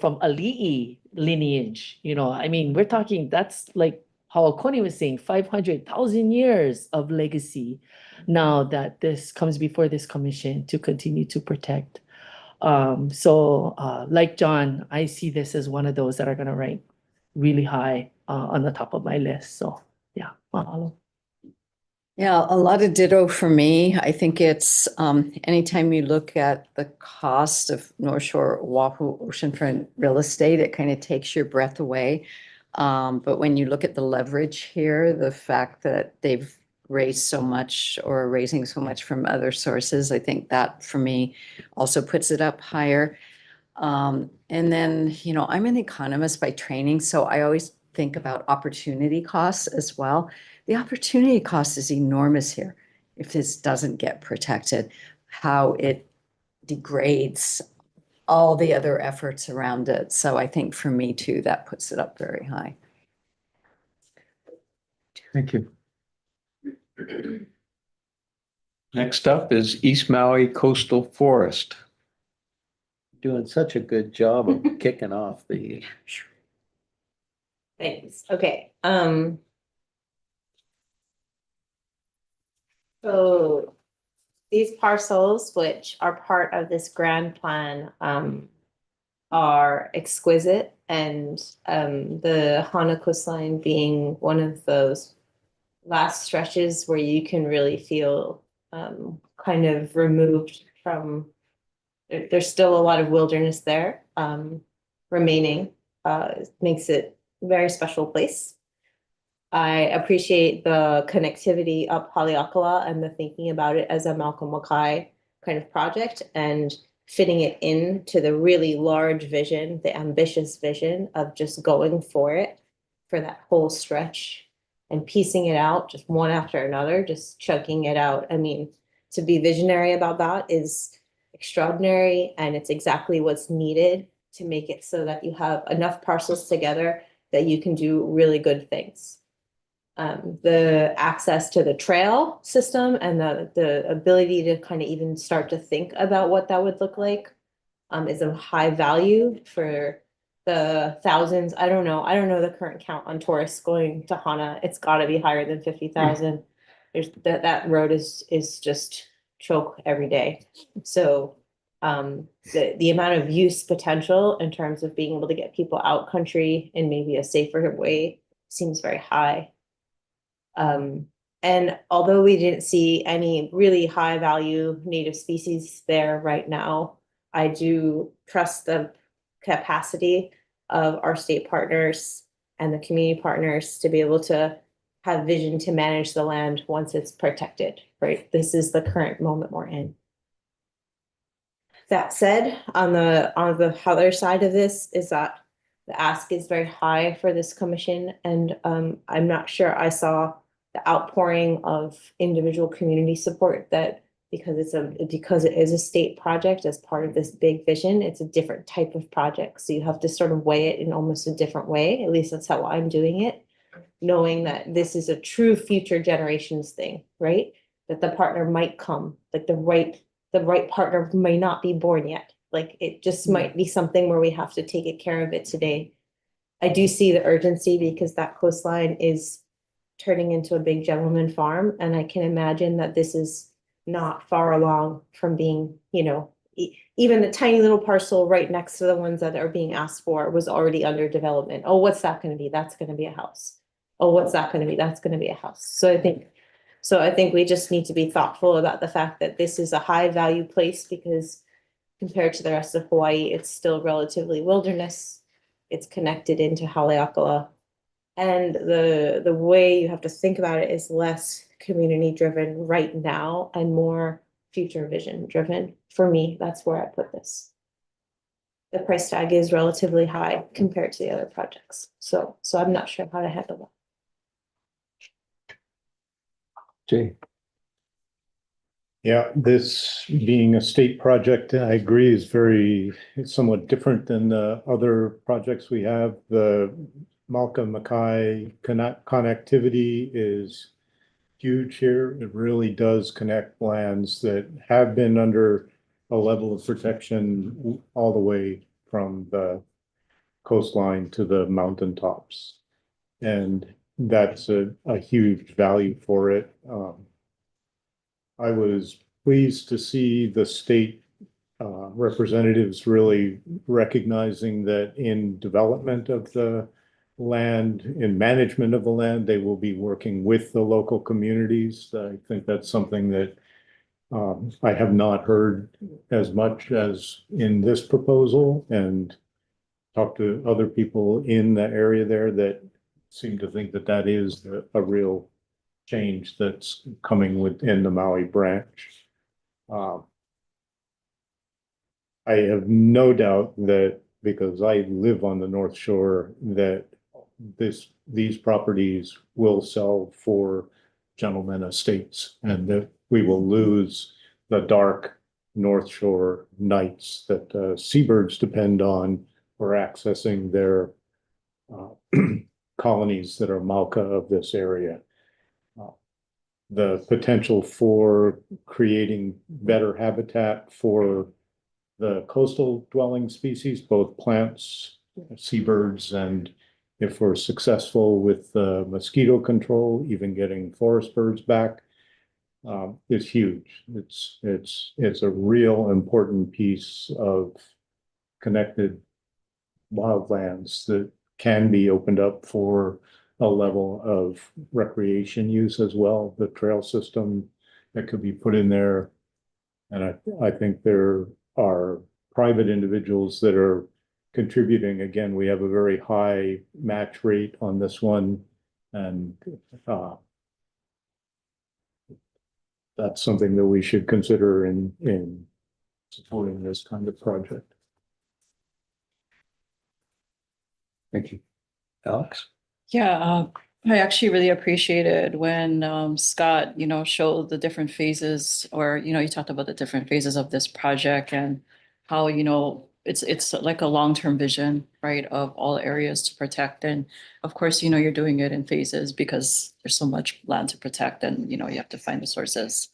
from Ali'i lineage, I mean, we're talking, that's like how Connie was saying, 500,000 years of legacy now that this comes before this commission to continue to protect. Like John, I see this as one of those that are gonna rank really high on the top of my list. So, yeah, mahalo. Yeah, a lot of ditto for me. I think it's anytime you look at the cost of North Shore Oahu oceanfront real estate, it kind of takes your breath away. But when you look at the leverage here, the fact that they've raised so much or are raising so much from other sources, I think that for me also puts it up higher. And then, I'm an economist by training, so I always think about opportunity costs as well. The opportunity cost is enormous here if this doesn't get protected, how it degrades all the other efforts around it. So I think for me too, that puts it up very high. Thank you. Next up is East Maui Coastal Forest. Doing such a good job of kicking off the. Thanks. Okay. So these parcels, which are part of this grand plan, are exquisite, and the Hana coastline being one of those last stretches where you can really feel kind of removed from. There's still a lot of wilderness there remaining. Makes it a very special place. I appreciate the connectivity up Haleakala and the thinking about it as a Malcolm Mackay kind of project and fitting it into the really large vision, the ambitious vision of just going for it for that whole stretch and piecing it out just one after another, just chunking it out. I mean, to be visionary about that is extraordinary, and it's exactly what's needed to make it so that you have enough parcels together that you can do really good things. The access to the trail system and the ability to kind of even start to think about what that would look like is of high value for the thousands. I don't know the current count on tourists going to Hana. It's got to be higher than 50,000. There's that road is just choke every day. So the amount of use potential in terms of being able to get people out country in maybe a safer way seems very high. And although we didn't see any really high value native species there right now, I do trust the capacity of our state partners and the community partners to be able to have vision to manage the land once it's protected, right? This is the current moment we're in. That said, on the other side of this is that the ask is very high for this commission, and I'm not sure I saw the outpouring of individual community support that because it is a state project as part of this big vision, it's a different type of project. So you have to sort of weigh it in almost a different way. At least that's how I'm doing it, knowing that this is a true future generations thing, right? That the partner might come, like the right partner may not be born yet. Like it just might be something where we have to take care of it today. I do see the urgency because that coastline is turning into a big gentleman farm. And I can imagine that this is not far along from being, even the tiny little parcel right next to the ones that are being asked for was already under development. Oh, what's that going to be? That's going to be a house. oh, what's that gonna be? That's gonna be a house. So I think we just need to be thoughtful about the fact that this is a high value place because compared to the rest of Hawaii, it's still relatively wilderness. It's connected into Haleakala. And the way you have to think about it is less community driven right now and more future vision driven. For me, that's where I put this. The price tag is relatively high compared to the other projects. So I'm not sure how to handle that. Jay. Yeah, this being a state project, I agree, is it's somewhat different than the other projects we have. The Malka Makai connectivity is huge here. It really does connect lands that have been under a level of protection all the way from the coastline to the mountaintops. And that's a huge value for it. I was pleased to see the state representatives really recognizing that in development of the land, in management of the land, they will be working with the local communities. I think that's something that I have not heard as much as in this proposal, and talked to other people in the area there that seem to think that that is a real change that's coming within the Maui branch. I have no doubt that because I live on the North Shore, that these properties will sell for gentlemen estates, and that we will lose the dark North Shore nights that seabirds depend on for accessing their colonies that are Malka of this area. The potential for creating better habitat for the coastal dwelling species, both plants, seabirds, and if we're successful with mosquito control, even getting forest birds back, is huge. It's a real important piece of connected wildlands that can be opened up for a level of recreation use as well. The trail system that could be put in there. And I think there are private individuals that are contributing. Again, we have a very high match rate on this one. And that's something that we should consider in supporting this kind of project. Thank you. Alex? Yeah, I actually really appreciated when Scott, showed the different phases, or, you talked about the different phases of this project and how, it's like a long-term vision, right, of all areas to protect. And of course, you're doing it in phases because there's so much land to protect and, you have to find the sources.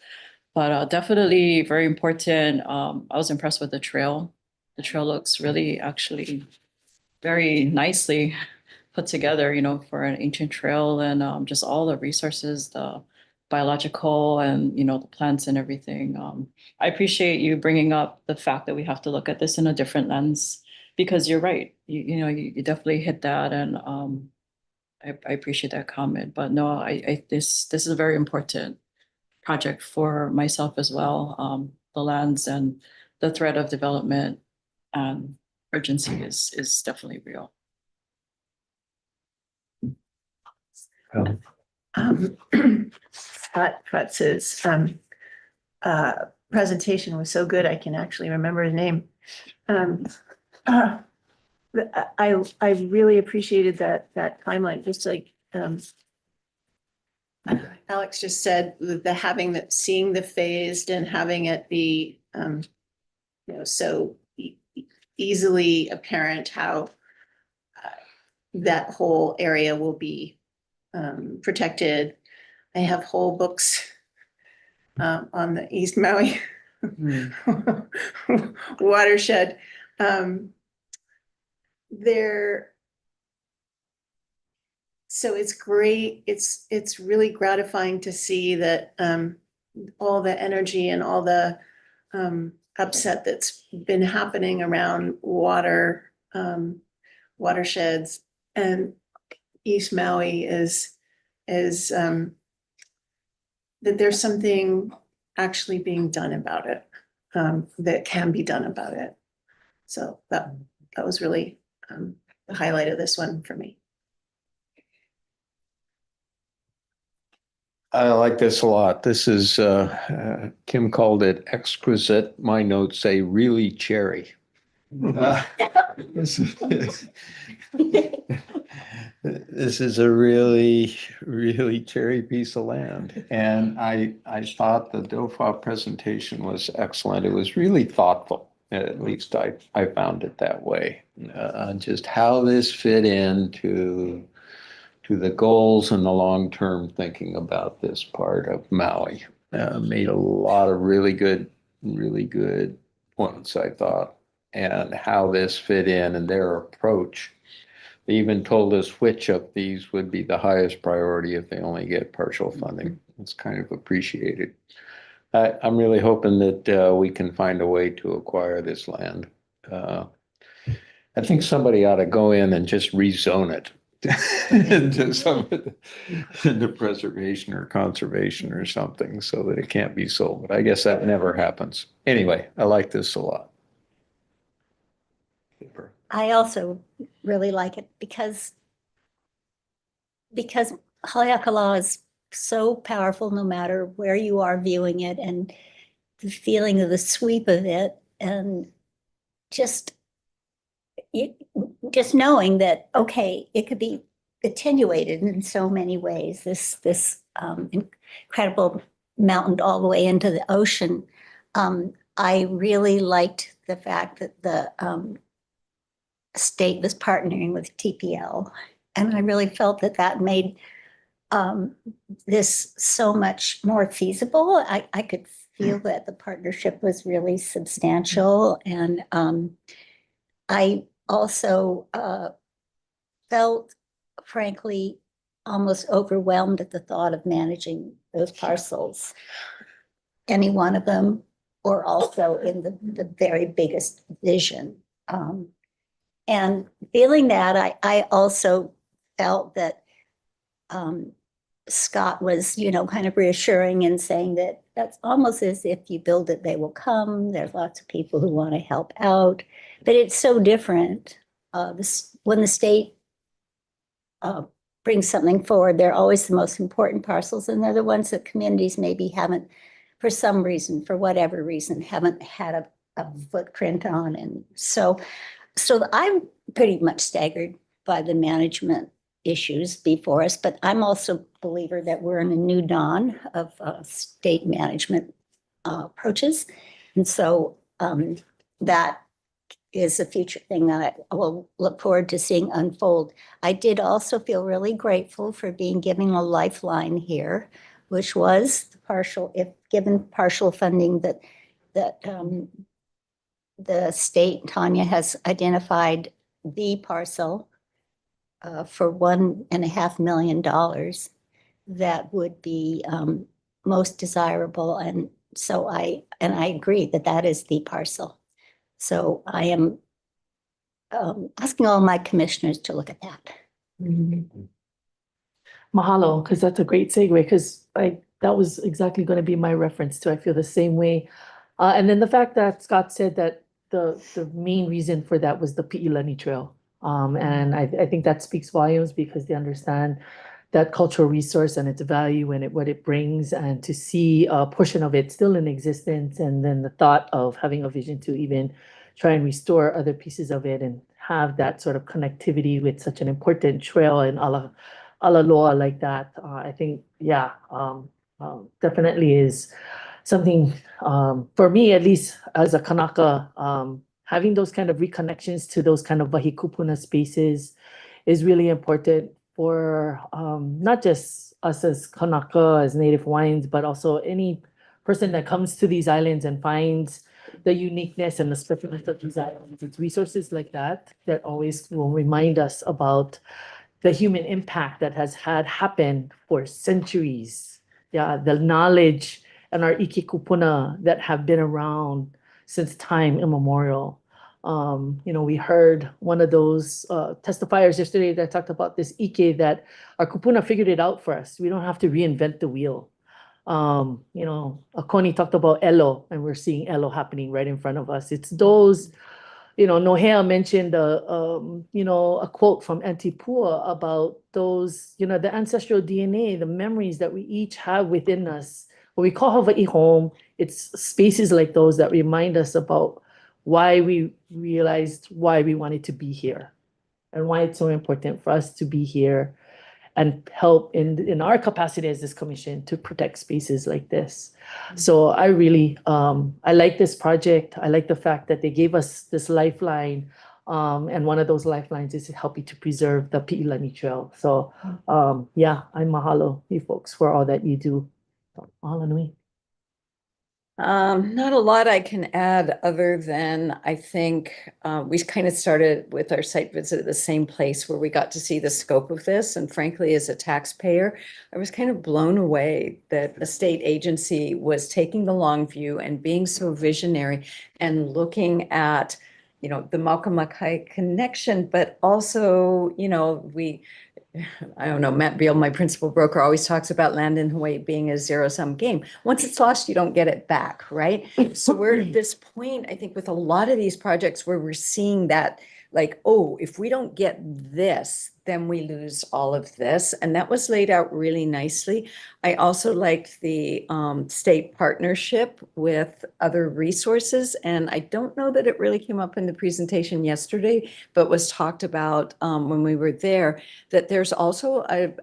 But definitely very important. I was impressed with the trail. The trail looks really actually very nicely put together, for an ancient trail, and just all the resources, the biological and, the plants and everything. I appreciate you bringing up the fact that we have to look at this in a different lens, because you're right. You definitely hit that, and I appreciate that comment. But no, this is a very important project for myself as well. The lands and the threat of development and urgency is definitely real. Scott Futz's presentation was so good, I can actually remember his name. I really appreciated that timeline, just like Alex just said, seeing the phased and having it be so easily apparent how that whole area will be protected. I have whole books on the East Maui watershed. So it's great. It's really gratifying to see that all the energy and all the upset that's been happening around watersheds, and East Maui is is that there's something actually being done about it, that can be done about it. So that was really the highlight of this one for me. I like this a lot. This is, Kim called it exquisite. My notes say really cherry. This this is a really, really cherry piece of land. And I thought the DOFA presentation was excellent. It was really thoughtful. At least I found it that way. Just how this fit into the goals and the long-term thinking about this part of Maui. Made a lot of really good points, I thought, and how this fit in and their approach. They even told us which of these would be the highest priority if they only get partial funding. It's kind of appreciated. I'm really hoping that we can find a way to acquire this land. I think somebody ought to go in and just rezone it into some into preservation or conservation or something so that it can't be sold. But I guess that never happens. Anyway, I like this a lot. I also really like it because Haleakala is so powerful no matter where you are viewing it, and the feeling of the sweep of it, and just knowing that, okay, it could be attenuated in so many ways, this incredible mountain all the way into the ocean. I really liked the fact that the state was partnering with TPL, and I really felt that made this so much more feasible. I could feel that the partnership was really substantial, and I also felt, frankly, almost overwhelmed at the thought of managing those parcels, any one of them, or also in the very biggest vision. And feeling that, I also felt that Scott was, kind of reassuring and saying that that's almost as if you build it, they will come. There's lots of people who want to help out, but it's so different. When the state brings something forward, they're always the most important parcels, and they're the ones that communities maybe haven't, for some reason, for whatever reason, haven't had a footprint on. And so I'm pretty much staggered by the management issues before us, but I'm also a believer that we're in a new dawn of state management approaches. And so that is a future thing that I will look forward to seeing unfold. I did also feel really grateful for being given a lifeline here, which was if given partial funding that the state, Tanya, has identified the parcel for $1.5 million that would be most desirable. And so I agree that is the parcel. So I am asking all my commissioners to look at that. Mahalo, because that's a great segue, because that was exactly going to be my reference to. I feel the same way. And then the fact that Scott said that the main reason for that was the Pi'ilani Trail. And I think that speaks volumes, because they understand that cultural resource and its value and what it brings, and to see a portion of it still in existence, and then the thought of having a vision to even try and restore other pieces of it and have that sort of connectivity with such an important trail in Alaloa like that. I think, definitely is something, for me, at least as a Kanaka, having those kind of reconnections to those kind of wahikupuna spaces is really important for not just us as Kanaka, as Native Hawaiians, but also any person that comes to these islands and finds the uniqueness and the specialness of these islands. It's resources like that always will remind us about the human impact that has happened for centuries. Yeah, the knowledge and our ikikupuna that have been around since time immemorial. We heard one of those testifiers yesterday that talked about this Ike that our kupuna figured it out for us. We don't have to reinvent the wheel. Akoni talked about Elo, and we're seeing Elo happening right in front of us. It's those, Nohea mentioned a quote from Auntie Pua about those, the ancestral DNA, the memories that we each have within us. When we call Hawaii home, it's spaces like those that remind us about why we realized why we wanted to be here and why it's so important for us to be here and help in our capacity as this commission to protect spaces like this. So I really, I like this project. I like the fact that they gave us this lifeline. And one of those lifelines is helping to preserve the Pi'ilani Trail. So yeah, I mahalo you folks for all that you do. Mahalo nui. Not a lot I can add other than I think we kind of started with our site visit at the same place where we got to see the scope of this. And frankly, as a taxpayer, I was kind of blown away that a state agency was taking the long view and being so visionary and looking at, the Maukamakai connection, but also, I don't know, Matt Beal, my principal broker, always talks about land in Hawaii being a zero-sum game. Once it's lost, you don't get it back, right? So we're at this point, I think, with a lot of these projects where we're seeing that, like, oh, if we don't get this, then we lose all of this. And that was laid out really nicely. I also liked the state partnership with other resources. And I don't know that it really came up in the presentation yesterday, but was talked about when we were there, that there's also a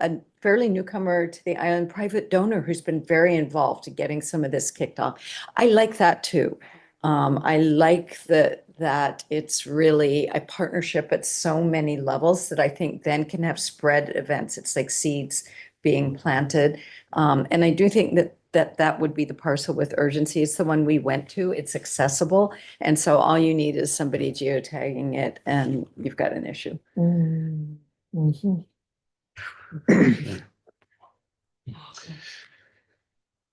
fairly newcomer to the island private donor who's been very involved in getting some of this kicked off. I like that too. I like that it's really a partnership at so many levels that I think then can have spread events. It's like seeds being planted. And I do think that would be the parcel with urgency. It's the one we went to. It's accessible. And so all you need is somebody geotagging it and you've got an issue. Mm-hmm.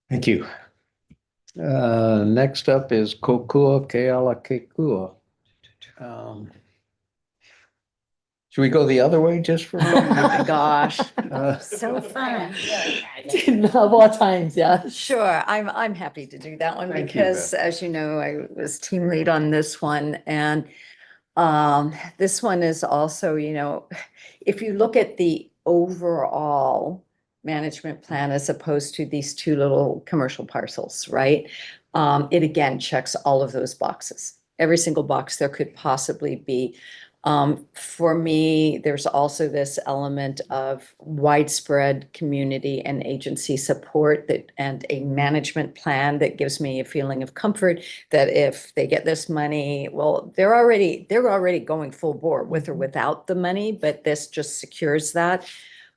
Thank you. Next up is Kokua Keala Kekua. Should we go the other way just for? Oh my gosh. So fun. Of all times, yeah. Sure, I'm happy to do that one Thank you, because, as you know, I was team lead on this one. And this one is also, if you look at the overall management plan as opposed to these two little commercial parcels, right? It again checks all of those boxes. Every single box there could possibly be. For me, there's also this element of widespread community and agency support and a management plan that gives me a feeling of comfort that if they get this money, well, they're already going full bore with or without the money, but this just secures that.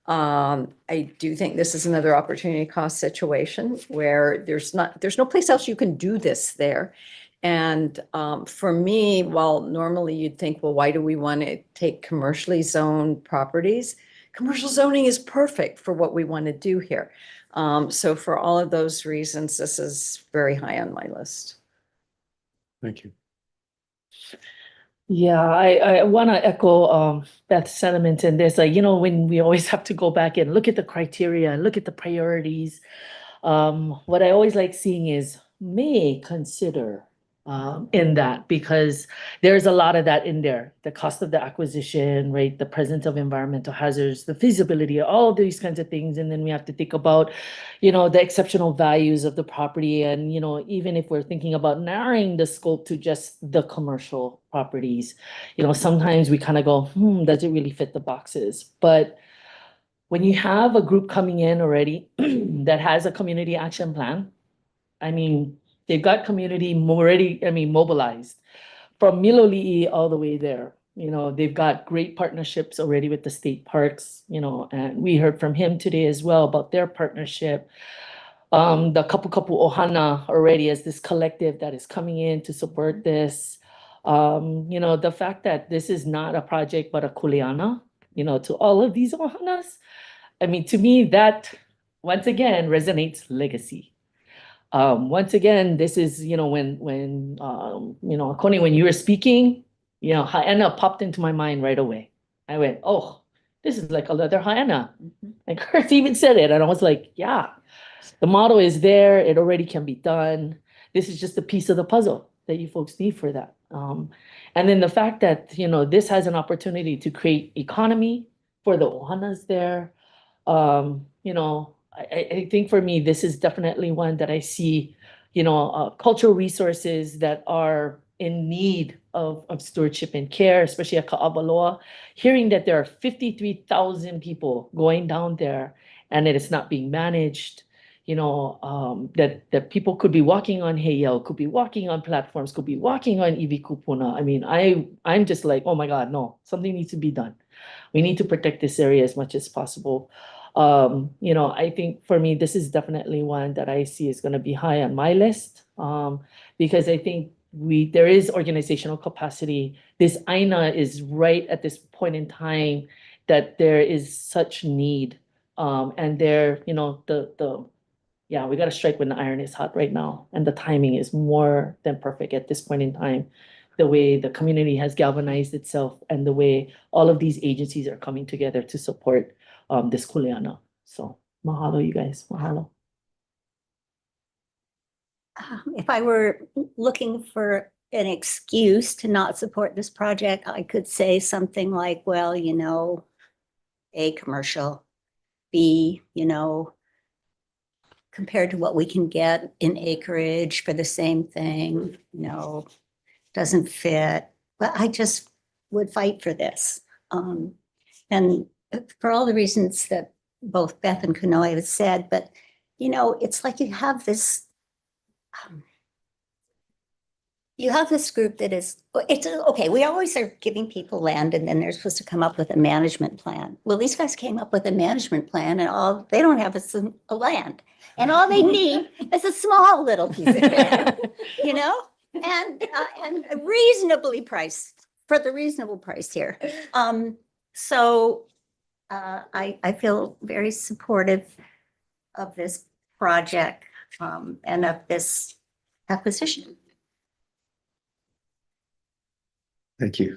I do think this is another opportunity cost situation where there's no place else you can do this there. And for me, while normally you'd think, well, why do we want to take commercially zoned properties? Commercial zoning is perfect for what we want to do here. So for all of those reasons, this is very high on my list. Thank you. Yeah, I want to echo Beth's sentiment in this. When we always have to go back and look at the criteria and look at the priorities, what I always like seeing is may consider in that, because there's a lot of that in there. The cost of the acquisition, right? The presence of environmental hazards, the feasibility, all these kinds of things. And then we have to think about, the exceptional values of the property. And, even if we're thinking about narrowing the scope to just the commercial properties, sometimes we kind of go, does it really fit the boxes? But when you have a group coming in already that has a community action plan, they've got community already, mobilized from Miloli'i all the way there. They've got great partnerships already with the state parks, and we heard from him today as well about their partnership. The Kapu Ohana already as this collective that is coming in to support this. The fact that this is not a project, but a kuleana, to all of these Ohanas. To me, that once again resonates legacy. Once again, this is, when Connie, when you were speaking, You know, Hyanna popped into my mind right away. I went, oh, this is like another Hyanna. And Kurt even said it, and I was like, yeah, the model is there. It already can be done. This is just a piece of the puzzle that you folks need for that. And then the fact that, you know, this has an opportunity to create economy for the Ohanas there. You know, I think for me, this is definitely one that I see, you know, cultural resources that are in need of stewardship and care, especially at Ka'abaloa. Hearing that there are 53,000 people going down there and that it's not being managed, you know, that people could be walking on Heiau, could be walking on platforms, could be walking on Iwi Kupuna. I mean, I'm just like, oh my God, no, something needs to be done. We need to protect this area as much as possible. You know, I think for me, this is definitely one that I see is going to be high on my list. Because I think there is organizational capacity. This AINA is right at this point in time that there is such need. And there, you know, yeah, we got to strike when the iron is hot right now. And the timing is more than perfect at this point in time. The way the community has galvanized itself and the way all of these agencies are coming together to support this kuleana. So mahalo, you guys, mahalo. If I were looking for an excuse to not support this project, I could say something like, well, you know, A, commercial, B, you know, compared to what we can get in acreage for the same thing, you know, doesn't fit. But I just would fight for this. And for all the reasons that both Beth and Kunoe have said, but, you know, it's like you have this group that is, it's okay. We always are giving people land and then they're supposed to come up with a management plan. Well, these guys came up with a management plan and they don't have a land. And all they need is a small little piece of land, you know, and reasonably priced for the reasonable price here. So I feel very supportive of this project and of this acquisition. Thank you.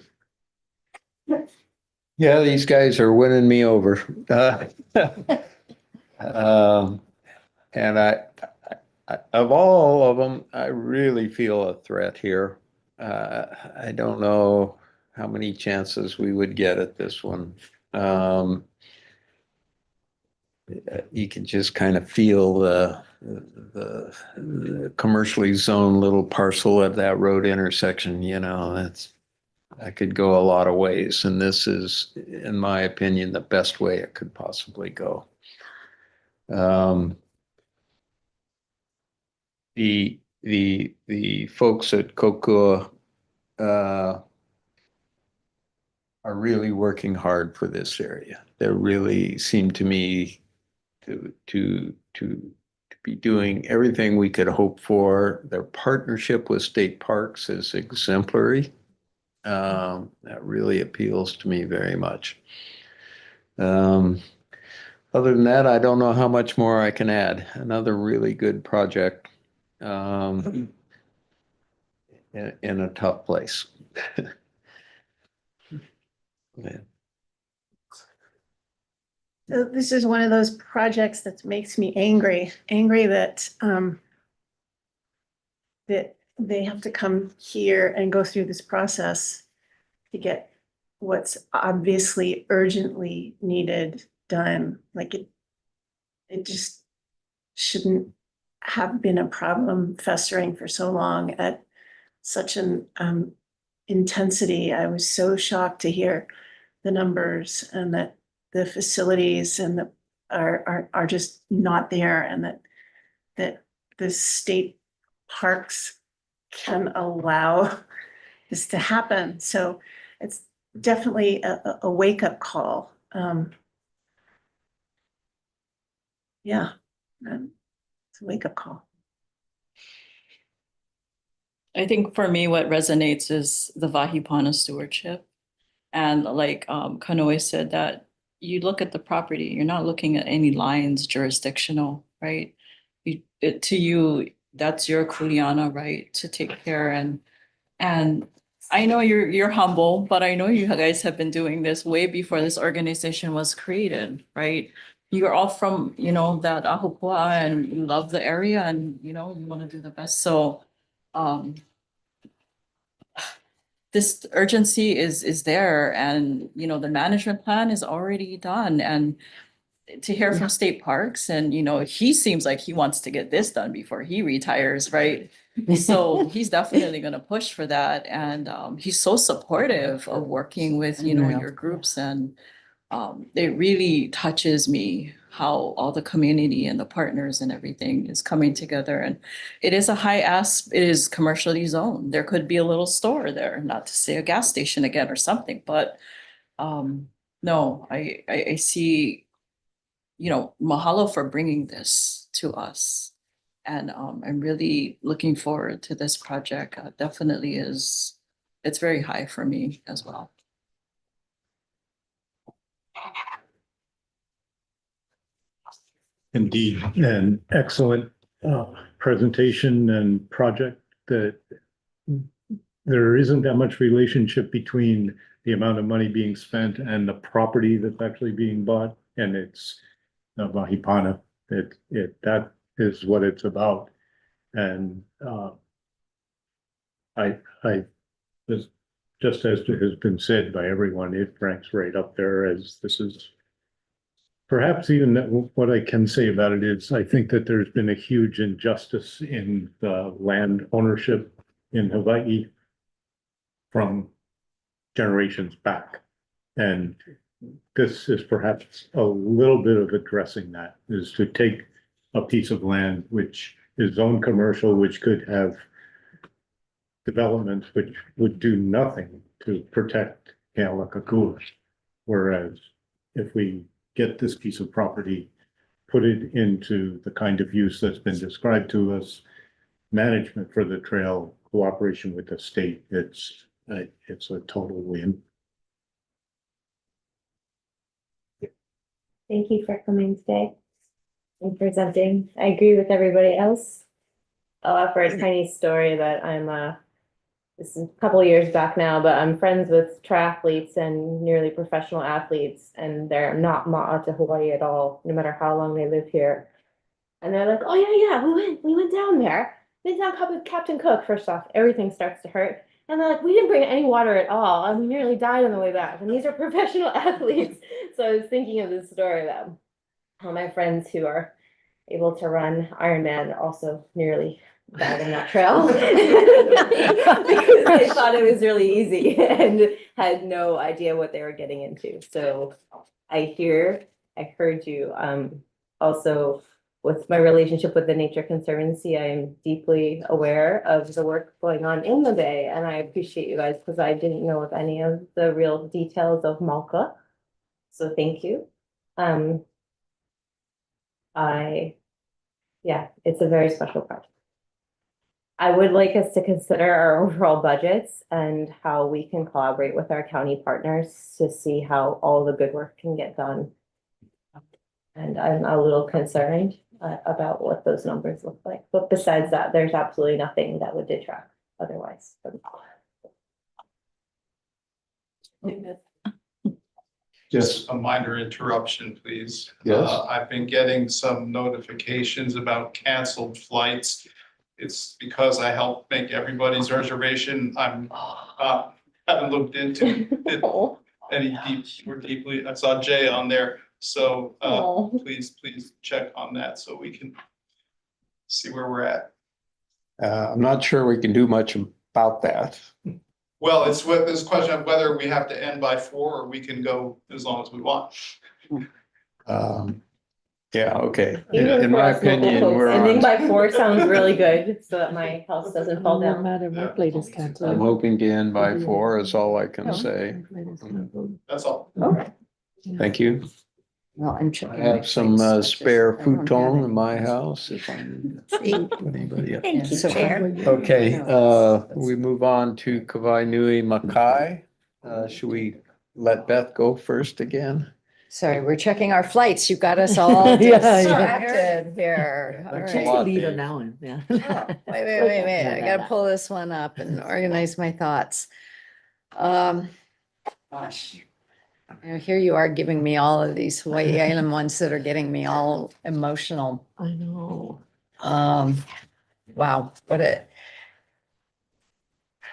Yeah, these guys are winning me over. And I, of all of them, I really feel a threat here. I don't know how many chances we would get at this one. You can just kind of feel the commercially zoned little parcel at that road intersection, you know, that could go a lot of ways. And this is, in my opinion, the best way it could possibly go. The folks at Kokua are really working hard for this area. They really seem to me to be doing everything we could hope for. Their partnership with state parks is exemplary. That really appeals to me very much. Other than that, I don't know how much more I can add. Another really good project in a tough place. Yeah. So this is one of those projects that makes me angry that that they have to come here and go through this process to get what's obviously urgently needed done. Like it just shouldn't have been a problem festering for so long at such an intensity. I was so shocked to hear the numbers and that the facilities and are just not there, and that the state parks can allow this to happen. So it's definitely a wake-up call. Yeah, it's a wake-up call. I think for me, what resonates is the Vahipana stewardship. And like Kanoe said, that you look at the property, you're not looking at any lines jurisdictional, right? To you, that's your kuleana, right? To take care and I know you're humble, but I know you guys have been doing this way before this organization was created, right? You're all from, that Ahupua and you love the area and, you want to do the best. So, this urgency is there and, the management plan is already done and to hear from state parks and, he seems like he wants to get this done before he retires, right? So he's definitely gonna push for that and he's so supportive of working with, your groups and it really touches me how all the community and the partners and everything is coming together and it is a it is commercially zoned. There could be a little store there, not to say a gas station again or something, but no, I see mahalo for bringing this to us. And I'm really looking forward to this project. Definitely it's very high for me as well. Indeed, an excellent presentation and project that there isn't that much relationship between the amount of money being spent and the property that's actually being bought. And it's Mahipana. That is what it's about. And I just as has been said by everyone, it ranks right up there as this is perhaps even that what I can say about it is I think that there's been a huge injustice in the land ownership in Hawaii from generations back. And this is perhaps a little bit of addressing that, is to take a piece of land which is zoned commercial, which could have developments which would do nothing to protect Kealakekua. Whereas if we get this piece of property, put it into the kind of use that's been described to us, management for the trail, cooperation with the state, it's a total win. Thank you for coming today and presenting. I agree with everybody else. I'll offer a tiny story that this is a couple of years back now, but I'm friends with triathletes and nearly professional athletes, and they're not ma'a to Hawaii at all, no matter how long they live here. And they're like, oh yeah, we went down there. Went down with Captain Cook. First off, everything starts to hurt. And they're like, we didn't bring any water at all, and we nearly died on the way back. And these are professional athletes. So I was thinking of this story about all my friends who are able to run Ironman also nearly died on that trail because they thought it was really easy and had no idea what they were getting into. So I heard you. Also, with my relationship with the Nature Conservancy, I am deeply aware of the work going on in the Bay, and I appreciate you guys because I didn't know of any of the real details of Malka. So thank you. Yeah, it's a very special project. I would like us to consider our overall budgets and how we can collaborate with our county partners to see how all the good work can get done. And I'm a little concerned about what those numbers look like. But besides that, there's absolutely nothing that would detract otherwise. Just a minor interruption, please. Yes. I've been getting some notifications about canceled flights. It's because I helped make everybody's reservation. Haven't looked into it more deeply. I saw Jay on there, so please check on that so we can see where we're at. I'm not sure we can do much about that. Well, it's with this question of whether we have to end by 4 or we can go as long as we want. Yeah, okay. Even In for my us local opinion, folks, we're ending on. by 4 sounds really good so that my house doesn't fall No down. matter my plate is canceled. I'm hoping to end by 4 is all I can say. That's all. Okay. Thank you. Well, I'm I checking. have some spare futon in my house if I need to put anybody up. Thank you, So- Chair. Okay, we move on to Kawai Nui Makai. Should we let Beth go first again? Sorry, we're checking our flights. You got us all Yeah, distracted here. All Thanks Take a the right. lot, lead on Dave. that one, yeah. Wait. I gotta pull this one up and organize my thoughts. Um, gosh. Here you are giving me all of these Hawaii Island ones that are getting me all emotional. I know. Wow,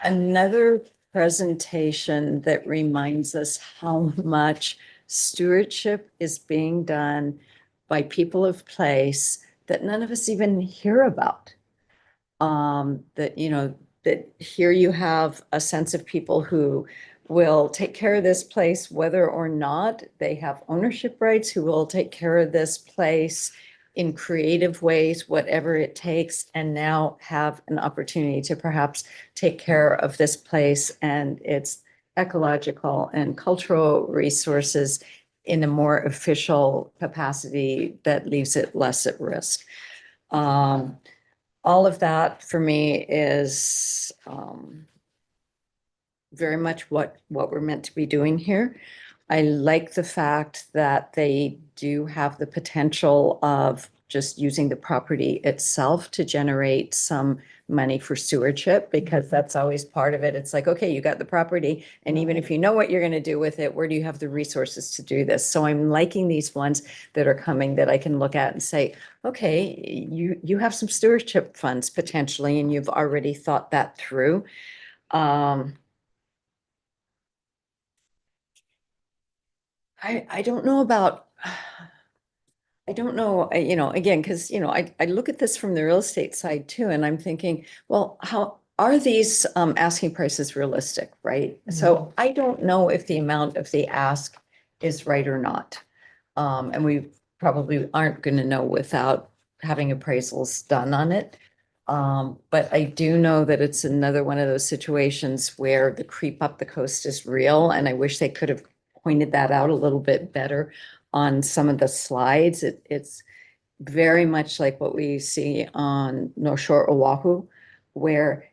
another presentation that reminds us how much stewardship is being done by people of place that none of us even hear about. That here you have a sense of people who will take care of this place, whether or not they have ownership rights, who will take care of this place in creative ways, whatever it takes, and now have an opportunity to perhaps take care of this place and its ecological and cultural resources in a more official capacity that leaves it less at risk. All of that for me is very much what we're meant to be doing here. I like the fact that they do have the potential of just using the property itself to generate some money for stewardship, because that's always part of it. It's like, okay, you got the property, and even if you know what you're going to do with it, where do you have the resources to do this? So I'm liking these ones that are coming that I can look at and say, okay, you have some stewardship funds potentially, and you've already thought that through. I don't know about, I don't know, again, because, I look at this from the real estate side too, and I'm thinking, well, how are these asking prices realistic, right? So I don't know if the amount of the ask is right or not. And we probably aren't going to know without having appraisals done on it. But I do know that it's another one of those situations where the creep up the coast is real, and I wish they could have pointed that out a little bit better on some of the slides. It's very much like what we see on North Shore Oahu, where,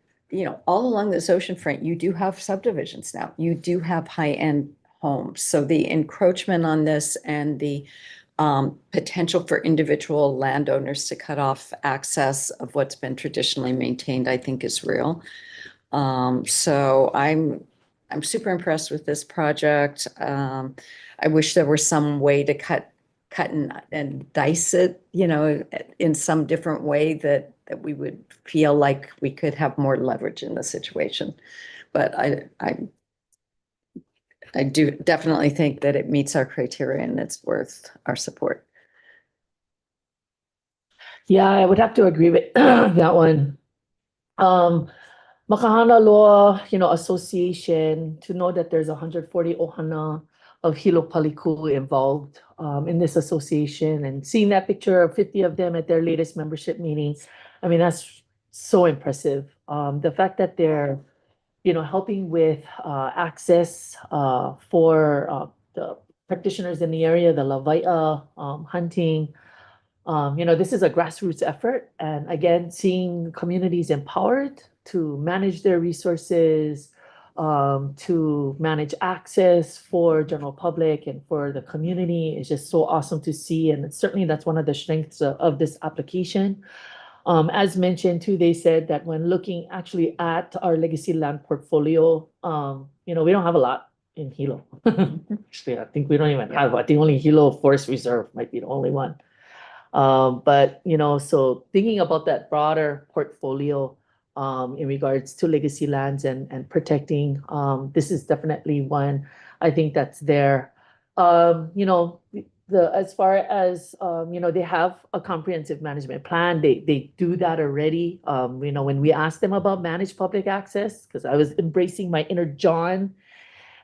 all along this ocean front, you do have subdivisions now. You do have high-end homes. So the encroachment on this and the potential for individual landowners to cut off access of what's been traditionally maintained, I think is real. So I'm super impressed with this project. I wish there were some way to cut and dice it, in some different way that we would feel like we could have more leverage in the situation. But I do definitely think that it meets our criteria and it's worth our support. Yeah, I would have to agree with that one. Makahana Law, Association, to know that there's 140 ohana of Hilo Paliku involved in this association, and seeing that picture of 50 of them at their latest membership meeting, I mean, that's so impressive. The fact that they're, helping with access for the practitioners in the area, the Lavaia hunting. This is a grassroots effort, and again, seeing communities empowered to manage their resources, to manage access for general public and for the community is just so awesome to see. And certainly that's one of the strengths of this application. As mentioned too, they said that when looking actually at our legacy land portfolio, we don't have a lot in Hilo. Actually, I think we don't even have, I think only Hilo Forest Reserve might be the only one. But, so thinking about that broader portfolio in regards to legacy lands and protecting, this is definitely one I think that's there. As far as, they have a comprehensive management plan, they do that already. When we asked them about managed public access, because I was embracing my inner John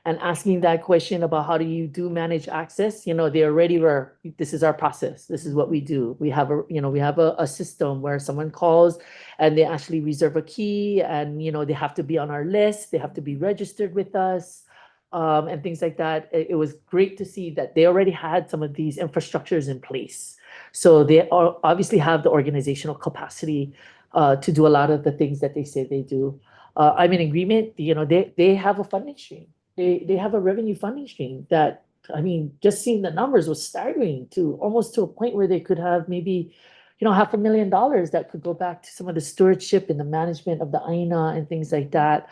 and asking that question about how do you do manage access, they already were, this is our process. This is what we do. We have a system where someone calls and they actually reserve a key, and, they have to be on our list. They have to be registered with us, and things like that. It was great to see that they already had some of these infrastructures in place. So they obviously have the organizational capacity to do a lot of the things that they say they do. I'm in agreement, they have a funding stream. They have a revenue funding stream that, I mean, just seeing the numbers was staggering, to almost to a point where they could have maybe, $500,000 that could go back to some of the stewardship and the management of the Aina and things like that.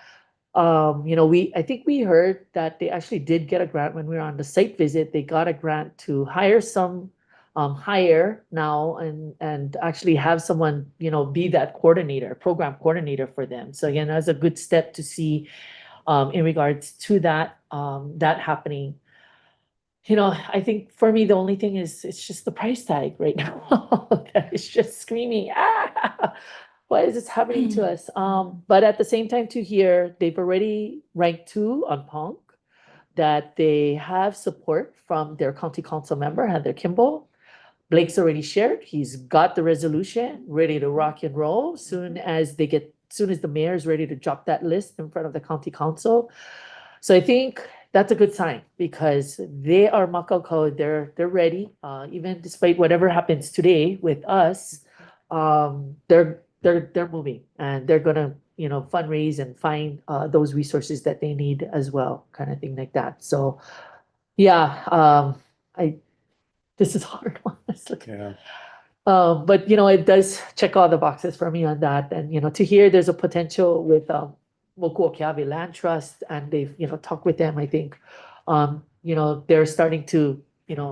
I think we heard that they actually did get a grant when we were on the site visit. They got a grant to hire some hire now and actually have someone, be that coordinator, program coordinator for them. So again, that's a good step to see in regards to that happening. I think for me, the only thing is it's just the price tag right now. That is just screaming, why is this happening to us? But at the same time to hear they've already ranked 2 on Punk, that they have support from their county council member, Heather Kimball. Blake's already shared. He's got the resolution ready to rock and roll soon as the mayor is ready to drop that list in front of the county council. So I think that's a good sign because they are Makauko. They're ready. Even despite whatever happens today with us, they're moving and they're gonna fundraise and find those resources that they need as well, kind of thing like that. So yeah, this is a hard one. Yeah. But it does check all the boxes for me on that. And to hear there's a potential with Moku Okiawe Land Trust, and they've talked with them. I think they're starting to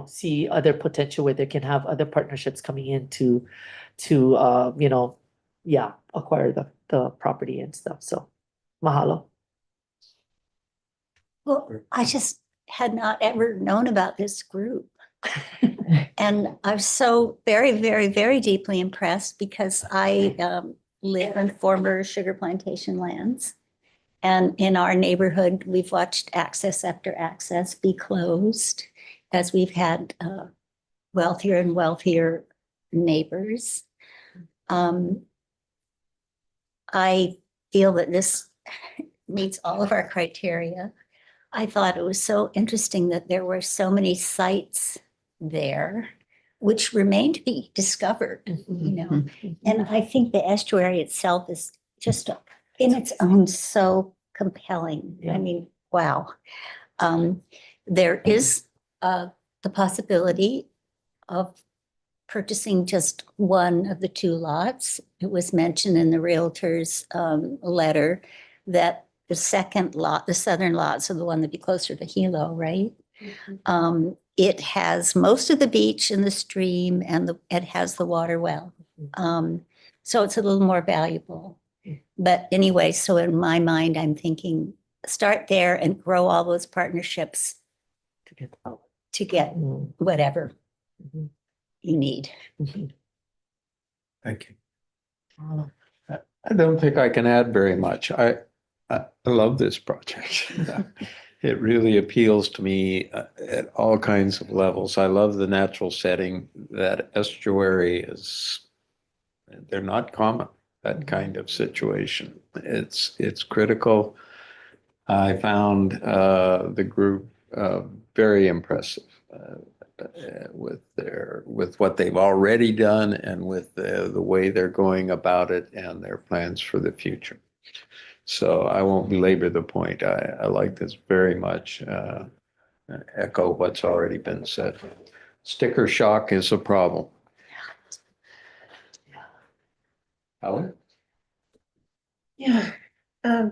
see other potential where they can have other partnerships coming in to acquire the property and stuff. So mahalo. Well, I just had not ever known about this group. And I'm so very, very, very deeply impressed because I live in former sugar plantation lands. And in our neighborhood, we've watched access after access be closed as we've had wealthier and wealthier neighbors. I feel that this meets all of our criteria. I thought it was so interesting that there were so many sites there which remain to be discovered, And I think the estuary itself is just in its own so compelling. I mean, wow. There is the possibility of purchasing just one of the 2 lots. It was mentioned in the realtor's letter that the second lot, the southern lot, so the one that'd be closer to Hilo, right? It has most of the beach and the stream and it has the water well. So it's a little more valuable. But anyway, so in my mind, I'm thinking start there and grow all those partnerships to get whatever you need. Thank you. I don't think I can add very much. I love this project. It really appeals to me at all kinds of levels. I love the natural setting. That estuary they're not common, that kind of situation. It's critical. I found the group very impressive with what they've already done and with the way they're going about it and their plans for the future. So I won't belabor the point. I like this very much. Echo what's already been said. Sticker shock is a problem. Helen? Yeah. I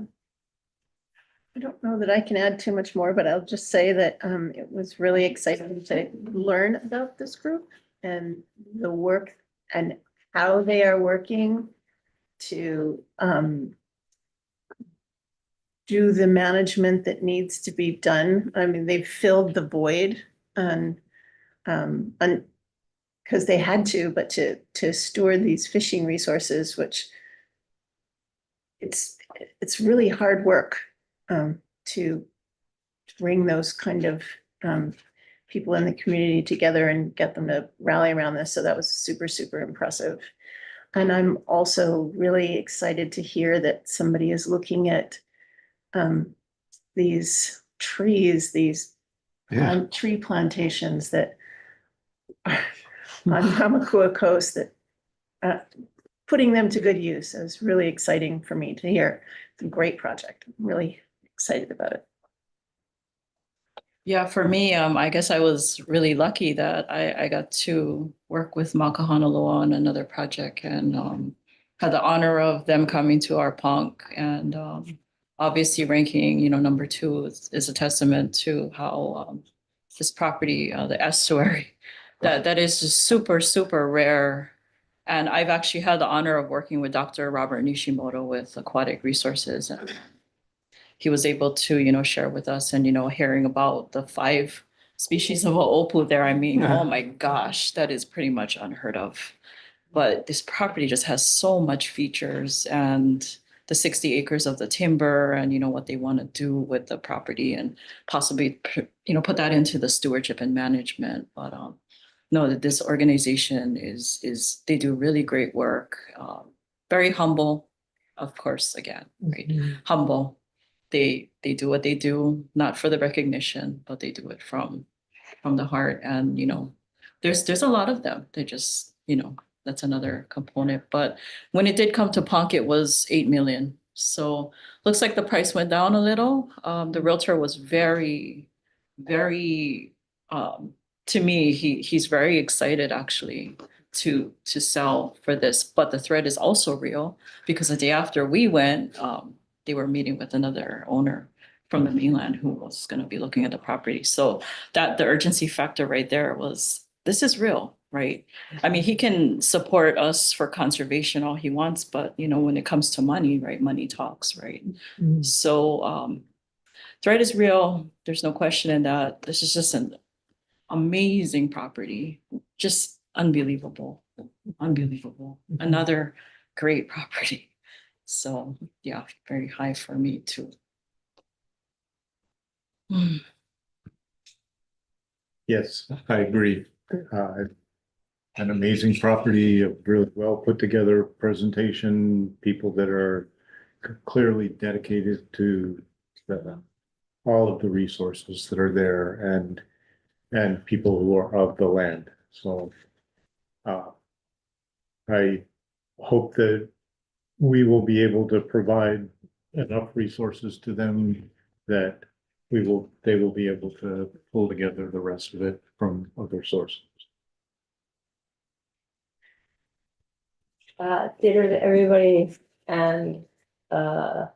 don't know that I can add too much more, but I'll just say that it was really exciting to learn about this group and the work and how they are working to do the management that needs to be done. I mean, they've filled the void and because they had to, but to steward these fishing resources, which it's really hard work to bring those kind of people in the community together and get them to rally around this. So that was super, super impressive. And I'm also really excited to hear that somebody is looking at these trees, these tree plantations that are on Hamakua Coast, that putting them to good use. It was really exciting for me to hear. It's a great project. I'm really excited about it. Yeah, for me, I guess I was really lucky that I got to work with Makahonoloa on another project and had the honor of them coming to our punk and obviously ranking, number two is a testament to how this property, the estuary, that is just super, super rare. And I've actually had the honor of working with Dr. Robert Nishimoto with Aquatic Resources. And he was able to, share with us and, hearing about the 5 species of opu there. I mean, oh my gosh, that is pretty much unheard of. But this property just has so much features and the 60 acres of the timber and, what they want to do with the property and possibly, put that into the stewardship and management. But no, that this organization is they do really great work. Very humble, of course, again, right? Humble. They do what they do, not for the recognition, but they do it from the heart. And, there's a lot of them. They just, that's another component. But when it did come to Punk, it was 8 million. So looks like the price went down a little. The realtor was very, very, to me, he's very excited actually to sell for this. But the threat is also real because the day after we went, they were meeting with another owner from the mainland who was going to be looking at the property. So that the urgency factor right there was, this is real, right? I mean, he can support us for conservation all he wants, but when it comes to money, right? Money talks, right? So threat is real. There's no question in that. This is just an amazing property. Just unbelievable. Unbelievable. Another great property. So yeah, very high for me too. Yes, I agree. An amazing property, a really well put together presentation, people that are clearly dedicated to all of the resources that are there and people who are of the land. So I hope that we will be able to provide enough resources to them that they will be able to pull together the rest of it from other sources. Theater to everybody, and the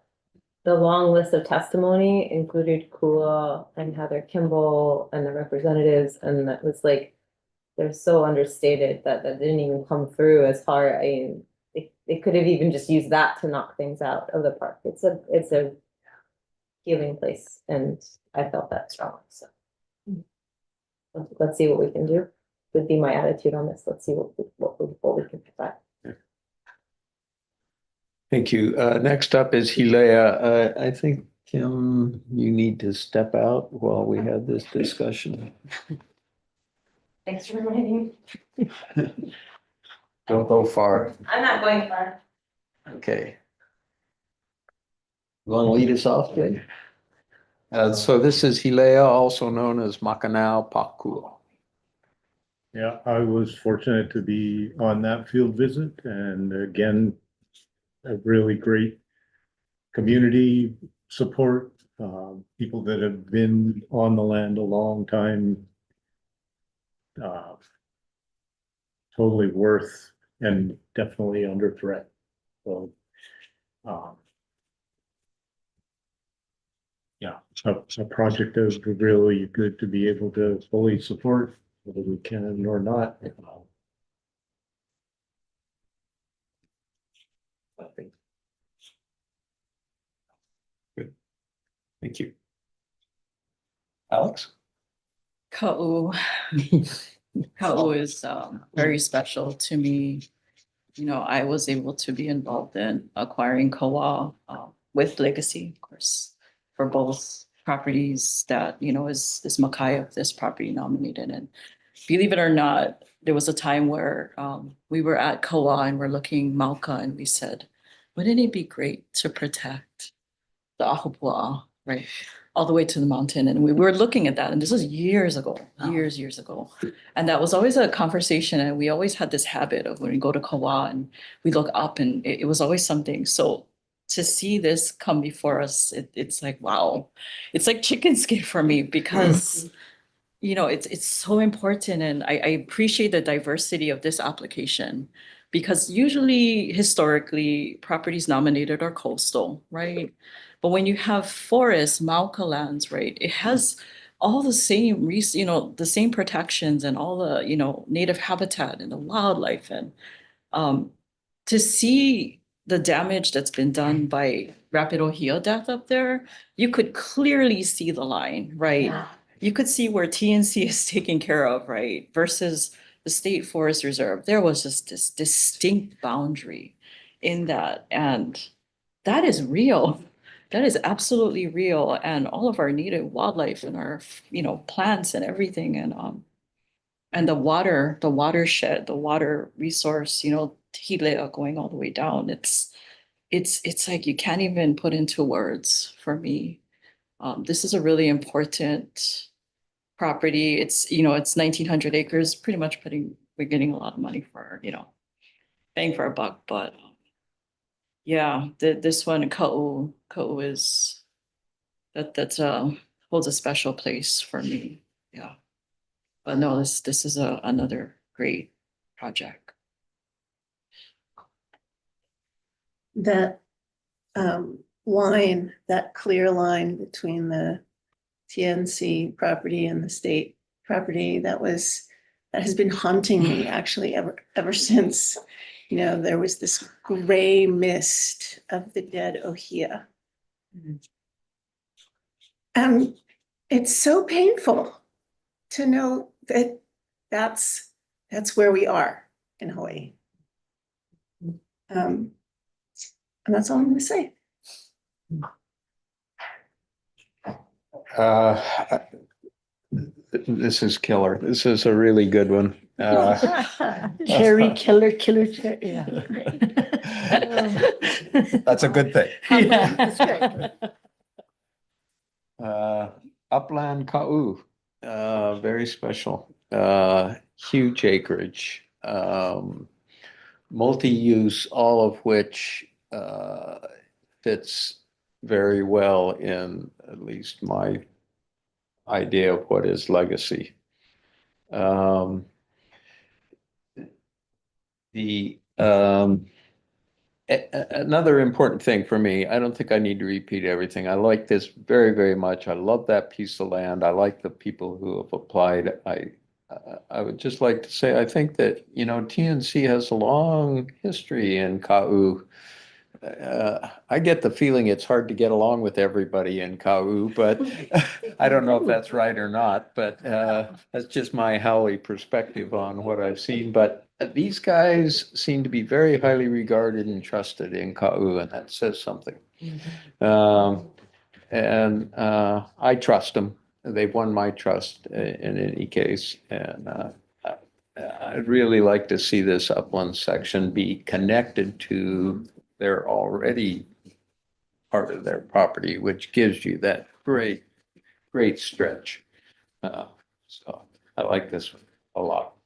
long list of testimony included Kua and Heather Kimball and the representatives, and that was like, they're so understated that didn't even come through as hard. I mean, they could have even just used that to knock things out of the park. It's a healing place, and I felt that strongly. So let's see what we can do. Would be my attitude on this. Let's see what we can provide. Thank you. Next up is Hilea. I think, Kim, you need to step out while we have this discussion. Thanks for reminding me. Don't go far. I'm not going far. Okay. You want to lead us off, Jay? So this is Hilea, also known as Makanao Pakua. Yeah, I was fortunate to be on that field visit, and again, a really great community support, people that have been on the land a long time. Totally worth and definitely under threat. So, yeah, a project that is really good to be able to fully support, whether we can or not. Good. Thank you. Alex? Ka'u. Ka'u is very special to me. I was able to be involved in acquiring Kawa with Legacy, of course, for both properties that, is Makai of this property nominated. And believe it or not, there was a time where we were at Kawa and we're looking Mauka and we said, wouldn't it be great to protect the Ahupua, right? All the way to the mountain. And we were looking at that. And this was years ago, years ago. And that was always a conversation. And we always had this habit of when we go to Kawa and we look up and it was always something. So to see this come before us, it's like, wow, it's like chicken skin for me because, it's so important. And I appreciate the diversity of this application because usually historically properties nominated are coastal, right? But when you have forests, Mauka lands, right, it has all the same the same protections and all the, native habitat and the wildlife and to see the damage that's been done by rapid ohia death up there, you could clearly see the line, right? Yeah. You could see where TNC is taken care of, right? Versus the State Forest Reserve. There was just this distinct boundary in that. And that is real. That is absolutely real. And all of our native wildlife and our, plants and everything. And the watershed, the water resource, Hilea going all the way down. It's like you can't even put into words for me. This is a really important property. It's 1,900 acres, pretty much we're getting a lot of money for, bang for a buck, but yeah, this one, Ka'u is, that's holds a special place for me, yeah. But no, this is another great project. That line, that clear line between the TNC property and the state property, that has been haunting me actually ever since, there was this gray mist of the dead ohia. And it's so painful to know that that's where we are in Hawaii. And that's all I'm going to say. This is killer. This is a really good one. Cherry killer, yeah. That's a good thing. Yeah, that's great. Upland Ka'u, very special, huge acreage, multi-use, all of which fits very well in at least my idea of what is legacy. Another important thing for me, I don't think I need to repeat everything. I like this very, very much. I love that piece of land. I like the people who have applied. I would just like to say, I think that, TNC has a long history in Ka'u. I get the feeling it's hard to get along with everybody in Ka'u, but I don't know if that's right or not, but that's just my Howley perspective on what I've seen. But these guys seem to be very highly regarded and trusted in Ka'u, and that says something. I trust them. They've won my trust in any case. And I'd really like to see this upland section be connected to their already part of their property, which gives you that great stretch. So I like this one a lot.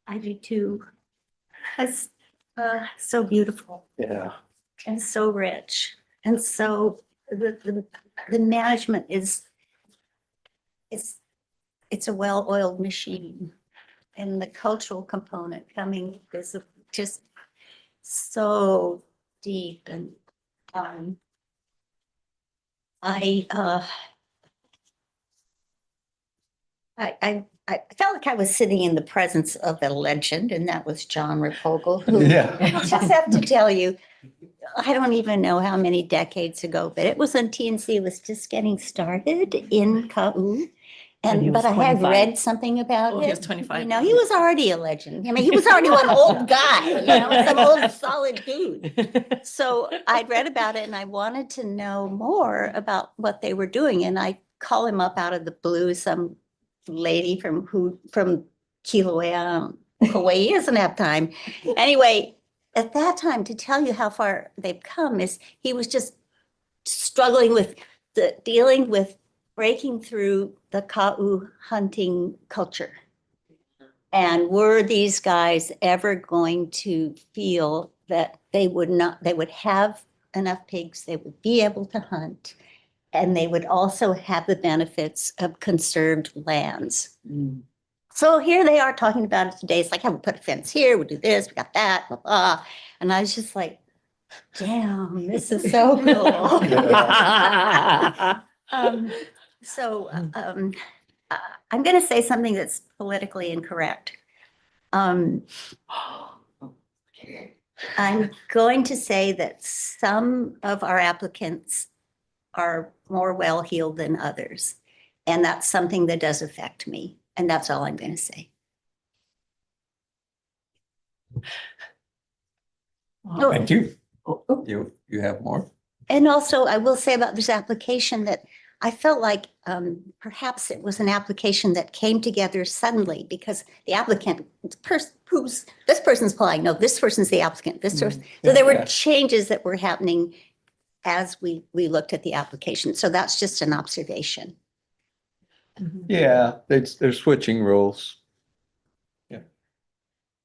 I do too. It's so beautiful. Yeah. And so rich. And so the management it's a well-oiled machine. And the cultural component coming is just so deep. And I felt like I was sitting in the presence of a legend, and that was John Repogel, who I just have to tell you, I don't even know how many decades ago, but it was when TNC was just getting started in Ka'u. And he was But I had 25. read something about it. He was 25. He was already a legend. I mean, he was already one old guy, some old solid dude. So I'd read about it and I wanted to know more about what they were doing. And I call him up out of the blue, some lady from Kilauea, Hawaii. He doesn't have time. Anyway, at that time, to tell you how far they've come is he was just struggling with dealing with breaking through the Ka'u hunting culture. And were these guys ever going to feel that they would have enough pigs, they would be able to hunt, and they would also have the benefits of conserved lands. So here they are talking about it today. It's like, I would put a fence here, we'll do this, we got that, blah, blah. And I was just like, Damn, this is so cool. So, I'm gonna say something that's politically incorrect. I'm going to say that some of our applicants are more well-heeled than others. And that's something that does affect me. And that's all I'm gonna say. Thank you. You have more? And also, I will say about this application that I felt like perhaps it was an application that came together suddenly because the applicant, this person's applying, no, this person's the applicant, this person. So there were changes that were happening as we looked at the application. So that's just an observation. Yeah, they're switching roles.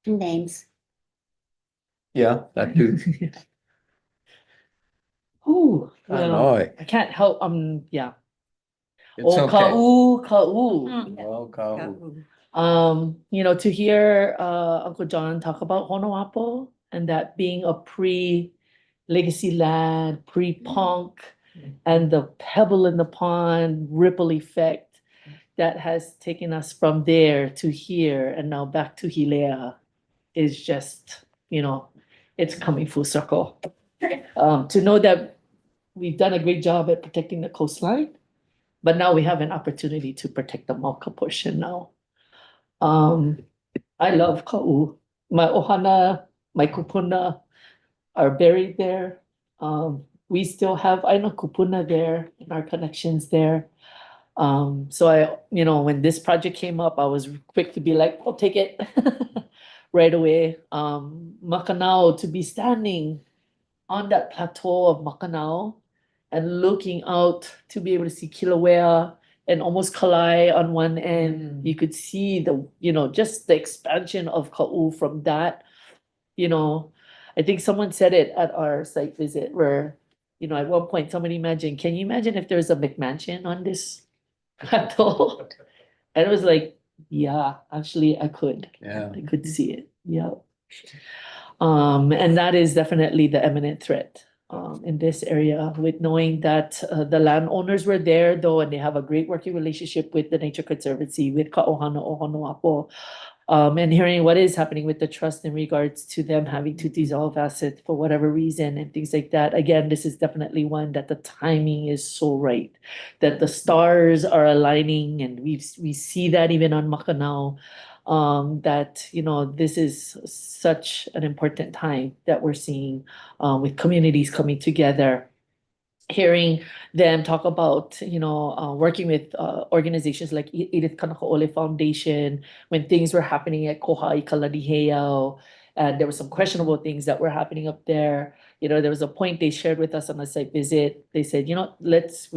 Names. Yeah, that too. Ooh, well, Hanoi. I can't help, yeah. It's okay. Ka'u. Oh, Ka'u. To hear Uncle John talk about Honoapo and that being a pre-legacy land, pre-punk, and the pebble in the pond ripple effect that has taken us from there to here and now back to Hilea is just, it's coming full circle. To know that we've done a great job at protecting the coastline, but now we have an opportunity to protect the Mauka portion now. I love Ka'u. My ohana, my kupuna are buried there. We still have Aina kupuna there and our connections there. So when this project came up, I was quick to be like, I'll take it right away. Makanao, to be standing on that plateau of Makanao and looking out to be able to see Kilauea and almost Kalai on one end. You could see just the expansion of Ka'u from that. I think someone said it at our site visit where, at one point somebody imagined, can you imagine if there's a McMansion on this plateau? And it was like, yeah, actually I could. Yeah. I could see it. Yeah. And that is definitely the imminent threat in this area, with knowing that the landowners were there though, and they have a great working relationship with the Nature Conservancy, with Ka'ohana o Honoapo, and hearing what is happening with the trust in regards to them having to dissolve assets for whatever reason and things like that. Again, this is definitely one that the timing is so right, that the stars are aligning, and we see that even on Makanao. That this is such an important time that we're seeing with communities coming together, hearing them talk about working with organizations like Edith Kanakaole Foundation when things were happening at Kohai Kaladiheo, and there were some questionable things that were happening up there. There was a point they shared with us on a site visit. They said, we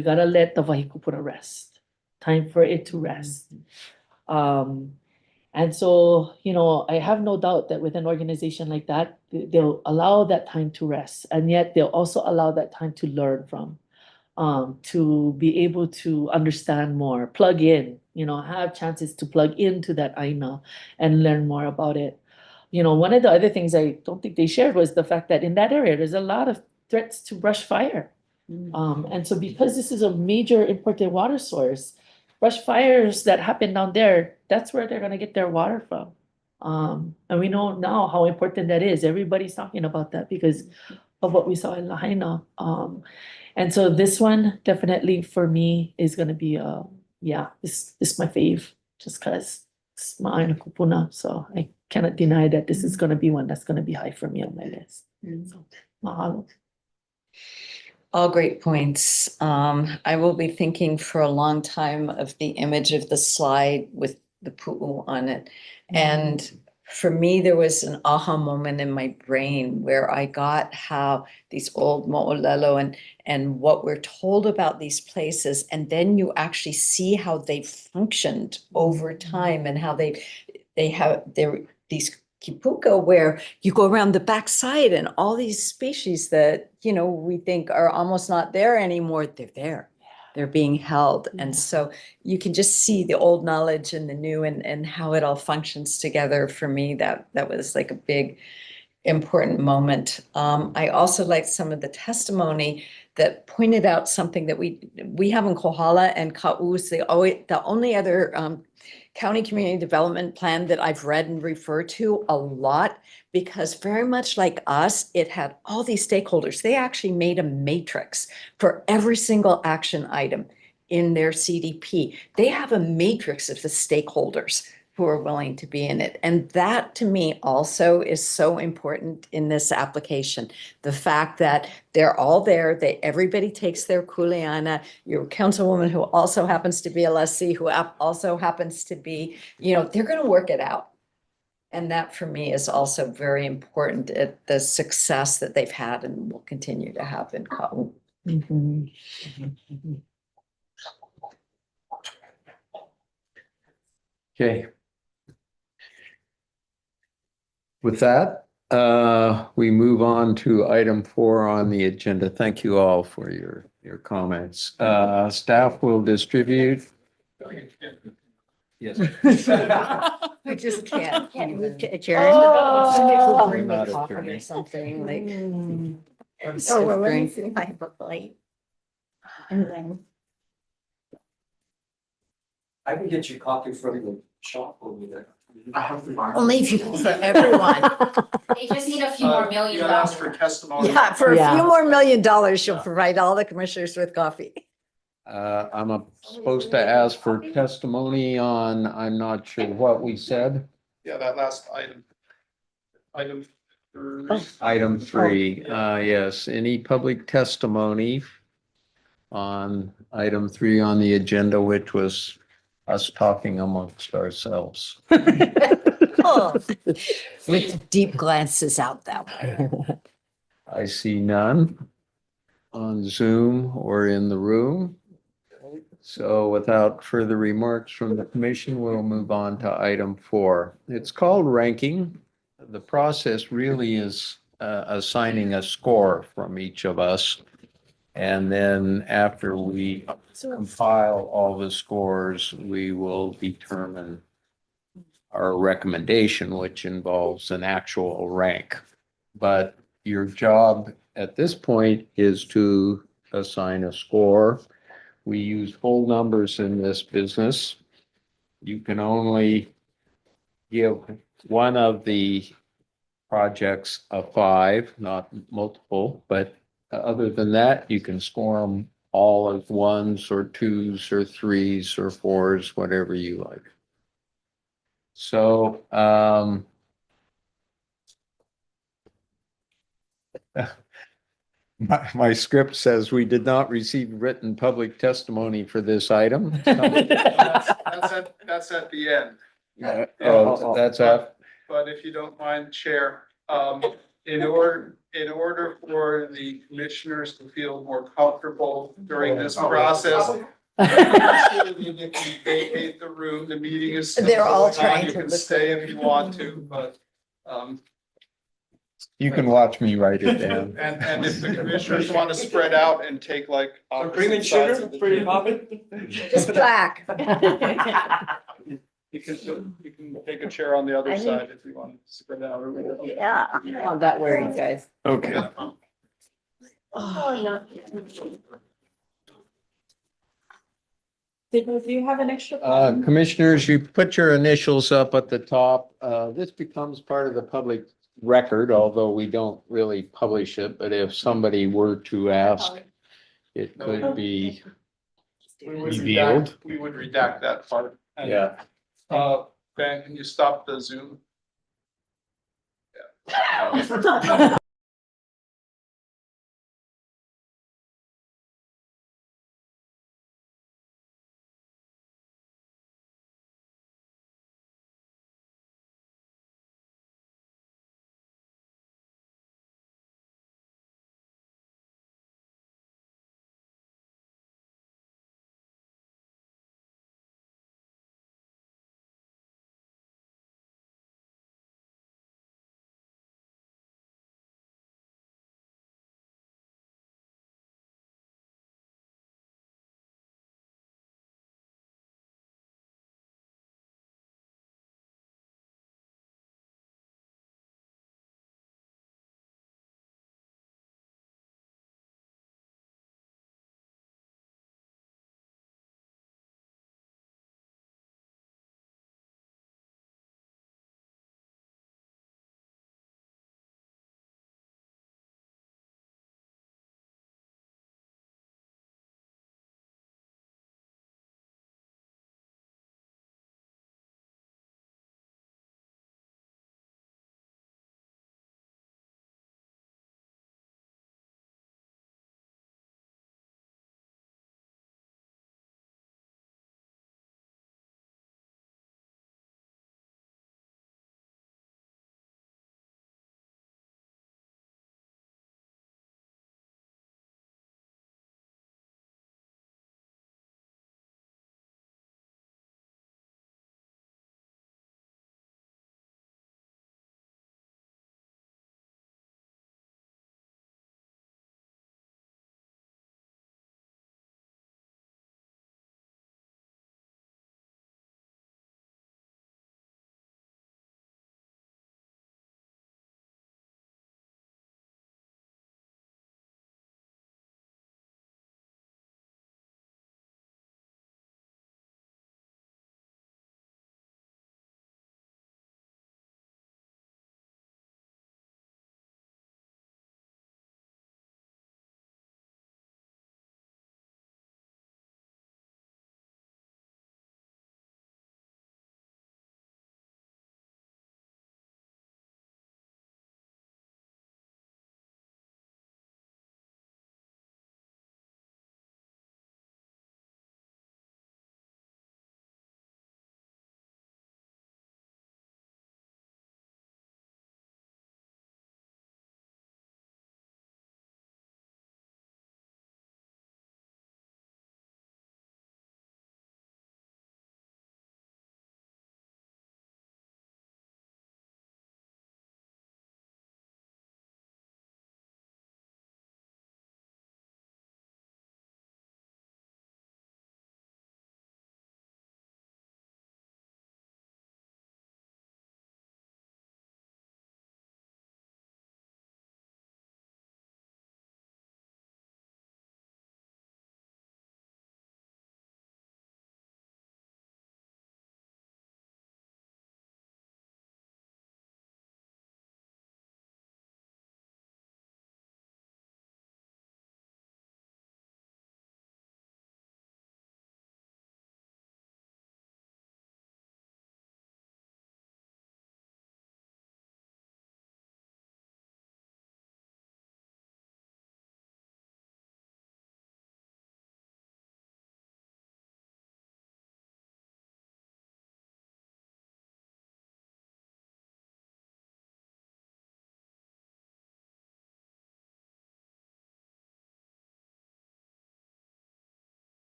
gotta let the Vahikupuna rest. Time for it to rest. And so, I have no doubt that with an organization like that, they'll allow that time to rest, and yet they'll also allow that time to learn from, to be able to understand more, plug in, have chances to plug into that Aina and learn more about it. One of the other things I don't think they shared was the fact that in that area, there's a lot of threats to brush fire. And so because this is a major important water source, brush fires that happen down there, that's where they're gonna get their water from. And we know now how important that is. Everybody's talking about that because of what we saw in Lahaina. And so this one definitely for me is gonna be this is my fave, just cause it's Ma'aina Kupuna. So I cannot deny that this is gonna be one that's gonna be high for me on my list. So mahalo. All great points. I will be thinking for a long time of the image of the slide with the pu'u on it. And for me, there was an aha moment in my brain where I got how these old mo'olelo and what we're told about these places, and then you actually see how they functioned over time and how they have these kipuka where you go around the backside and all these species that, we think are almost not there anymore, they're there. They're being held. And so you can just see the old knowledge and the new and how it all functions together. For me, that was like a big important moment. I also liked some of the testimony that pointed out something that we have in Kohala and Ka'us, the only other county community development plan that I've read and referred to a lot, because very much like us, it had all these stakeholders. They actually made a matrix for every single action item in their CDP. They have a matrix of the stakeholders who are willing to be in it. And that to me also is so important in this application. The fact that they're all there, everybody takes their kuleana, your councilwoman who also happens to be a lessee, who also happens to be, they're gonna work it out. And that for me is also very important at the success that they've had and will continue to have in Ka'u. Okay. With that, we move on to item 4 on the agenda. Thank you all for your comments. Staff will distribute. Yes. We just can't move to adjourn. Oh. We're not Coffee or adjourning. something like. Oh, well, let me drink. see if I have a plate. And then. I can get you coffee from the shop over there. Only if you, for everyone. They just need a few more million You gotta ask dollars. for testimony. Yeah, for a Yeah. few more $1 million, she'll provide all the commissioners with coffee. I'm supposed to ask for testimony on, I'm not sure what we said. Yeah, that last item. Item 3. Item 3, yes, any public testimony on item 3 on the agenda, which was us talking amongst ourselves. Oh, with deep glances out that way. I see none on Zoom or in the room. So without further remarks from the commission, we'll move on to item 4. It's called ranking. The process really is assigning a score from each of us. And then after we compile all the scores, we will determine our recommendation, which involves an actual rank. But your job at this point is to assign a score. We use whole numbers in this business. You can only give one of the projects a 5, not multiple, but other than that, you can score them all as 1s or 2s or 3s or 4s, whatever you like. So, my script says we did not receive written public testimony for this item. That's at the end. Oh, that's up. But if you don't mind, Chair, in order for the commissioners to feel more comfortable during this process, you can vacate the room, the meeting is. still They're all going on. trying You to can look stay if you want to, but, You can watch me write it down. and if the commissioners want to spread out and take like. Cream and opposite sides sugar of the for your table. coffee? Just black. You can take a chair on the other side if you want to spread out or whatever. Yeah. Oh, that way, you guys. Okay. Do you have an extra? Commissioners, you put your initials up at the top. This becomes part of the public record, although we don't really publish it, but if somebody were to ask, it could be revealed. We would redact that part. And, Yeah. Ben, can you stop the Zoom?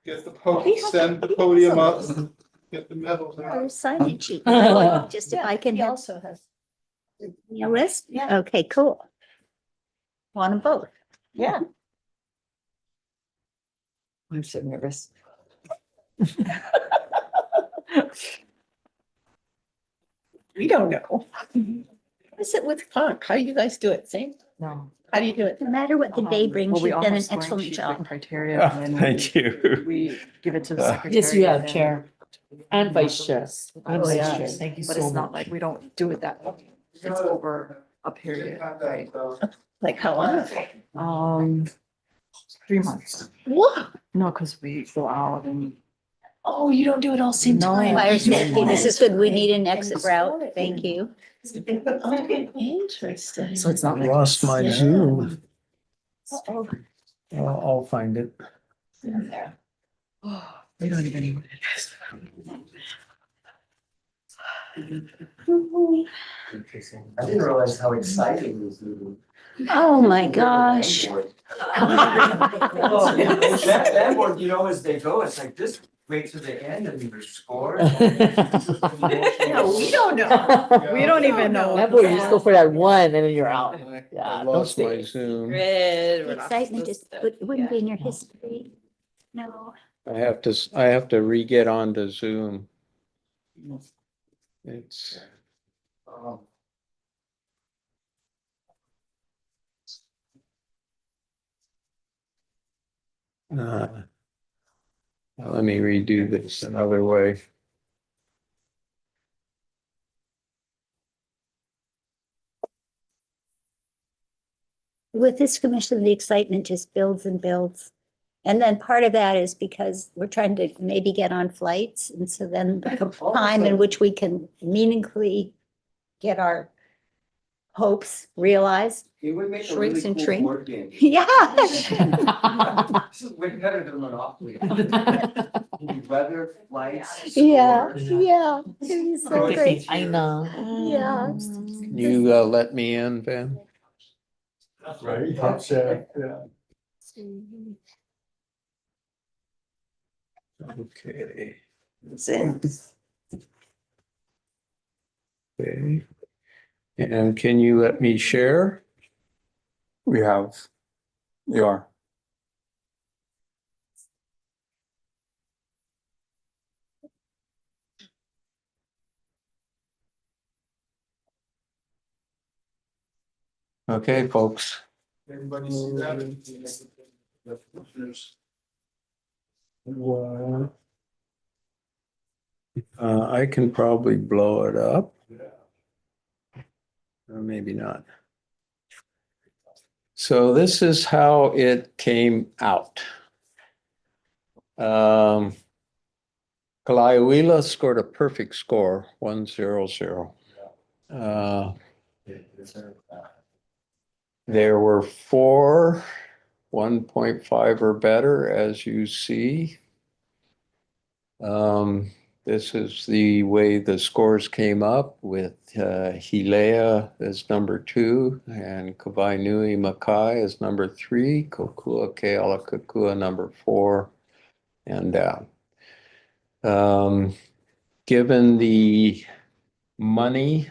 Get send the podium up, get the medals Or out. sign sheet. Just if I can He have also has. a list? Yeah. Okay, cool. Want them both? Yeah. I'm so nervous. We don't know. What is it with Punk? How you guys do it? Same? No. How do you do it? No matter what the day brings, Well, we you've all done have an scoring excellent sheets with job. criteria. Oh, and then thank you. We give it to the Uh, secretary. Yes, you have, and then- Chair. And Vice Chair. And Oh, Vice yeah. Chair. Thank you But so it's not much. like we don't do it that way. It's over a period, right? Like how long? 3 months. What? No, because we go out and. Oh, you don't do it all same No. time. Fire safety, this is good. We need an exit route. Thank you. Okay, interesting. So it's not like. Lost my Yeah. Zoom. Uh-oh. I'll find it. Oh, we don't even know what it is. I didn't realize how exciting this is. Oh, my gosh. That landlord, you know, as they go, it's like this, wait to the end and you score. No, we don't know. We don't even know. That boy, you just go for that one and then you're out. I Yeah, don't lost my stay. Zoom. The excitement just, it wouldn't be in your history. No. I have to re-get onto Zoom. It's. Let me redo this another way. With this commission, the excitement just builds and builds. And then part of that is because we're trying to maybe get on flights. And so then the time in which we can meaningfully get our hopes realized. It would make a Shrinks really and cool shrink. board game. Yeah. This is way better than Monopoly. Weather, lights. Yeah, scores. yeah. It was so great. I know. Yeah. You let me in, Ben? Right. Okay. Zen. Okay. And can you let me share? We have, you are. Okay, folks. Everybody see that? I can probably blow it up. Or maybe not. So this is how it came out. Kalaiuila scored a perfect score, 100. There were 4, 1.5 or better, as you see. This is the way the scores came up with Hilea as number 2 and Kawainui Makai as number 3, Kokua Kealakakua number 4, and down. Given the money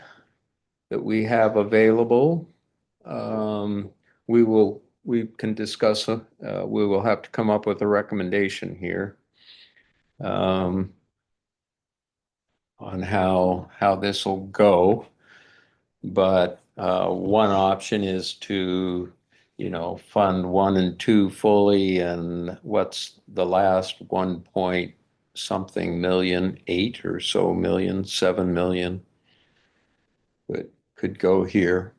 that we have available, we can discuss, we will have to come up with a recommendation here. On how this will go. But one option is to, fund 1 and 2 fully, and what's the last 1 point something million, 8 or so million, 7 million. But could go here.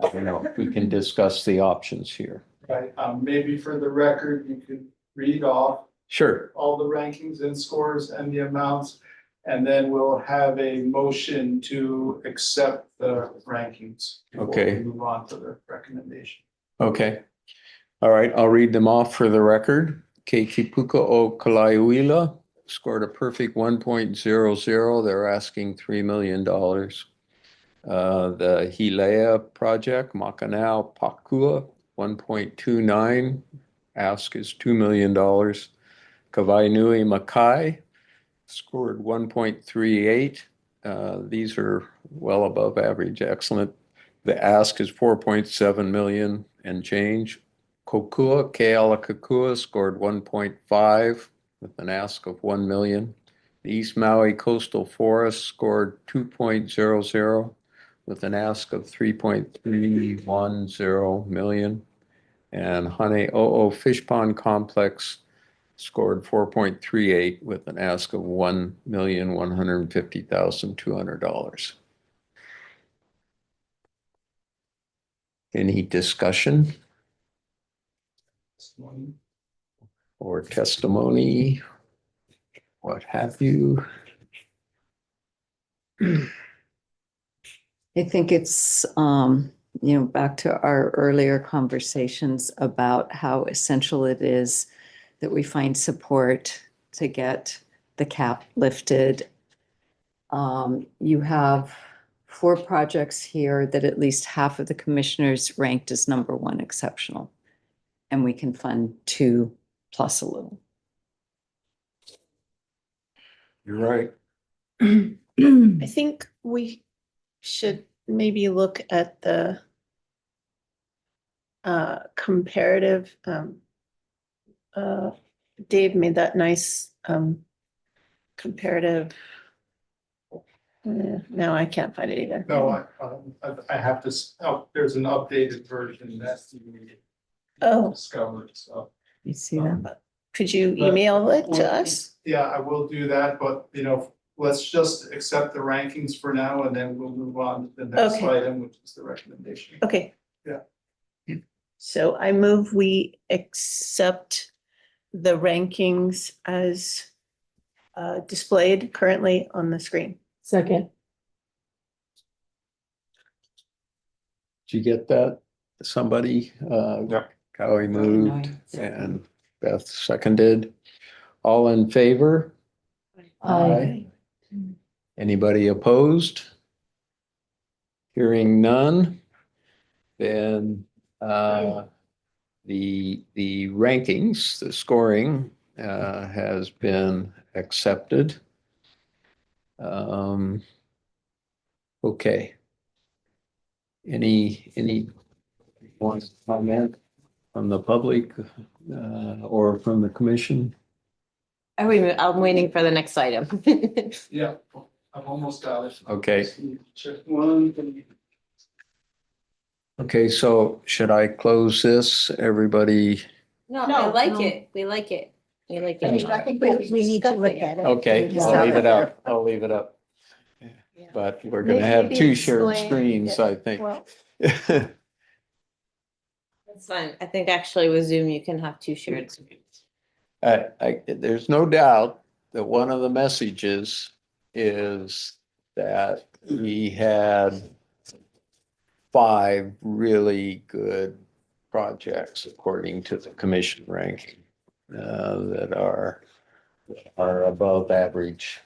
I don't know, we can discuss the options here. Right, maybe for the record, you could read off Sure. all the rankings and scores and the amounts. And then we'll have a motion to accept the rankings. before Okay. we Move on to the recommendation. Okay. All right, I'll read them off for the record. Kekipuka o Kalaiuila scored a perfect 1.00. They're asking $3 million. The Hilea project, Makanao Pakua, 1.29. Ask is $2 million. Kawainui Makai scored 1.38. These are well above average, excellent. The ask is 4.7 million and change. Kokua, Kealakekua scored 1.5 with an ask of 1 million. The East Maui Coastal Forest scored 2.00 with an ask of 3.310 million. And Hane'o'o Fish Pond Complex scored 4.38 with an ask of $1,150,200. Any discussion or testimony? What have you? I think it's, back to our earlier conversations about how essential it is that we find support to get the cap lifted. You have 4 projects here that at least half of the commissioners ranked as number 1 exceptional. And we can fund 2 plus a little. You're right. I think we should maybe look at the comparative. Dave made that nice comparative. No, I can't find it either. No, I have to, there's an updated version that's discovered, so. You see that? Could you email it to us? Yeah, I will do that, but let's just accept the rankings for now and then we'll move on to the next Okay. item, which is the recommendation. Okay. Yeah. So I move we accept the rankings as displayed currently on the screen. Second. Did you get that? Somebody, Cowie moved and Beth seconded. All in favor? Aye. Anybody opposed? Hearing none, then the rankings, the scoring has been accepted. Okay. Any one comment from the public or from the commission? I'm waiting for the next item. Yeah, I'm almost got it. Okay. Check one. Okay, so should I close this? Everybody? No, I like it. We like it. We like it. I think we need to look at it. Okay, I'll leave it up. I'll leave it up. But we're gonna have Maybe 2 shared explain screens, it. I think. Well, That's fine. I think actually with Zoom, you can have 2 shared screens. There's no doubt that one of the messages is that we had 5 really good projects according to the commission ranking that are above average,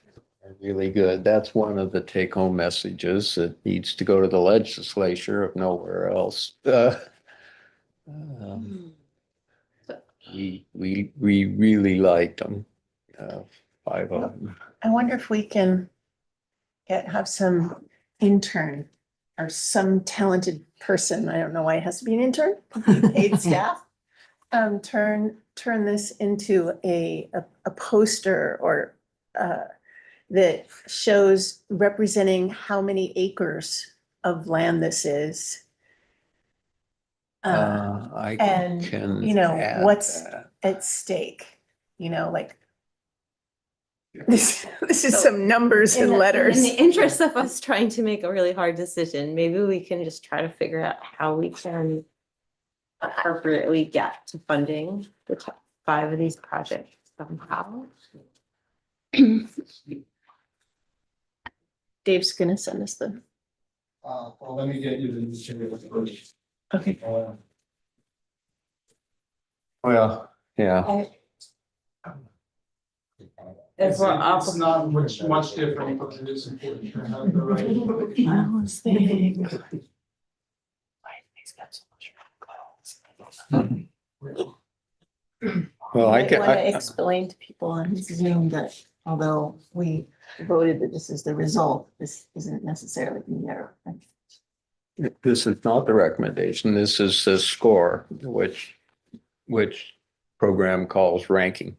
are really good. That's one of the take-home messages that needs to go to the legislature if nowhere else. We really liked them, 5 of them. I wonder if we can have some intern or some talented person, I don't know why it has to be an intern, paid staff. Turn this into a poster or that shows representing how many acres of land this is. I And, can add what's that. at stake, like. This is some numbers and letters. In the interest of us trying to make a really hard decision, maybe we can just try to figure out how we can appropriately get to funding the top 5 of these projects somehow. Dave's gonna send us the. Well, let me get you the material first. Okay. Well, yeah. It's not much different, but it is important to have the right. I was thinking. Well, I can, Want to explain to people on Zoom that although we voted that this is the result, this isn't necessarily the error. this is not the recommendation. This is the score, which program calls ranking.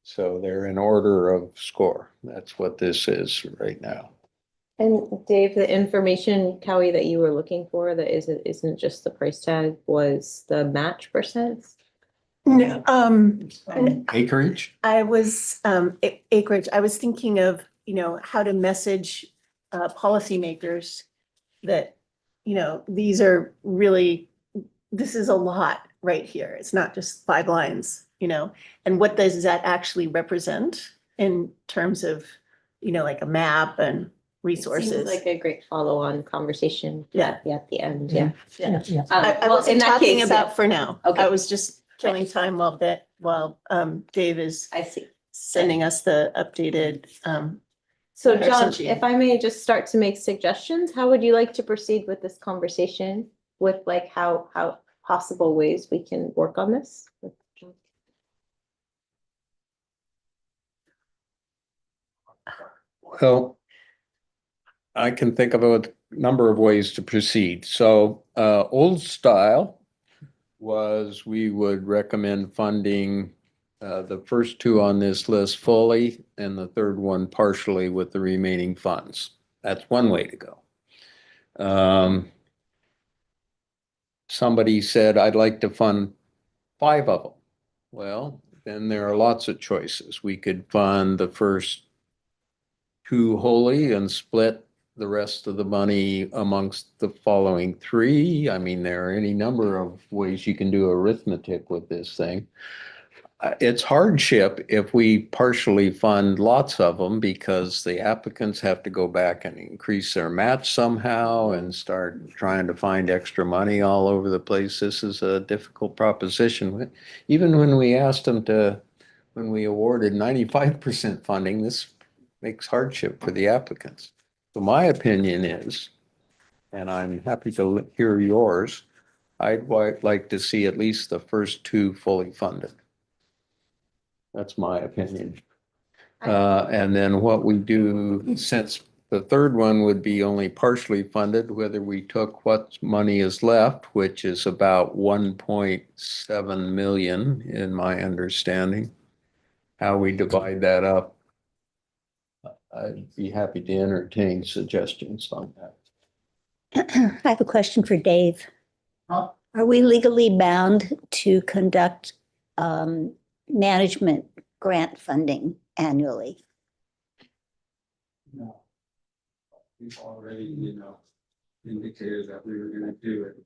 So they're in order of score. That's what this is right now. And Dave, the information, Cowie, that you were looking for, that isn't just the price tag, was the match percent? No, Acreage? I was, acreage, I was thinking of, how to message, policymakers that, these are really, this is a lot right here. It's not just 5 lines, and what does that actually represent in terms of, like a map and resources? Seems like a great follow-on conversation. Yeah. At the end, yeah. Yeah. I Well, wasn't in that talking case, about yeah. for now. Okay. I was just killing time while Dave is I see. sending us the updated, So comparison John, sheet. if I may just start to make suggestions, how would you like to proceed with this conversation? With like how possible ways we can work on this? Well, I can think of a number of ways to proceed. So, old style was we would recommend funding the first 2 on this list fully and the third one partially with the remaining funds. That's one way to go. Somebody said, I'd like to fund 5 of them. Well, then there are lots of choices. We could fund the first 2 wholly and split the rest of the money amongst the following 3. I mean, there are any number of ways you can do arithmetic with this thing. It's hardship if we partially fund lots of them because the applicants have to go back and increase their match somehow and start trying to find extra money all over the place. This is a difficult proposition. Even when we asked them when we awarded 95% funding, this makes hardship for the applicants. So my opinion is, and I'm happy to hear yours, I'd like to see at least the first 2 fully funded. That's my opinion. And then what we do, since the third one would be only partially funded, whether we took what money is left, which is about 1.7 million in my understanding, how we divide that up. I'd be happy to entertain suggestions on that. I have a question for Dave. Huh? Are we legally bound to conduct management grant funding annually? No. We've already, indicated that we were gonna do it.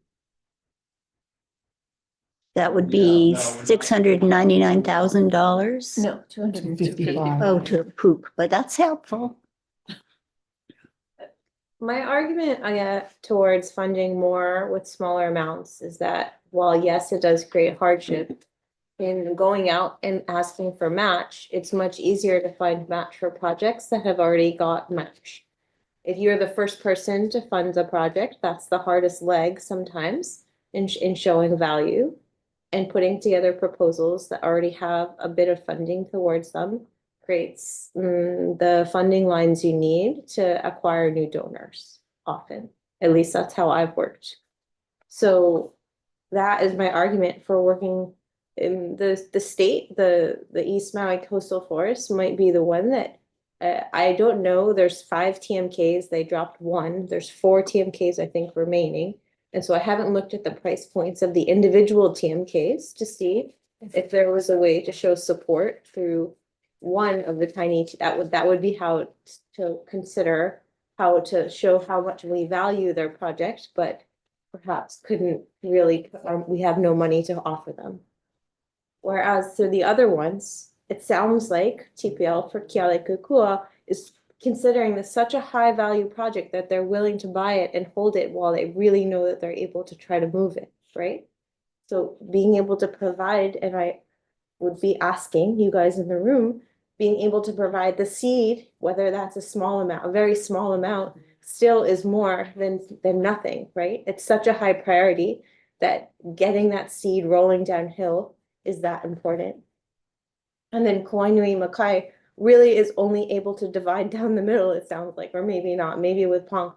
That would be Yeah, no, $699,000? No, 255. Oh, to poop, but that's helpful. My argument towards funding more with smaller amounts is that while yes, it does create hardship in going out and asking for match, it's much easier to find match for projects that have already got match. If you're the first person to fund a project, that's the hardest leg sometimes in showing value and putting together proposals that already have a bit of funding towards them creates the funding lines you need to acquire new donors often. At least that's how I've worked. So that is my argument for working in the state, the East Maui Coastal Forest might be the one that I don't know. There's 5 TMKs, they dropped 1. There's 4 TMKs, I think, remaining. And so I haven't looked at the price points of the individual TMKs to see if there was a way to show support through one of the tiny, that would be how to consider how to show how much we value their project, but perhaps couldn't really, we have no money to offer them. Whereas through the other ones, it sounds like TPL for Kealakekua is considering this such a high value project that they're willing to buy it and hold it while they really know that they're able to try to move it, right? So being able to provide, and I would be asking you guys in the room, being able to provide the seed, whether that's a small amount, a very small amount, still is more than nothing, right? It's such a high priority. that getting that seed rolling downhill is that important. And then Kawainui Makai really is only able to divide down the middle, it sounds like, or maybe not. Maybe with Ponk,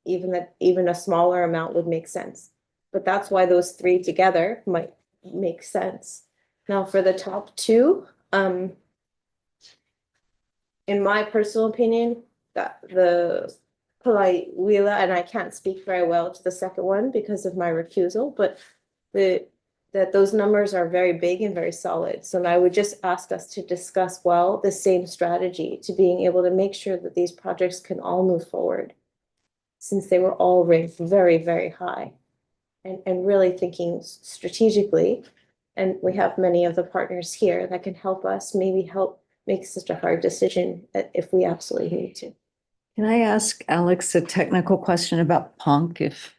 even a smaller amount would make sense. But that's why those three together might make sense. Now for the top two, in my personal opinion, that the Palai Wheeler, and I can't speak very well to the second one because of my recusal, but that those numbers are very big and very solid. So I would just ask us to discuss well the same strategy to being able to make sure that these projects can all move forward, since they were all ranked very, very high, and really thinking strategically. And we have many of the partners here that can help us maybe help make such a hard decision if we absolutely need to. Can I ask Alex a technical question about Punk, if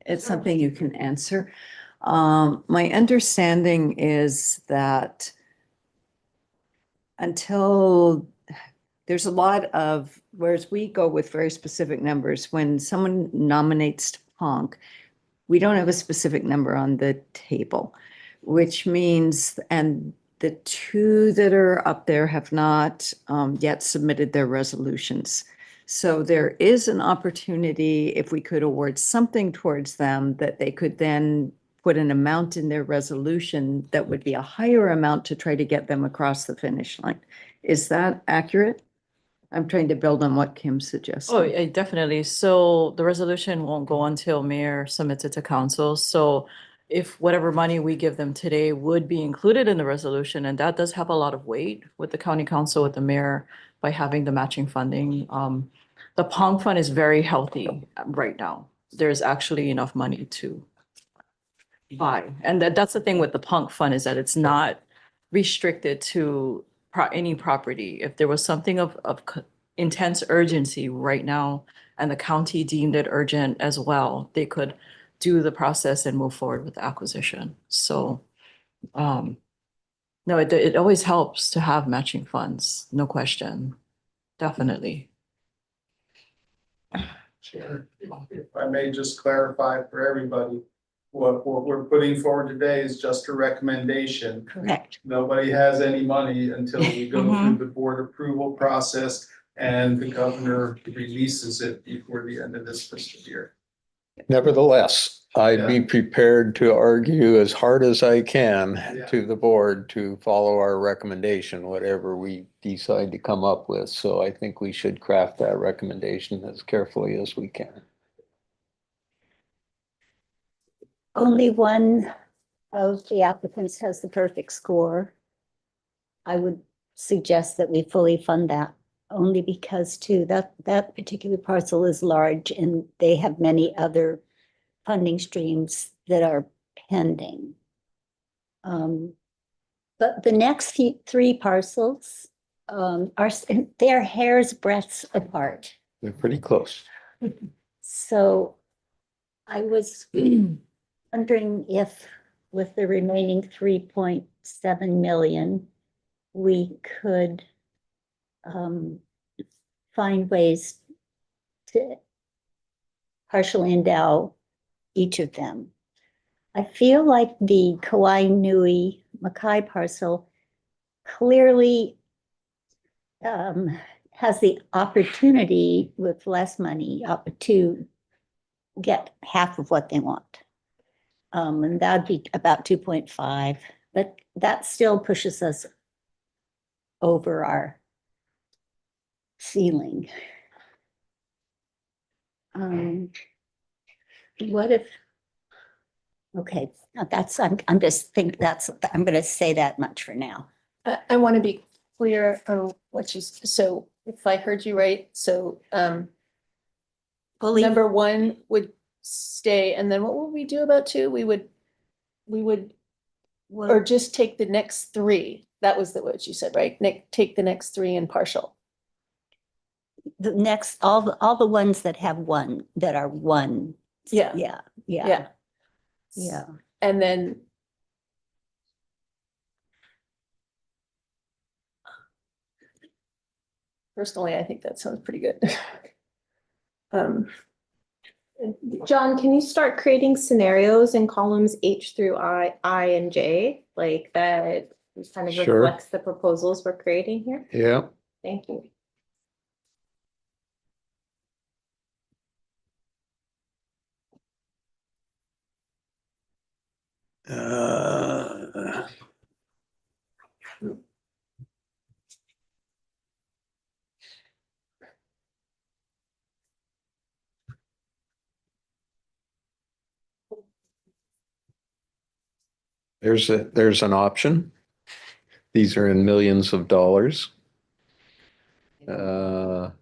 it's something you can answer? My understanding is that until there's a lot of, whereas we go with very specific numbers, when someone nominates Punk, we don't have a specific number on the table, which means, and the two that are up there have not yet submitted their resolutions. So there is an opportunity, if we could award something towards them, that they could then put an amount in their resolution that would be a higher amount to try to get them across the finish line. Is that accurate? I'm trying to build on what Kim suggested. Oh, yeah, definitely. So the resolution won't go until mayor submits it to council. So if whatever money we give them today would be included in the resolution, and that does have a lot of weight with the county council, with the mayor, by having the matching funding. The Pong Fund is very healthy right now. There's actually enough money to buy. And that's the thing with the Punk Fund, is that it's not restricted to any property. If there was something of intense urgency right now, and the county deemed it urgent as well, they could do the process and move forward with the acquisition. So, no, it always helps to have matching funds, no question, definitely. Sure. If I may just clarify for everybody, what we're putting forward today is just a recommendation. Correct. Nobody has any money until we go through the board approval process and the governor releases it before the end of this fiscal year. Nevertheless, I'd be Yeah. prepared to argue as hard as I can Yeah. to the board to follow our recommendation, whatever we decide to come up with. So I think we should craft that recommendation as carefully as we can. Only one of the applicants has the perfect score. I would suggest that we fully fund that, only because too, that particular parcel is large and they have many other funding streams that are pending. But the next three parcels they're hair's breadths apart. They're pretty close. So I was wondering if with the remaining 3.7 million, we could find ways to partially endow each of them. I feel like the Kauai Nui Makai parcel clearly has the opportunity with less money to get half of what they want. And that'd be about 2.5, but that still pushes us over our ceiling. What if, okay, that's, I'm just think that's, I'm gonna say that much for now. I want to be clear on what you, so if I heard you right, so number one would stay, and then what would we do about two? We would, or just take the next three. That was what you said, right? Nick, take the next three in partial. The next, all the ones that have one, that are one. Yeah. Yeah. And then personally, I think that sounds pretty good. John, can you start creating scenarios in columns H through I, and J, like that kind of Sure. reflects the proposals we're creating here? Yeah. Thank you. Uh, there's an option. These are in millions of dollars. Oops,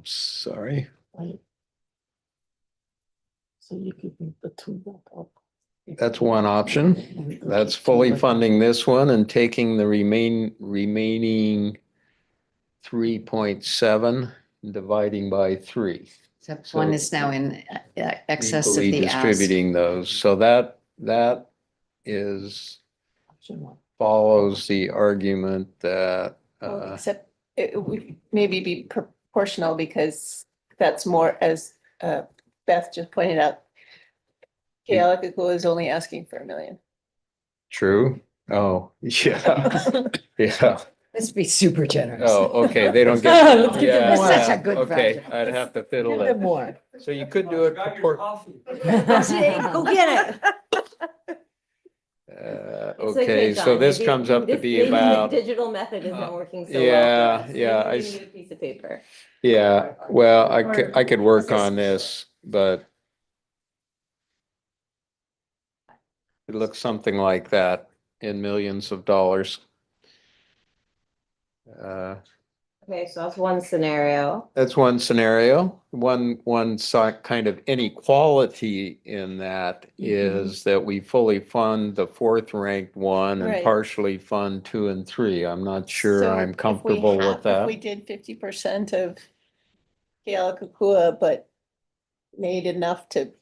sorry. So you could make the two back up. That's one option. That's fully funding this one and taking the remaining 3.7, dividing by 3. Except So one is now in excess of equally the ask. distributing those. So that is follows the argument that Well, except it would maybe be proportional because that's more, as Beth just pointed out. Kealakekua is only asking for $1 million. true. Oh, yeah. Yeah. Let's be super generous. Oh, okay. They don't Let's get. give them Yeah, more. Such a yeah, good okay. project. I'd have to fiddle Give them it. more. So you could do it. Go get it. It's Okay, so John. this Maybe comes up to this- be maybe the about. Digital method isn't working so well. yeah, for us. yeah, Maybe I we s- need a piece of paper. Yeah, well, I could work on this, but it looks something like that in millions of dollars. Okay, so that's one scenario. That's one scenario. One kind of inequality in that is that we fully fund the 4th ranked one and Right. partially fund 2 and 3. I'm not sure So I'm if we comfortable with If we that. did 50% of Kealakekua, but made enough to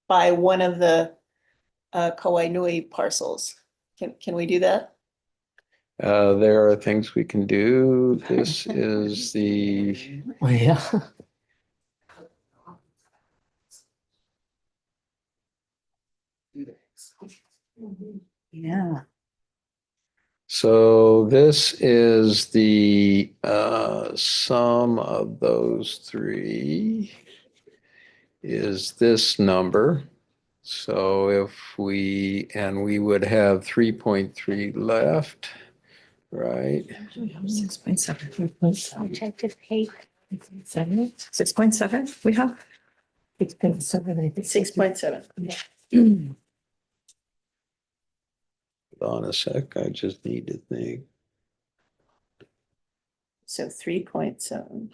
buy one of the Kauai parcels, can we do that? There are things we can do. This is the, Oh, yeah. Yeah. so this is the sum of those 3 is this number. So if we would have 3.3 left, right? 6.7. Objective pay. 6.7 we have? 6.7, I think. 6.7. Hold on a sec, I just need to think. So 3.7.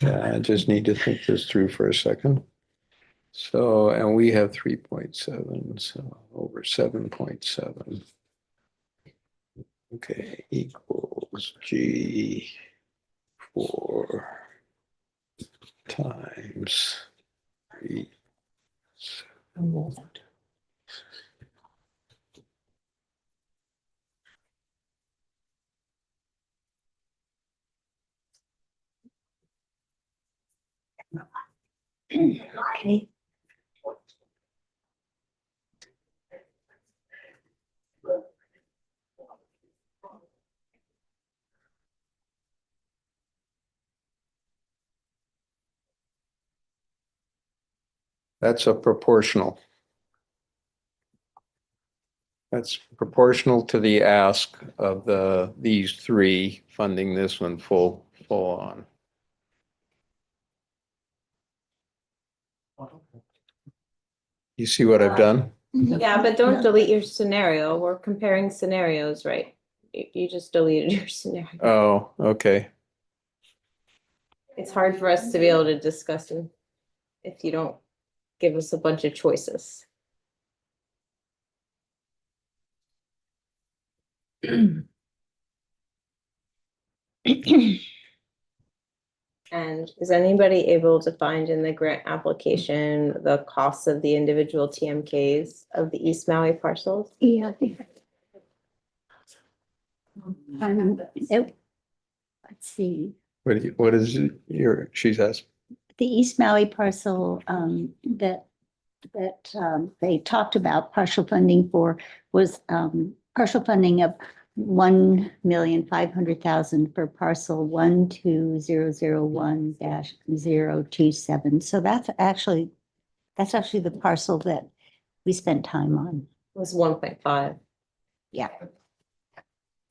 Yeah, I just need to think this through for a second. So, and we have 3.7, so over 7.7. Okay, equals G 4 times 3. Okay. That's a proportional. That's proportional to the ask of these 3 funding this one full on. You see what I've done? Yeah, but don't delete your scenario. We're comparing scenarios, right? You just deleted your scenario. Oh, okay. It's hard for us to be able to discuss it if you don't give us a bunch of choices. And is anybody able to find in the grant application the costs of the individual TMKs of the East Maui parcels? Yeah. Let's see, What is she's asked? the East Maui parcel, that they talked about partial funding for was, partial funding of 1,500,000 for parcel 12001-027. So that's actually the parcel that we spent time on. It was 1.5. Yeah.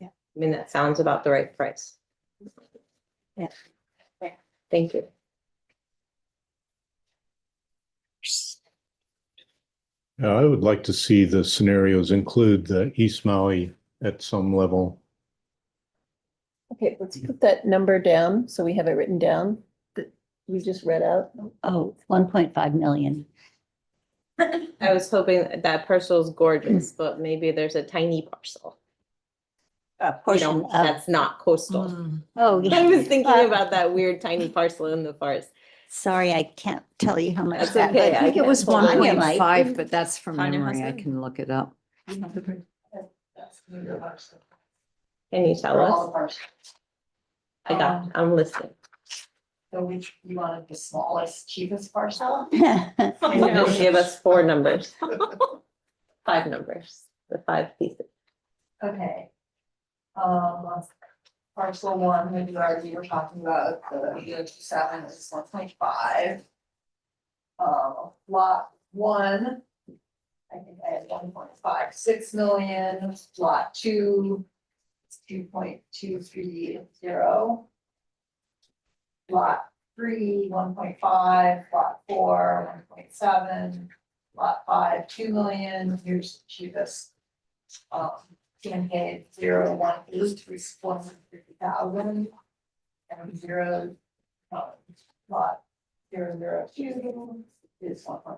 I mean, that sounds about the right price. Yeah. Thank you. I would like to see the scenarios include the East Maui at some level. Okay, let's put that number down, so we have it written down, that we just read out. Oh, 1.5 million. I was hoping that parcel is gorgeous, but maybe there's a tiny parcel. A portion of. That's not coastal. Oh, yeah. I was thinking about that weird tiny parcel in the forest. Sorry, I can't tell you how much. That's that- okay. I think it was Hold on. 1.5, but that's from Tanya memory. I has it? can look it up. Can you tell us? I'm listening. So which, you wanted the smallest, cheapest parcel? No, give us 4 numbers. 5 numbers, the 5 pieces. Okay. Parcel 1, maybe already were talking about, the 7 is 1.5. Lot 1, I think I had 1.56 million, lot 2 is 2.230. Lot 3, 1.5, lot 4, 1.7, lot 5, 2 million, here's the cheapest. Campaign 018 is 450,000. And 0, lot 002 is 1.5.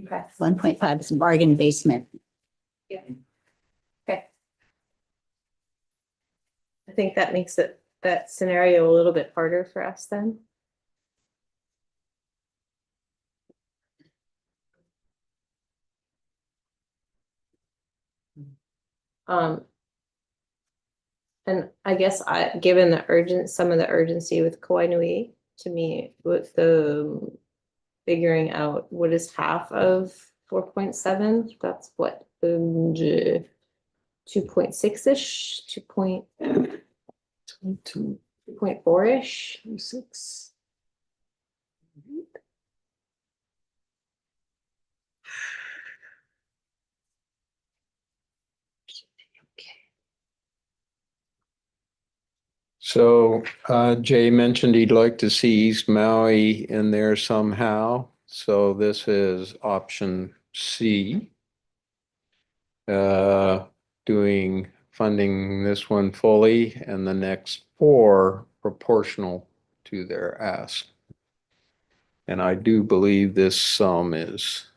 Okay. 1.5 is bargain basement. Yeah. Okay. I think that makes that scenario a little bit harder for us then. And I guess given some of the urgency with Kauai Nui, to me, with the figuring out what is half of 4.7, that's what, 2.6-ish, 2.4-ish. 6. So Jay mentioned he'd like to see East Maui in there somehow. So this is option C. Doing funding this one fully and the next 4 proportional to their ask. And I do believe this sum is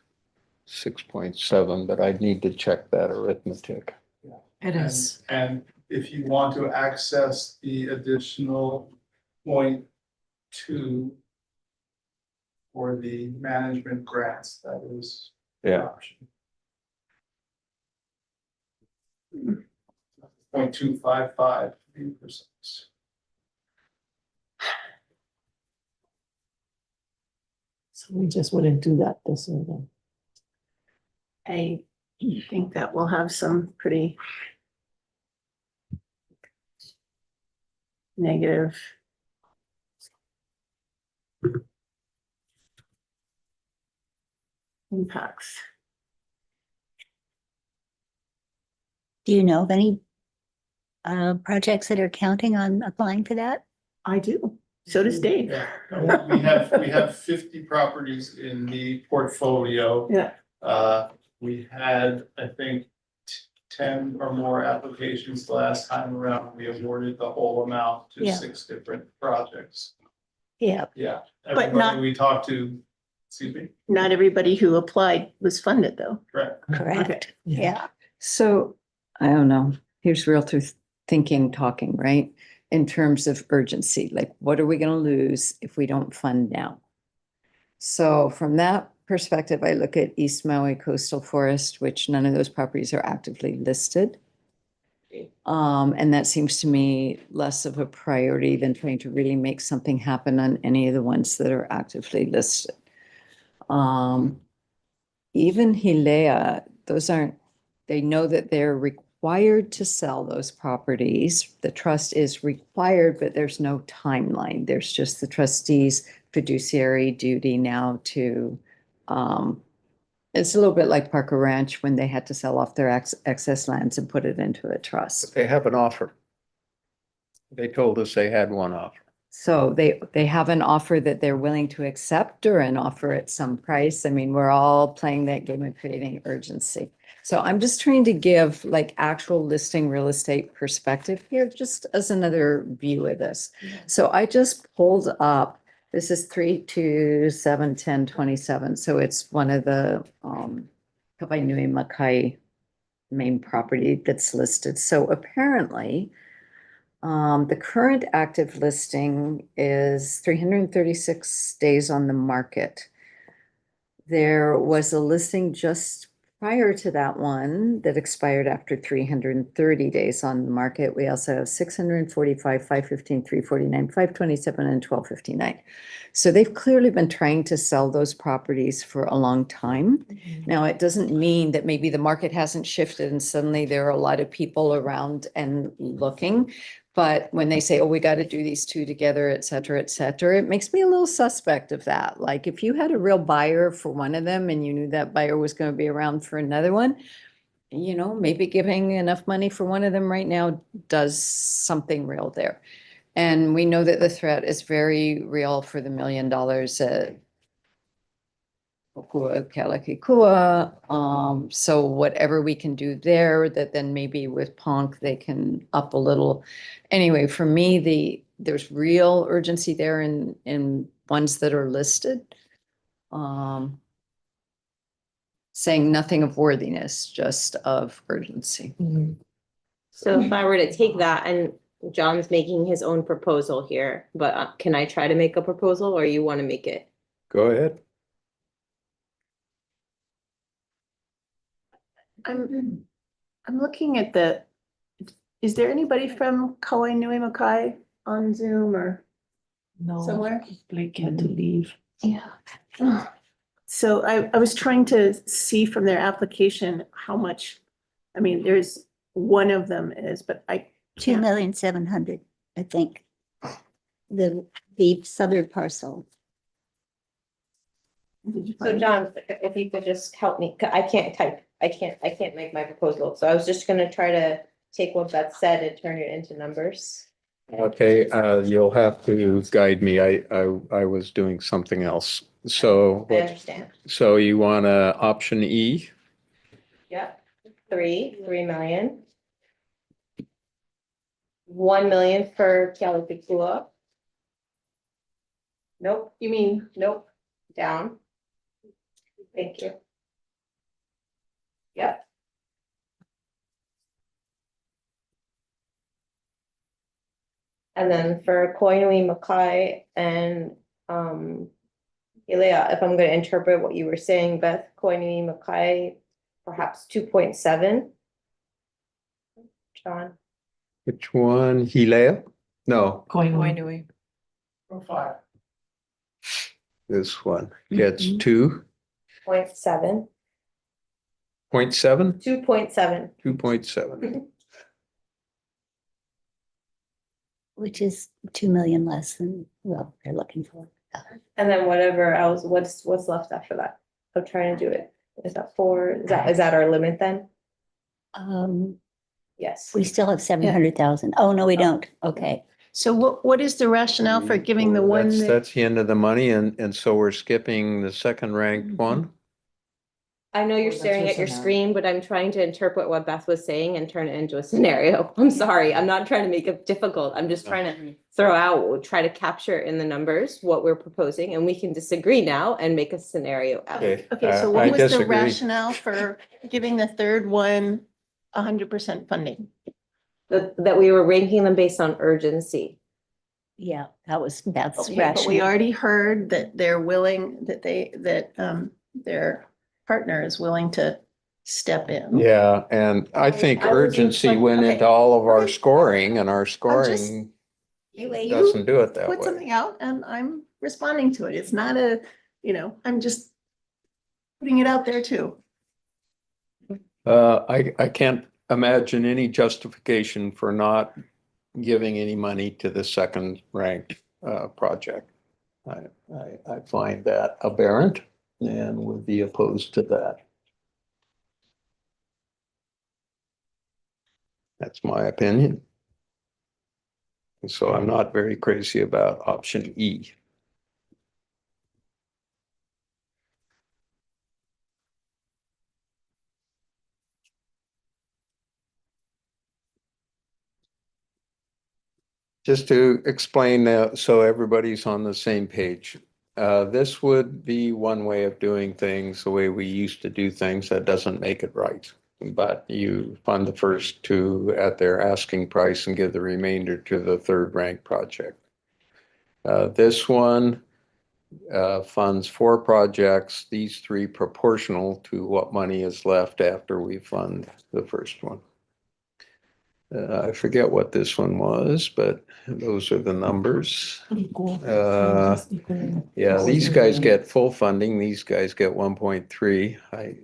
6.7, but I'd need to check that arithmetic. It is. And if you want to access the additional 0.2 for the management grants, that is. an Yeah. option. 0.255%. So we just wouldn't do that this way then. I think that will have some pretty negative impacts. Do you know of any projects that are counting on applying for that? I do. So does Dave. We have 50 properties in the portfolio. Yeah. We had, I think, 10 or more applications the last time around. We awarded the whole amount to Yeah. 6 different projects. Yeah. Yeah. But not- Everybody we talked to, excuse me, Not everybody who applied was funded, though. correct. Correct. Yeah. So, I don't know, here's realtor talking, right? In terms of urgency, like what are we gonna lose if we don't fund now? So from that perspective, I look at East Maui Coastal Forest, which none of those properties are actively listed. And that seems to me less of a priority than trying to really make something happen on any of the ones that are actively listed. Even Hilea, those aren't, they know that they're required to sell those properties. The trust is required, but there's no timeline. There's just the trustees' fiduciary duty now to, it's a little bit like Parker Ranch when they had to sell off their excess lands and put it into a trust. They have an offer. They told us they had one offer. So they have an offer that they're willing to accept or an offer at some price. I mean, we're all playing that game of creating urgency. So I'm just trying to give like actual listing real estate perspective here, just as another view of this. So I just pulled up, this is 3/2/7/10/27. So it's one of the Kawainui Makai main property that's listed. So apparently, the current active listing is 336 days on the market. There was a listing just prior to that one that expired after 330 days on the market. We also have 645, 515, 349, 527, and 1259. So they've clearly been trying to sell those properties for a long time. Now, it doesn't mean that maybe the market hasn't shifted and suddenly there are a lot of people around and looking. But when they say, oh, we got to do these two together, et cetera, it makes me a little suspect of that. Like if you had a real buyer for one of them and you knew that buyer was going to be around for another one, you know, maybe giving enough money for one of them right now does something real there. And we know that the threat is very real for the $1 million at Kalakikua. So whatever we can do there, that then maybe with Ponk, they can up a little. Anyway, for me, there's real urgency there in ones that are listed. Saying nothing of worthiness, just of urgency. So if I were to take that and John's making his own proposal here, but can I try to make a proposal or you want to make it? Go ahead. I'm looking at is there anybody from Kawainui Makai on Zoom or No, somewhere? Blake had to leave. Yeah. So I was trying to see from their application how much, I mean, there's one of them is, but I can't. 2,700,000, I think. The southern parcel. So John, if you could just help me, 'cause I can't type, I can't make my proposal. So I was just gonna try to take what Beth said and turn it into numbers. Okay, you'll have to guide me. I was doing something else. So, I understand. so you want option E? Yep, 3 million. 1 million for Kealakekua. Nope, You mean, nope, down. Thank you. Yep. And then for Koinui Makai and Ilea, if I'm gonna interpret what you were saying, Beth, Koinui Makai, perhaps 2.7. John, Which one? Hilea? No, Koinui. this one gets 2.7. 2.7. 2.7. Which is 2 million less than, well, they're looking for. And then whatever else, what's left after that? I'm trying to do it. Is that 4? Is that our limit then? Yes. We still have 700,000. Oh, no, we don't. Okay. so what is the rationale for giving the one that? That's the end of the money, and so we're skipping the second ranked one? I know you're That's staring your at your scenario. screen, but I'm trying to interpret what Beth was saying and turn it into a scenario. I'm sorry. I'm not trying to make it difficult. I'm just trying to try to capture in the numbers what we're proposing, and we can disagree now and make a scenario out. Okay. Okay, so I what was the disagree. rationale for giving the third one 100% funding? That we were ranking them based on urgency. Yeah, that's Okay, but we rational. already heard that they're willing, that their partner is willing to step in. Yeah, and I think I was urgency like, went okay, into all of our scoring, and our scoring doesn't do it that Put way. something out and I'm responding to it. It's not a, I'm just putting it out there too. I can't imagine any justification for not giving any money to the second ranked project. I find that aberrant and would be opposed to that. That's my opinion. So I'm not very crazy about option E. Just to explain so everybody's on the same page. This would be one way of doing things, the way we used to do things. That doesn't make it right. But you fund the first two at their asking price and give the remainder to the third ranked project. This one funds 4 projects, these 3 proportional to what money is left after we fund the first one. I forget what this one was, but those are the numbers. Yeah, these guys get full funding. These guys get 1.3.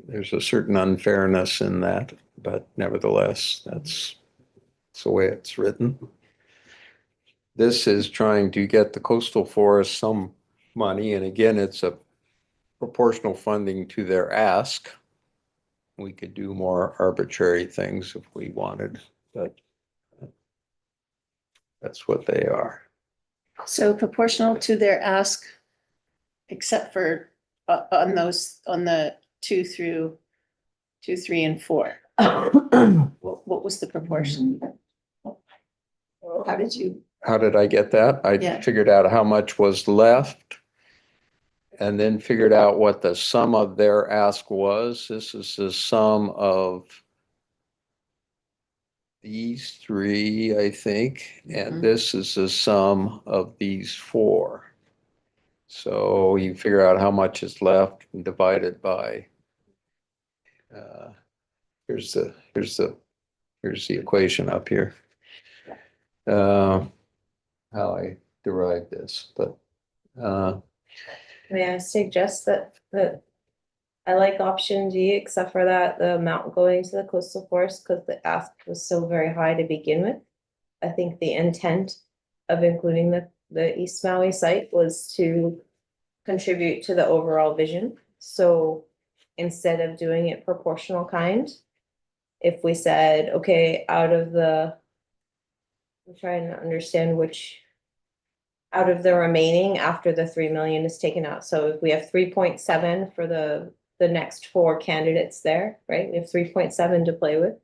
There's a certain unfairness in that, but nevertheless, that's the way it's written. This is trying to get the coastal forest some money, and again, it's a proportional funding to their ask. We could do more arbitrary things if we wanted, but that's what they are. So proportional to their ask, except for on the 2, 3, and 4. What was the proportion? How did you? How did I get that? I figured out how much was left and then figured out what the sum of their ask was. This is the sum of these 3, I think, and this is the sum of these 4. So you figure out how much is left and divide it by, here's the equation up here. How I derived this, but May I suggest that I like option G, except for that the amount going to the coastal forest, because the ask was so very high to begin with. I think the intent of including the East Maui site was to contribute to the overall vision. So instead of doing it proportional kind, if we said, okay, out of the, I'm trying to understand which, out of the remaining after the 3 million is taken out. So if we have 3.7 for the next 4 candidates there, right? We have 3.7 to play with.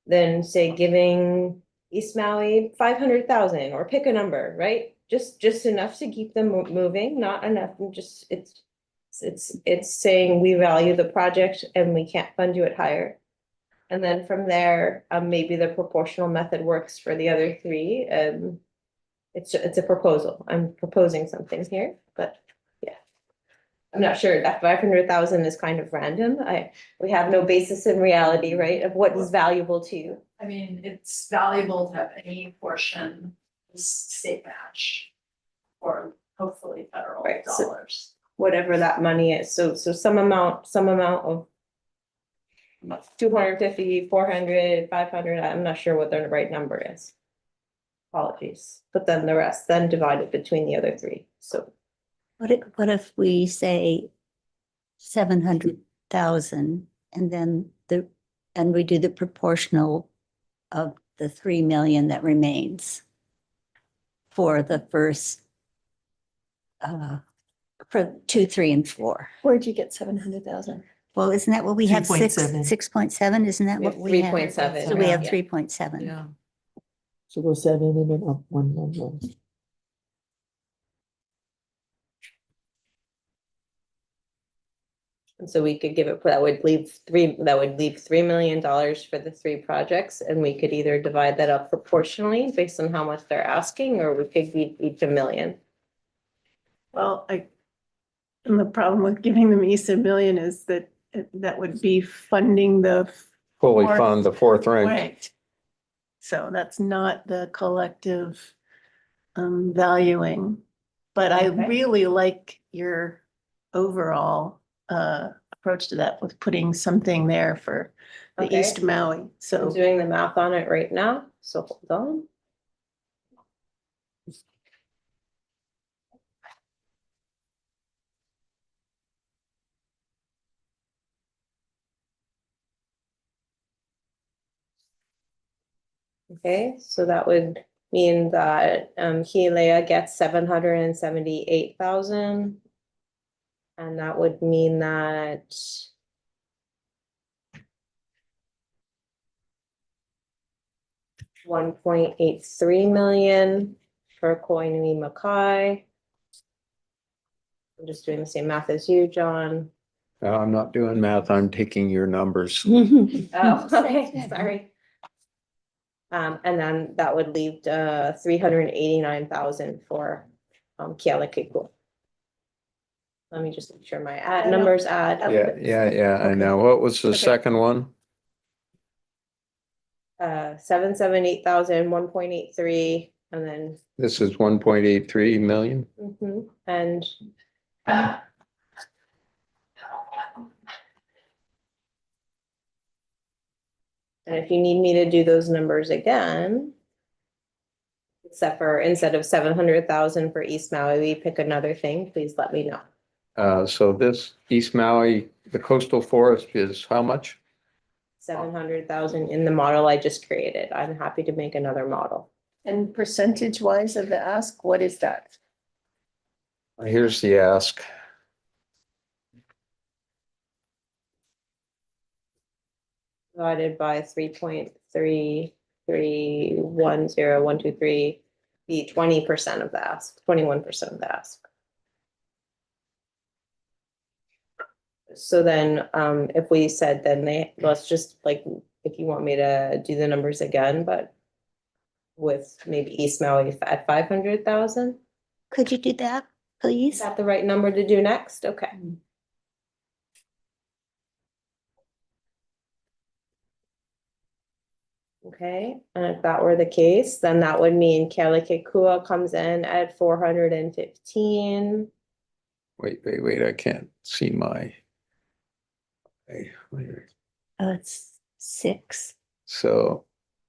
Then say giving East Maui 500,000 or pick a number, right? Just enough to keep them moving, not enough. Just it's saying we value the project and we can't fund you at higher. And then from there, maybe the proportional method works for the other 3. It's a proposal. I'm proposing something here, but yeah. I'm not sure. That 500,000 is kind of random. We have no basis in reality, right, of what is valuable to you. I mean, it's valuable to have any portion is state match or hopefully federal Right, so- dollars. Whatever that money is. So some amount of 250, 400, 500, I'm not sure what the right number is. Apologies, but then the rest, then divided between the other 3, so. What if we say 700,000 and then and we do the proportional of the 3 million that remains for the first for 2, 3, and 4. Where'd you get 700,000? Well, isn't that what we have? 3.7. 6.7, isn't that We have what we have? 3.7, So we have yeah. 3.7. Yeah. So go 7 and then up 1. And so we could give it, that would leave $3 million for the 3 projects, and we could either divide that up proportionally based on how much they're asking, or we could give each $1 million. Well, And the problem with giving them East a million is that that would be funding the. Fully fourth fund the fourth rank. Right. So that's not the collective valuing. But I Okay. really like your overall approach to that with putting something there for the Okay. East Maui. I'm So doing the math on it right now, so hold on. Okay, so that would mean that Hialeah gets 778,000. And that would mean that $1.83 million for Koinui Makai. I'm just doing the same math as you, John. I'm not doing math, I'm taking your numbers. Oh, okay, sorry. And then that would leave 389,000 for Kealakekua. Let me just make sure my numbers add. Yeah, I know. What was the Okay. second one? 778,000, 1.83, and then This is 1.83 million. and if you need me to do those numbers again, except for instead of 700,000 for East Maui, we pick another thing, please let me know. So this East Maui, the coastal forest is how much? 700,000 in the model I just created. I'm happy to make another model. and percentage wise of the ask, what is that? Here's the ask. Divided by 3.3310123, be 20% of the ask, 21% of the ask. So then, if we said then let's just like, if you want me to do the numbers again, but with maybe East Maui at 500,000? Could you do that, please? Is that the right number to do next? Okay. Okay, and if that were the case, then that would mean Kealakekua comes in at 415. Wait, I can't see my. It's 6. So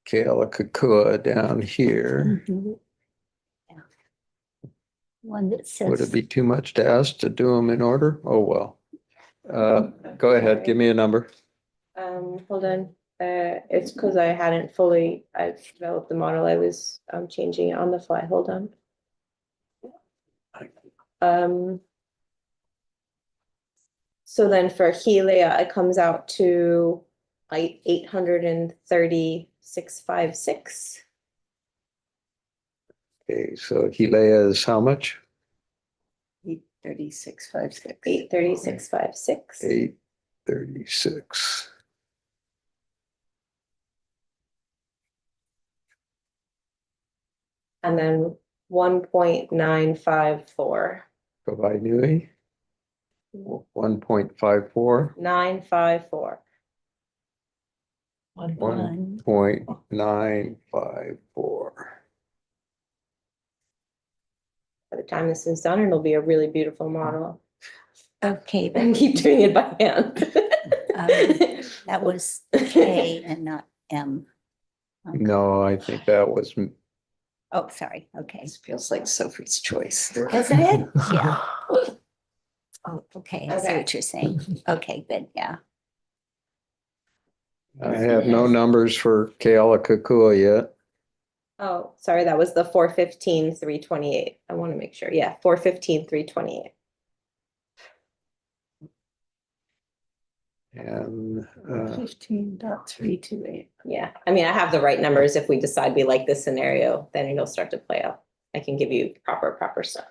Kealakekua down here. Yeah. One that Would says it be too much to ask to do them in order? Oh, well. Go ahead, give me a number. Hold on. It's because I've developed the model. I was changing it on the fly. Hold on. So then for Hialeah, it comes out to like 836.56. Okay, so Hialeah is how much? 836.56. 836.56. 836. And then 1.954. Kawainui. 1.54. 954. 1.954. By the time this is done, it'll be a really beautiful model. okay, And but keep doing it by hand. that was K and not M. No, I think that was, Oh, sorry. Okay. This feels like Sophie's choice. Doesn't it? Yeah. Oh, okay. I see Okay. what you're saying. Okay, good. Yeah. I have no numbers for Kealakekua yet. Oh, sorry, that was the 415,328. I want to make sure. Yeah, 415,328. And 15.328. Yeah, I mean, I have the right numbers. If we decide we like this scenario, then it'll start to play out. I can give you proper stuff.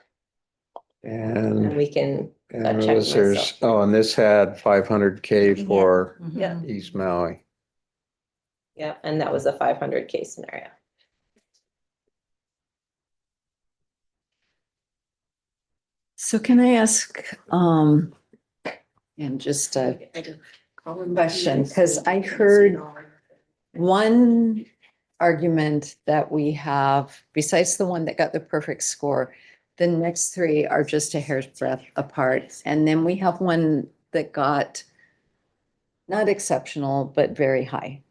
And we can and check was there's, myself. oh, and this had 500K for Yeah. East Maui. Yeah, and that was a 500K scenario. So can I ask, and just a question, because I heard one argument that we have, besides the one that got the perfect score, the next three are just a hair's breadth apart. And then we have one that got not exceptional, but very high.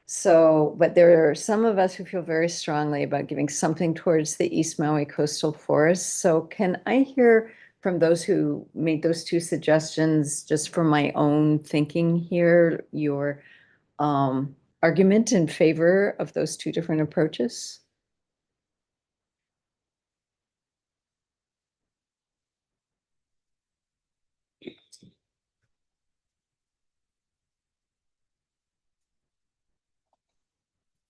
So, but there are some of us who feel very strongly about giving something towards the East Maui coastal forest. So can I hear from those who made those two suggestions, just for my own thinking here, your argument in favor of those two different approaches?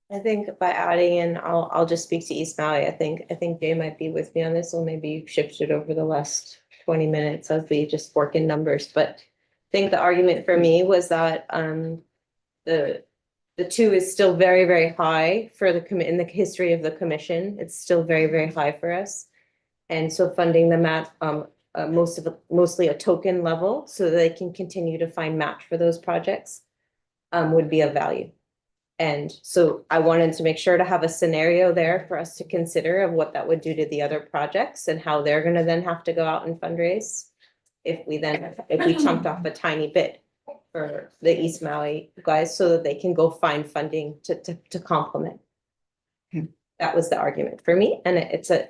I think by adding in, I'll just speak to East Maui. I think Jay might be with me on this, or maybe you've shifted over the last 20 minutes as we just work in numbers. But I think the argument for me was that the two is still very, very high for the in the history of the commission. It's still very, very high for us. And so funding them at mostly a token level so that they can continue to find match for those projects would be of value. And so I wanted to make sure to have a scenario there for us to consider of what that would do to the other projects and how they're gonna then have to go out and fundraise. If we chunked off a tiny bit for the East Maui guys so that they can go find funding to complement. That was the argument for me. And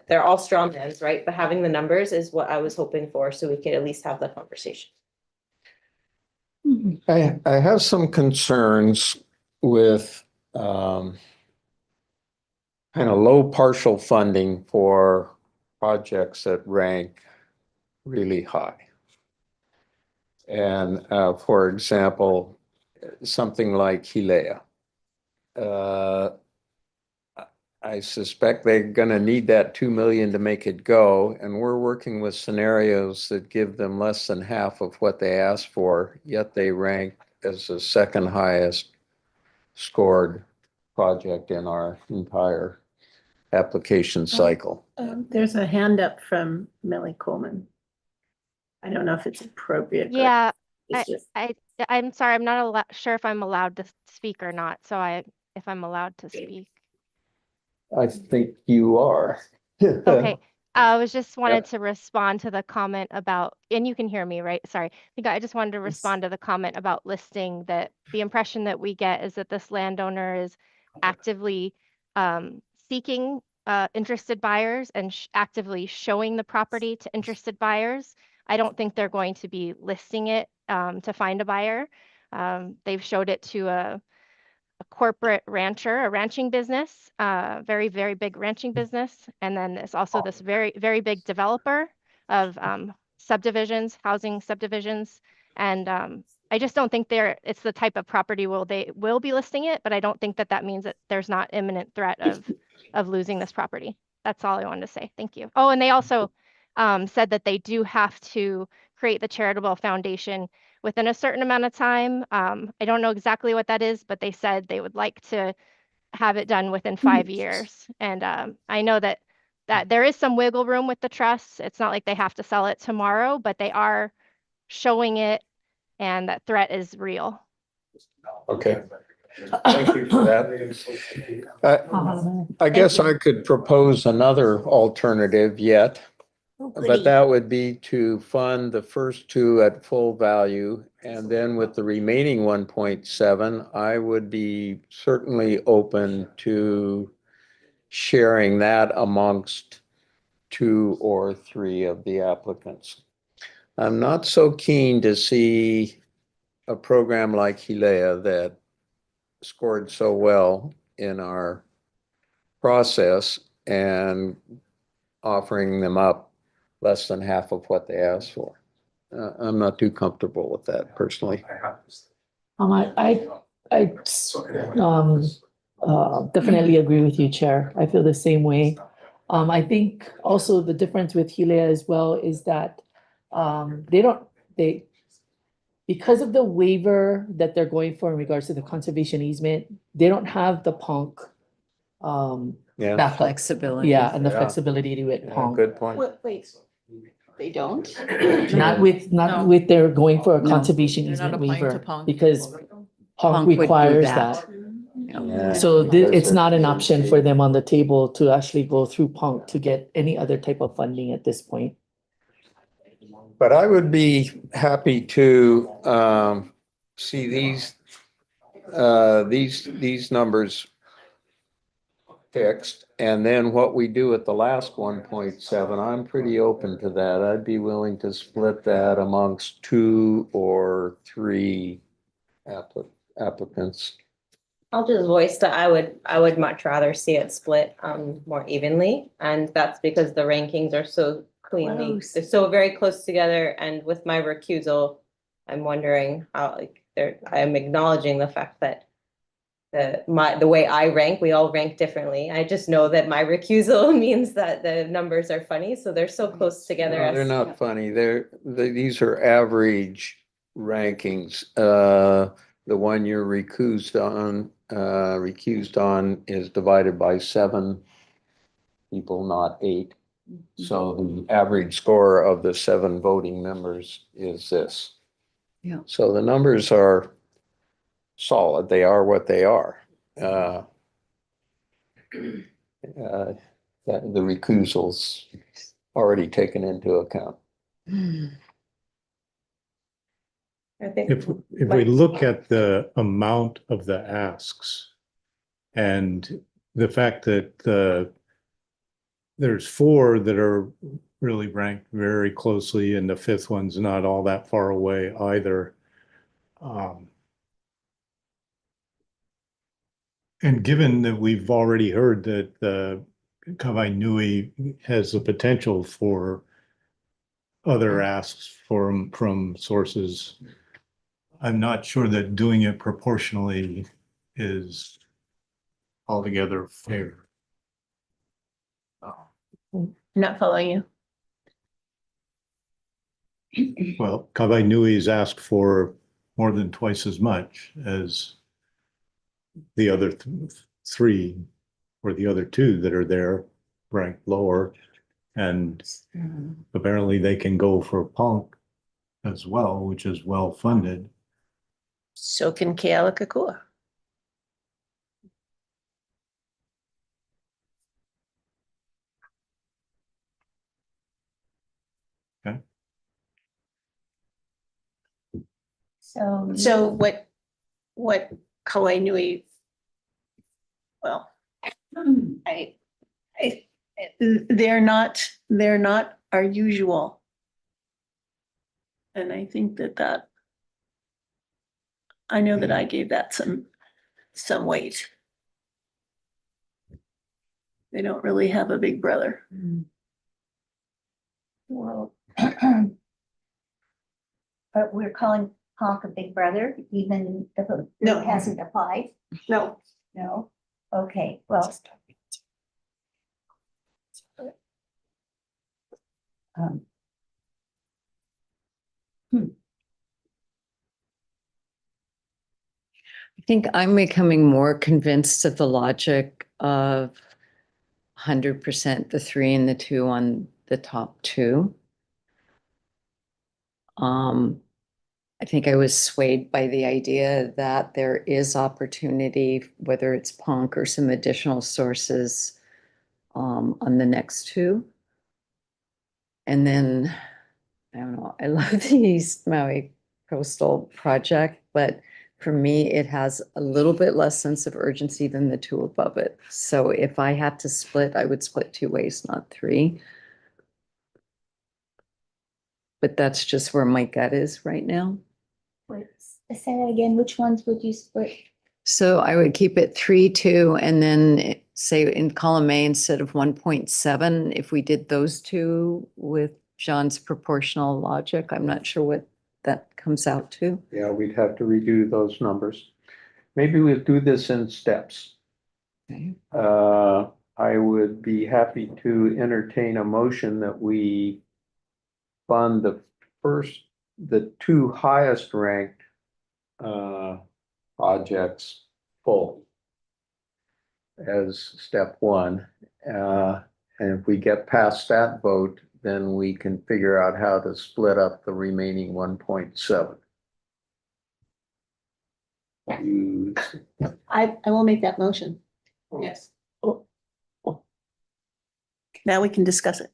they're all strong ends, right? But having the numbers is what I was hoping for, so we could at least have the conversation. I have some concerns with kind of low partial funding for projects that rank really high. And for example, something like Hilea. I suspect they're going to need that 2 million to make it go. And we're working with scenarios that give them less than half of what they asked for, yet they rank as the second highest scored project in our entire application cycle. There's a hand up from Millie Coleman. I don't know if it's appropriate. but Yeah, it's just- I'm sorry, I'm not sure if I'm allowed to speak or not, so if I'm allowed to speak. I think you are. Okay, I was just wanted Yep. to respond to the comment about, and you can hear me, right? Sorry. I just wanted to respond to the comment about listing that the impression that we get is that this landowner is actively seeking interested buyers and actively showing the property to interested buyers. I don't think they're going to be listing it to find a buyer. They've showed it to a corporate rancher, a ranching business, very, very big ranching business. And then there's also this very, very big developer of subdivisions, housing subdivisions. And I just don't think it's the type of property they will be listing it, but I don't think that means that there's not imminent threat of losing this property. That's all I wanted to say. Thank you. Oh, and they also said that they do have to create the charitable foundation within a certain amount of time. I don't know exactly what that is, but they said they would like to have it done within 5 years. And I know that there is some wiggle room with the trust. It's not like they have to sell it tomorrow, but they are showing it, and that threat is real. Okay. Thank you for that. I guess I could propose another alternative yet. But that would be to fund the first two at full value, and then with the remaining 1.7, I would be certainly open to sharing that amongst 2 or 3 of the applicants. I'm not so keen to see a program like Hilea that scored so well in our process and offering them up less than half of what they asked for. I'm not too comfortable with that personally. I definitely agree with you, Chair. I feel the same way. I think also the difference with Hilea as well is that because of the waiver that they're going for in regards to the conservation easement, they don't have the PONC. Yeah. That flexibility. Yeah, and the Yeah. flexibility to it, Yeah, PONC. good point. Wait, They don't? Not with, No. not with their going for a No. conservation They're not easement applying to waiver, Punk. because Punk Punk would do requires that. that. Yeah. So Because it's they're not an option for state. them on the table to actually go through Punk to get any other type of funding at this point. But I would be happy to see these numbers fixed. And then what we do at the last 1.7, I'm pretty open to that. I'd be willing to split that amongst 2 or 3 applicants. I'll just voice that I would much rather see it split more evenly. And that's because the rankings are so cleanly, Close. they're so very close together. And with my recusal, I'm wondering how, like, I'm acknowledging the fact that the way I rank, we all rank differently. I just know that my recusal means that the numbers are funny, so they're so close together. No, they're as- not funny. These are average rankings. The one you're recused on is divided by 7 people, not 8. So the average score of the 7 voting members is this. Yeah. So the numbers are solid. They are what they are. The recusals already taken into account. I think. If we look at the amount of the asks and the fact that there's 4 that are really ranked very closely and the 5th one's not all that far away either. And given that we've already heard that the Kawainui has the potential for other asks from sources, I'm not sure that doing it proportionally is altogether fair. Not following you. Well, Kawainui's asked for more than twice as much as the other 3 or the other 2 that are there ranked lower. And apparently they can go for Punk as well, which is well funded. So can Kealakekua. Okay. So what Kawainui, well, they're not our usual. And I think that I know that I gave that some weight. They don't really have a big brother. Well, but we're calling Honk a big brother, even if No. it hasn't applied? No. No? Okay, well. I think I'm becoming more convinced of the logic of 100% the 3 and the 2 on the top 2. I think I was swayed by the idea that there is opportunity, whether it's Punk or some additional sources on the next 2. And then, I don't know, I love the East Maui Coastal Project, but for me, it has a little bit less sense of urgency than the 2 above it. So if I had to split, I would split 2 ways, not 3. But that's just where my gut is right now. Wait, say that again, which ones would you split? So I would keep it 3, 2, and then say in column A, instead of 1.7, if we did those 2 with John's proportional logic, I'm not sure what that comes out to. Yeah, we'd have to redo those numbers. Maybe we'll do this in steps. Okay. I would be happy to entertain a motion that we fund the 2 highest ranked projects full as step 1. And if we get past that vote, then we can figure out how to split up the remaining 1.7. I will make that motion. Yes. Now we can discuss it.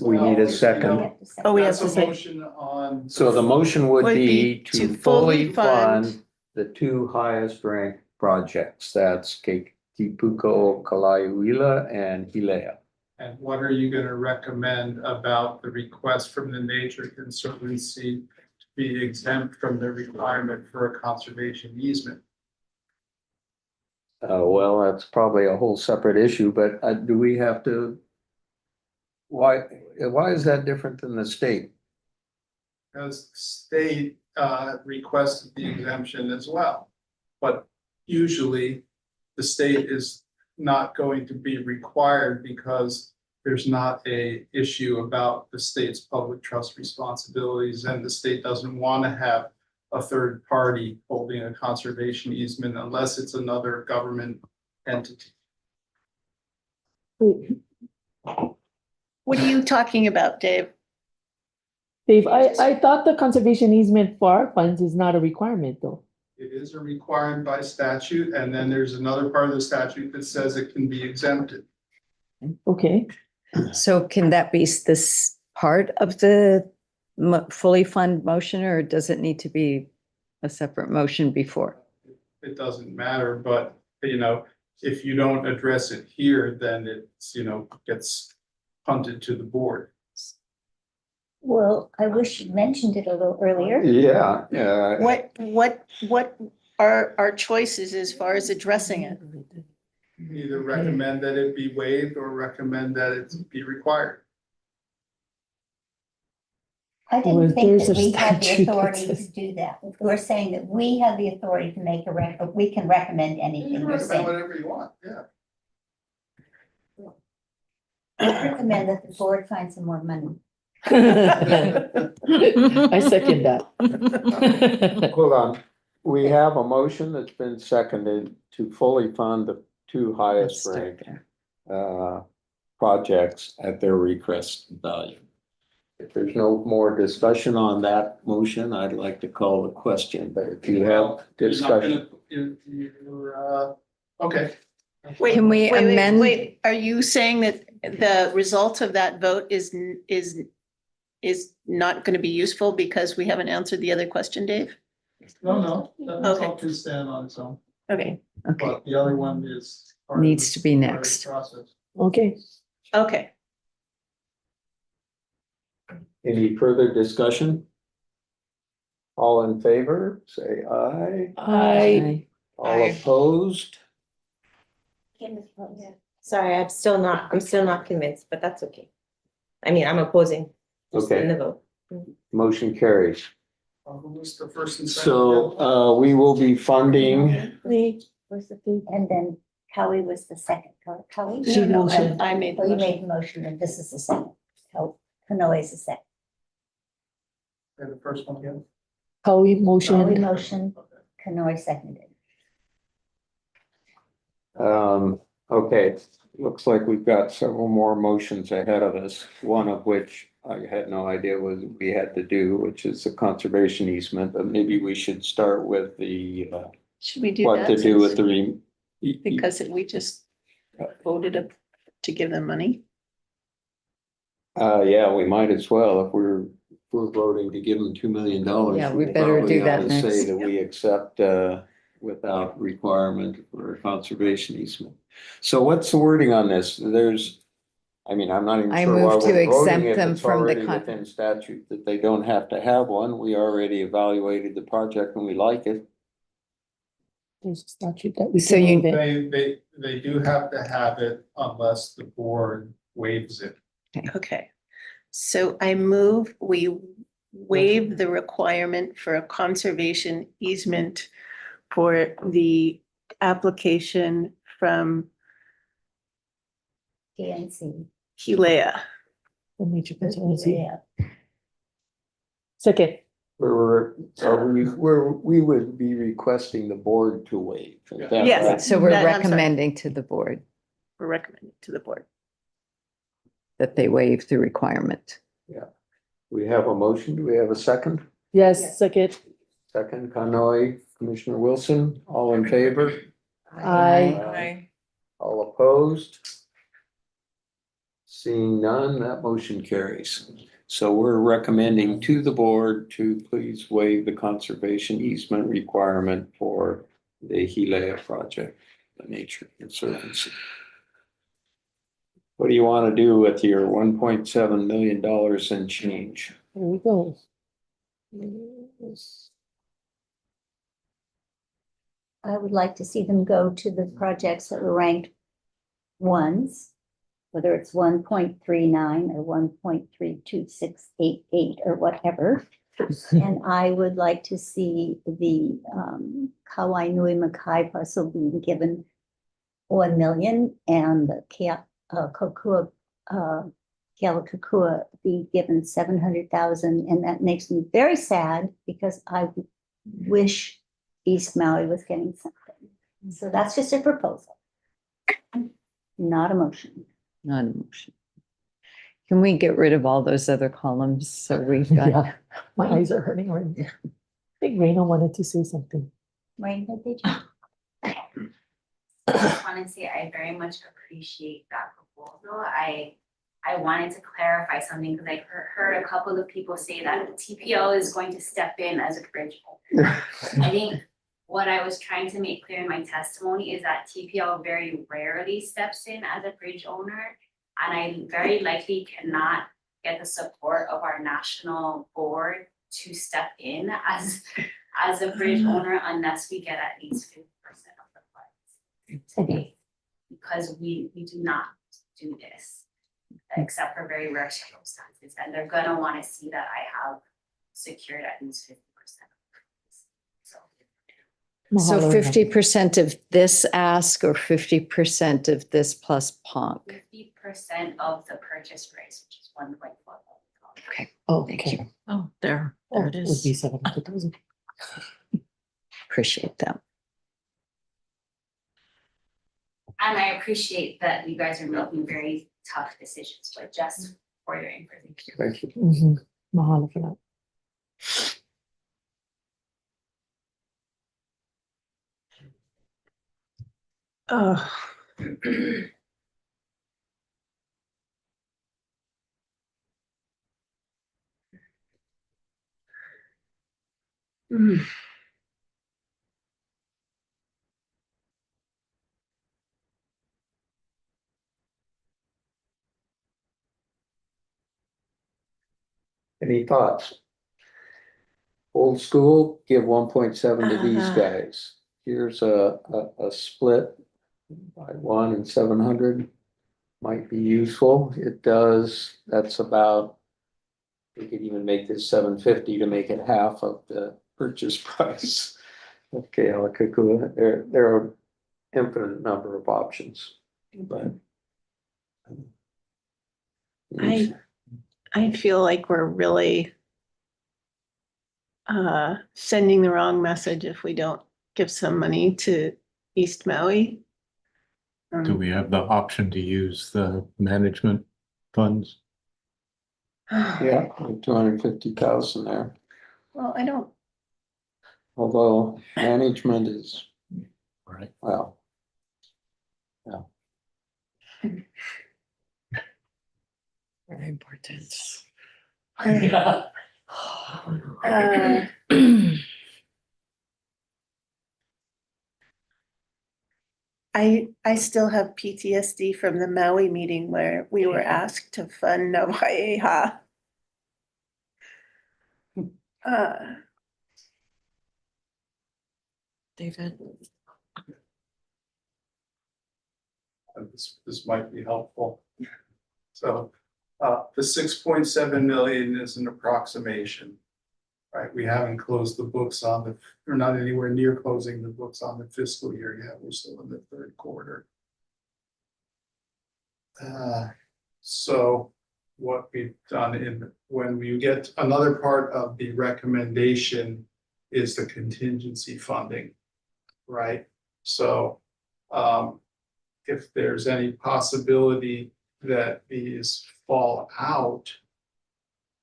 We need a second. Oh, we have That's to a say, motion on. So the motion would be to fully fund fund the two highest ranked projects. That's Kipuko, Kalaiuila, and Hilea. And what are you gonna recommend about the request from the Nature Conservancy to be exempt from the requirement for a conservation easement? Well, that's probably a whole separate issue, but do we have to? Why is that different than the state? Because the state requested the exemption as well. But usually the state is not going to be required because there's not a issue about the state's public trust responsibilities, and the state doesn't want to have a third party holding a conservation easement unless it's another government entity. what are you talking about, Dave? Dave, I thought the conservation easement for our funds is not a requirement though. It is a requirement by statute, and then there's another part of the statute that says it can be exempted. Okay. So can that be this part of the fully fund motion, or does it need to be a separate motion before? It doesn't matter, but you know, if you don't address it here, then it's, you know, gets punted to the board. Well, I wish you mentioned it a little earlier. Yeah, What are our choices as far as addressing it? Either recommend that it be waived or recommend that it be required. I Well, didn't think there's that a we had the statute that authority says- to do that. We're saying that we have the authority to make we can recommend You anything. can We're recommend saying, whatever you want, yeah. I recommend that the board find some more money. I second that. Hold on. We have a motion that's been seconded to fully fund the two highest ranked projects at their request value. If there's no more discussion on that motion, I'd like to call the question, but if you have discussion. Okay. Wait, Can we amend? Wait, are you saying that the result of that vote is not going to be useful because we haven't answered the other question, Dave? No, that's Okay. all can stand on its own, Okay, Okay, but the other one is. part of needs the- to be part of the next. process. Okay. okay. Any further discussion? All in favor, say aye. I, All opposed? Sorry, I'm still not convinced, but that's okay. I mean, I'm opposing just in Okay. the vote. Motion carries. Who was the first and second? So we will be funding, Lee, And then Howie was the second. Howie? She motioned. I made Oh, the you motion. made the motion and this is the second. Kanoe is the second. And the first one again? Howie Howie motion. motion, Kanoe seconded. okay, looks like we've got several more motions ahead of us, one of which I had no idea was we had to do, which is the conservation easement, but maybe we should start with the Should we do what that? to do with since- the Because we just voted to give them money? yeah, we might as well if we're voting to give them $2 million. Yeah, we better do that Say next. that we accept without requirement for a conservation easement. So what's the wording on this? I'm not even I sure why move to we're voting exempt if them it's from the already within statute that they don't have to have one. We already evaluated the project and we like it. There's a statute that we So can you- move it. They do have to have it unless the board waives it. Okay, so I move we waive the requirement for a conservation easement for the application from TNC. Hilea. The Nature Conservancy. Yeah. Second. We would be requesting the board to waive. Is that Yes. right? So we're I'm sorry. recommending to the board. We're recommending to the board. that they waive the requirement. Yeah. We have a motion. Do we have a second? Yes, second. Second, Kanoi, Commissioner Wilson, all in favor? Aye. All opposed? Seeing none, that motion carries. So we're recommending to the board to please waive the conservation easement requirement for the Hilea project, the Nature Conservancy. What do you want to do with your $1.7 million and change? There we go. I would like to see them go to the projects that were ranked ones, whether it's 1.39 or 1.32688 or whatever. And I would like to see the Kauai Nui Makai parcel being given 1 million and the Kealakekua be given 700,000. And that makes me very sad because I wish East Maui was getting something. So that's just a proposal, not a motion. Not a motion. Can we get rid of all those other columns? So we've got. Yeah, my eyes are hurting already. I think Raina wanted to say something. Rain, did you? I just want to say I very much appreciate that proposal. I wanted to clarify something because I heard a couple of people say that TPO is going to step in as a bridge owner. I think what I was trying to make clear in my testimony is that TPO very rarely steps in as a bridge owner, and I very likely cannot get the support of our national board to step in as a bridge owner unless we get at least 50% of the funds today, because we do not do this except for very rare circumstances, and they're gonna want to see that I have secured at least 50%. So 50% of this ask or 50% of this plus PONC? 50% of the purchase price, which is 1.4. Okay. Oh, Thank you. Oh, there Oh, it it would be is. 700,000. Appreciate that. And I appreciate that you guys are making very tough decisions, but just for your information. Thank you. Mahalo for that. Oh. Mm. Any thoughts? Old school, give 1.7 to these guys. Here's a split by 1 and 700 might be useful. It does, that's about, we could even make this 750 to make it half of the purchase price. Okay, there are infinite number of options, but. I feel like we're really sending the wrong message if we don't give some money to East Maui. Do we have the option to use the management funds? Yeah, 250,000 there, Well, I don't, although management is, Right. well. Yeah. Very important. I still have PTSD from the Maui meeting where we were asked to fund Nawaiʻeha. David? This might be helpful. So the 6.7 million is an approximation, right? We haven't closed the books on the, we're not anywhere near closing the books on the fiscal year yet. We're still in the third quarter. So what we've done when we get another part of the recommendation is the contingency funding, right? So if there's any possibility that these fall out,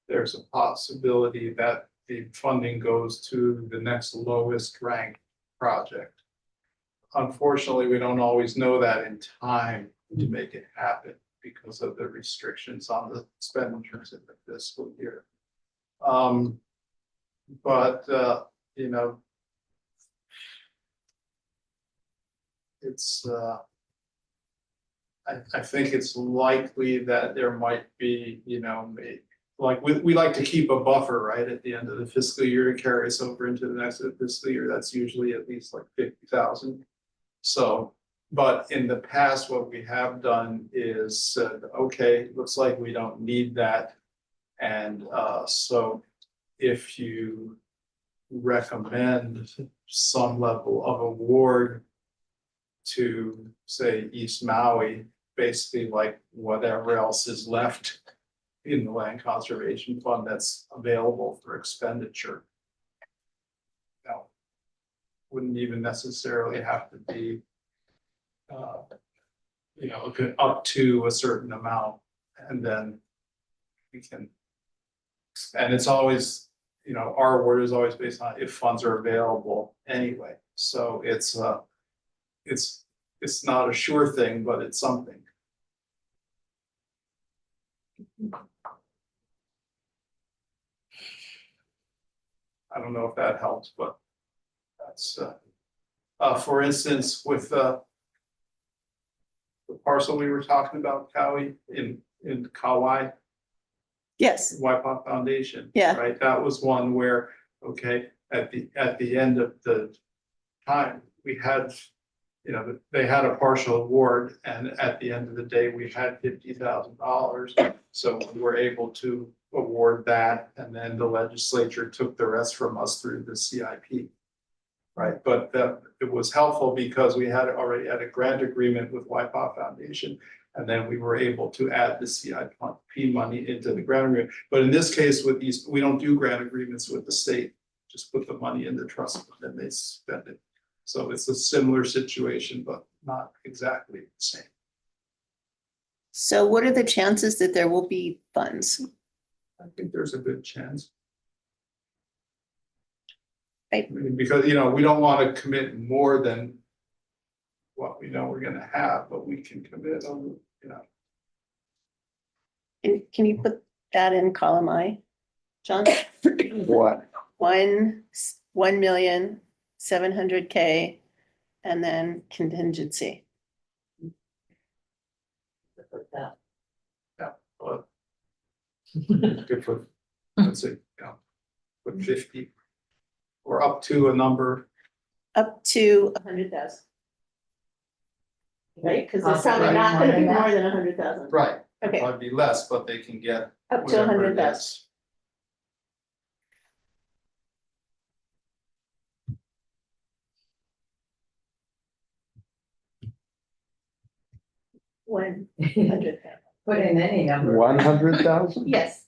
there's a possibility that the funding goes to the next lowest ranked project. Unfortunately, we don't always know that in time to make it happen because of the restrictions on the expenditures in the fiscal year. But you know, it's I think it's likely that there might be, you know, like we like to keep a buffer, right, at the end of the fiscal year to carry us over into the next fiscal year. That's usually at least like 50,000. So, but in the past, what we have done is said, okay, looks like we don't need that. And so if you recommend some level of award to say East Maui, basically like whatever else is left in the land conservation fund that's available for expenditure. No, wouldn't even necessarily have to be, you know, up to a certain amount, and then we can. And it's always, you know, our award is always based on if funds are available anyway. So it's not a sure thing, but it's something. I don't know if that helps, but that's for instance, with the parcel we were talking about, Cowie, in Kauai. Yes. Waipa Foundation. Yeah. Right, that was one where, okay, at the end of the time, we had, you know, they had a partial award, and at the end of the day, we had $50,000. So we were able to award that, and then the legislature took the rest from us through the CIP. Right, but it was helpful because we had already had a grant agreement with Waipa Foundation, and then we were able to add the CIP money into the grant agreement. But in this case, with these, we don't do grant agreements with the state. Just put the money in the trust fund and they spend it. So it's a similar situation, but not exactly the same. So what are the chances that there will be funds? I think there's a good chance. Right. I mean, because, you know, we don't want to commit more than what we know we're gonna have, but we can commit on, you know. And can you put that in column I, John? What? 1,700,000, and then contingency. Yeah, but good for, let's say, you know, put 50 or up to a number. Up to 100,000. Right, because it's probably not gonna be more than 100,000. Right. Okay. Probably be less, but they can get Up to whatever it 100,000. is. When 100,000. Put in any number. 100,000? Yes.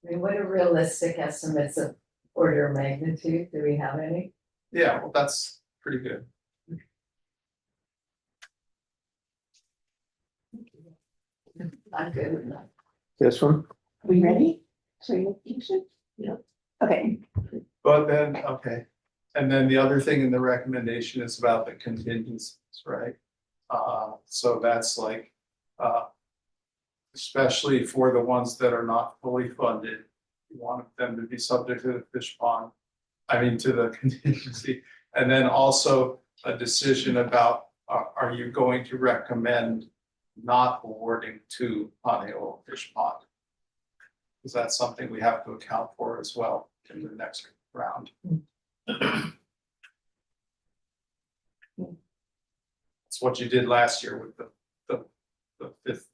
I mean, what are realistic estimates of order of magnitude? Do we have any? Yeah, well, that's pretty good. Not good enough. This one? Are we ready? So you should. Yeah. Okay. But then, okay, and then the other thing in the recommendation is about the contingencies, right? So that's like, especially for the ones that are not fully funded, you want them to be subject to the fish pond. I mean, to the contingency, and then also a decision about, are you going to recommend not awarding to Ponyo Fish Pond? Because that's something we have to account for as well in the next round. It's what you did last year with the fifth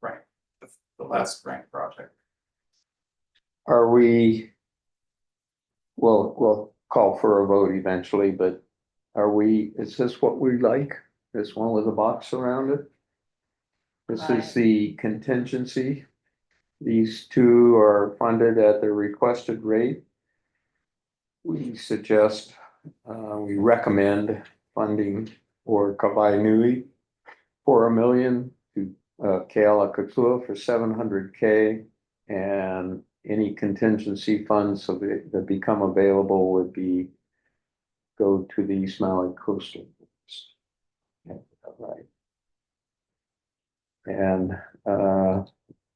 rank, the last rank project. Are we? We'll call for a vote eventually, but is this what we like? This one with a box around it? This is the contingency. These two are funded at the requested rate. We suggest, we recommend funding for Kawaii Nui for $1 million to Kealakekua for $700K. And any contingency funds that become available would go to the East Maui Coastal. Right. And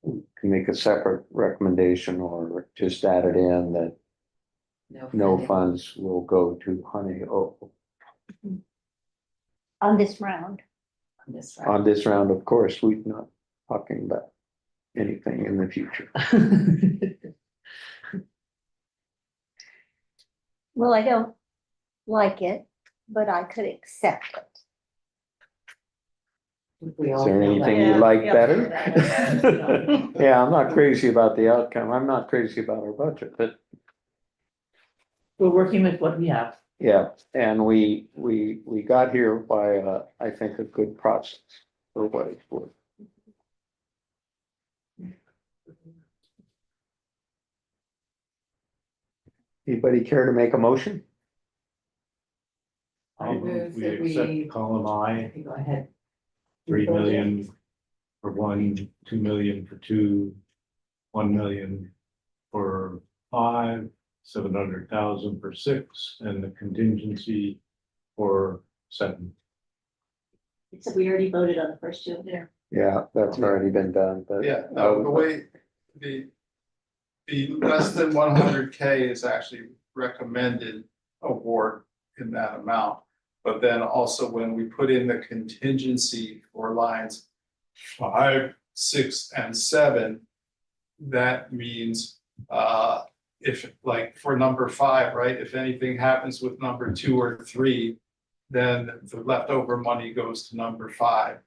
we can make a separate recommendation or just add it in that no funds will go to Honeyoo. On this round. On this round, of course, we're not talking about anything in the future. Well, I don't like it, but I could accept it. Is there anything you like better? Yeah, I'm not crazy about the outcome. I'm not crazy about our budget, but We're working with what we have. yeah, and we got here by I think a good process for what it's worth. Anybody care to make a motion? I move we accept column I, Go ahead. 3 million for 1, 2 million for 2, 1 million for 5, 700,000 for 6, and the contingency for 7. Except we already voted on the first two there. Yeah, that's already been done, but. Yeah, no, the way, the less than 100K is actually recommended award in that amount. But then also when we put in the contingency for lines 5, 6, and 7, that means if like for number 5, right, if anything happens with number 2 or 3, then the leftover money goes to number 5.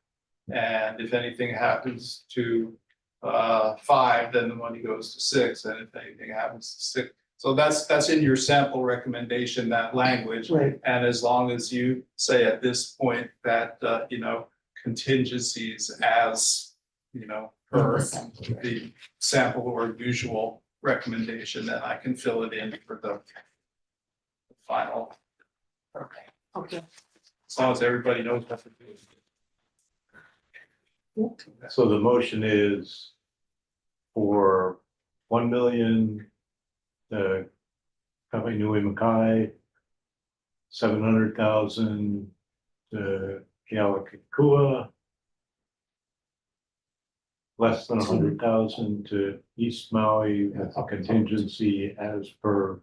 And if anything happens to 5, then the money goes to 6. And if anything happens to 6, so that's in your sample recommendation, that language. Right. And as long as you say at this point that you know, contingencies as you know per the sample or usual recommendation, then I can fill it in for the final. Okay. As long as everybody knows what to do. So the motion is for 1 million, the Kapainui Makai, 700,000 to Kealakekua, less than 100,000 to East Maui with a contingency as per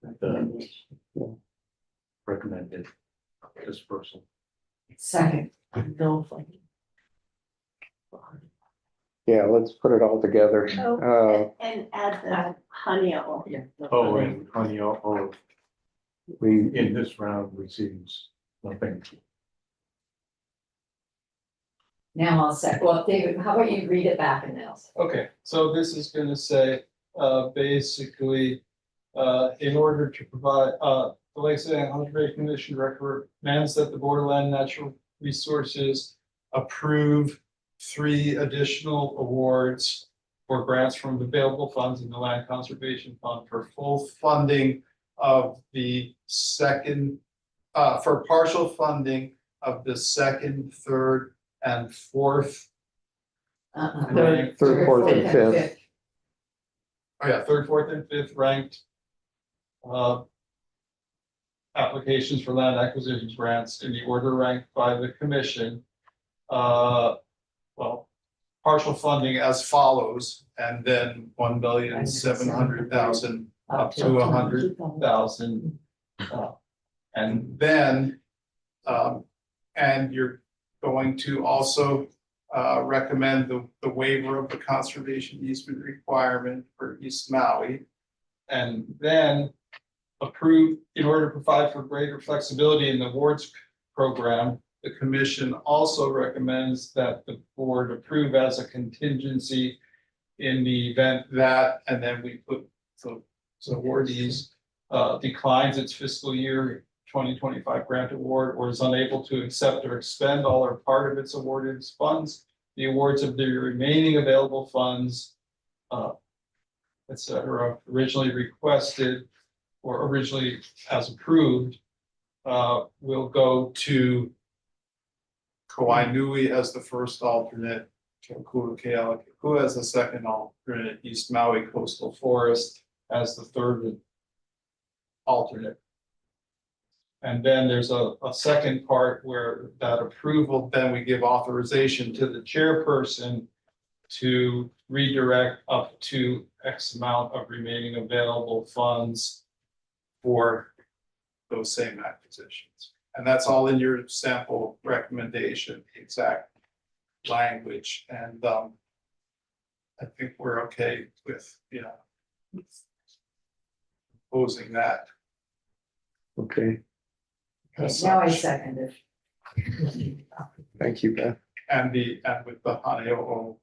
the recommended dispersal. Second. Yeah, let's put it all together. And add the Honeyoo. Oh, and Honeyoo, We, in this round receives nothing. Now I'll say, well, David, how about you read it back and then I'll say. Okay, so this is gonna say, basically, in order to provide, the Lake San Conservation Commission recommends that the Board of Land and Natural Resources approve 3 additional awards for grants from available funds in the Land Conservation Fund for full funding of the second, for partial funding of the 2nd, 3rd, and 4th. Third, 4th, and 5th. Oh yeah, 3rd, 4th, and 5th ranked applications for land acquisitions grants in the order ranked by the commission. Well, partial funding as follows, and then 1,700,000 up to 100,000. And then, and you're going to also recommend the waiver of the conservation easement requirement for East Maui. And then approve, in order to provide for greater flexibility in the awards program, the commission also recommends that the board approve as a contingency in the event that, and then we put, so awardees declines its fiscal year 2025 grant award or is unable to accept or expend all or part of its awarded funds, the awards of the remaining available funds, etc., originally requested or originally as approved, will go to Kauai Nui as the first alternate, Kealakekua as the second alternate, East Maui Coastal Forest as the third alternate. And then there's a second part where that approval, then we give authorization to the chairperson to redirect up to X amount of remaining available funds for those same acquisitions. And that's all in your sample recommendation, the exact language, and I think we're okay with, posing that. Okay, Now I second it. thank you, Beth. And with the Haneo'o.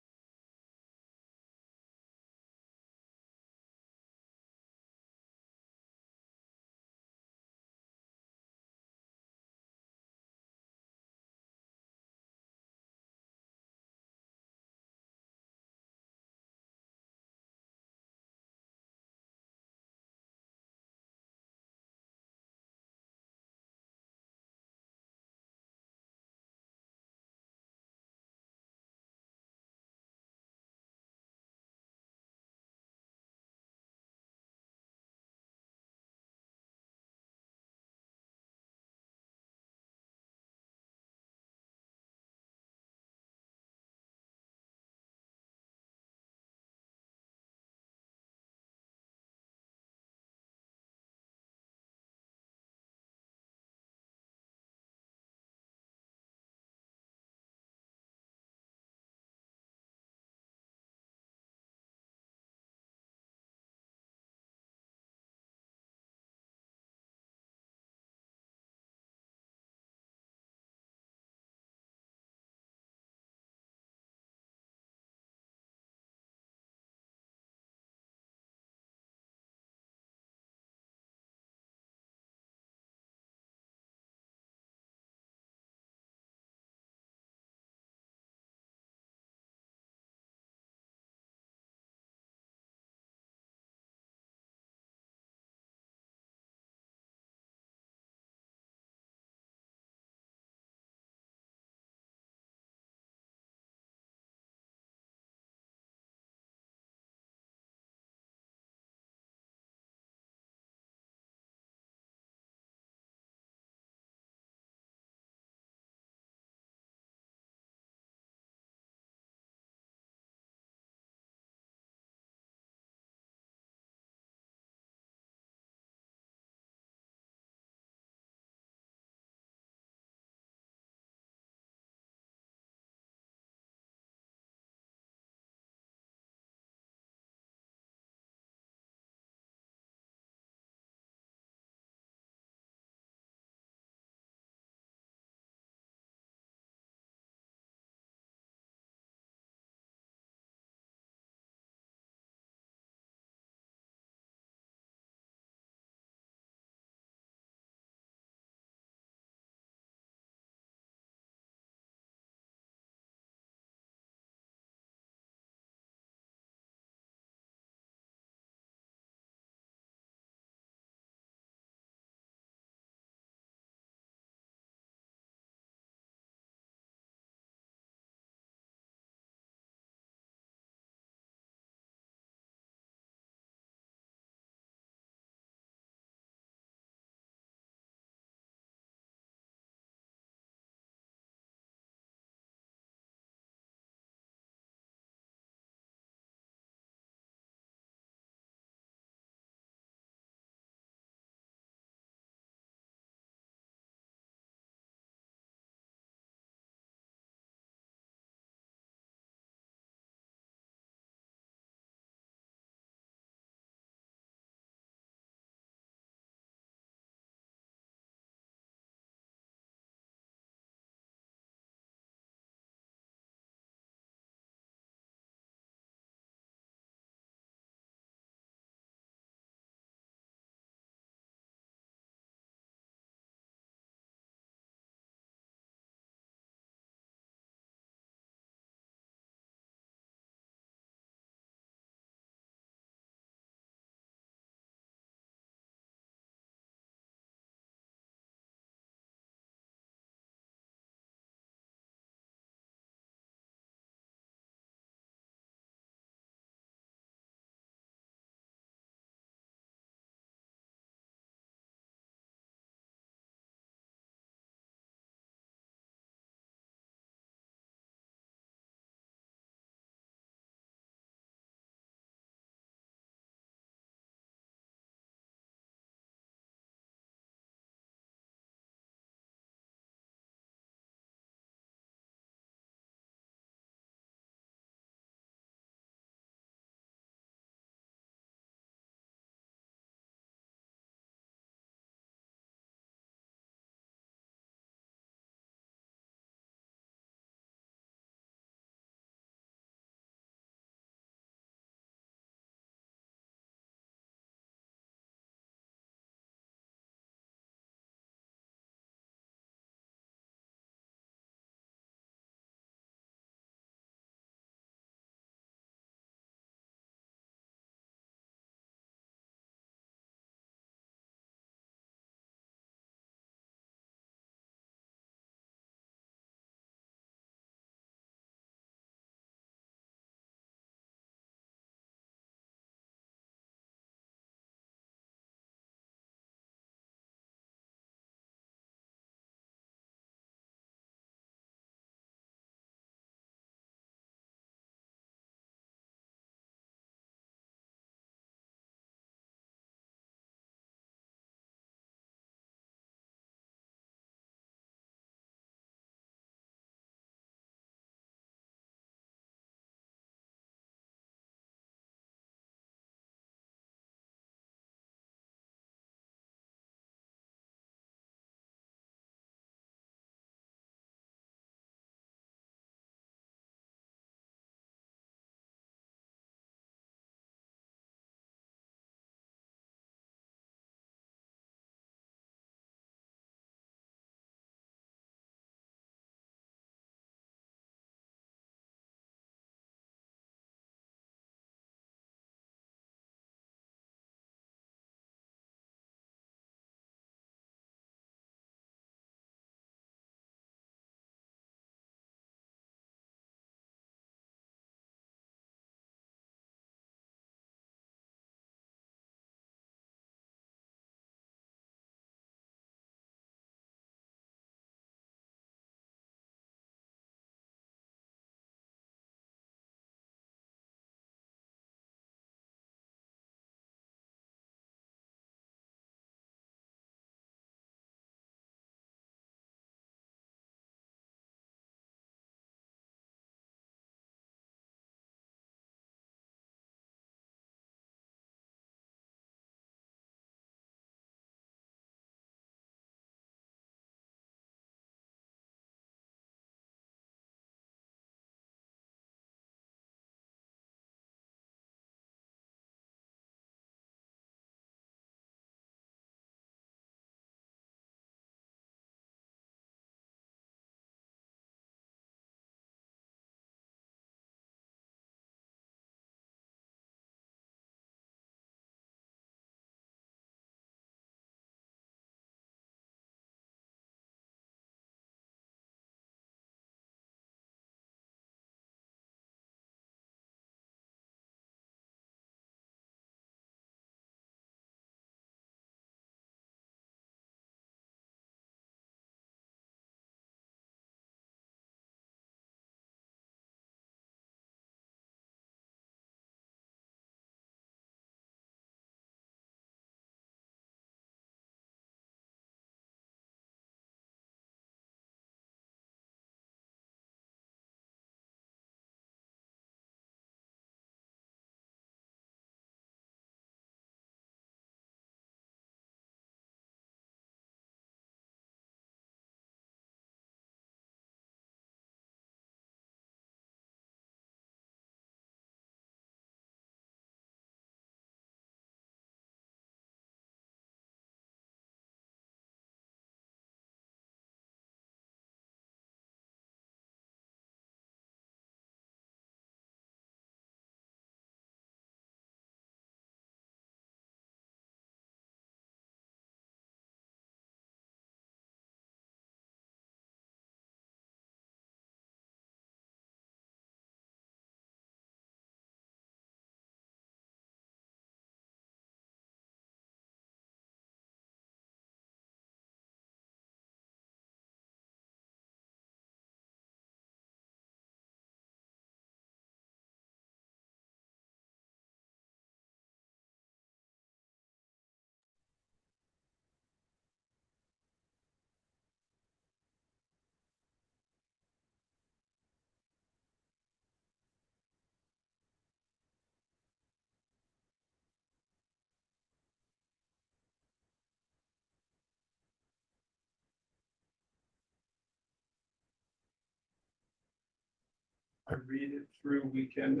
I read it through, we can,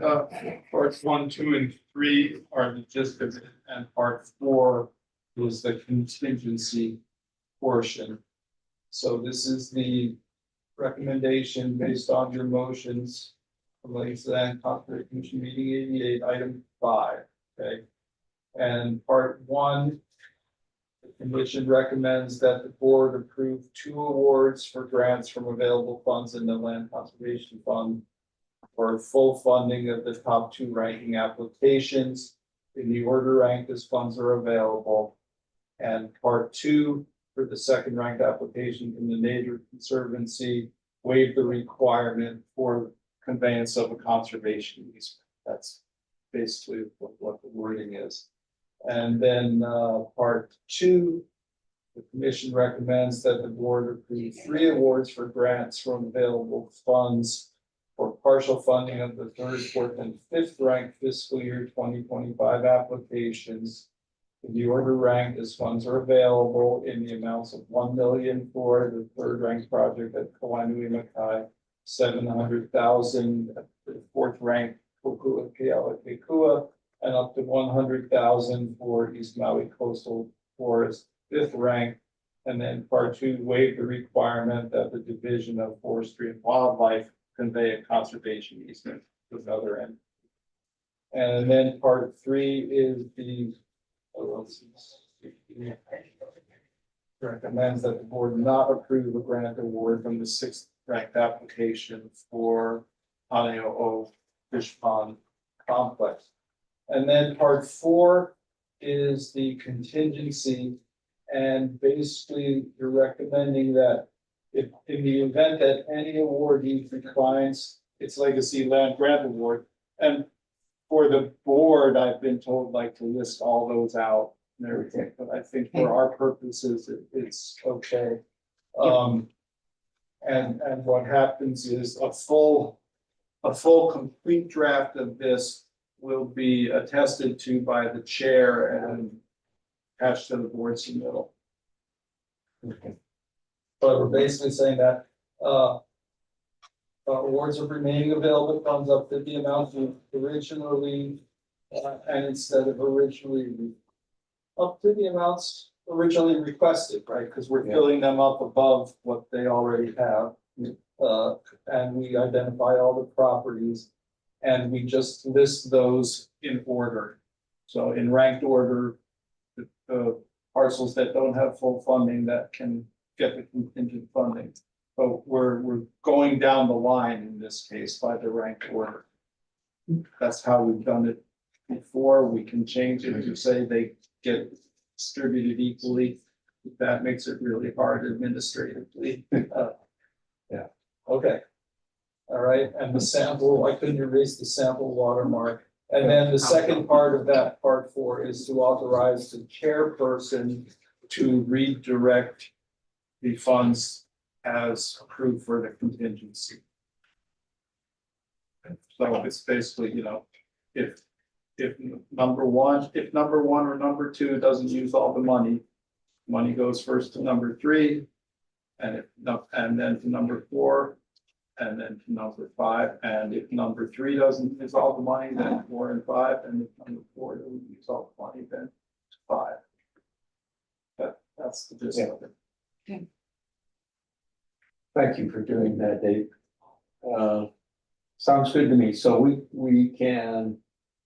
parts 1, 2, and 3 are the gist of it, and part 4 is the contingency portion. So this is the recommendation based on your motions relating to that Conservation Commission meeting 88, item 5, okay? And part 1, the commission recommends that the board approve 2 awards for grants from available funds in the Land Conservation Fund for full funding of the top 2 ranking applications in the order ranked as funds are available. And part 2, for the second ranked application from the Nature Conservancy, waive the requirement for conveyance of a conservation easement. That's basically what the wording is. And then part 2, the commission recommends that the board approve 3 awards for grants from available funds for partial funding of the 3rd, 4th, and 5th ranked fiscal year 2025 applications. In the order ranked as funds are available in the amounts of $1 million for the 3rd ranked project at Kawanui Makai, $700,000 at the 4th ranked Kokua Keala Kekua, and up to $100,000 for East Maui Coastal Forest 5th rank. And then part 2, waive the requirement that the Division of Forestry and Wildlife convey a conservation easement to another end. And then part 3 is the LLCC recommends that the board not approve a grant award from the 6th ranked application for Haneo'o Fish Pond Complex. And then part 4 is the contingency, and basically you're recommending that if in the event that any awardee declines its legacy land grant award, and for the board, I've been told like to list all those out and everything, but I think for our purposes, it's okay. And what happens is a full complete draft of this will be attested to by the chair and attached to the board submittal. Okay. But we're basically saying that awards of remaining available funds up to the amount of originally and instead of originally up to the amounts originally requested, right? Because we're filling them up above what they already have. And we identify all the properties and we just list those in order. So in ranked order, the parcels that don't have full funding that can get the contingent funding. But we're going down the line in this case by the ranked order. That's how we've done it before. We can change it to say they get distributed equally. That makes it really hard administratively. Yeah, okay. All right, and the sample, I couldn't erase the sample watermark. And then the second part of that, part 4, is to authorize the chairperson to redirect the funds as approved for the contingency. So it's basically, you know, if number one or number 2 doesn't use all the money goes first to number 3, and then to number 4, and then to number 5. And if number 3 doesn't use all the money, then 4 and 5, and if number 4 doesn't use all the money, then 5. That's the gist of it. Okay. Thank you for doing that, Dave. Sounds good to me. So we can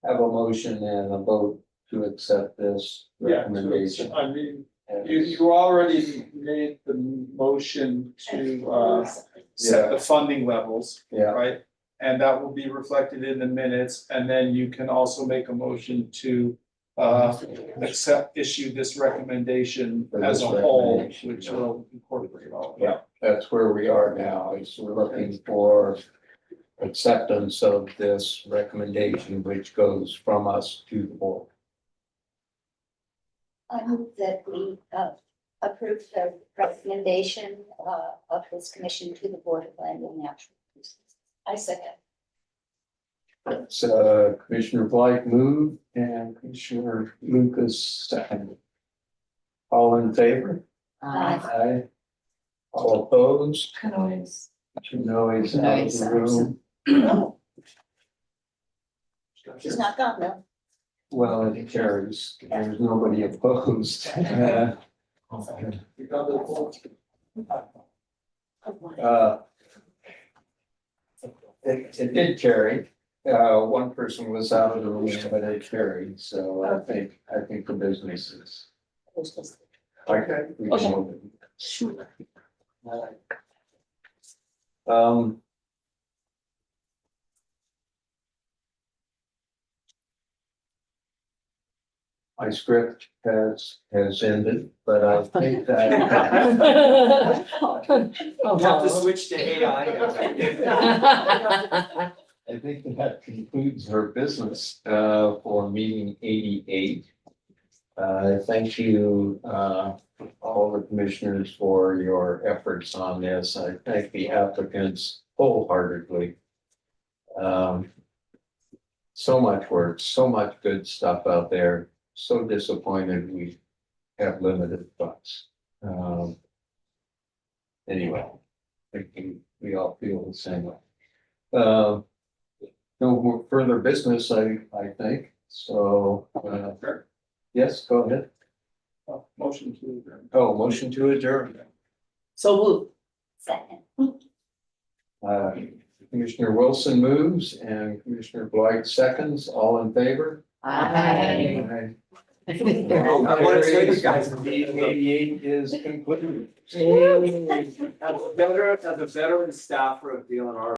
have a motion and a vote to accept this recommendation. I mean, you already made the motion to set the funding levels, right? And that will be reflected in the minutes, and then you can also make a motion to issue this recommendation as a whole, which will incorporate all of that. Yeah, that's where we are now, is we're looking for acceptance of this recommendation, which goes from us to the board. I move that we approve the recommendation of this commission to the Board of Land and Natural Resources. I second. That's Commissioner Blight moved and Commissioner Lucas seconded. All in favor? Aye. All opposed? Canoes. Two noes out of the room. She's not gone though. Well, it carries. There's nobody opposed. It did carry. One person was out of the room, but it carried, so I think the business is. Okay. we can move it. Sure. Um. My script has ended, but I think that. I'll have to switch to AI. I think that concludes our business for meeting 88. Thank you, all the commissioners for your efforts on this. I thank the applicants wholeheartedly. So much work, so much good stuff out there. So disappointed we have limited funds. Anyway, I think we all feel the same way. No more further business, I think, so, yes, go ahead. Motion to adjourn. Oh, motion to adjourn. So moved. Second. Commissioner Wilson moves and Commissioner Blight seconds, all in favor? Aye. I want to tell you guys. Meeting 88 is concluded. As a veteran staffer of DLNR,